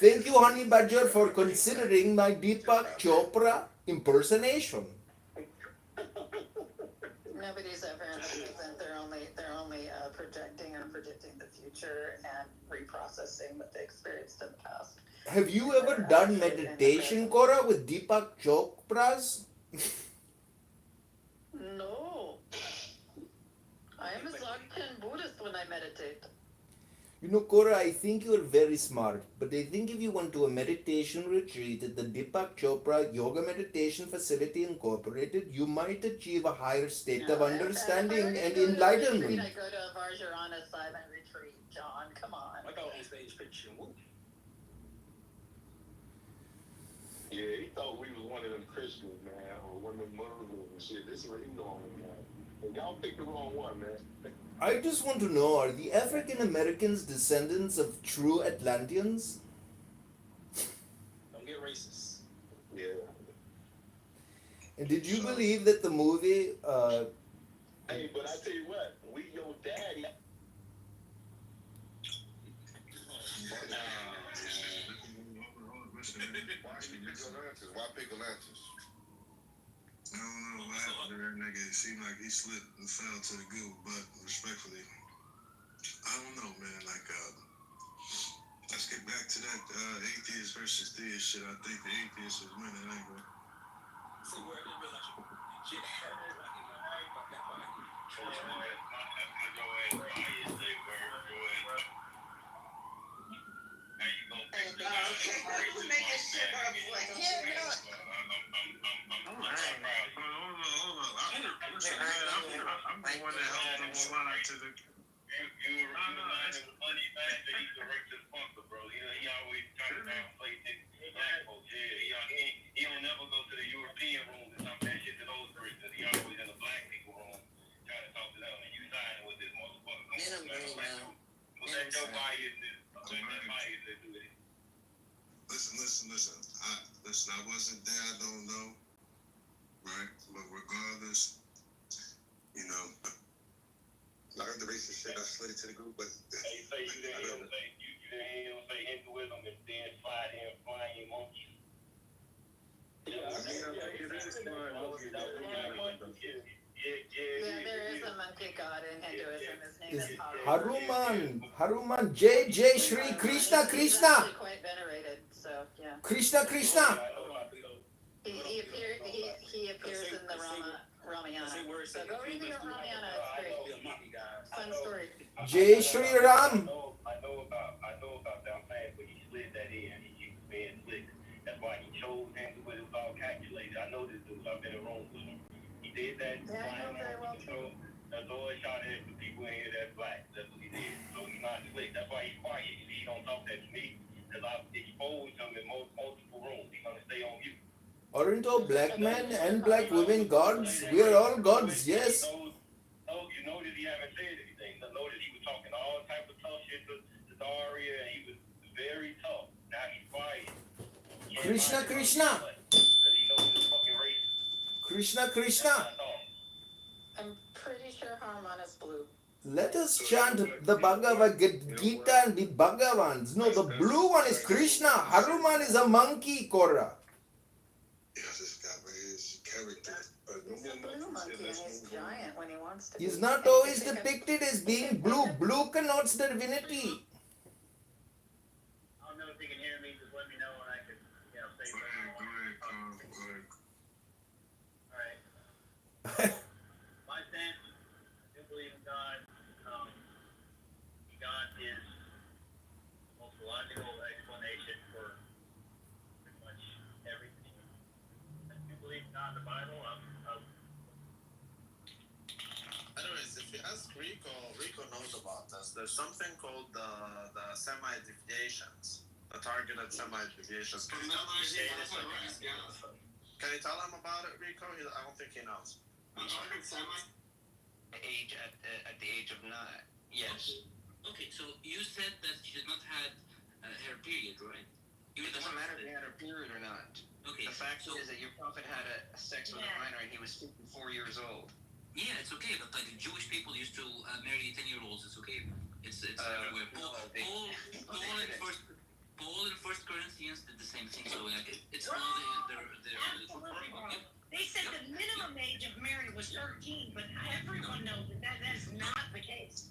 Thank you, Honey Badger, for considering my Deepak Chopra impersonation. Nobody's ever understood that they're only projecting or predicting the future. future and reprocessing what they experienced in the past. Have you ever done meditation, Cora, with Deepak Chopra's? No. I am a Dzogchen Buddhist when I meditate. You know, Cora, I think you're very smart, but I think if you went to a meditation retreat at the Deepak Chopra Yoga Meditation Facility Incorporated, you might achieve a higher state of understanding and enlightenment. I go to a Vajrayana silent retreat, John. Come on. I got on stage picture. Yeah, he thought we was one of them Christians, man, or one of them Muslims and shit. This is what he going with, man. And y'all picked the wrong one, man. I just want to know, are the African Americans descendants of true Atlanteans? Don't get racist. Yeah. And did you believe that the movie... Hey, but I tell you what, we your daddy... Why pick Atlantis? I don't know what happened to that nigga. It seemed like he slipped and fell to the goo, but respectfully, I don't know, man. Like, let's get back to that atheist versus theist shit. I think the atheist is winning anyway. See where it shit hurt like in the heart, but that I'm the one that helped them slide to the. You were funny back that he's the racist punker, bro. He always trying to downplay black folks. Yeah, he don't never go to the European room and talk that shit to those Christians. He always in the black people room trying to talk to them. And you siding with this motherfucker. What's that your bias is? What's that bias that do it? Listen. I wasn't there. I don't know. Right, but regardless, you know. I heard the racist shit. I slid it to the group, but. Hey, say you didn't say Hinduism and then fly in flying monkey. Yeah, there is a monkey god in Hinduism. His name is Hanuman. Hanuman, Jai Shri Krishna. He's actually quite venerated, so yeah. Krishna. He appears in the Ramayana. So go read the Ramayana. It's great. Fun story. Jai Shri Ram. I know about that plan, but he slid that in. He was being slick. That's why he chose him, but it was all calculated. I know this dude. I've been in rooms with him. He did that. Yeah, I know very well too. That's all he shot at the people in here that's black. That's what he did. So he's not slick. That's why he's quiet. You see, he don't talk that to me because I've exposed him in multiple rooms. He's gonna stay on mute. Aren't all black men and black women gods? We are all gods, yes. You notice he haven't said anything. You notice he was talking all type of tough shit to Daria, and he was very tough. Now he's quiet. Krishna. Krishna. I'm pretty sure Hanuman is blue. Let us chant the Bhagavad Gita and be Bhagavans. No, the blue one is Krishna. Hanuman is a monkey, Cora. Yes, this guy, his character. He's a blue monkey and he's giant when he wants to be. He's not always depicted as being blue. Blue connotes divinity. I don't know if you can hear me. Just let me know when I can, say something. Go ahead. All right. My stance, I do believe in God. God is the most logical explanation for pretty much everything. I do believe in God in the Bible. Anyways, if you ask Rico knows about this. There's something called the semi-deviations, the targeted semi-deviations. Can you tell him about it, Rico? I don't think he knows. Age at the age of 9. Yes. Okay, so you said that she did not have her period, right? It doesn't matter if he had her period or not. Okay. The fact is that your prophet had a sex with a minor and he was 54 years old. Yeah, it's okay, but like Jewish people used to marry 10-year-olds. It's okay. It's everywhere. Paul in First Corinthians did the same thing. So like it's all their They said the minimum age of marriage was 13, but everyone knows that is not the case.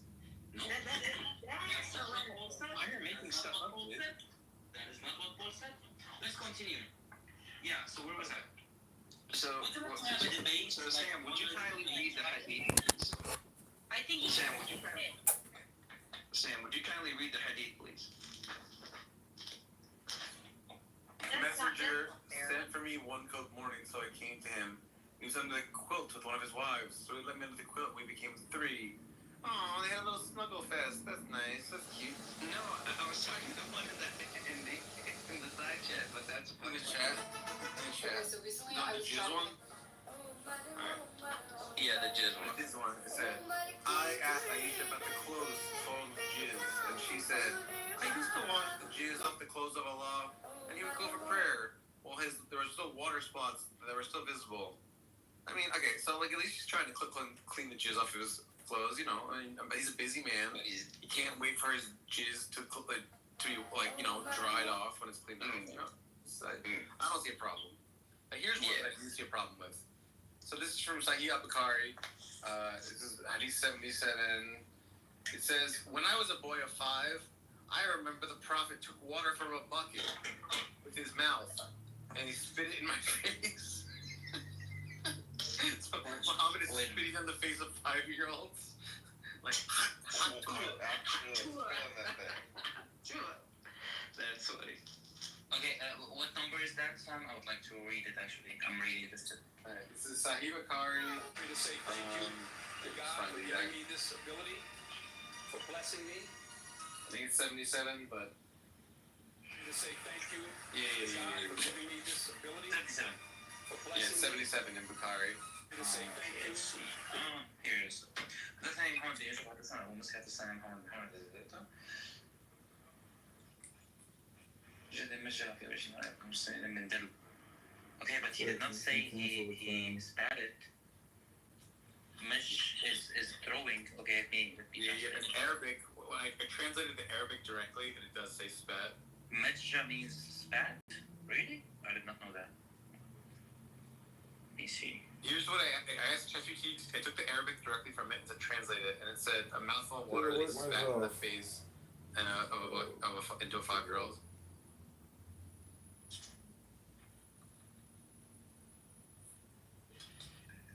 No. That's under the quilt with one of his wives, so he let me under the quilt. We became 3. Oh, they had a little snuggle fest. That's nice. That's cute. No, I was talking to one of that in the side chat, but that's In the chat. In the chat. So recently No, I the was jizz one. yeah, the jizz one. This one. It said, I asked Aisha about the clothes full of jizz, and she said, I used to wash the jizz off the clothes of Allah, and he would go for prayer. Well, there were still water spots that were still visible. I mean, okay, so like at least he's trying to clean the jizz off of his clothes, you know. I mean, he's a busy man. He can't wait for his jizz to dried off when it's cleaned off. You know, so I don't see a problem. But here's what I do see a problem with. So this is from Sahih Abakari. This is Hadith 77. It says, when I was a boy of 5, I remember the Prophet took water from a bucket with his mouth, and he spit it in my face. So Muhammad is spitting on the face of 5-year-olds. Like, That's funny. Okay, what number is that, Sam? I would like to read it, actually. I'm reading this too. This is Sahih Bakari. To say thank you to God for giving me this ability, for blessing me. I think it's 77, but... To say thank you Yeah. for giving me this ability. 77. For Yeah, blessing it's 77 in Bukhari. To say thank you. Here it is. Zaten imkanı yaşa baksana. Onu sen imkanı dedi. Okay, but he did not say he spat it. Mesh is throwing. Okay, me. Yeah, in Arabic, when I translated the Arabic directly, and it does say spat. Mejja means spat? Really? I did not know that. Let me see. Here's what I asked ChatGPT. I took the Arabic directly from it to translate it, and it said a mouthful of water that he spat in the face and into a 5-year-old.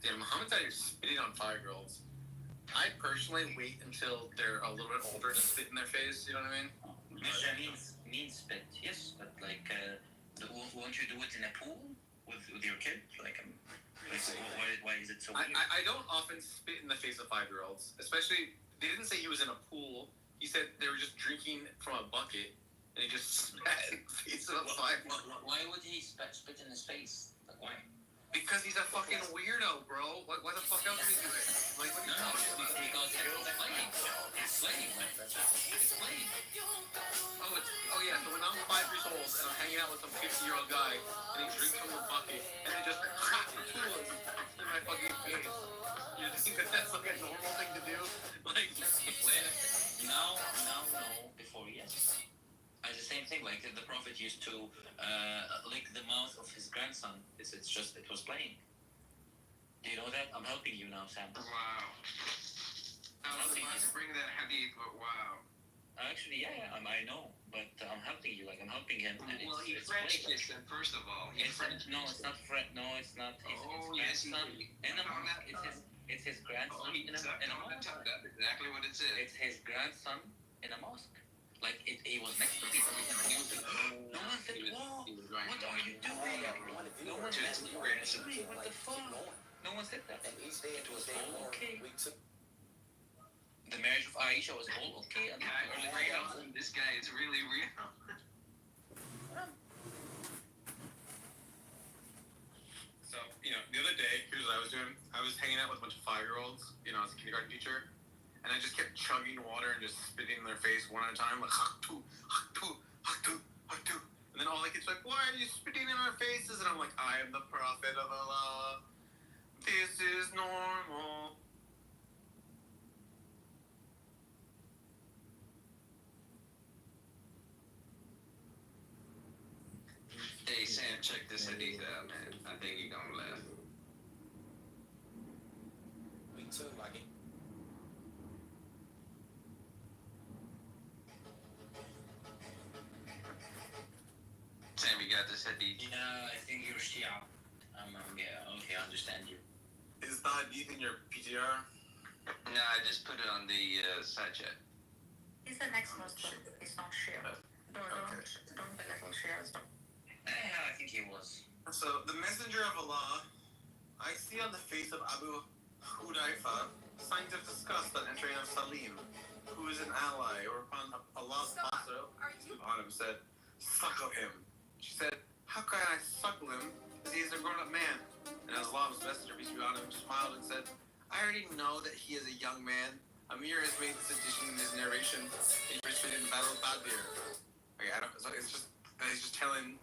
Yeah, Muhammad's out here spitting on 5-year-olds. I personally wait until they're a little bit older to spit in their face. You know what I mean? Mejja means spit, yes, but like, won't you do it in a pool with your kid? Like why is it so weird? I don't often spit in the face of 5-year-olds, especially. They didn't say he was in a pool. He said they were just drinking from a bucket, and he just spat in the face of a 5-year-old. Why would he spit in his face? Like, why? Because he's a fucking weirdo, bro. Why the fuck else would he do it? Like, what are you talking about? Because it's playing. It's playing. Oh yeah, so when I'm 5 years old and I'm hanging out with some 50-year-old guy and he drinks from a bucket and he just in my fucking face. You think that that's like a normal thing to do? Like, No. Before, yes. The same thing, like the Prophet used to lick the mouth of his grandson. It was playing. Do you know that? I'm helping you now, Sam. Wow. I was about to bring that hadith, but wow. Actually, yeah, I know, but I'm helping you. Like I'm helping him. And Well, he French kissed him first of all. No, it's not French. No, it's not. It's grandson. It's his grandson in a mosque. That's exactly what it said. It's his grandson in a mosque. Like he was next to people. No one said, "Whoa, what are you doing?" No one said, "What the fuck?" No one said that. It was all okay. The marriage of Aisha was all okay. This guy is really real. So, the other day, here's what I was doing. I was hanging out with a bunch of 5-year-olds, as a kindergarten teacher, and I just kept chugging water and just spitting in their face one at a time, like, haktu, haktu, haktu, haktu. And then all the kids were like, why are you spitting in our faces? And I'm like, I am the prophet of Allah. This is normal. Hey Sam, check this hadith out, man. I think you're gonna laugh. Me too, Lucky. Sam, you got this hadith? Yeah, I think you're Shia. Yeah, okay, I understand you. Is the hadith in your PTR? No, I just put it on the side chat. He's the next Muslim. It's not Shia. Don't belittle Shias. Yeah, I think he was. So, the messenger of Allah I see on the face of Abu Hudaifa signs of disgust on entering of Salim, who is an ally, or upon Allah's apostle, on him said, "Suckle him." She said, "How can I suckle him, as he is a grown-up man?" And Allah's messenger, peace be on him, smiled and said, "I already know that he is a young man. Amir has made this addition in his narration that you participated in the Battle of Badr." Okay, so he's just telling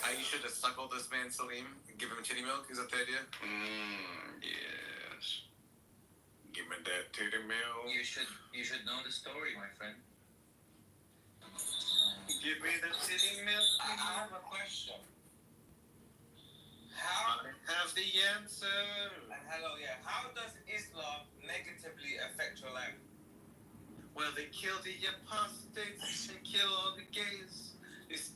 Aisha to suckle this man Salim and give him titty milk. Is that the idea? Yes. Give me that titty milk. You should know the story, my friend. Give me the titty milk. I have a question. How have the answer? Hello, yeah. How does Islam negatively affect your life? Well, they kill the apostates and kill all the gays.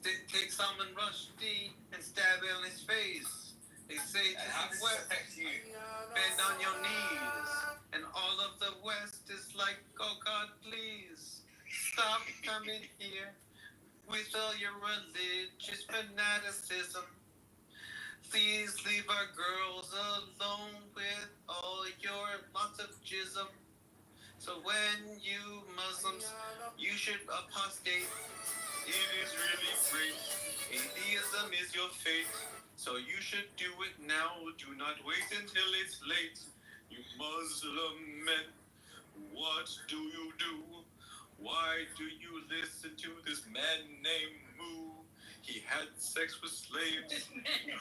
They take Salman Rushdie and stab it on his face. They say to the West, bend on your knees. And all of the West is like, oh God, please, stop coming here with all your religious fanaticism. Please leave our girls alone with all your lots of jism. So when you Muslims, you should apostate. It is really great. Atheism is your fate. So you should do it now. Do not wait until it's late. You Muslim men, what do you do? Why do you listen to this man named Mu? He had sex with slaves,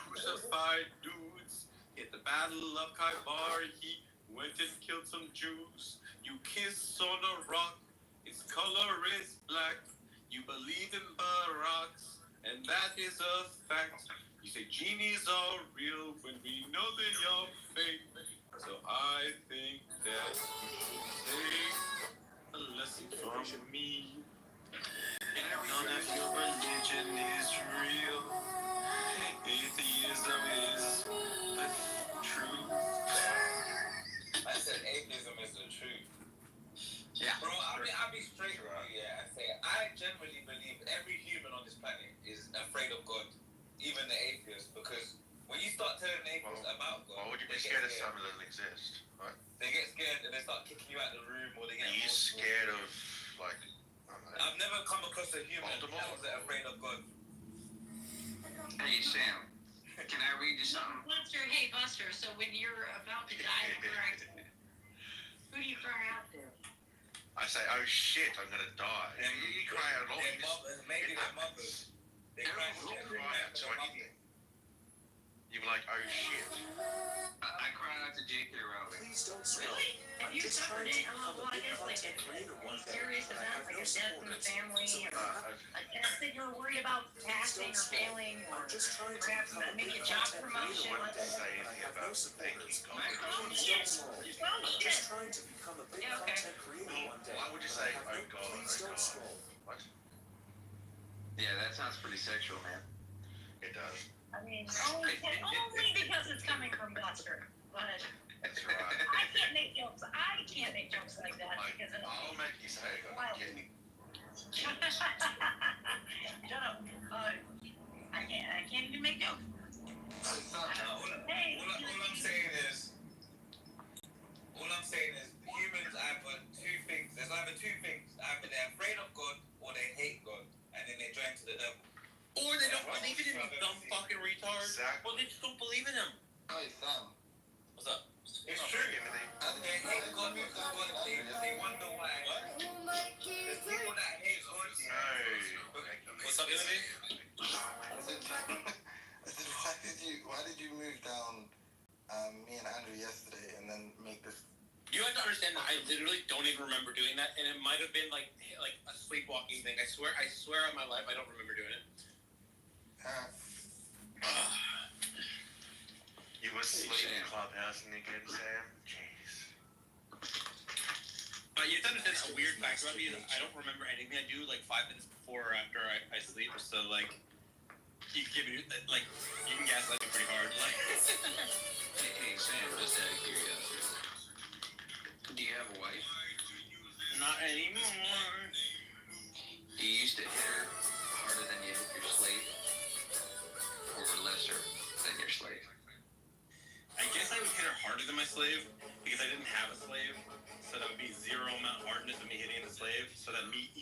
crucified dudes. At the Battle of Kitover, he went and killed some Jews. You kiss on a rock, its color is black. You believe in barracks, and that is a fact. You say genies are real when we know they are fake. So I think that you should take a lesson from me. None of your religion is real. Atheism is the truth. I said atheism is the truth. Yeah. Bro, I'll be straight with you, yeah. I genuinely believe every human on this planet is afraid of God, even the atheists, because when you start telling the atheists about God, why would you be scared of something that doesn't exist? Right? They get scared and they start kicking you out of the room, or they get. Are you scared of, like, I've never come across a human that was afraid of God. Hey, Sam. Can I read you something? Buster, hey Buster, so when you're about to die, who do you cry out to? I say, oh shit, I'm gonna die. You cry out a lot. Maybe their mothers. They cry out to anything. You were like, oh shit. I cried out to J.K. Rowling. Please don't scream. Really? Have you suffered it? Well, I guess like a serious event, like a death in the family, or a test that you're worried about passing or failing, or perhaps maybe a job promotion. I wouldn't say anything about thanking God. Oh shit! Oh shit! Yeah, okay. Why would you say, oh God, oh God? What? Yeah, that sounds pretty sexual, man. It does. I mean, only because it's coming from Buster. But that's right. I can't make jokes. I can't make jokes like that because I'll make you say it. I'm kidding. Shut up. I can't even make jokes. Hey. All I'm saying is humans either two things. There's either two things. Either they're afraid of God or they hate God, and then they join to the devil. Or they don't believe in him, you dumb fucking retard. Exactly. Well, they just don't believe in him. Hey, Sam. What's up? It's true, Timothy. They hate God because God is Jesus. They wonder why. There's people that hate God. What's up, Timothy? Why did you move down me and Andrew yesterday and then make this? You have to understand that I literally don't even remember doing that, and it might have been like a sleepwalking thing. I swear on my life, I don't remember doing it. You were asleep in Clubhouse and again, Sam? Jeez. You have to understand a weird fact about me is I don't remember anything I do like 5 minutes before or after I sleep. So like, you can give me like you can gaslight me pretty hard. Like, hey Sam, just out of curiosity, do you have a wife? Not anymore. Do you used to hit her harder than you hit your slave? Or lesser than your slave? I guess I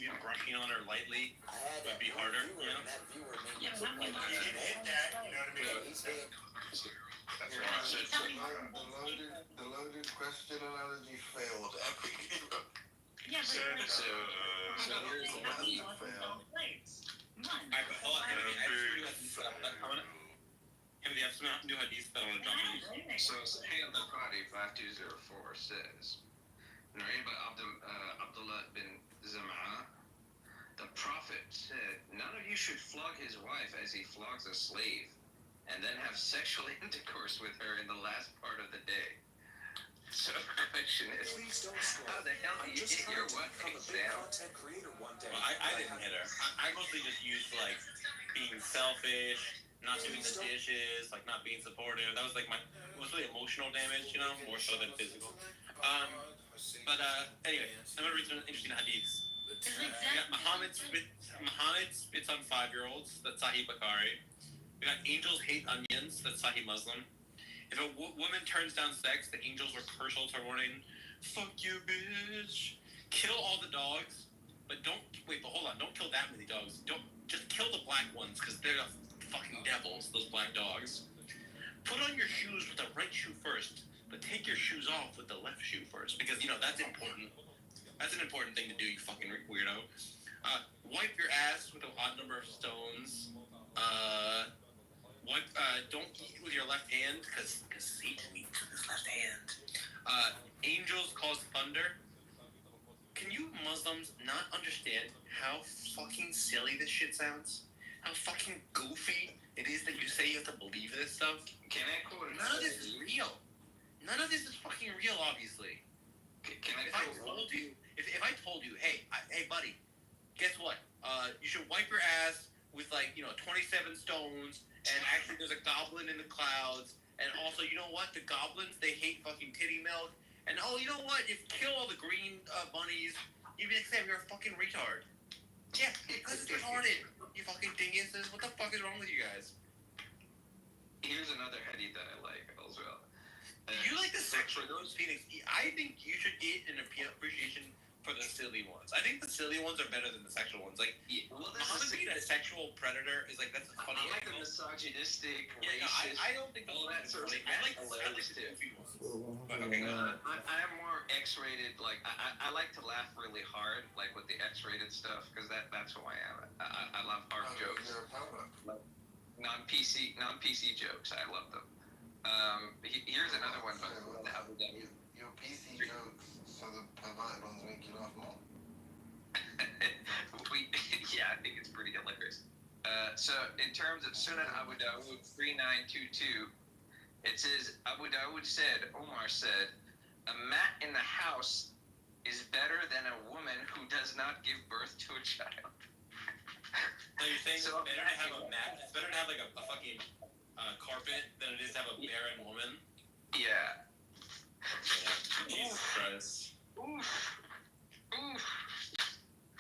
even brushing on her lightly would be harder, you know? Yeah, but I mean, hit that, you know what I mean? The loaded question analogy failed. yeah, but here's the one fail. Come on. Alright, but hold on, Timothy, I have some new hadiths that I want to drop in. So Sahih al-Bukhari 5204 says, narrated by Abdullah bin Zam'a, the Prophet said, none of you should flog his wife as he flogs a slave, and then have sexual intercourse with her in the last part of the day. So the question is, how the hell do you get your wife down? Well, I didn't hit her. I mostly just used, like, being selfish, not doing the dishes, like, not being supportive. That was, like, mostly emotional damage, you know, more so than physical. Anyway, I'm gonna read some interesting hadiths. We got Muhammad spits on 5-year-olds. That's Sahih Bukhari. We got angels hate onions. That's Sahih Muslim. If a woman turns down sex, the angels will curse her warning, "Fuck you, bitch." Kill all the dogs, but hold on. Don't kill that many dogs. Don't just kill the black ones because they're the fucking devils. Those black dogs. Put on your shoes with the right shoe first, but take your shoes off with the left shoe first because that's important. That's an important thing to do, you fucking weirdo. Wipe your ass with an odd number of stones. Don't eat with your left hand because Satan eats with his left hand. Angels cause thunder. Can you Muslims not understand how fucking silly this shit sounds? How fucking goofy it is that you say you have to believe this stuff? Can I quote None of this is real. None of this is fucking real, obviously. Can I If I told you, hey, buddy, guess what? You should wipe your ass with 27 stones, and actually there's a goblin in the clouds, and also, you know what? The goblins, they hate fucking titty milk, and you know what? If you kill all the green bunnies, you'd be like, Sam, you're a fucking retard. Yeah, because it's retarded, you fucking dinguses. What the fuck is wrong with you guys? Here's another hadith that I like as well. You like the sexual those Phoenix. I think you should get an appreciation for the silly ones. I think the silly ones are better than the sexual ones. Like, Muhammad being a sexual predator is that's a funny. I like the misogynistic, racist. racist. I don't think all that sort of I like the too. But okay, I am more X-rated. Like I like to laugh really hard, like with the X-rated stuff, because that's who I am. I love hard jokes. Non-PC jokes. I love them. Here's another one. Your PC jokes, so the perverted ones make you laugh more. Yeah, I think it's pretty hilarious. So in terms of Sunan Abu Dawud 3922, it says Abu Dawud said, Omar said, a mat in the house is better than a woman who does not give birth to a child. So you're saying it's better to have a mat? It's better to have like a fucking carpet than it is to have a barren woman? Yeah. Jesus Christ. Oof.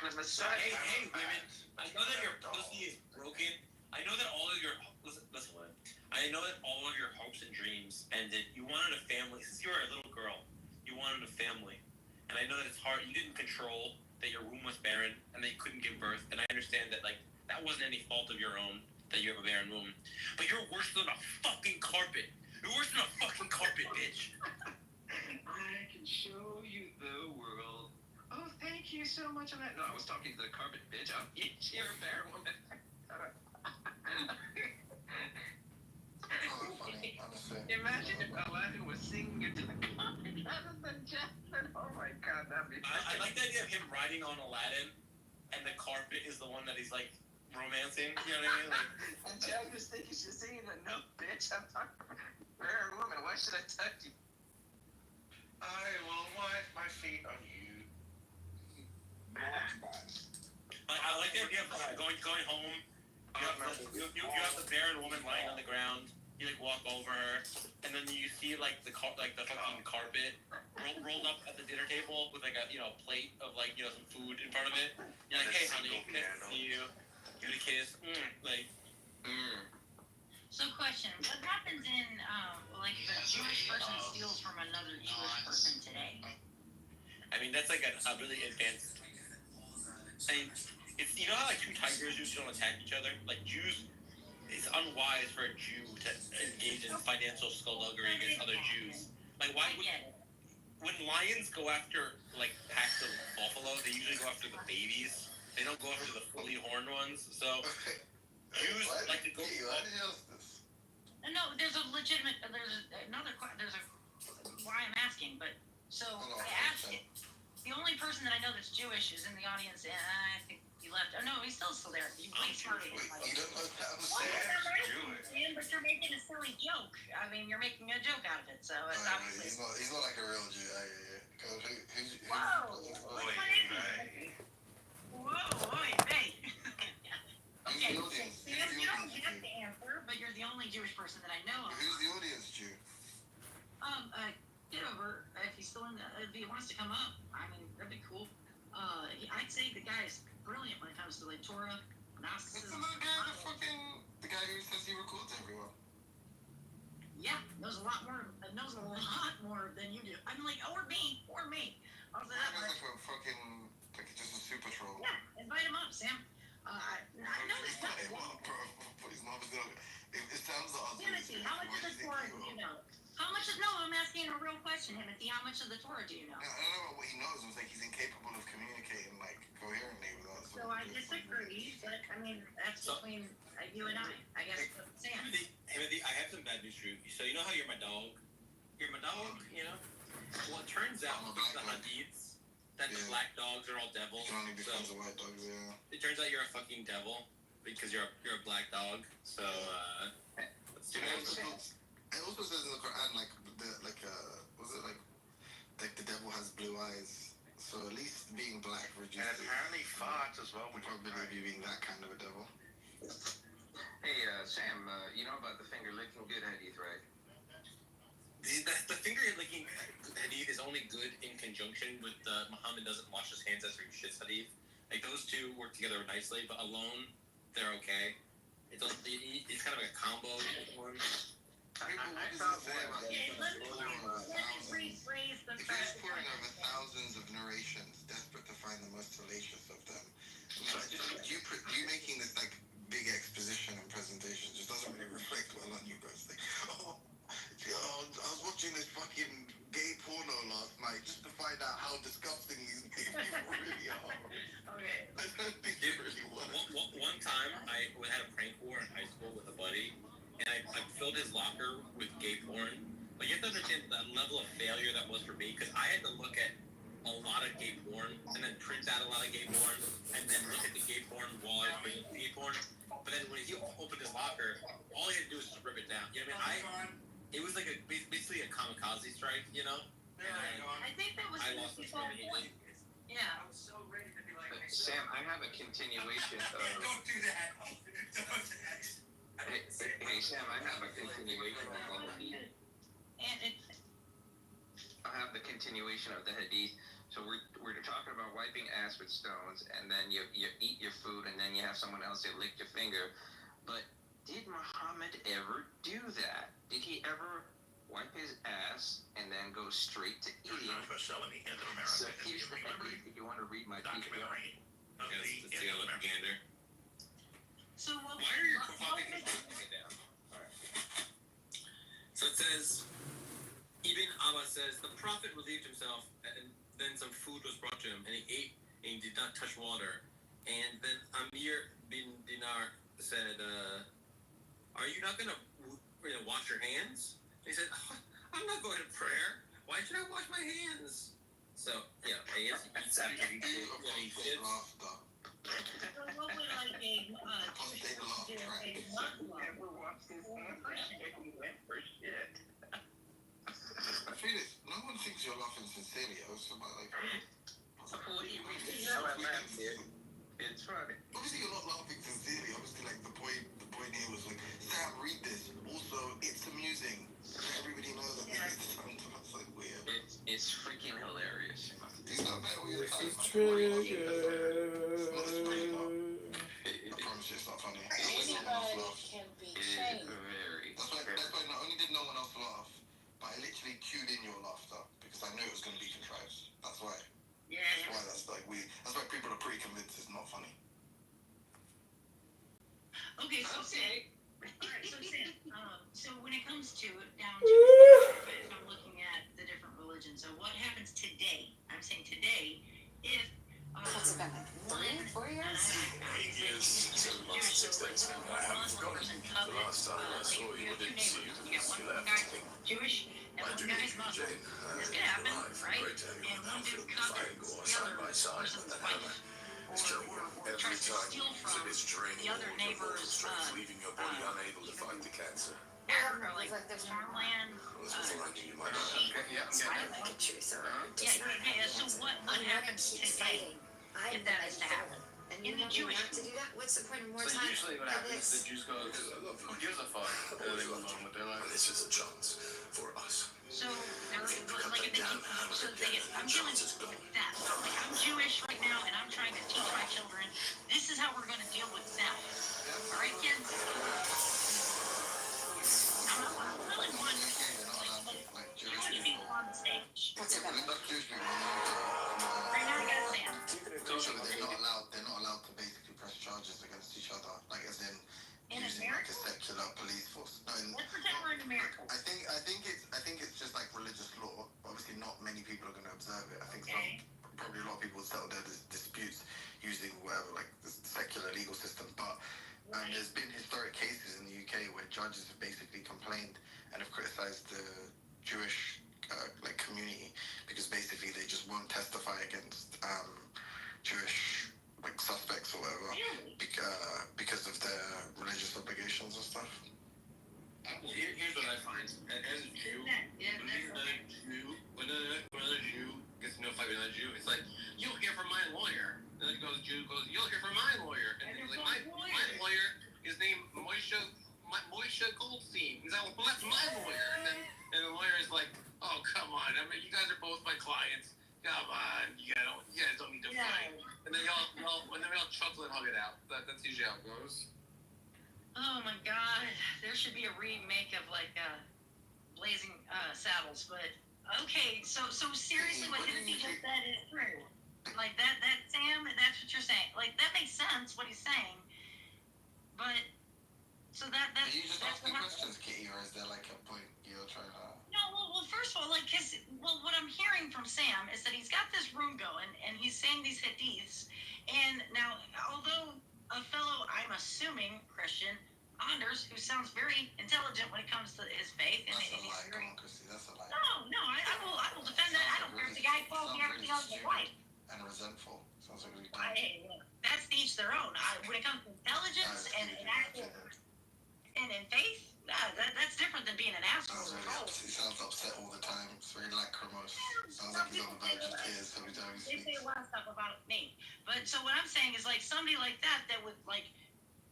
Hey, women. I know that your pussy is broken. I know that all of your listen. I know that all of your hopes and dreams ended. You wanted a family since you were a little girl. You wanted a family, and I know that it's hard. You didn't control that your womb was barren and that you couldn't give birth. And I understand that that wasn't any fault of your own that you have a barren womb. But you're worse than a fucking carpet. You're worse than a fucking carpet, bitch. I can show you the world. Oh, thank you so much on that. No, I was talking to the carpet bitch. You're a barren woman. Imagine if Aladdin was singing it to the carpet rather than Jasmine. Oh my god, that'd be I like the idea of him riding on Aladdin and the carpet is the one that he's romancing. You know what I mean? And Jasmine's thinking she's singing the no, bitch. I'm talking about a barren woman. Why should I touch you? I will wipe my feet on you. I like the idea of going home. You have the barren woman lying on the ground. You walk over her, and then you see the fucking carpet rolled up at the dinner table with a plate of some food in front of it. You're like, hey honey, nice to see you. Give it a kiss. So question, what happens in if a Jewish person steals from another Jewish person today? I mean, that's a really advanced. And it's, you know how like two tigers usually don't attack each other? Like Jews, it's unwise for a Jew to engage in financial skullduggery against other Jews. Like why would, when lions go after like packs of buffalo, they usually go after the babies. They don't go after the fully horned ones. So Jews like to go. No, there's a legitimate. There's a why I'm asking, but so I asked it. The only person that I know that's Jewish is in the audience, and I think he left. Oh no, he's still there. He's way smarter than I am. But you're making a silly joke. I mean, you're making a joke out of it, so it's obviously. He's not like a real Jew. Whoa! Whoa! Hey! Okay. You don't have to answer, but you're the only Jewish person that I know of. Who's the audience Jew? Kitover, if he's still in if he wants to come up, I mean, that'd be cool. I'd say the guy is brilliant when it comes to like Torah, Gnosticism. The guy who says he records everyone. Yeah, knows a lot more than you do. I'm like, or me. I'll say that much. Like just a super troll. Yeah, invite him up, Sam. I know he's not. It sounds like Timothy, how much of the Torah do you know? No, I'm asking a real question, Timothy. How much of the Torah do you know? I don't know about what he knows. It was like he's incapable of communicating like coherently with us. So I disagree, but I mean that's between you and I guess. Sam. Timothy, I have some bad news for you. So you know how you're my dog? You're my dog, you know? Well, it turns out the hadiths that the black dogs are all devils. It only becomes a white dog, yeah. It turns out you're a fucking devil because you're a black dog. So let's do that. It also says in the Quran like the devil has blue eyes. So at least being black reduces. And apparently farts as well. Probably maybe being that kind of a devil. Hey, Sam, you know about the finger licking good hadith, right? The finger licking hadith is only good in conjunction with the Muhammad doesn't wash his hands after he shits hadith. Like those two work together nicely, but alone they're okay. It's kind of like a combo one. He's pouring over thousands of narrations, desperate to find the most salacious of them. You making this like big exposition and presentation just doesn't really reflect well on you guys. Like, I was watching this fucking gay porno last night just to find out how disgusting these people really are. Okay. I don't think you really want to. One time I had a prank war in high school with a buddy, and I filled his locker with gay porn. But you have to understand the level of failure that was for me, because I had to look at a lot of gay porn, and then print out a lot of gay porn, and then look at the gay porn while I was bringing the gay porn. But then when he opened his locker, all he had to do was just rip it down. You know what I mean? It was like basically a kamikaze strike, you know? I think that was I lost my point. Yeah. I was so ready to be like, Sam, I have a continuation of. Don't do that. Hey, Sam, I have a continuation of the hadith. I have the continuation of the hadith. So we're talking about wiping ass with stones, and then you eat your food, and then you have someone else that lick your finger. But did Muhammad ever do that? Did he ever wipe his ass and then go straight to eating? So here's the hadith. If you want to read my documentary. So why are your fucking down? Alright. So it says, Ibn Abbas says, the Prophet relieved himself, and then some food was brought to him, and he ate, and he did not touch water. And then Amir bin Dinar said, are you not going to wash your hands? And he said, I'm not going to prayer. Why should I wash my hands? So, yeah, I guess he eats after he did. What would like a no one thinks you're laughing sincerely. I was about like. It's funny. Obviously, you're not laughing sincerely. Obviously, like the point here was like, Sam, read this. Also, it's amusing. Everybody knows that it's sometimes like weird. It's freaking hilarious. It's not that weird. It's triggered. I promise you, it's not funny. Anybody can be changed. That's why not only did no one else laugh, but I literally cued in your laughter because I knew it was going to be contrived. That's why. Yeah. That's why that's like we. That's why people are pretty convinced it's not Sam, alright, so when it comes to down to if I'm looking at the different religions, so what happens today? I'm saying today, if What's it been like 4 years? 8 years, 7 months, 6 days. I haven't forgotten. The last time I saw you, I didn't see you because you left. Jewish, and one guy's Muslim. This could happen, right? And one dude covet the other person's wife. Or tries to steal from the other neighbor's leaving your body unable to fight the cancer. or like farmland. Sheep. Yeah, I'm getting a truth or Yeah. So what happens today if that is to happen? In the Jewish to do that? What's the point of more So time? usually what happens is the Jews go, who gives a fuck? And they move on with their life. This is a chance for us. So they're like if they keep, so they get, I'm dealing with that. Like I'm Jewish right now and I'm trying to teach my children this is how we're going to deal with them. All right, kids. I'm really one Jewish people on the stage. Right now I got Sam. They're not allowed to basically press charges against each other, like as in using like a secular police force. No, Let's pretend we're in America. I think it's just like religious law. Obviously, not many people are going to observe it. I think probably a lot of people will settle their disputes using whatever like the secular legal system. But there's been historic cases in the UK where judges have basically complained and have criticised the Jewish like community because basically they just won't testify against Jewish like suspects or whatever because of their religious obligations and stuff. Here's what I find. As a Jew, when another Jew gets into a fight with another Jew, it's like, you'll hear from my lawyer. And then Jew goes, you'll hear from my lawyer. And he's like, my lawyer is named Moshe Goldstein. He's like, well, that's my lawyer. And the lawyer is like, oh, come on. I mean, you guys are both my clients. Come on. You guys don't need to fight. And then we all chuckle and hug it out. That's usually how it goes. Oh my God, there should be a remake of like Blazing Saddles, but okay, so seriously, what he just said is true. Like that Sam, that's what you're saying. Like that makes sense what he's saying, but so that's. Are you just asking questions, Kitty, or is there like a point you're trying to? No, well, first of all, like, what I'm hearing from Sam is that he's got this room going, and he's saying these hadiths, and now, although a fellow, I'm assuming, Christian, Anders, who sounds very intelligent when it comes to his faith, and he's very... That's a lie. No, I will defend that. I don't care if the guy calls me everything else in life. And resentful. Sounds like a Hey, look, that's to each their own. When it comes to intelligence and actual... And in faith, that's different than being an asshole. He sounds upset all the time. It's very lachrymose. Sounds like he's on the verge of tears every time he They speaks. say a lot of stuff about me. But so what I'm saying is like somebody like that would like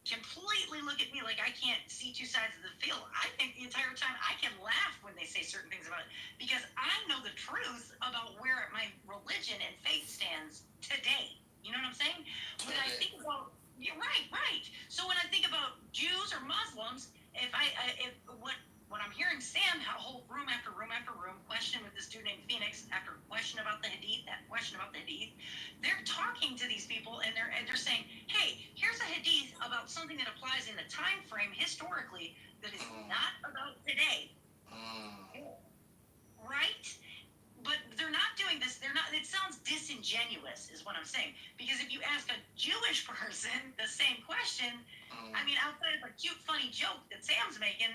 completely look at me like I can't see two sides of the field. I think the entire time I can laugh when they say certain things about it because I know the truth about where my religion and faith stands today. You know what I'm saying? When I think about right. So when I think about Jews or Muslims, if what I'm hearing Sam hold room after room after room, question with this dude named Phoenix after question about the hadith, that question about the hadith, they're talking to these people and they're saying, hey, here's a hadith about something that applies in a time frame historically that is not about today. Right? But they're not doing this. It sounds disingenuous is what I'm saying. Because if you ask a Jewish person the same question, I mean, outside of a cute, funny joke that Sam's making,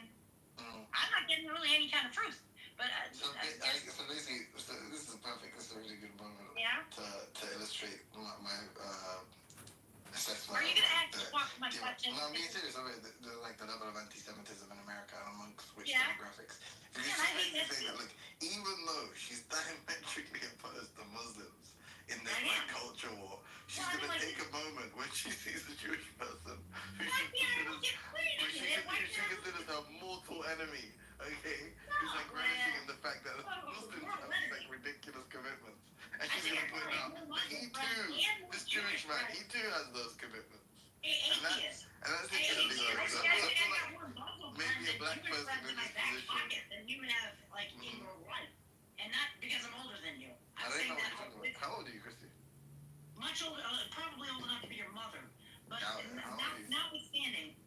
I'm not getting really any kind of truth. But so basically, this is a really good moment to illustrate my assessment. Are you going to actually walk my question? No, I'm being serious. Like the level of anti-Semitism in America amongst which demographics. And I hate that too. Like, even though she's diametrically opposed to Muslims in their like culture war, she's gonna take a moment when she sees a Jewish person who she considers a mortal enemy. Okay, who's like relishing in the fact that Muslims have like ridiculous commitments, and she's gonna point out that he too, this Jewish man, he too has those commitments. And that's interesting. Maybe a black person in this position. Than you would have like in your life, and not because I'm older than you. I'm saying that. How old are you, Christy? Much older, probably old enough to be your mother. But notwithstanding,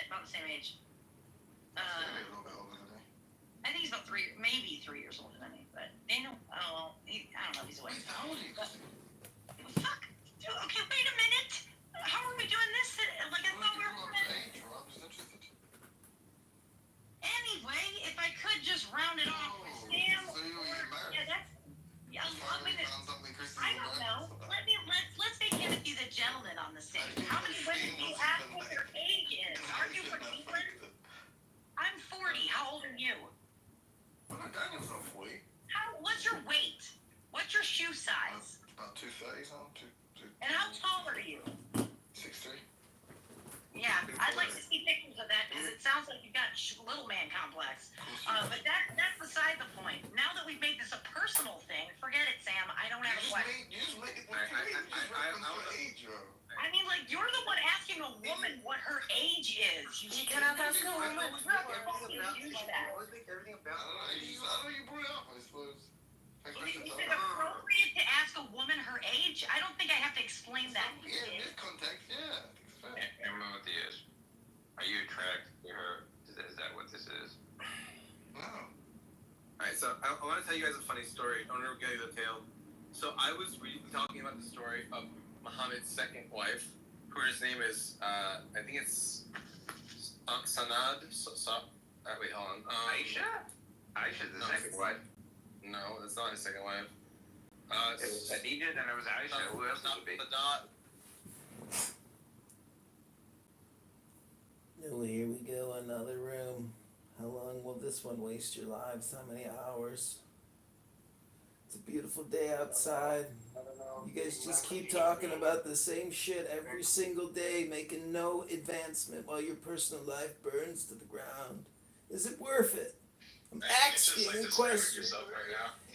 about the same age. Maybe a little bit older than me. I think he's about maybe 3 years older than me. But Daniel, I don't know if he's awake. How old are you? Fuck. Okay, wait a minute. How are we doing this? Like I thought we were. Anyway, if I could just round it off with Sam. Yeah, that's. Yeah, I'm gonna. I don't know. Let's make Timothy the gentleman on the stage. How many women do you ask what their age is? Aren't you from England? I'm 40. How old are you? Well, no, Daniel's not 40. What's your weight? What's your shoe size? About 230, so And how tall are you? 6'3". Yeah, I'd like to see pictures of that because it sounds like you've got little man complex. But that's beside the point. Now that we've made this a personal thing, forget it, Sam. I don't have a question. I mean, like, you're the one asking a woman what her age is. You cannot ask a woman. I don't know, you brought it up, I suppose. Is it appropriate to ask a woman her age? I don't think I have to explain that. Yeah, in this context, yeah. I remember what the is. Are you attracted to her? Is that what this is? No. Alright, so I want to tell you guys a funny story. I want to give you the tale. So I was talking about the story of Muhammad's second wife, whose name is, I think it's Sanad. Wait, hold on. Aisha? Aisha's the second wife. No, that's not his second wife. It was Khadija, then it was Aisha. Who else would it be? Oh, here we go, another room. How long will this one waste your lives? How many hours? It's a beautiful day outside. You guys just keep talking about the same shit every single day, making no advancement while your personal life burns to the ground. Is it worth it? I'm asking a question.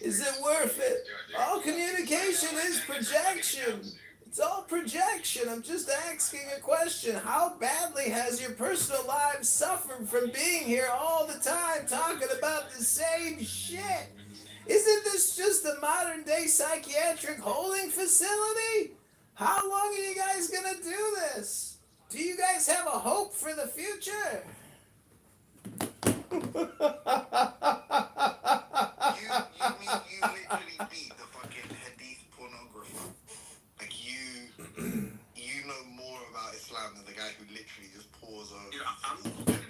Is it worth it? All communication is projection. It's all projection. I'm just asking a question. How badly has your personal life suffered from being here all the time talking about the same shit? Isn't this just a modern day psychiatric holding facility? How long are you guys gonna do this? Do you guys have a hope for the future? You literally beat the fucking hadith pornographer. Like you know more about Islam than the guy who literally just pours over. Dude, I've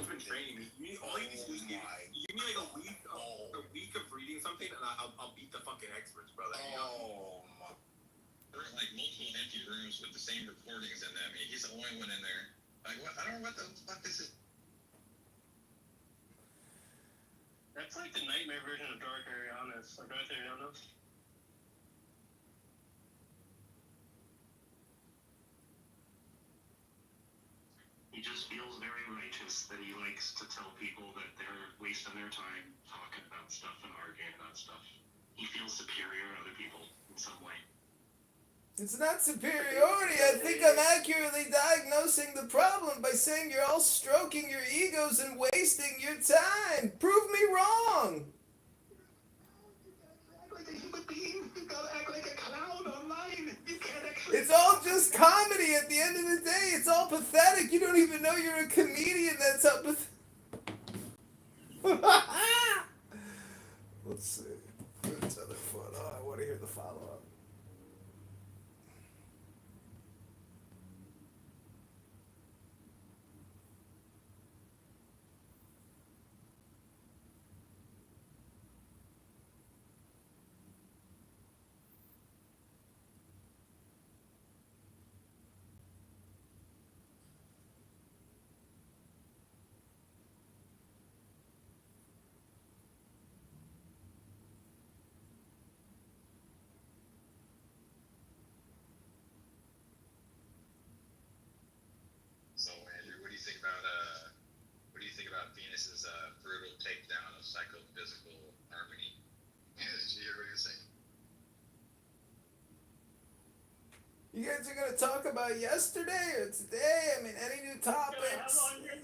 been training. All you need to do is give me like a week of reading something, and I'll beat the fucking experts, brother. Oh my. There are like multiple empty rooms with the same recordings in them. He's the only one in there. Like, what? I don't know what the fuck this is. That's like the nightmare version of Dark Arianas, or Darth Arianas. He just feels very righteous that he likes to tell people that they're wasting their time talking about stuff and arguing about stuff. He feels superior to other people in some way. It's not superiority. I think I'm accurately diagnosing the problem by saying you're all stroking your egos and wasting your time. Prove me wrong. Like a human being, you gotta act like a clown online. You can't actually. It's all just comedy at the end of the day. It's all pathetic. You don't even know you're a comedian. That's how Let's see. What's other fun? Oh, I want to hear the follow-up. So, Andrew, what do you think about Venus's brutal takedown of psychophysical harmony? Did you hear what he was saying? You guys are going to talk about yesterday or today? I mean, any new topics?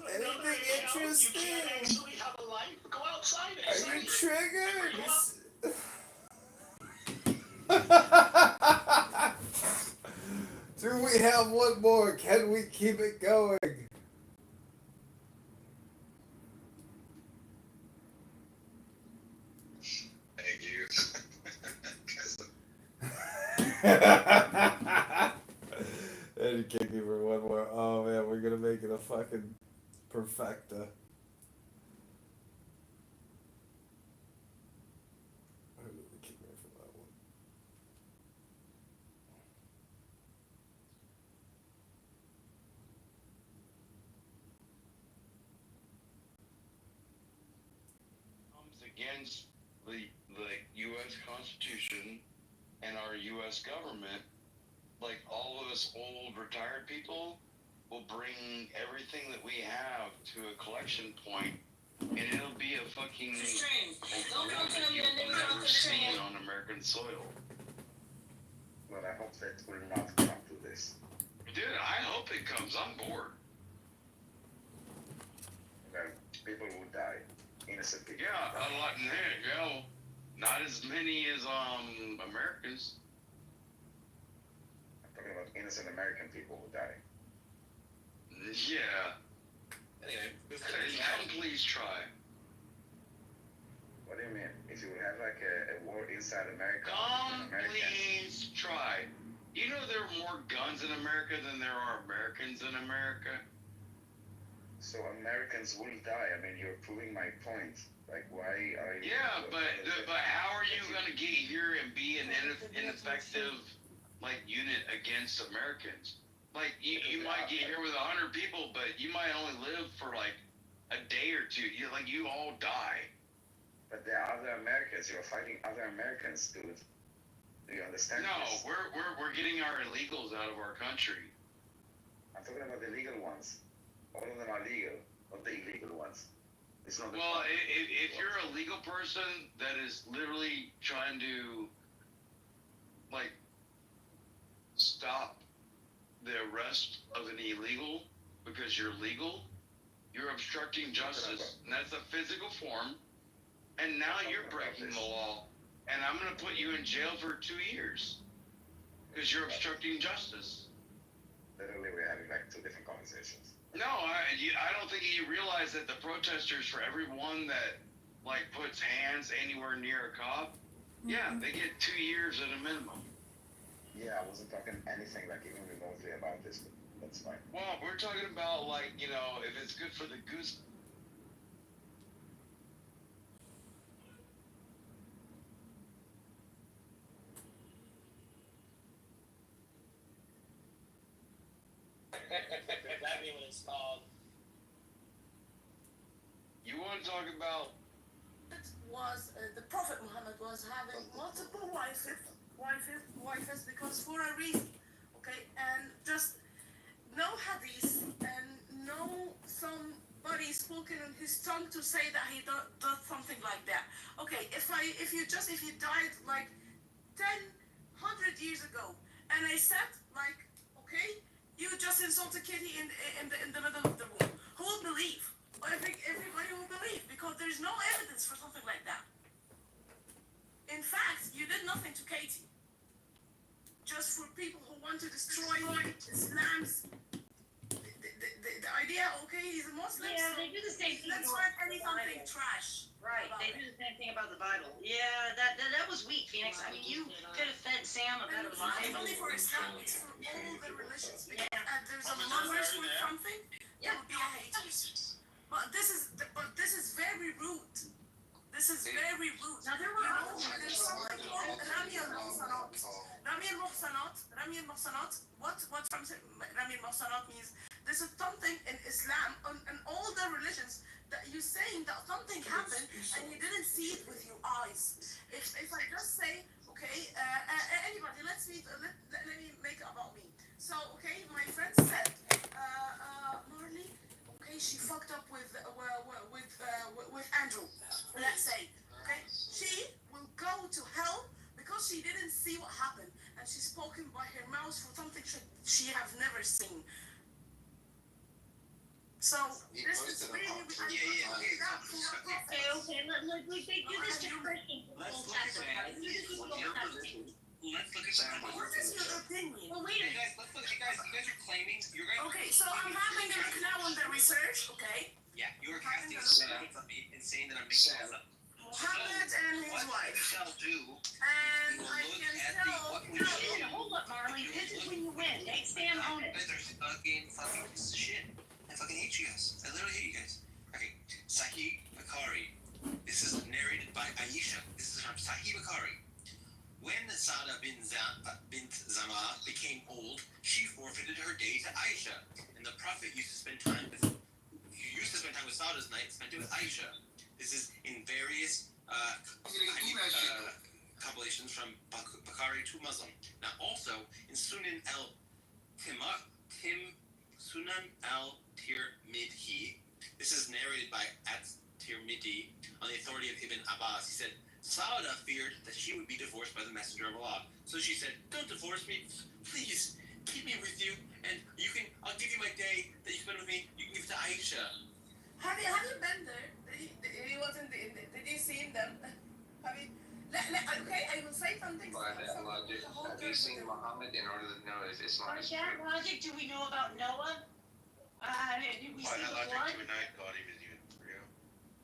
Anything interesting? You can't actually have a life. Go outside. Are you triggered? Do we have one more? Can we keep it going? And you kick me for one more. Oh man, we're gonna make it a fucking perfecta. Who did they kick me for that one? Comes against the U.S. Constitution and our U.S. government, like all of us old retired people will bring everything that we have to a collection point, and it'll be a fucking that you've never seen on American soil. Well, I hope that will not come to this. Dude, I hope it comes on board. Well, people will die. Innocent people. Yeah, a lot. Yeah, not as many as Americans. I'm talking about innocent American people who die. Yeah. Anyway, Come please try. What do you mean? If you have like a war inside America, Please try. You know there are more guns in America than there are Americans in America? So Americans will die. I mean, you're proving my point. Like, why are you... Yeah, but how are you going to get here and be an ineffective, like, unit against Americans? Like, you might get here with 100 people, but you might only live for, like, a day or two. You all die. But there are other Americans. You're fighting other Americans, dude. Do you understand? No, this? we're getting our illegals out of our country. I'm talking about the legal ones. All of them are legal, not the illegal ones. It's not. Well, if you're a legal person that is literally trying to, like, stop the arrest of an illegal because you're legal, you're obstructing justice, and that's a physical form, and now you're breaking the law, and I'm going to put you in jail for 2 years because you're obstructing justice. Literally, we're having like two different conversations. No, I don't think you realize that the protesters, for everyone that, like, puts hands anywhere near a cop, yeah, they get 2 years at a minimum. Yeah, I wasn't talking anything like even remotely about this, but that's fine. Well, we're talking about, like, you know, if it's good for the goose. That'd be when it's called. You want to talk about? It was the Prophet Muhammad was having multiple wives because for a reason, okay, and just no hadith and no somebody spoken in his tongue to say that he does something like that. Okay, if you died like 100 years ago, and I said like, okay, you just insulted Kitty in the middle of the room, who will believe? I think everybody will believe because there's no evidence for something like that. In fact, you did nothing to Katie. Just for people who want to destroy Islam's the idea, okay, he's a Muslim. Yeah, so they do the same thing. let's start any something trash. Right, they do the same thing about the Bible. Yeah, that was weak, Phoenix. I mean, you could have fed Sam a better It's not Bible. only for Islam, it's for all the religions. Yeah. There's a Muslim with something, there will be a haters. But this is very rude. This is very rude. Now there were there's something called Rami al-Muhsanat. Rami al-Muhsanat. What Rami al-Muhsanat means? There's something in Islam and all the religions that you're saying that something happened and you didn't see it with your eyes. If I just say, okay, anybody, let me make it about me. So, okay, my friend said, Marley, okay, she fucked up with Andrew, let's say, okay, she will go to hell because she didn't see what happened and she's spoken by her mouth for something she have never seen. So this is really Okay, they do this to Christians. Let's look at What is your opinion? Well, wait a minute. You guys are claiming you're going. Okay, so I'm having a look now on the research, okay? Yeah, you are casting aspersions on me and saying that I'm making this up. Muhammad and his wife. Shall do. And I can tell. Hold up, Marley. This is when you win. Next Sam own it. You guys are fucking pieces of shit. I fucking hate you guys. I literally hate you guys. Okay, Sahih Bukhari. This is narrated by Aisha. This is from Sahih Bukhari. When Sada bint Zama became old, she forfeited her day to Aisha, and the Prophet used to spend time with Sada's night, spent it with Aisha. This is in various compilations from Bukhari to Muslim. Now, also in Sunan al-Tirmidhi, this is narrated by At-Tirmidhi on the authority of Ibn Abbas. He said, Sauda feared that she would be divorced by the Messenger of Allah. So she said, don't divorce me. Please, keep me with you. And I'll give you my day that you spend with me. You can give it to Aisha. Have you been there? He wasn't. Did you see him then? Have you? Okay, I will say something. By that logic, have you seen Muhammad in order to know if Islam By is that true? logic, do we know about Noah? Did we see the flood? thought he was even real.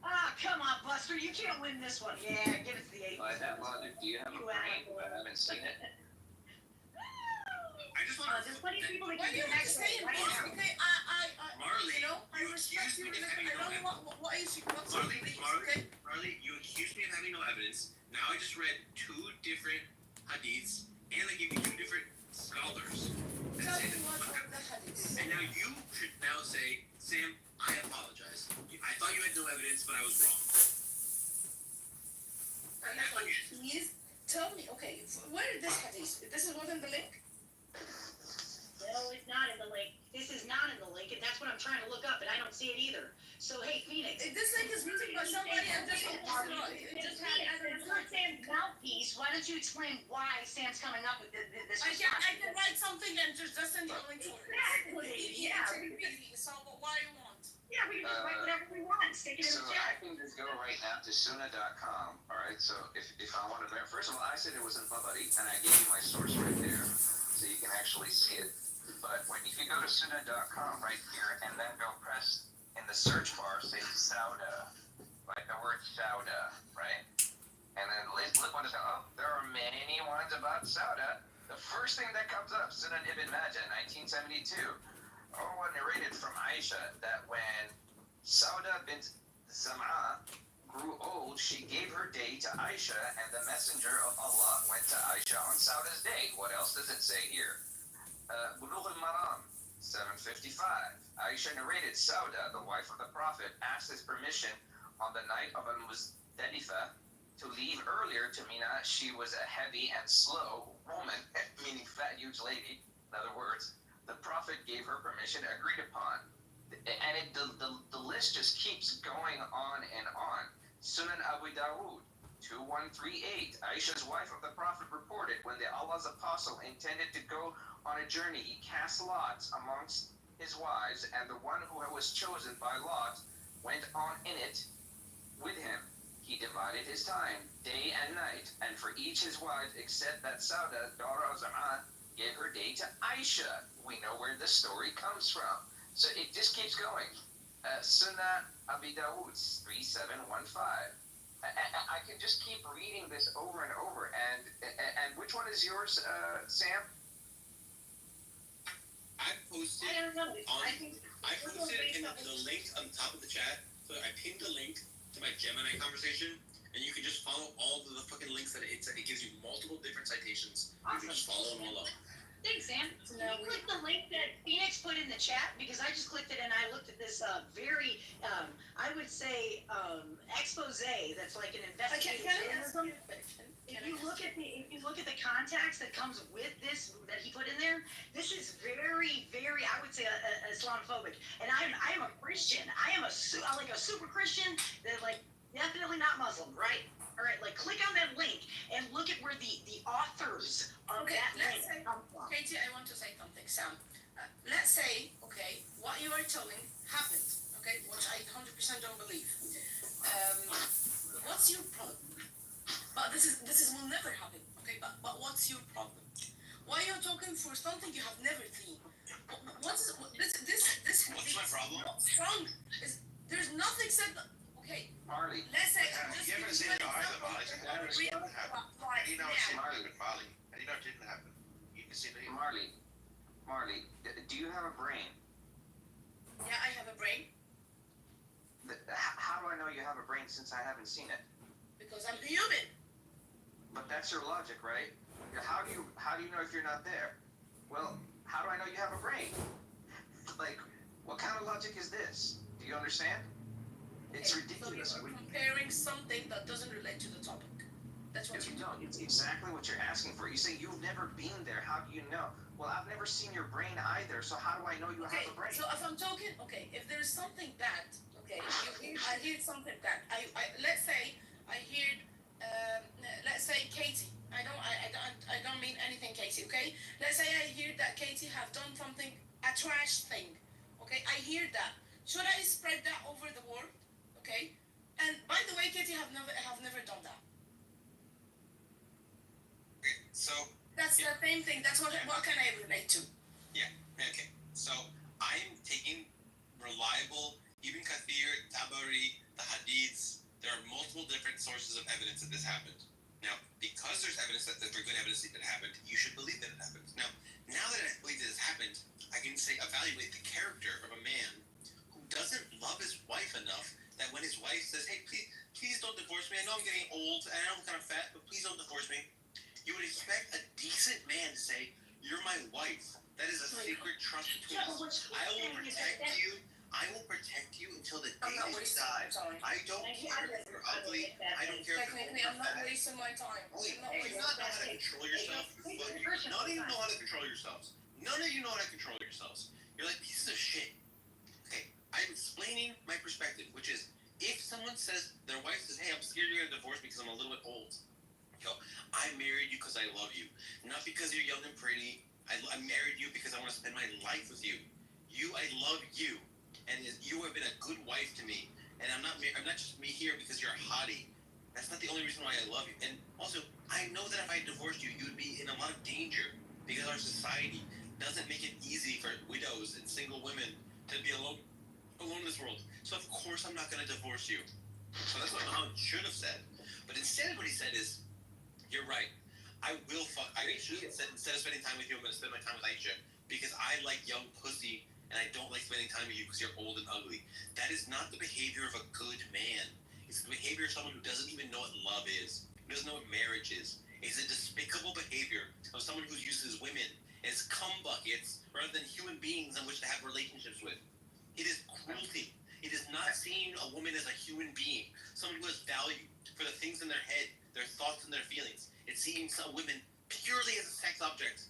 Ah, come on, Buster. You can't win this one. Yeah, give it to the 8. By that logic, do you have a brain but haven't seen it? I just want There's plenty of people that But can you do have next to say it. right now. Okay, Marley, you know, I you respect accused you. me of Listen, having I don't no know what is what's your beliefs, okay? Marley, you accused me of having no evidence. Now I just read 2 different hadiths, and I gave you 2 different scholars. Tell me what are the hadiths. And now you should now say, Sam, I apologize. I thought you had no evidence, but I was wrong. Please tell me, okay, where is this hadith? This is what in the link? No, it's not in the link. This is not in the link, and that's what I'm trying to look up, and I don't see it either. So, hey, Phoenix. If this link is written by somebody and just it just had as an It's Sam's mouthpiece. Why don't you explain why Sam's coming up with this I response? can write something and just send you a link for it. Exactly, yeah. So what do you want? Yeah, we can just write whatever we want. Stick it in So the I chat. can just go right now to Sunnah.com. Alright, so if I want to, first of all, I said it was in Tabari, and I gave you my source right there, so you can actually see it. But if you go to Sunnah.com right here, and then go press in the search bar, say Sauda, like the word Sauda, right? And then look what it's, there are many ones about Sauda. The first thing that comes up, Sunan Ibn Majah, 1972. Narrated from Aisha that when Sauda bint Zam'a grew old, she gave her day to Aisha, and the messenger of Allah went to Aisha on Sauda's day. What else does it say here? Bulugh al-Maram, 755. Aisha narrated Sauda, the wife of the Prophet, asked his permission on the night of al-Muzdalifah to leave earlier to Mina. She was a heavy and slow woman, meaning fat, huge lady, in other words. The Prophet gave her permission agreed upon. And the list just keeps going on and on. Sunan Abu Dawood, 2138. Aisha's wife of the Prophet reported when the Allah's apostle intended to go on a journey, he cast lots amongst his wives, and the one who was chosen by lot went on in it with him. He divided his time, day and night, and for each his wife, except that Sauda, daughter of Zam'a, gave her day to Aisha. We know where the story comes from. So it just keeps going. Sunnah Abi Dawood, 3715. I can just keep reading this over and over. And which one is yours, Sam? I posted I don't know. I posted in the link on top of the chat. So I pinned the link to my Gemini conversation, and you can just follow all of the fucking links that it gives you multiple different citations. You can just follow them all up. Thanks, Sam. Can you click the link that Phoenix put in the chat? Because I just clicked it and I looked at this very, I would say, expose that's like an investigative journalism. If you look at the context that comes with this that he put in there, this is very, very, I would say, Islamophobic. And I am a Christian. I am a super Christian. That definitely not Muslim, right? All right, click on that link and look at where the authors of that link come from. Katie, I want to say something. Sam, let's say, okay, what you are telling happened, okay, which I 100% don't believe. What's your problem? But this will never happen, okay? But what's your problem? Why are you talking for something you have never seen? What's my problem? Strong. There's nothing said. Okay, Marley. let's say I'm just You giving haven't you seen an it either, example Molly. of How a did real it happen? How life do you know now. it's happened with Molly? How do you know it didn't happen? You can see it. Marley, do you have a brain? Yeah, I have a brain How do I know you have a brain since I haven't seen it? because I'm human. But that's your logic, right? How do you know if you're not there? Well, how do I know you have a brain? Like, what kind of logic is this? Do you understand? It's Okay, ridiculous. So you're comparing something that doesn't relate to the topic. That's what If you you do. don't, it's exactly what you're asking for. You say you've never been there. How do you know? Well, I've never seen your brain either. So how do I know you Okay, have a brain? so if I'm talking, okay, if there's something bad, okay, I hear something bad. Let's say I heard, let's say Katie. I don't mean anything, Katie. Okay, let's say I hear that Katie have done something, a trash thing. Okay, I hear that. Should I spread that over the world? Okay, and by the way, Katie have never done that. So That's the same thing. That's what can I relate to? yeah, okay. So I'm taking reliable Ibn Kathir, Tabari, the Hadiths. There are multiple different sources of evidence that this happened. Now, because there's evidence that there's good evidence that it happened, you should believe that it happened. Now that I believe that it happened, I can say evaluate the character of a man who doesn't love his wife enough that when his wife says, "Hey, please don't divorce me. I know I'm getting old. I know I'm kind of fat, but please don't divorce me." You would expect a decent man to say, "You're my wife. That is a sacred trust between us. I will protect you. I will protect you until the day you die. I don't care if you're ugly. I don't care if you're Technically, I'm not wasting my time. Wait, do you not know how to control yourself? None of you know how to control yourselves. None of you know how to control yourselves. You're like pieces of shit. Okay, I'm explaining my perspective, which is if someone says, their wife says, "Hey, I'm scared you're gonna divorce me because I'm a little bit old." Yo, I married you because I love you, not because you're young and pretty. I married you because I want to spend my life with you. I love you, and you have been a good wife to me. And I'm not just me here because you're a hottie. That's not the only reason why I love you. And also, I know that if I divorced you, you'd be in a lot of danger because our society doesn't make it easy for widows and single women to be alone in this world. So of course I'm not going to divorce you. So that's what Muhammad should have said. But instead, what he said is, "You're right. I will fuck. I should have said instead of spending time with you, I'm going to spend my time with Aisha because I like young pussy and I don't like spending time with you because you're old and ugly." That is not the behavior of a good man. It's the behavior of someone who doesn't even know what love is, who doesn't know what marriage is. It's a despicable behavior of someone who uses women as cum buckets rather than human beings on which to have relationships with. It is cruelty. It is not seeing a woman as a human being, someone who has value for the things in their head, their thoughts and their feelings. It's seeing some women purely as a sex object.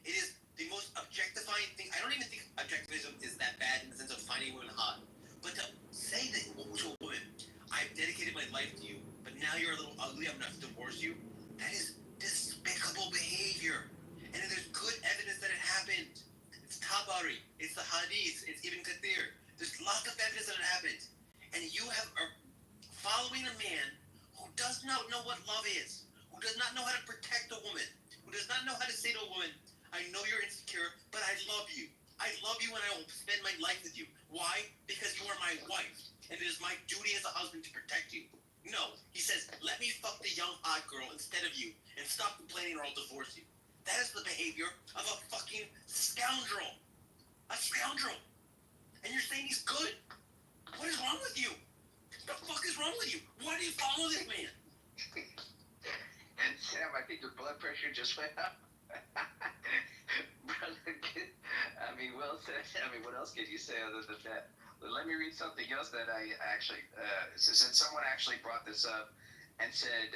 It is the most objectifying thing. I don't even think objectivism is that bad in the sense of finding women hot. But to say that to a woman, "I've dedicated my life to you, but now you're a little ugly, I'm going to have to divorce you," that is despicable behavior. And there's good evidence that it happened. It's Tabari, it's the Hadiths, it's Ibn Kathir. There's lots of evidence that it happened. And you are following a man who does not know what love is, who does not know how to protect a woman, who does not know how to say to a woman, "I know you're insecure, but I love you. I love you and I will spend my life with you." Why? Because you are my wife, and it is my duty as a husband to protect you. No, he says, "Let me fuck the young hot girl instead of you, and stop complaining or I'll divorce you." That is the behavior of a fucking scoundrel. A scoundrel. And you're saying he's good? What is wrong with you? The fuck is wrong with you? Why do you follow this man? And Sam, I think your blood pressure just went up. Brother, I mean, well said. I mean, what else could you say other than that? But let me read something else that I actually, since someone actually brought this up and said,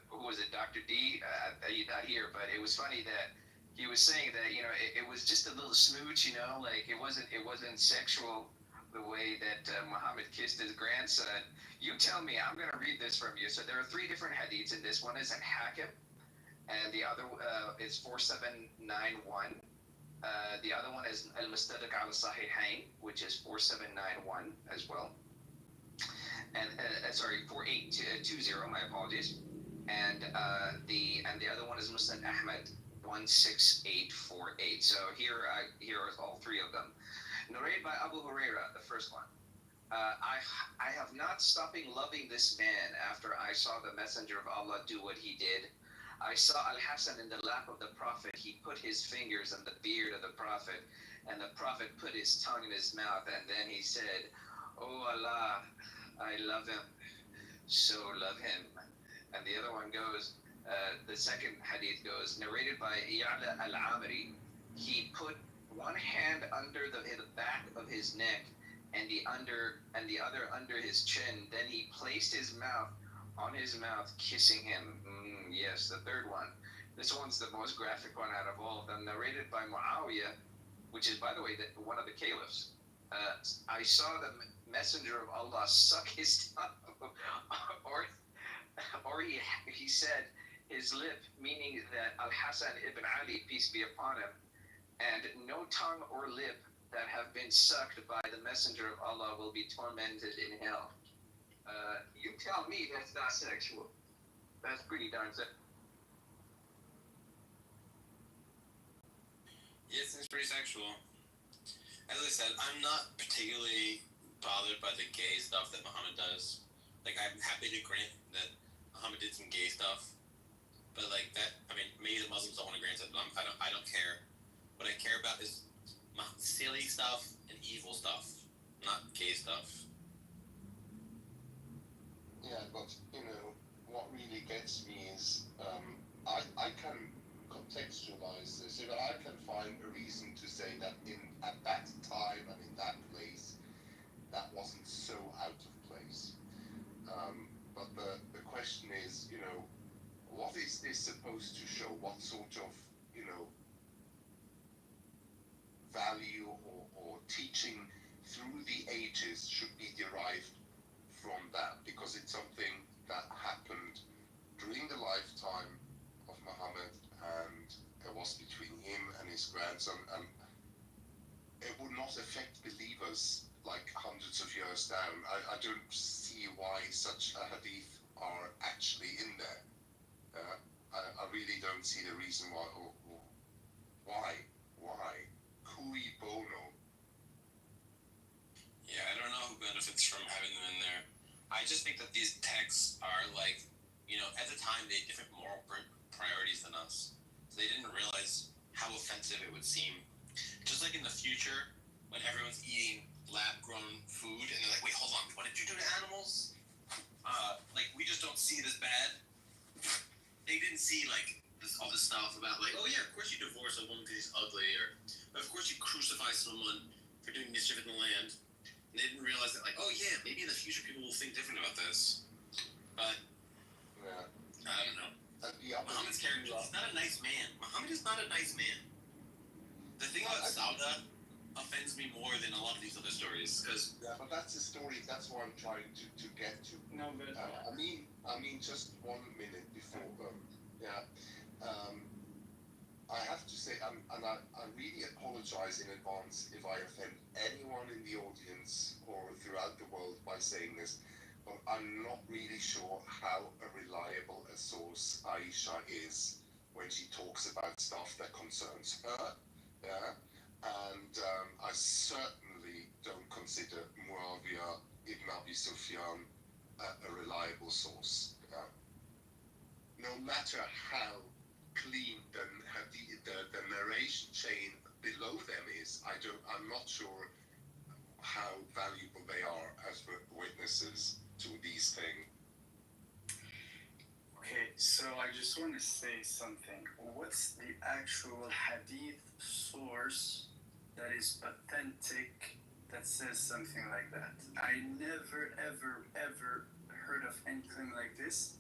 who was it, Dr. D? He's not here, but it was funny that he was saying that, it was just a little smooch, like it wasn't sexual the way that Muhammad kissed his grandson. You tell me, I'm going to read this from you. So there are 3 different hadiths in this. One is in Hakim, and the other is 4791. The other one is Al-Mustadrak al-Sahihain, which is 4791 as well. And 4820, my apologies. And the other one is Musnad Ahmad, 16848. So here are all 3 of them. Narrated by Abu Huraira, the first one. I have not stopped loving this man after I saw the Messenger of Allah do what he did. I saw Al-Hassan in the lap of the Prophet. He put his fingers in the beard of the Prophet, and the Prophet put his tongue in his mouth, and then he said, "Oh Allah, I love him, so love him." And the other one goes, the second hadith goes, narrated by Ya'la al-Amri, he put one hand under the back of his neck and the other under his chin. Then he placed his mouth on his mouth, kissing him. Yes, the third one. This one's the most graphic one out of all of them. Narrated by Muawiyah, which is, by the way, one of the caliphs. I saw the Messenger of Allah suck his tongue, or he said his lip, meaning that Al-Hassan ibn Ali, peace be upon him, and no tongue or lip that have been sucked by the Messenger of Allah will be tormented in hell. You tell me that's not sexual. That's pretty darn sexual. Yeah, it seems pretty sexual. As I said, I'm not particularly bothered by the gay stuff that Muhammad does. Like, I'm happy to grant that Muhammad did some gay stuff, but like that, I mean, maybe the Muslims don't want to grant it, but I don't care. What I care about is silly stuff and evil stuff, not gay stuff. Yeah, but you know what really gets me is I can contextualize this. You know, I can find a reason to say that at that time and in that place, that wasn't so out of place. But the question is, you know, what is this supposed to show? What sort of, you know, value or teaching through the ages should be derived from that? Because it's something that happened during the lifetime of Muhammad, and it was between him and his grandson, and it would not affect believers like hundreds of years down. I don't see why such a hadith are actually in there. I really don't see the reason why. Why? Cui bono? Yeah, I don't know who benefits from having them in there. I just think that these texts are like, you know, at the time they had different moral priorities than us. So they didn't realize how offensive it would seem. Just like in the future, when everyone's eating lab-grown food, and they're like, wait, hold on, what did you do to animals? Like, we just don't see it as bad. They didn't see, like, all this stuff about, like, oh yeah, of course you divorce a woman because she's ugly, or of course you crucify someone for doing mischief in the land. And they didn't realize that, like, oh yeah, maybe in the future people will think different about this. But, yeah. I don't know. Muhammad's character, he's not a nice man. Muhammad is not a nice man. The thing about Sauda offends me more than a lot of these other stories, because yeah, but that's a story. That's what I'm trying to get to. No, but I mean, just 1 minute before I have to say, and I really apologize in advance if I offend anyone in the audience or throughout the world by saying this, but I'm not really sure how reliable a source Aisha is when she talks about stuff that concerns her. Yeah. And I certainly don't consider Muawiyah ibn Abi Sufyan a reliable source. No matter how clean the narration chain below them is, I'm not sure how valuable they are as witnesses to these things. okay, so I just want to say something. What's the actual hadith source that is authentic that says something like that? I never, ever heard of anything like this.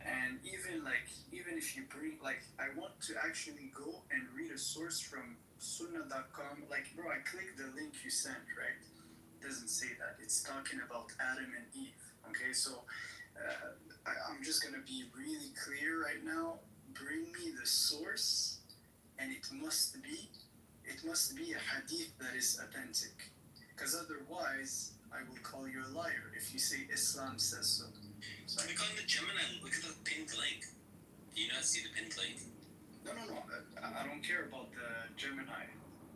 And even if you bring, like, I want to actually go and read a source from sunnah.com. Like, bro, I clicked the link you sent, right? It doesn't say that. It's talking about Adam and Eve. Okay, so I'm just gonna be really clear right now. Bring me the source, and it must be a hadith that is authentic. Because otherwise, I will call you a liar if you say Islam says so. Click on the Gemini, look at the pinned link. Do you not see the pinned link? No. I don't care about the Gemini.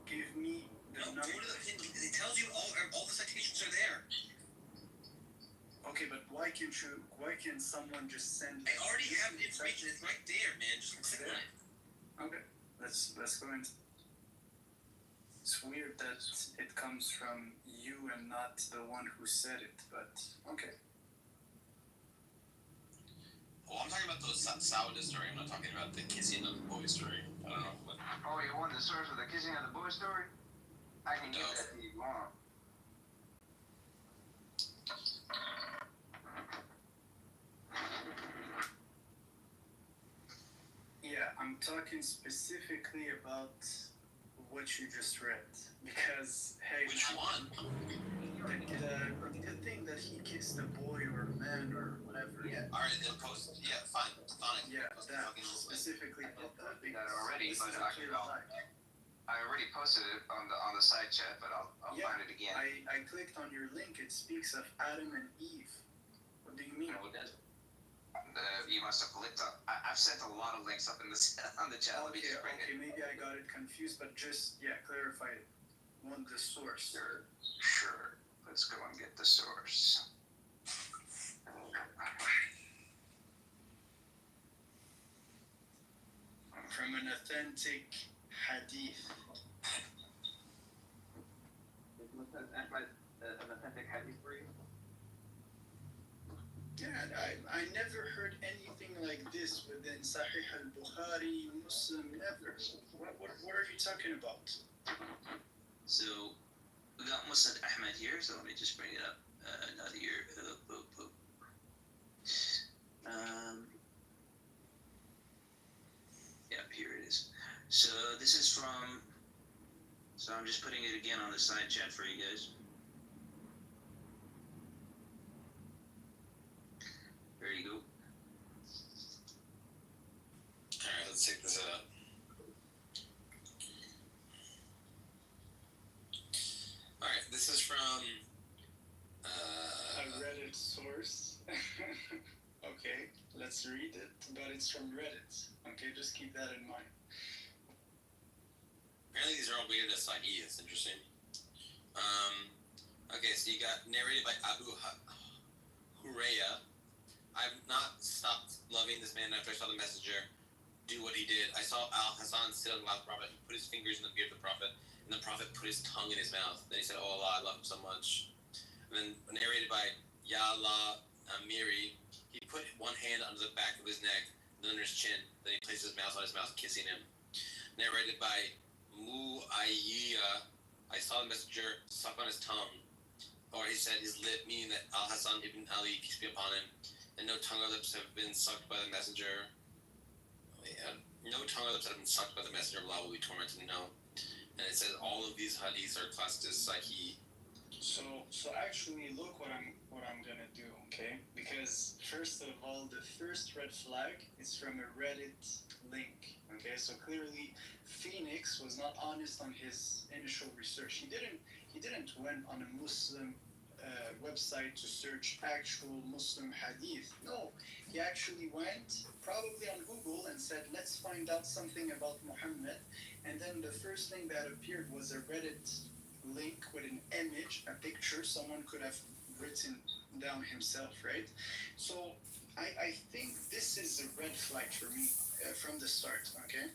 Give me the No, go to it tells you all the citations are there. Okay, but why can someone just send? I already have the information. It's right there, man. Just click on it. Okay, let's go into. It's weird that it comes from you and not the one who said it, but okay. Well, I'm talking about the Sauda story. I'm not talking about the kissing of the boy story. I don't know. Oh, you want the source of the kissing of the boy story? I can give that to you tomorrow. Yeah, I'm talking specifically about what you just read, because hey, which one? The thing that he kissed a boy or a man or whatever. Yeah. All right, then post. Yeah, fine. Fine. Yeah, that specifically about that. That already, but I already posted it on the side chat, but I'll find it again. I clicked on your link. It speaks of Adam and Eve. What do you mean? You must have clicked up. I've sent a lot of links up in on the chat. Okay, maybe I got it confused, but just clarify it. Want the source? Sure. Let's go and get the source. From an authentic hadith. An authentic hadith for you? Yeah, I never heard anything like this within Sahih al-Bukhari, Muslim, never. What are you talking about? So, we got Musnad Ahmad here, so let me just bring it up. Nadir. Yeah, here it is. So, this is from. So, I'm just putting it again on the side chat for you guys. There you go. Alright, let's check this out. Alright, this is from a Reddit source. Okay, let's read it, but it's from Reddit. Okay, just keep that in mind. Apparently these are all weighted as Sahih. It's interesting. Okay, so you got narrated by Abu Huraira. I've not stopped loving this man after I saw the messenger do what he did. I saw Al-Hassan sit on the lap of the Prophet. He put his fingers in the beard of the Prophet, and the Prophet put his tongue in his mouth. Then he said, "Oh Allah, I love him so much." And then narrated by Ya Allah Amiri, he put one hand under the back of his neck, then under his chin. Then he placed his mouth on his mouth, kissing him. Narrated by Mu'ayyiya, I saw the messenger suck on his tongue. Or he said his lip, meaning that Al-Hassan ibn Ali, peace be upon him, and no tongue or lips have been sucked by the messenger. No tongue or lips have been sucked by the messenger of Allah will be tormented. No. And it says all of these hadiths are classed as Sahih. So actually, look what I'm gonna do, okay? Because first of all, the first red flag is from a Reddit link, okay? So clearly, Phoenix was not honest on his initial research. He didn't went on a Muslim website to search actual Muslim hadith. No, he actually went probably on Google and said, let's find out something about Muhammad. And then the first thing that appeared was a Reddit link with an image, a picture someone could have written down himself, right? So I think this is a red flag for me from the start, okay?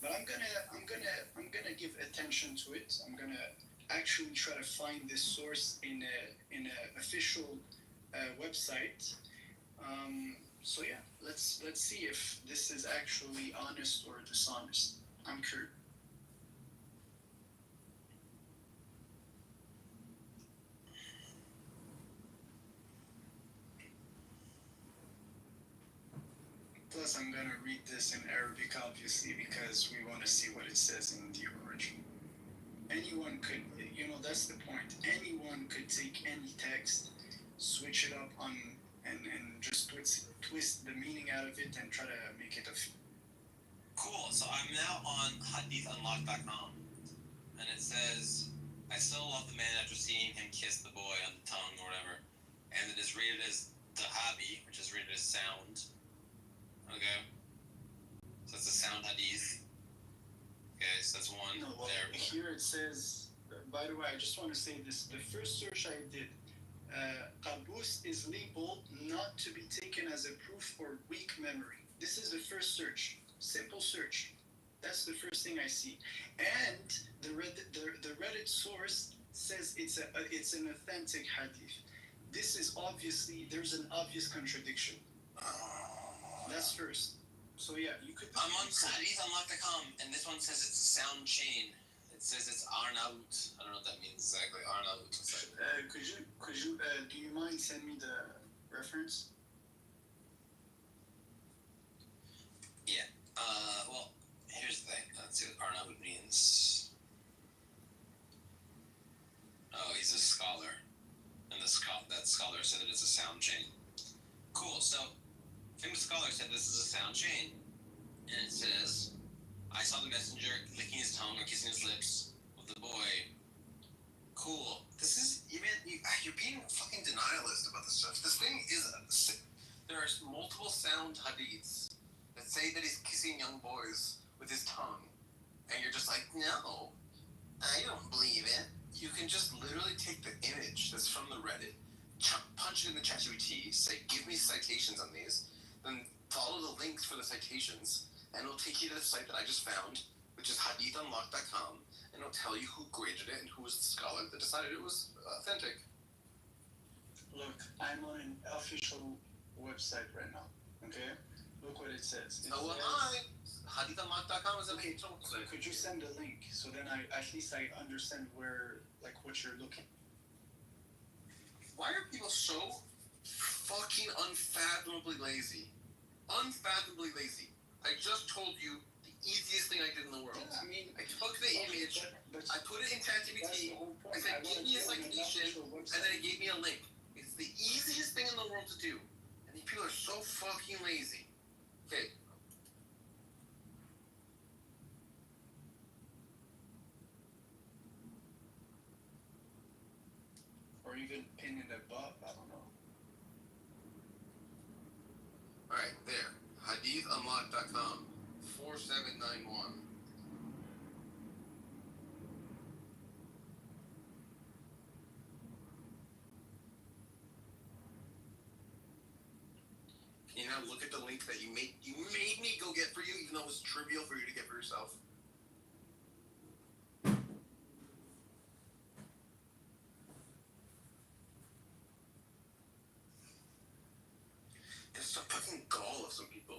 But I'm gonna give attention to it. I'm gonna actually try to find this source in a official website. So yeah, let's see if this is actually honest or dishonest. I'm curious. Plus, I'm gonna read this in Arabic, obviously, because we want to see what it says in the original. Anyone could, that's the point. Anyone could take any text, switch it up and just twist the meaning out of it and try to make it a. Cool. So I'm now on hadithunlocked.com, and it says, "I still love the man after seeing him kiss the boy on the tongue or whatever," and it is rated as Dahabi, which is rated as sound. Okay. So it's a sound hadith. Okay, so that's one there. Here it says by the way, I just want to say this. The first search I did, Qaboos is labeled not to be taken as a proof or weak memory. This is the first search. Simple search. That's the first thing I see. And the Reddit source says it's an authentic hadith. This is obviously, there's an obvious contradiction. That's first. So yeah, you could. I'm on hadithunlock.com, and this one says it's a sound chain. It says it's Arnaut. I don't know what that means exactly. Arnaut. Could you do you mind send me the reference? Yeah. Well, here's the thing. Let's see what Arnaut means. Oh, he's a scholar, and that scholar said that it's a sound chain. Cool. So, famous scholar said this is a sound chain, and it says, "I saw the messenger licking his tongue or kissing his lips with the boy." Cool. This is you're being fucking denialist about this stuff. This thing is there are multiple sound hadiths that say that he's kissing young boys with his tongue, and you're just like, no, I don't believe it. You can just literally take the image that's from the Reddit, punch it in the ChatGPT, say, give me citations on these, then follow the links for the citations, and it'll take you to the site that I just found, which is hadithunlock.com, and it'll tell you who graded it and who was the scholar that decided it was authentic. Look, I'm on an official website right now. Okay, look what it says. It says, hadithunlock.com is an official website. Could you send the link so then at least I understand where, like, what you're looking? Why are people so fucking unfathomably lazy? Unfathomably lazy. I just told you the easiest thing I did in the world. Yeah, I mean, I took the image, I put it in ChatGPT, I said, give me a citation, and then it gave me a link. It's the easiest thing in the world to do. And these people are so fucking lazy. Okay. Or even pin it above, I don't know. Alright, there. hadithunlock.com 4791. Can you now look at the link that you made me go get for you, even though it was trivial for you to get for yourself? It's the fucking gall of some people.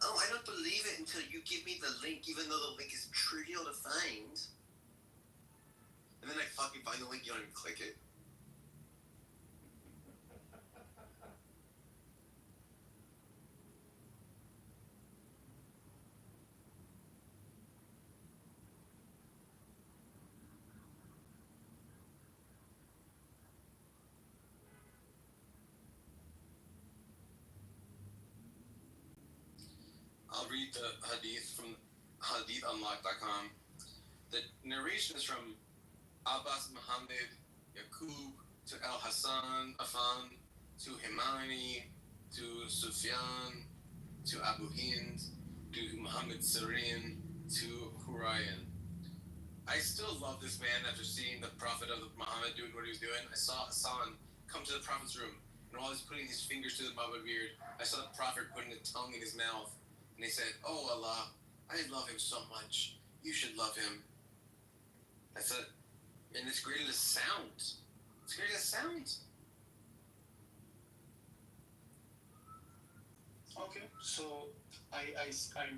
Oh, I don't believe it until you give me the link, even though the link is trivial to find. And then I fucking find the link, you don't even click it. I'll read the hadith from hadithunlock.com. The narration is from Abbas Muhammad, Yaqub, to Al Hassan, Afan, to Himani, to Sufyan, to Abu Hind, to Muhammad Sirin, to Hurayan. I still love this man after seeing the Prophet of Muhammad doing what he was doing. I saw Hassan come to the Prophet's room, and while he's putting his fingers to the Baba beard, I saw the Prophet putting a tongue in his mouth. And he said, "Oh Allah, I love him so much. You should love him." That's it. And it's created a sound. It's created a sound. Okay, so I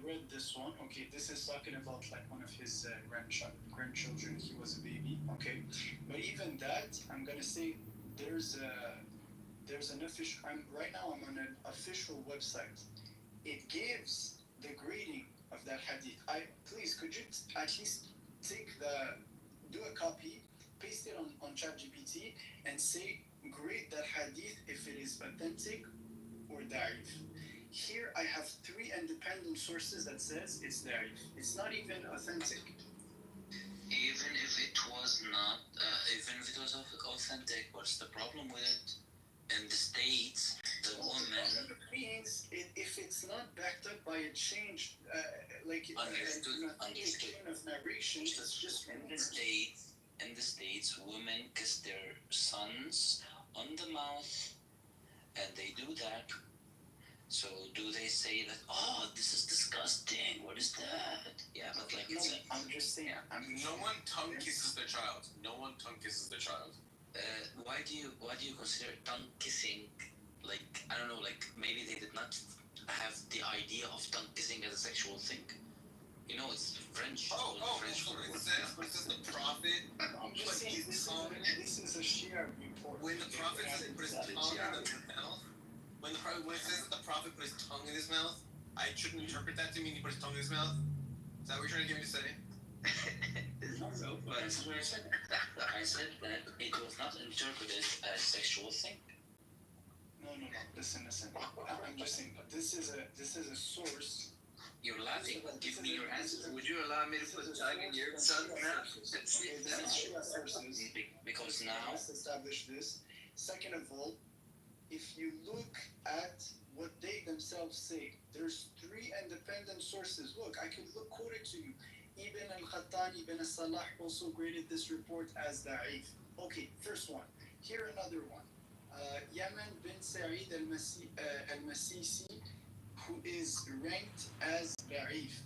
read this one. Okay, this is talking about like one of his grandchildren. He was a baby. Okay, but even that, I'm gonna say there's an official. Right now I'm on an official website. It gives the grading of that hadith. Please, could you at least do a copy, paste it on ChatGPT, and say grade that hadith if it is authentic or da'if. Here I have 3 independent sources that says it's da'if. It's not even authentic. Even if it was not, even if it was authentic, what's the problem with it? In the States, the woman means if it's not backed up by a change, like understood. chain of narration, it's just in the States, in the States, women kiss their sons on the mouth, and they do that. So do they say that, oh, this is disgusting, what is that? Yeah, but like, No, I'm just saying. No one tongue kisses their child. No one tongue kisses their child. why do you consider tongue kissing, like, I don't know, like maybe they did not have the idea of tongue kissing as a sexual thing? You know, it's French. French So it says the prophet put his tongue. This is a Shia report. When the prophet says put his tongue in his mouth, when it says that the prophet put his tongue in his mouth, I shouldn't interpret that to mean he put his tongue in his mouth. Is that what you're trying to get me to say? No, but that's what I said. I said that it was not interpreted as sexual thing. No. Listen. I'm just saying. This is a source. You're laughing. Give me your answer. Would you allow me to put tongue in your son's mouth? Because now. Let's establish this. Second of all, if you look at what they themselves say, there's 3 independent sources. Look, I could quote it to you. Ibn al-Khattan, Ibn al-Salah also graded this report as da'if. Okay, first one. Here another one. Yaman bin Sa'id al-Masisi, who is ranked as da'if.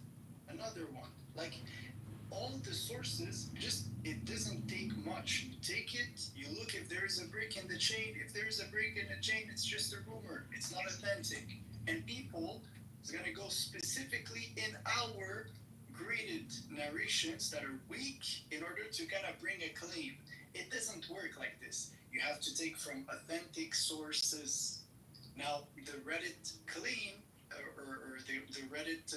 Another one. Like, all the sources, it doesn't take much. You take it, you look if there is a break in the chain. If there is a break in the chain, it's just a rumor. It's not authentic. And people is going to go specifically in our graded narrations that are weak in order to kind of bring a claim. It doesn't work like this. You have to take from authentic sources. Now, the Reddit claim or the Reddit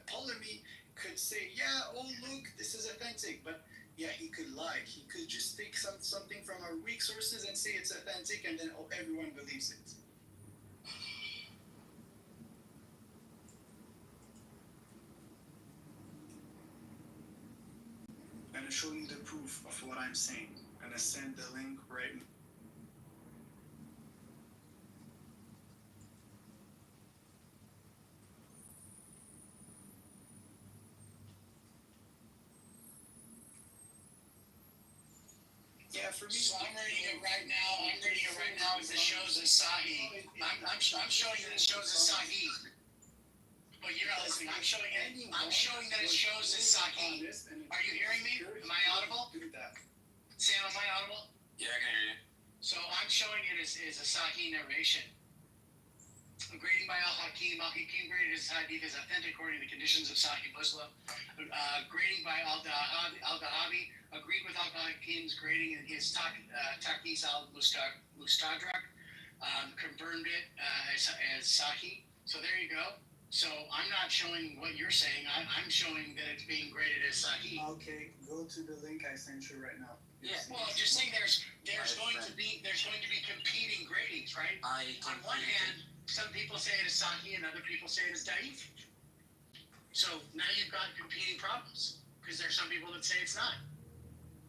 polemy could say, yeah, oh look, this is authentic, but yeah, he could lie. He could just take something from our weak sources and say it's authentic, and then everyone believes it. I'm gonna show you the proof of what I'm saying. I'm gonna send the link right now. Yeah, for me. So I'm reading it right now. It shows as Sahih. I'm showing that it shows as Sahih. But you're not listening. I'm showing that it shows as Sahih. Are you hearing me? Am I audible? Sam, am I audible? Yeah, I can hear you. So I'm showing it as a Sahih narration. Grading by Al-Hakim. Al-Hakim graded as hadith as authentic according to the conditions of Sahih Muslim. Grading by Al-Dahabi. Agreed with Al-Hakim's grading in his Taqis al-Mustadrak. Confirmed it as Sahih. So there you go. So I'm not showing what you're saying. I'm showing that it's being graded as Sahih. Okay, go to the link I sent you right now. Yeah. Well, I'm just saying there's going to be competing gradings, right? On one hand, some people say it is Sahih and other people say it is Da'if. So now you've got competing problems because there's some people that say it's not.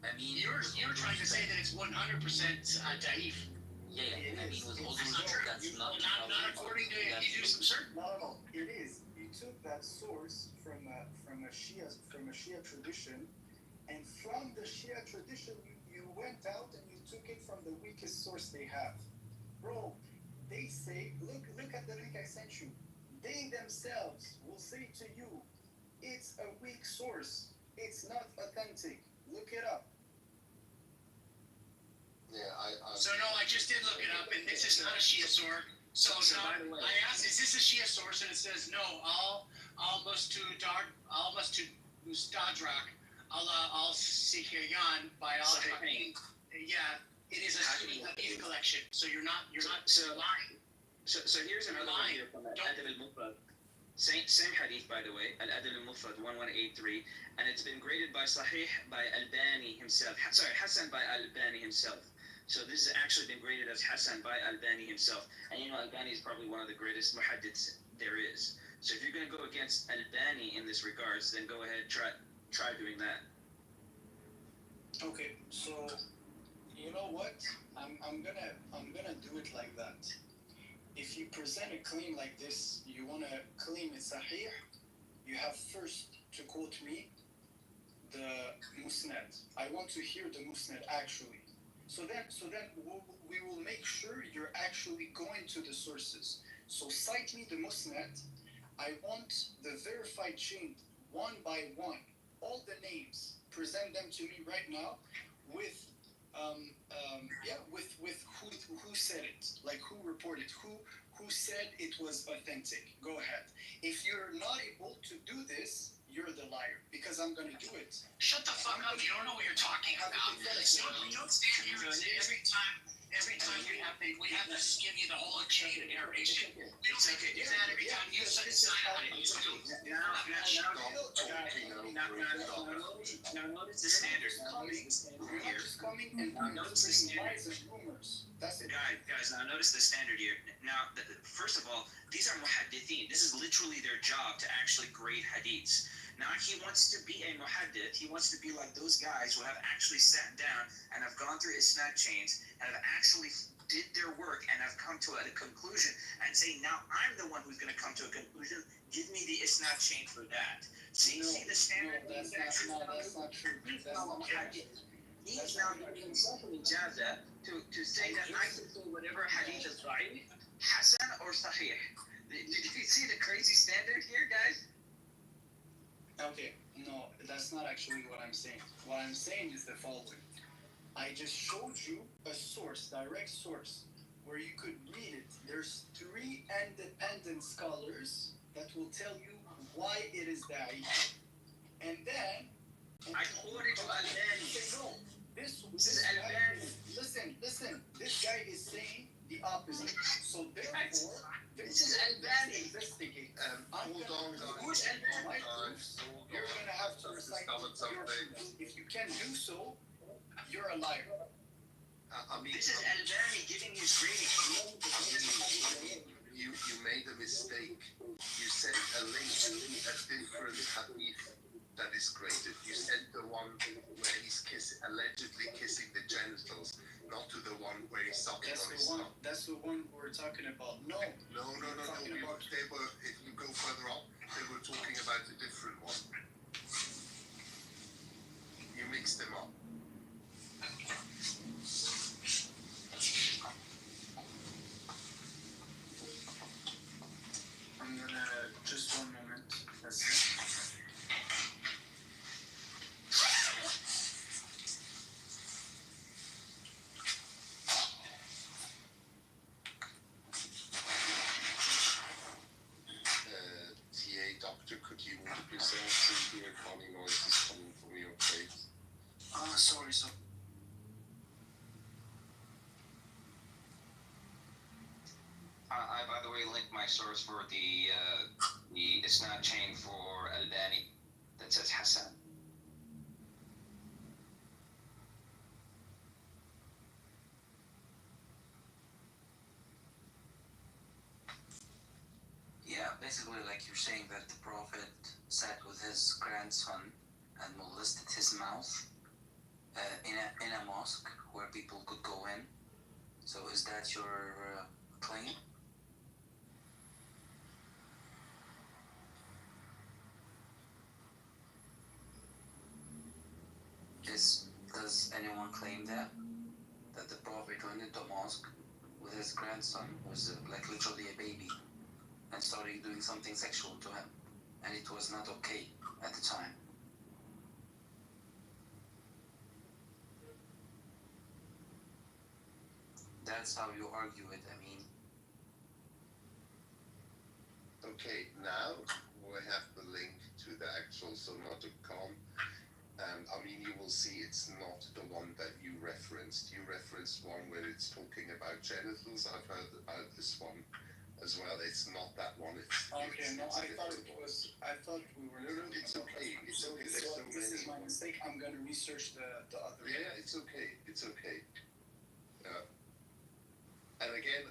I mean, you're trying to say that it's 100% Da'if. Yeah, I mean, with all due respect, that's not according to you do some certain. No, it is. You took that source from a Shia tradition, and from the Shia tradition, you went out and you took it from the weakest source they have. Bro, they say, look at the link I sent you. They themselves will say to you, it's a weak source. It's not authentic. Look it up. Yeah, So no, I just did look it up, and this is not a Shia source. So no, I asked, is this a Shia source? And it says no. Al Mustadrak, al Sikhayan by Al Hakim. Yeah, it is a Hadith collection. So you're not lying. So here's another one here from Al-Adab al-Mufrad. Same hadith, by the way, Al-Adab al-Mufrad 1183, and it's been graded by Sahih by Albani himself. Sorry, Hassan by Albani himself. So this has actually been graded as Hassan by Albani himself. And you know, Albani is probably one of the greatest muhaddiths there is. So if you're going to go against Albani in this regards, then go ahead, try doing that. Okay, so you know what? I'm gonna do it like that. If you present a claim like this, you wanna claim it's sahih, you have first to quote me the musnad. I want to hear the musnad actually. So then we will make sure you're actually going to the sources. So cite me the musnad. I want the verified chain one by one. All the names. Present them to me right now with with who said it, like who reported, who said it was authentic. Go ahead. If you're not able to do this, you're the liar because I'm gonna do it. Shut the fuck up. You don't know what you're talking about. You don't stand here and say every time we have to just give you the whole chain of narration. It's like do that every time you say it. Now notice the standard. You're just coming and notice the lies and rumors. That's it. Guys, now notice the standard here. Now, first of all, these are muhaddithin. This is literally their job to actually grade hadiths. Now, he wants to be a muhaddith. He wants to be like those guys who have actually sat down and have gone through isnad chains and have actually did their work and have come to a conclusion and say, now I'm the one who's going to come to a conclusion. Give me the isnad chain for that. See the standard? No, that's not true. He's now giving himself an ijaza to say that I can say whatever hadith is right, Hasan or Sahih. Did you see the crazy standard here, guys? Okay, no, that's not actually what I'm saying. What I'm saying is the following. I just showed you a source, direct source, where you could read it. There's 3 independent scholars that will tell you why it is da'if. And then... I quoted to Albani. No, this is Albani. Listen, this guy is saying the opposite. So therefore, this is Albani. Investigate. Hold on, Who's Albani? You're gonna have to recite your proofs. If you can do so, you're a liar. This is Albani giving his rating. You made a mistake. You sent a link to a different hadith that is graded. You sent the one where he's allegedly kissing the genitals, not to the one where he's sucking on his tongue. That's the one we're talking about. No. If you go further up, they were talking about a different one. You mixed them up. I'm gonna just one moment. Doctor, could you mute yourself since the funny noise is coming from your face? Sorry. I, by the way, linked my source for the isnad chain for Albani that says Hassan. Yeah, basically like you're saying that the Prophet sat with his grandson and molested his mouth in a mosque where people could go in. So is that your claim? Does anyone claim that the Prophet went into a mosque with his grandson, who was like literally a baby, and started doing something sexual to him, and it was not okay at the time? That's how you argue it, I mean. Okay, now we have the link to the actual Sunnah.com. And I mean, you will see it's not the one that you referenced. You referenced one where it's talking about genitals. I've heard about this one as well. It's not that one. I thought we were. No, it's okay. It's okay. This is my mistake. I'm gonna research the other. Yeah, it's okay. It's okay. And again,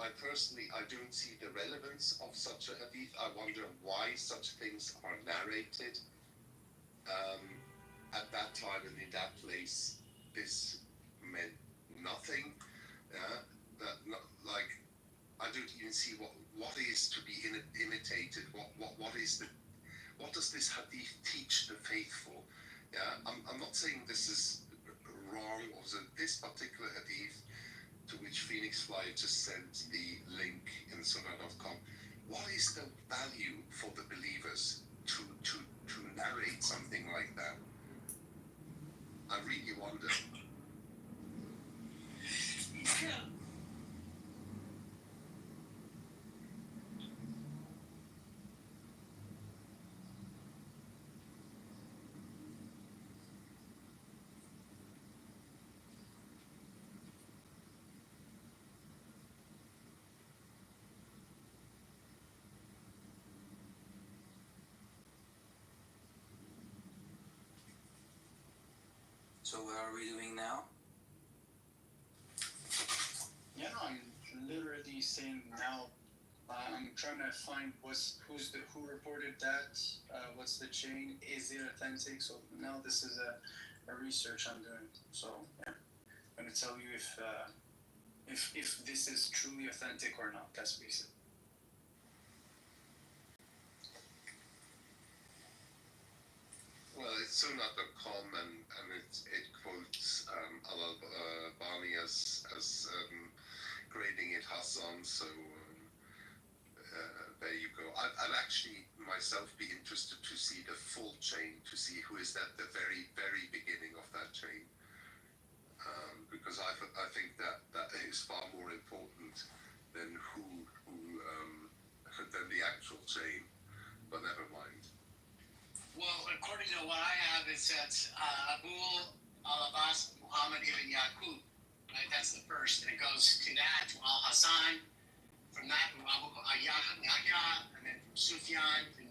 I personally, I don't see the relevance of such a hadith. I wonder why such things are narrated. At that time and in that place, this meant nothing. I don't even see what is to be imitated. What what does this hadith teach the faithful? Yeah, I'm not saying this is wrong, or this particular hadith to which Phoenix Fly just sent the link in Sunnah.com. What is the value for the believers to narrate something like that? I really wonder. So what are we doing now? Yeah, I'm literally saying now. I'm trying to find who reported that. What's the chain? Is it authentic? So now this is a research I'm doing. So yeah, I'm gonna tell you if this is truly authentic or not. That's basic. Well, it's Sunnah.com, and it quotes Al-Albani as grading it Hassan, so there you go. I'd actually myself be interested to see the full chain, to see who is at the very, very beginning of that chain, because I think that is far more important than than the actual chain, but never mind. Well, according to what I have, it says Abu al-Abbas Muhammad ibn Yaqub. Right, that's the first, and it goes to that to Al Hassan. From that to Abu Yahya, and then Sufyan, and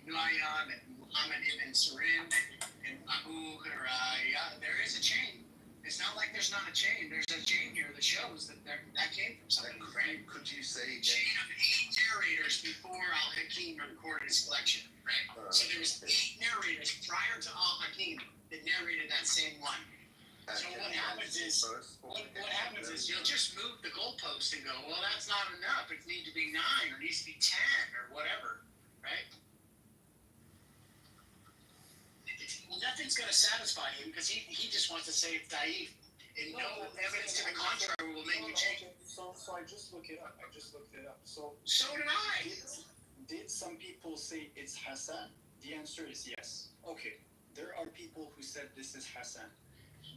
Nuaym, and Muhammad ibn Sirin, and Abu Hurairah. There is a chain. It's not like there's not a chain. There's a chain here that shows that that came from somebody, right? Could you say chain of 8 narrators before Al-Hakim recorded his collection, right? So there was 8 narrators prior to Al-Hakim that narrated that same one. So what happens is you'll just move the goalpost and go, well, that's not enough. It needs to be 9 or it needs to be 10 or whatever, right? Nothing's going to satisfy him because he just wants to say it's Daif. And no evidence to the contrary will make you change. So I just looked it up. So did I. Did some people say it's Hassan? The answer is yes. Okay, there are people who said this is Hassan,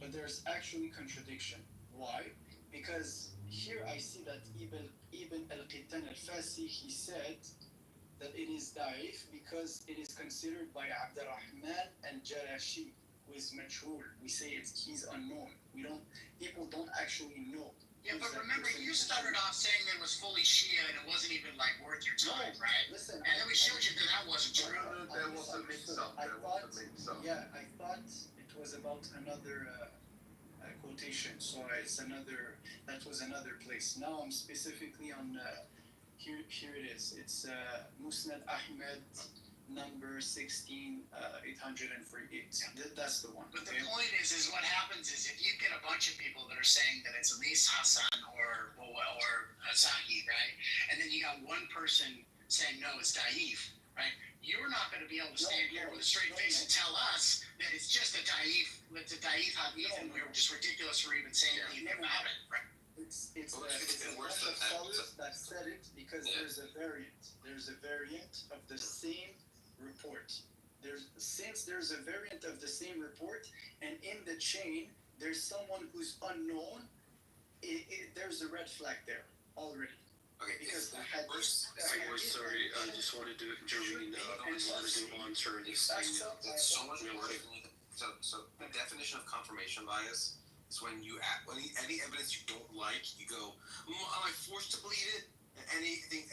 but there's actually contradiction. Why? Because here I see that Ibn al-Qittan al-Fasi, he said that it is Daif because it is considered by Abdurrahman and Jarashi, who is majhul. We say he's unknown. People don't actually know. Yeah, but remember, you started off saying that it was fully Shia and it wasn't even like worth your time, right? Listen, and then we showed you that that wasn't true. There was a mix-up. Yeah, I thought it was about another quotation. So that was another place. Now I'm specifically on, here it is. It's Musnad Ahmed, number 16, 848. That's the one. But the point is what happens is if you get a bunch of people that are saying that it's at least Hassan or Sahih, right? And then you got one person saying, no, it's Daif, right? You're not going to be able to stand here with a straight face and tell us that it's just a Daif hadith, and we're just ridiculous for even saying anything about it, right? It's worse than that said it because there's a variant. There's a variant of the same report. Since there's a variant of the same report, and in the chain there's someone who's unknown, there's a red flag there already. Okay, because we're sorry. I just wanted to intervene. I wanted to answer this. It's so much more. So the definition of confirmation bias is when any evidence you don't like, you go, am I forced to believe it? And anything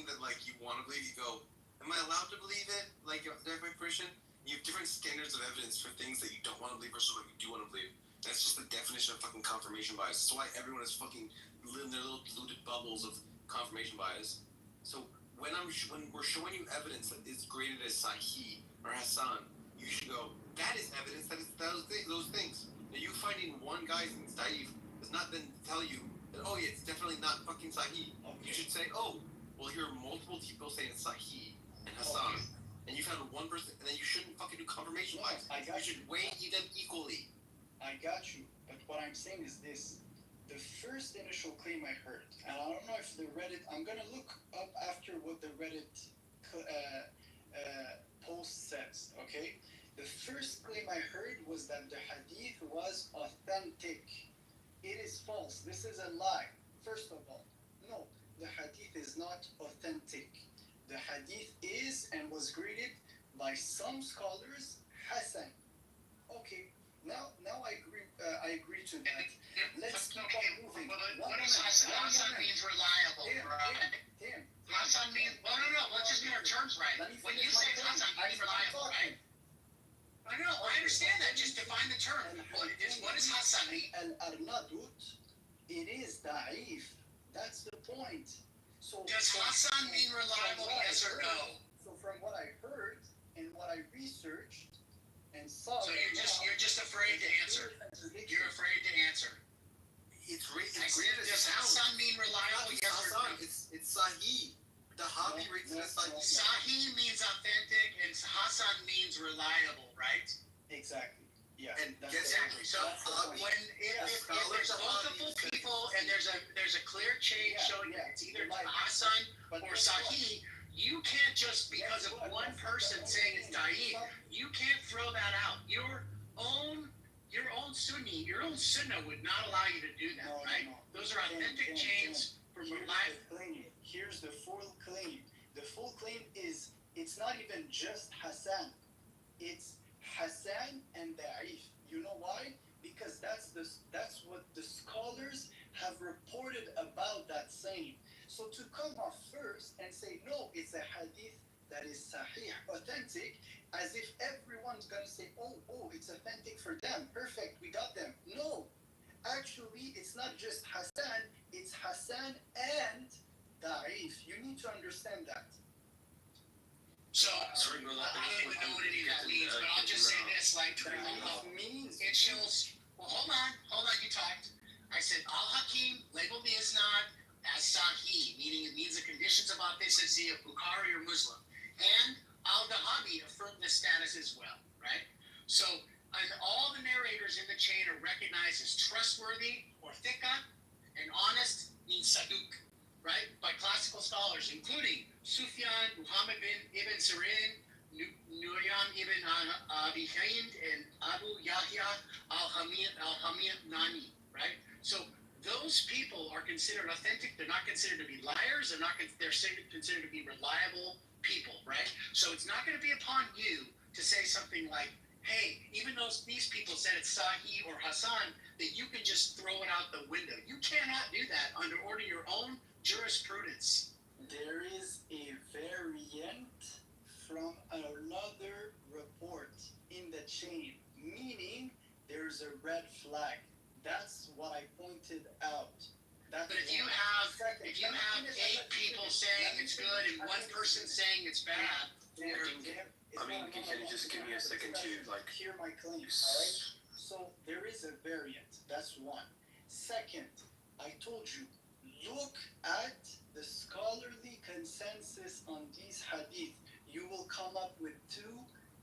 that like you want to believe, you go, am I allowed to believe it? Like every Christian, you have different standards of evidence for things that you don't want to believe versus what you do want to believe. That's just the definition of fucking confirmation bias. That's why everyone is fucking living their little polluted bubbles of confirmation bias. So when we're showing you evidence that is graded as Sahih or Hassan, you should go, that is evidence that is those things. Now you finding one guy's in Daif does not then tell you that, oh yeah, it's definitely not fucking Sahih. Okay. You should say, oh, well here are multiple people saying it's Sahih and Hassan. Okay. and you found one person, and then you shouldn't fucking do confirmation bias. I got you should weigh them equally. I got you, but what I'm saying is this. The first initial claim I heard, and I don't know if the Reddit, I'm gonna look up after what the Reddit post says, okay? The first claim I heard was that the hadith was authentic. It is false. This is a lie. First of all, no, the hadith is not authentic. The hadith is and was graded by some scholars Hassan. Okay, now I agree to that. Let's keep on moving. What does Hassan means reliable, bro? Hassan means, no, let's just get our terms right. When you say Hassan means reliable, right? No, I understand that. Just define the term. What does Hassan mean? Al-Arnadut, it is da'if. That's the point. So does Hassan mean reliable, yes or no? So from what I heard and what I researched and saw. So you're just afraid to answer. You're afraid to answer. It's weird. Does Hassan mean reliable, yes or no? It's Sahih. The hobby rates it as Sahih. Sahih means authentic, and Hassan means reliable, right? Exactly. Yeah. And exactly. So when if there's multiple people and there's a clear chain showing that it's either Hassan or Sahih, you can't just because of one person saying it's Da'if, you can't throw that out. Your own Sunni, your own Sunnah would not allow you to do that, right? Those are authentic chains from reliable. Here's the full claim. The full claim is it's not even just Hassan. It's Hassan and Da'if. You know why? Because that's what the scholars have reported about that saying. So to come off first and say, no, it's a hadith that is sahih, authentic, as if everyone's going to say, oh, it's authentic for them. Perfect, we got them. No. Actually, it's not just Hassan, it's Hassan and Da'if. You need to understand that. So, I don't even know what any of that means, but I'll just say this, like, it shows, well, hold on, you talked. I said, Al-Hakim labeled the Isnad as Sahih, meaning it means the conditions of authenticity of Bukhari or Muslim. And Al-Dahabi affirmed this status as well, right? So, and all the narrators in the chain are recognized as trustworthy or thiqa, and honest means saduk, right? By classical scholars, including Sufyan, Muhammad ibn Sirin, Nu'aym ibn Abi Hind, and Abu Yahya al-Hamidani, right? So those people are considered authentic. They're not considered to be liars. They're considered to be reliable people, right? So it's not going to be upon you to say something like, hey, even though these people said it's Sahih or Hassan, that you can just throw it out the window. You cannot do that under your own jurisprudence. There is a variant from another report in the chain, meaning there's a red flag. That's what I pointed out. But if you have 8 people saying it's good and one person saying it's bad, I mean, can you just give me a second to hear my claims? All right. So there is a variant. That's one. Second, I told you, look at the scholarly consensus on these hadith. You will come up with 2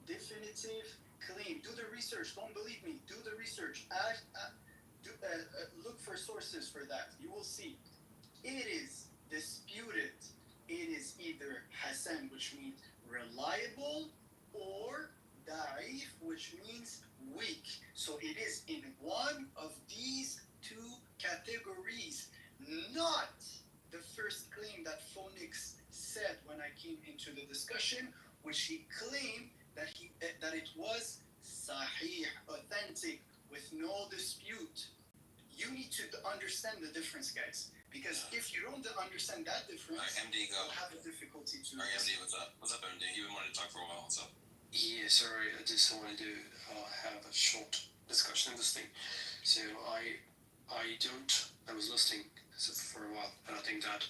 definitive claims. Do the research. Don't believe me. Do the research. Look for sources for that. You will see. It is disputed. It is either Hassan, which means reliable, or Da'if, which means weak. So it is in one of these 2 categories, not the first claim that Phoenix said when I came into the discussion, which he claimed that it was Sahih, authentic, with no dispute. You need to understand the difference, guys. Because if you don't understand that difference, MD, go. you'll have a difficulty to... Alright, MD, what's up? What's up, MD? You've been wanting to talk for a while. What's up? Yeah, sorry, I just wanted to have a short discussion on this thing. So I was listening for a while, and I think that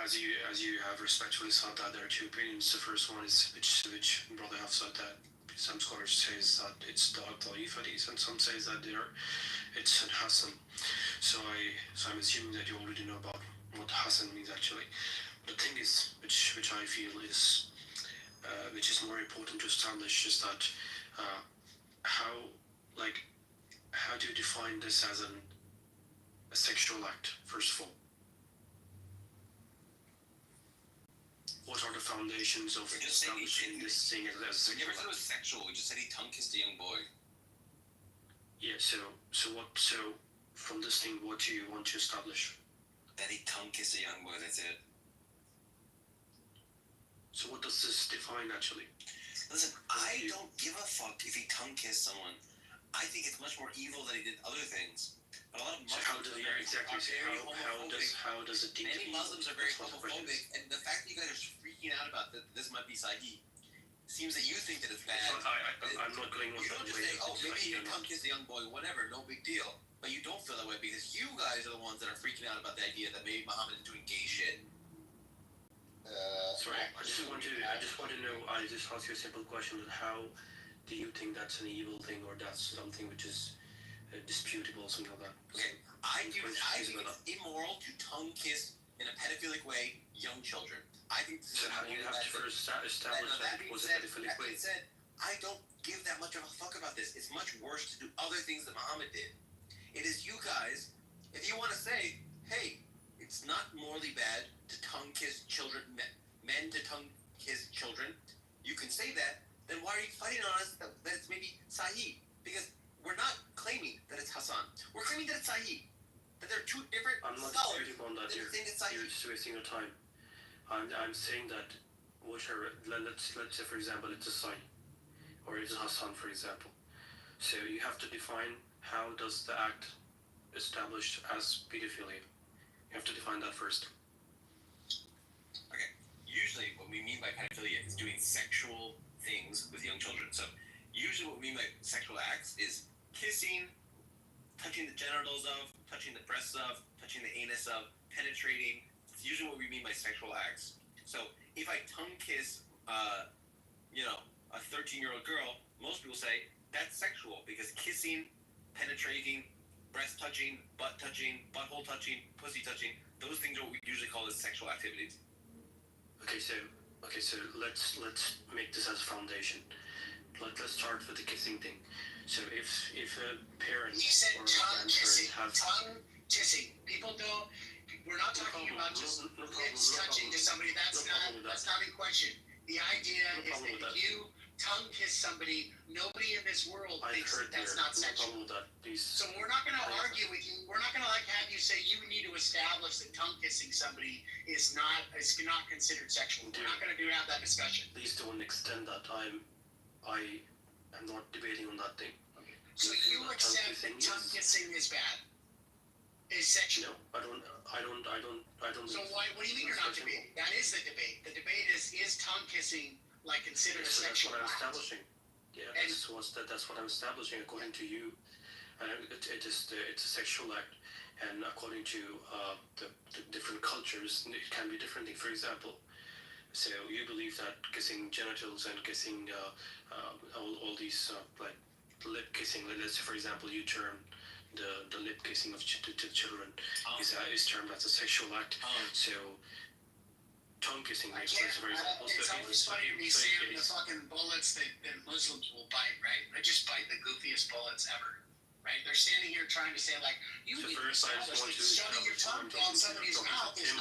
as you have respectfully said that there are 2 opinions. The first one is which brother have said that some scholars says that it's Da'if hadith, and some says that it's Hassan. So I'm assuming that you already know about what Hassan means actually. the thing is, which I feel is, which is more important to establish, is that how do you define this as a sexual act, first of all? What are the foundations of establishing this thing as a We sexual never said it act? was sexual. We just said he tongue kissed a young boy. Yeah, so from this thing, what do you want to establish? That he tongue kissed a young boy. That's it. So what does this define actually? Listen, I don't give a fuck if he tongue kissed someone. I think it's much more evil that he did other things. But a lot of So Muslims are very homophobic. how does it Many Muslims are very That's what the question homophobic, and the fact that you guys are freaking out about that this might be Sahih seems that you think that it's bad. I'm not going on You that don't just way. say, oh, It's maybe Sahih he or not. tongue kissed a young boy, whatever, no big deal. But you don't feel that way because you guys are the ones that are freaking out about the idea that maybe Muhammad is doing gay shit. Sorry, I just want to know. I just ask you a simple question: how do you think that's an evil thing, or that's something which is disputable, something like that? Okay, I think it's immoral to tongue kiss in a pedophilic way young children. I think this So is how do you have to first establish that it was a pedophilic way? said, I don't give that much of a fuck about this. It's much worse to do other things that Muhammad did. It is you guys, if you want to say, hey, it's not morally bad to tongue kiss children, men to tongue kiss children, you can say that, then why are you fighting on us that it's maybe Sahih? Because we're not claiming that it's Hassan. We're claiming that it's Sahih. That there are two different I'm not scholars disputing on that. that think it's Sahih. You're just wasting your time. I'm saying that whatever. Let's say for example it's a Sahih, or it's a Hassan for example. So you have to define how does the act established as pedophilia. You have to define that first. Okay. Usually what we mean by pedophilia is doing sexual things with young children. So usually what we mean by sexual acts is kissing, touching the genitals of, touching the breasts of, touching the anus of, penetrating. It's usually what we mean by sexual acts. So if I tongue kiss, a 13-year-old girl, most people say that's sexual because kissing, penetrating, breast touching, butthole touching, pussy touching, those things are what we usually call as sexual activities. Okay, so let's make this as a foundation. Let's start with the kissing thing. So if a parent You said or a tongue kissing. grandparent have Tongue kissing. People don't. We're not talking about just lips touching to somebody. That's not in question. The idea is that if you tongue kiss somebody, nobody in this world thinks that that's not sexual. So we're not going to argue with you. We're not going to have you say you need to establish that tongue kissing somebody is not considered sexual. We're not going to have that discussion. Please don't extend that. I am not debating on that thing. So you accept that tongue kissing is bad? Is sexual? No, I don't. So what do you mean you're not debating? That is the debate. The debate is tongue kissing considered a sexual act? That's what I'm act? establishing. Yeah, that's what I'm establishing according to you. It's a sexual act, and according to the different cultures, it can be different things. For example, so you believe that kissing genitals and kissing all these like lip kissing. Let's say, for example, you term the lip kissing of to children is termed as a sexual act. So tongue kissing makes sense. For example, It's always funny to me seeing the fucking bullets that Muslims will bite, right? They just bite the goofiest bullets ever, right? They're standing here trying to say like, you need to establish that shoving your tongue down somebody's mouth is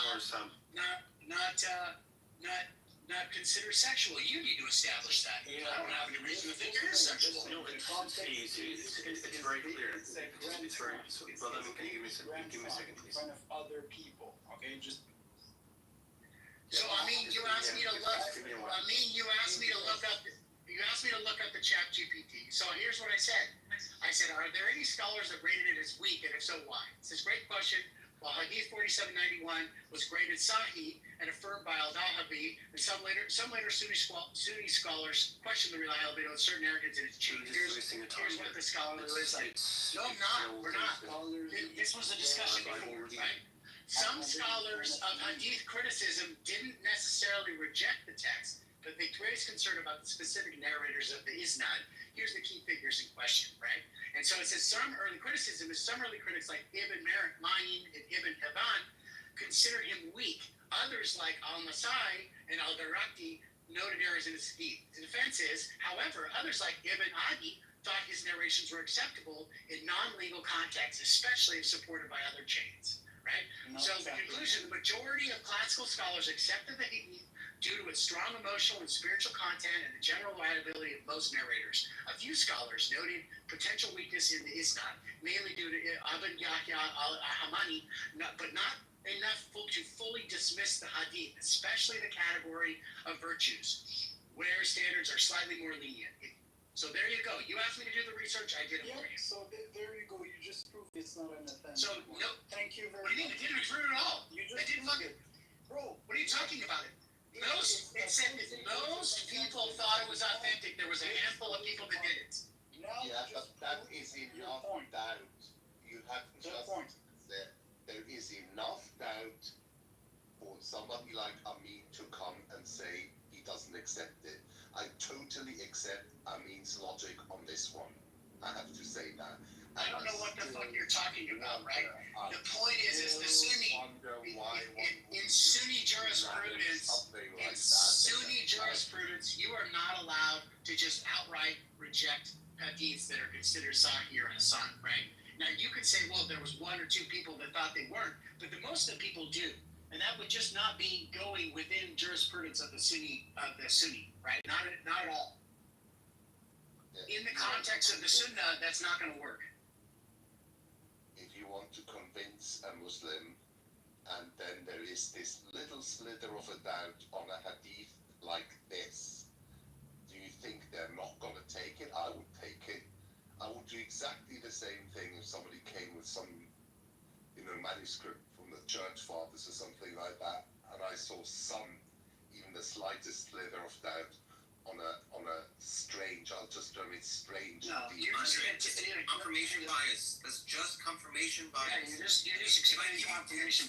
not considered sexual. You need to establish that. I don't have any reason to think it is sexual. No, it's easy. It's very clear. It's very. Well, I mean, can you give me a second, please? In front of other people, okay? Just. So you asked me to look. You asked me to look up. You asked me to look up the Chat GPT. So here's what I said. I said, are there any scholars that rated it as weak, and if so, why? It's this great question. While Hadith 4791 was graded Sahih and affirmed by Al-Dahabi, and some later Sunni scholars questioned the reliability of certain narratives in its change. Here's what the scholar was like. No, I'm not. We're not. This was a discussion before, right? Some scholars of Hadith criticism didn't necessarily reject the text, but they raised concern about the specific narrators of the Isnad. Here's the key figures in question, right? And so it says some early critics like Ibn Ma'in and Ibn Hibban considered him weak, Others, like Al-Masai and Al-Daraqi, noted errors in his hadith. The defense is, however, others like Ibn Adi thought his narrations were acceptable in non-legal contexts, especially if supported by other chains. Right? So the conclusion, the majority of classical scholars accepted the hadith due to its strong emotional and spiritual content and the general reliability of most narrators. A few scholars noted potential weakness in the isnad, mainly due to Ibn Yahya al-Hamani, but not enough to fully dismiss the hadith, especially the category of virtues, where standards are slightly more lenient. So there you go. You asked me to do the research, I did it for you. So there you go. You just proved it's not an offense. So no, thank you very much. What do you mean? It didn't prove it at all. You just I didn't fucking. Bro, what are you talking about? It said that most people thought it was authentic. There was a handful of people that did it. Yeah, but that is enough doubt. You have just said there is enough doubt for somebody like Amin to come and say he doesn't accept it. I totally accept Amin's logic on this one. I have to say that. I don't know what the fuck you're talking about, right? The point is the Sunni, in Sunni jurisprudence, you are not allowed to just outright reject hadiths that are considered Sahih or Hasan, right? Now you could say, well, there was one or two people that thought they weren't, but most of the people do. And that would just not be going within jurisprudence of the Sunni, right? Not at all. In the context of the Sunnah, that's not going to work. If you want to convince a Muslim, and then there is this little slither of a doubt on a hadith like this, do you think they're not going to take it? I would take it. I would do exactly the same thing if somebody came with some, manuscript from the church fathers or something like that, and I saw even the slightest slither of doubt on a strange, I'll just term it strange. No, you're just confirmation bias. That's just confirmation bias. Yeah, you're just explaining confirmation.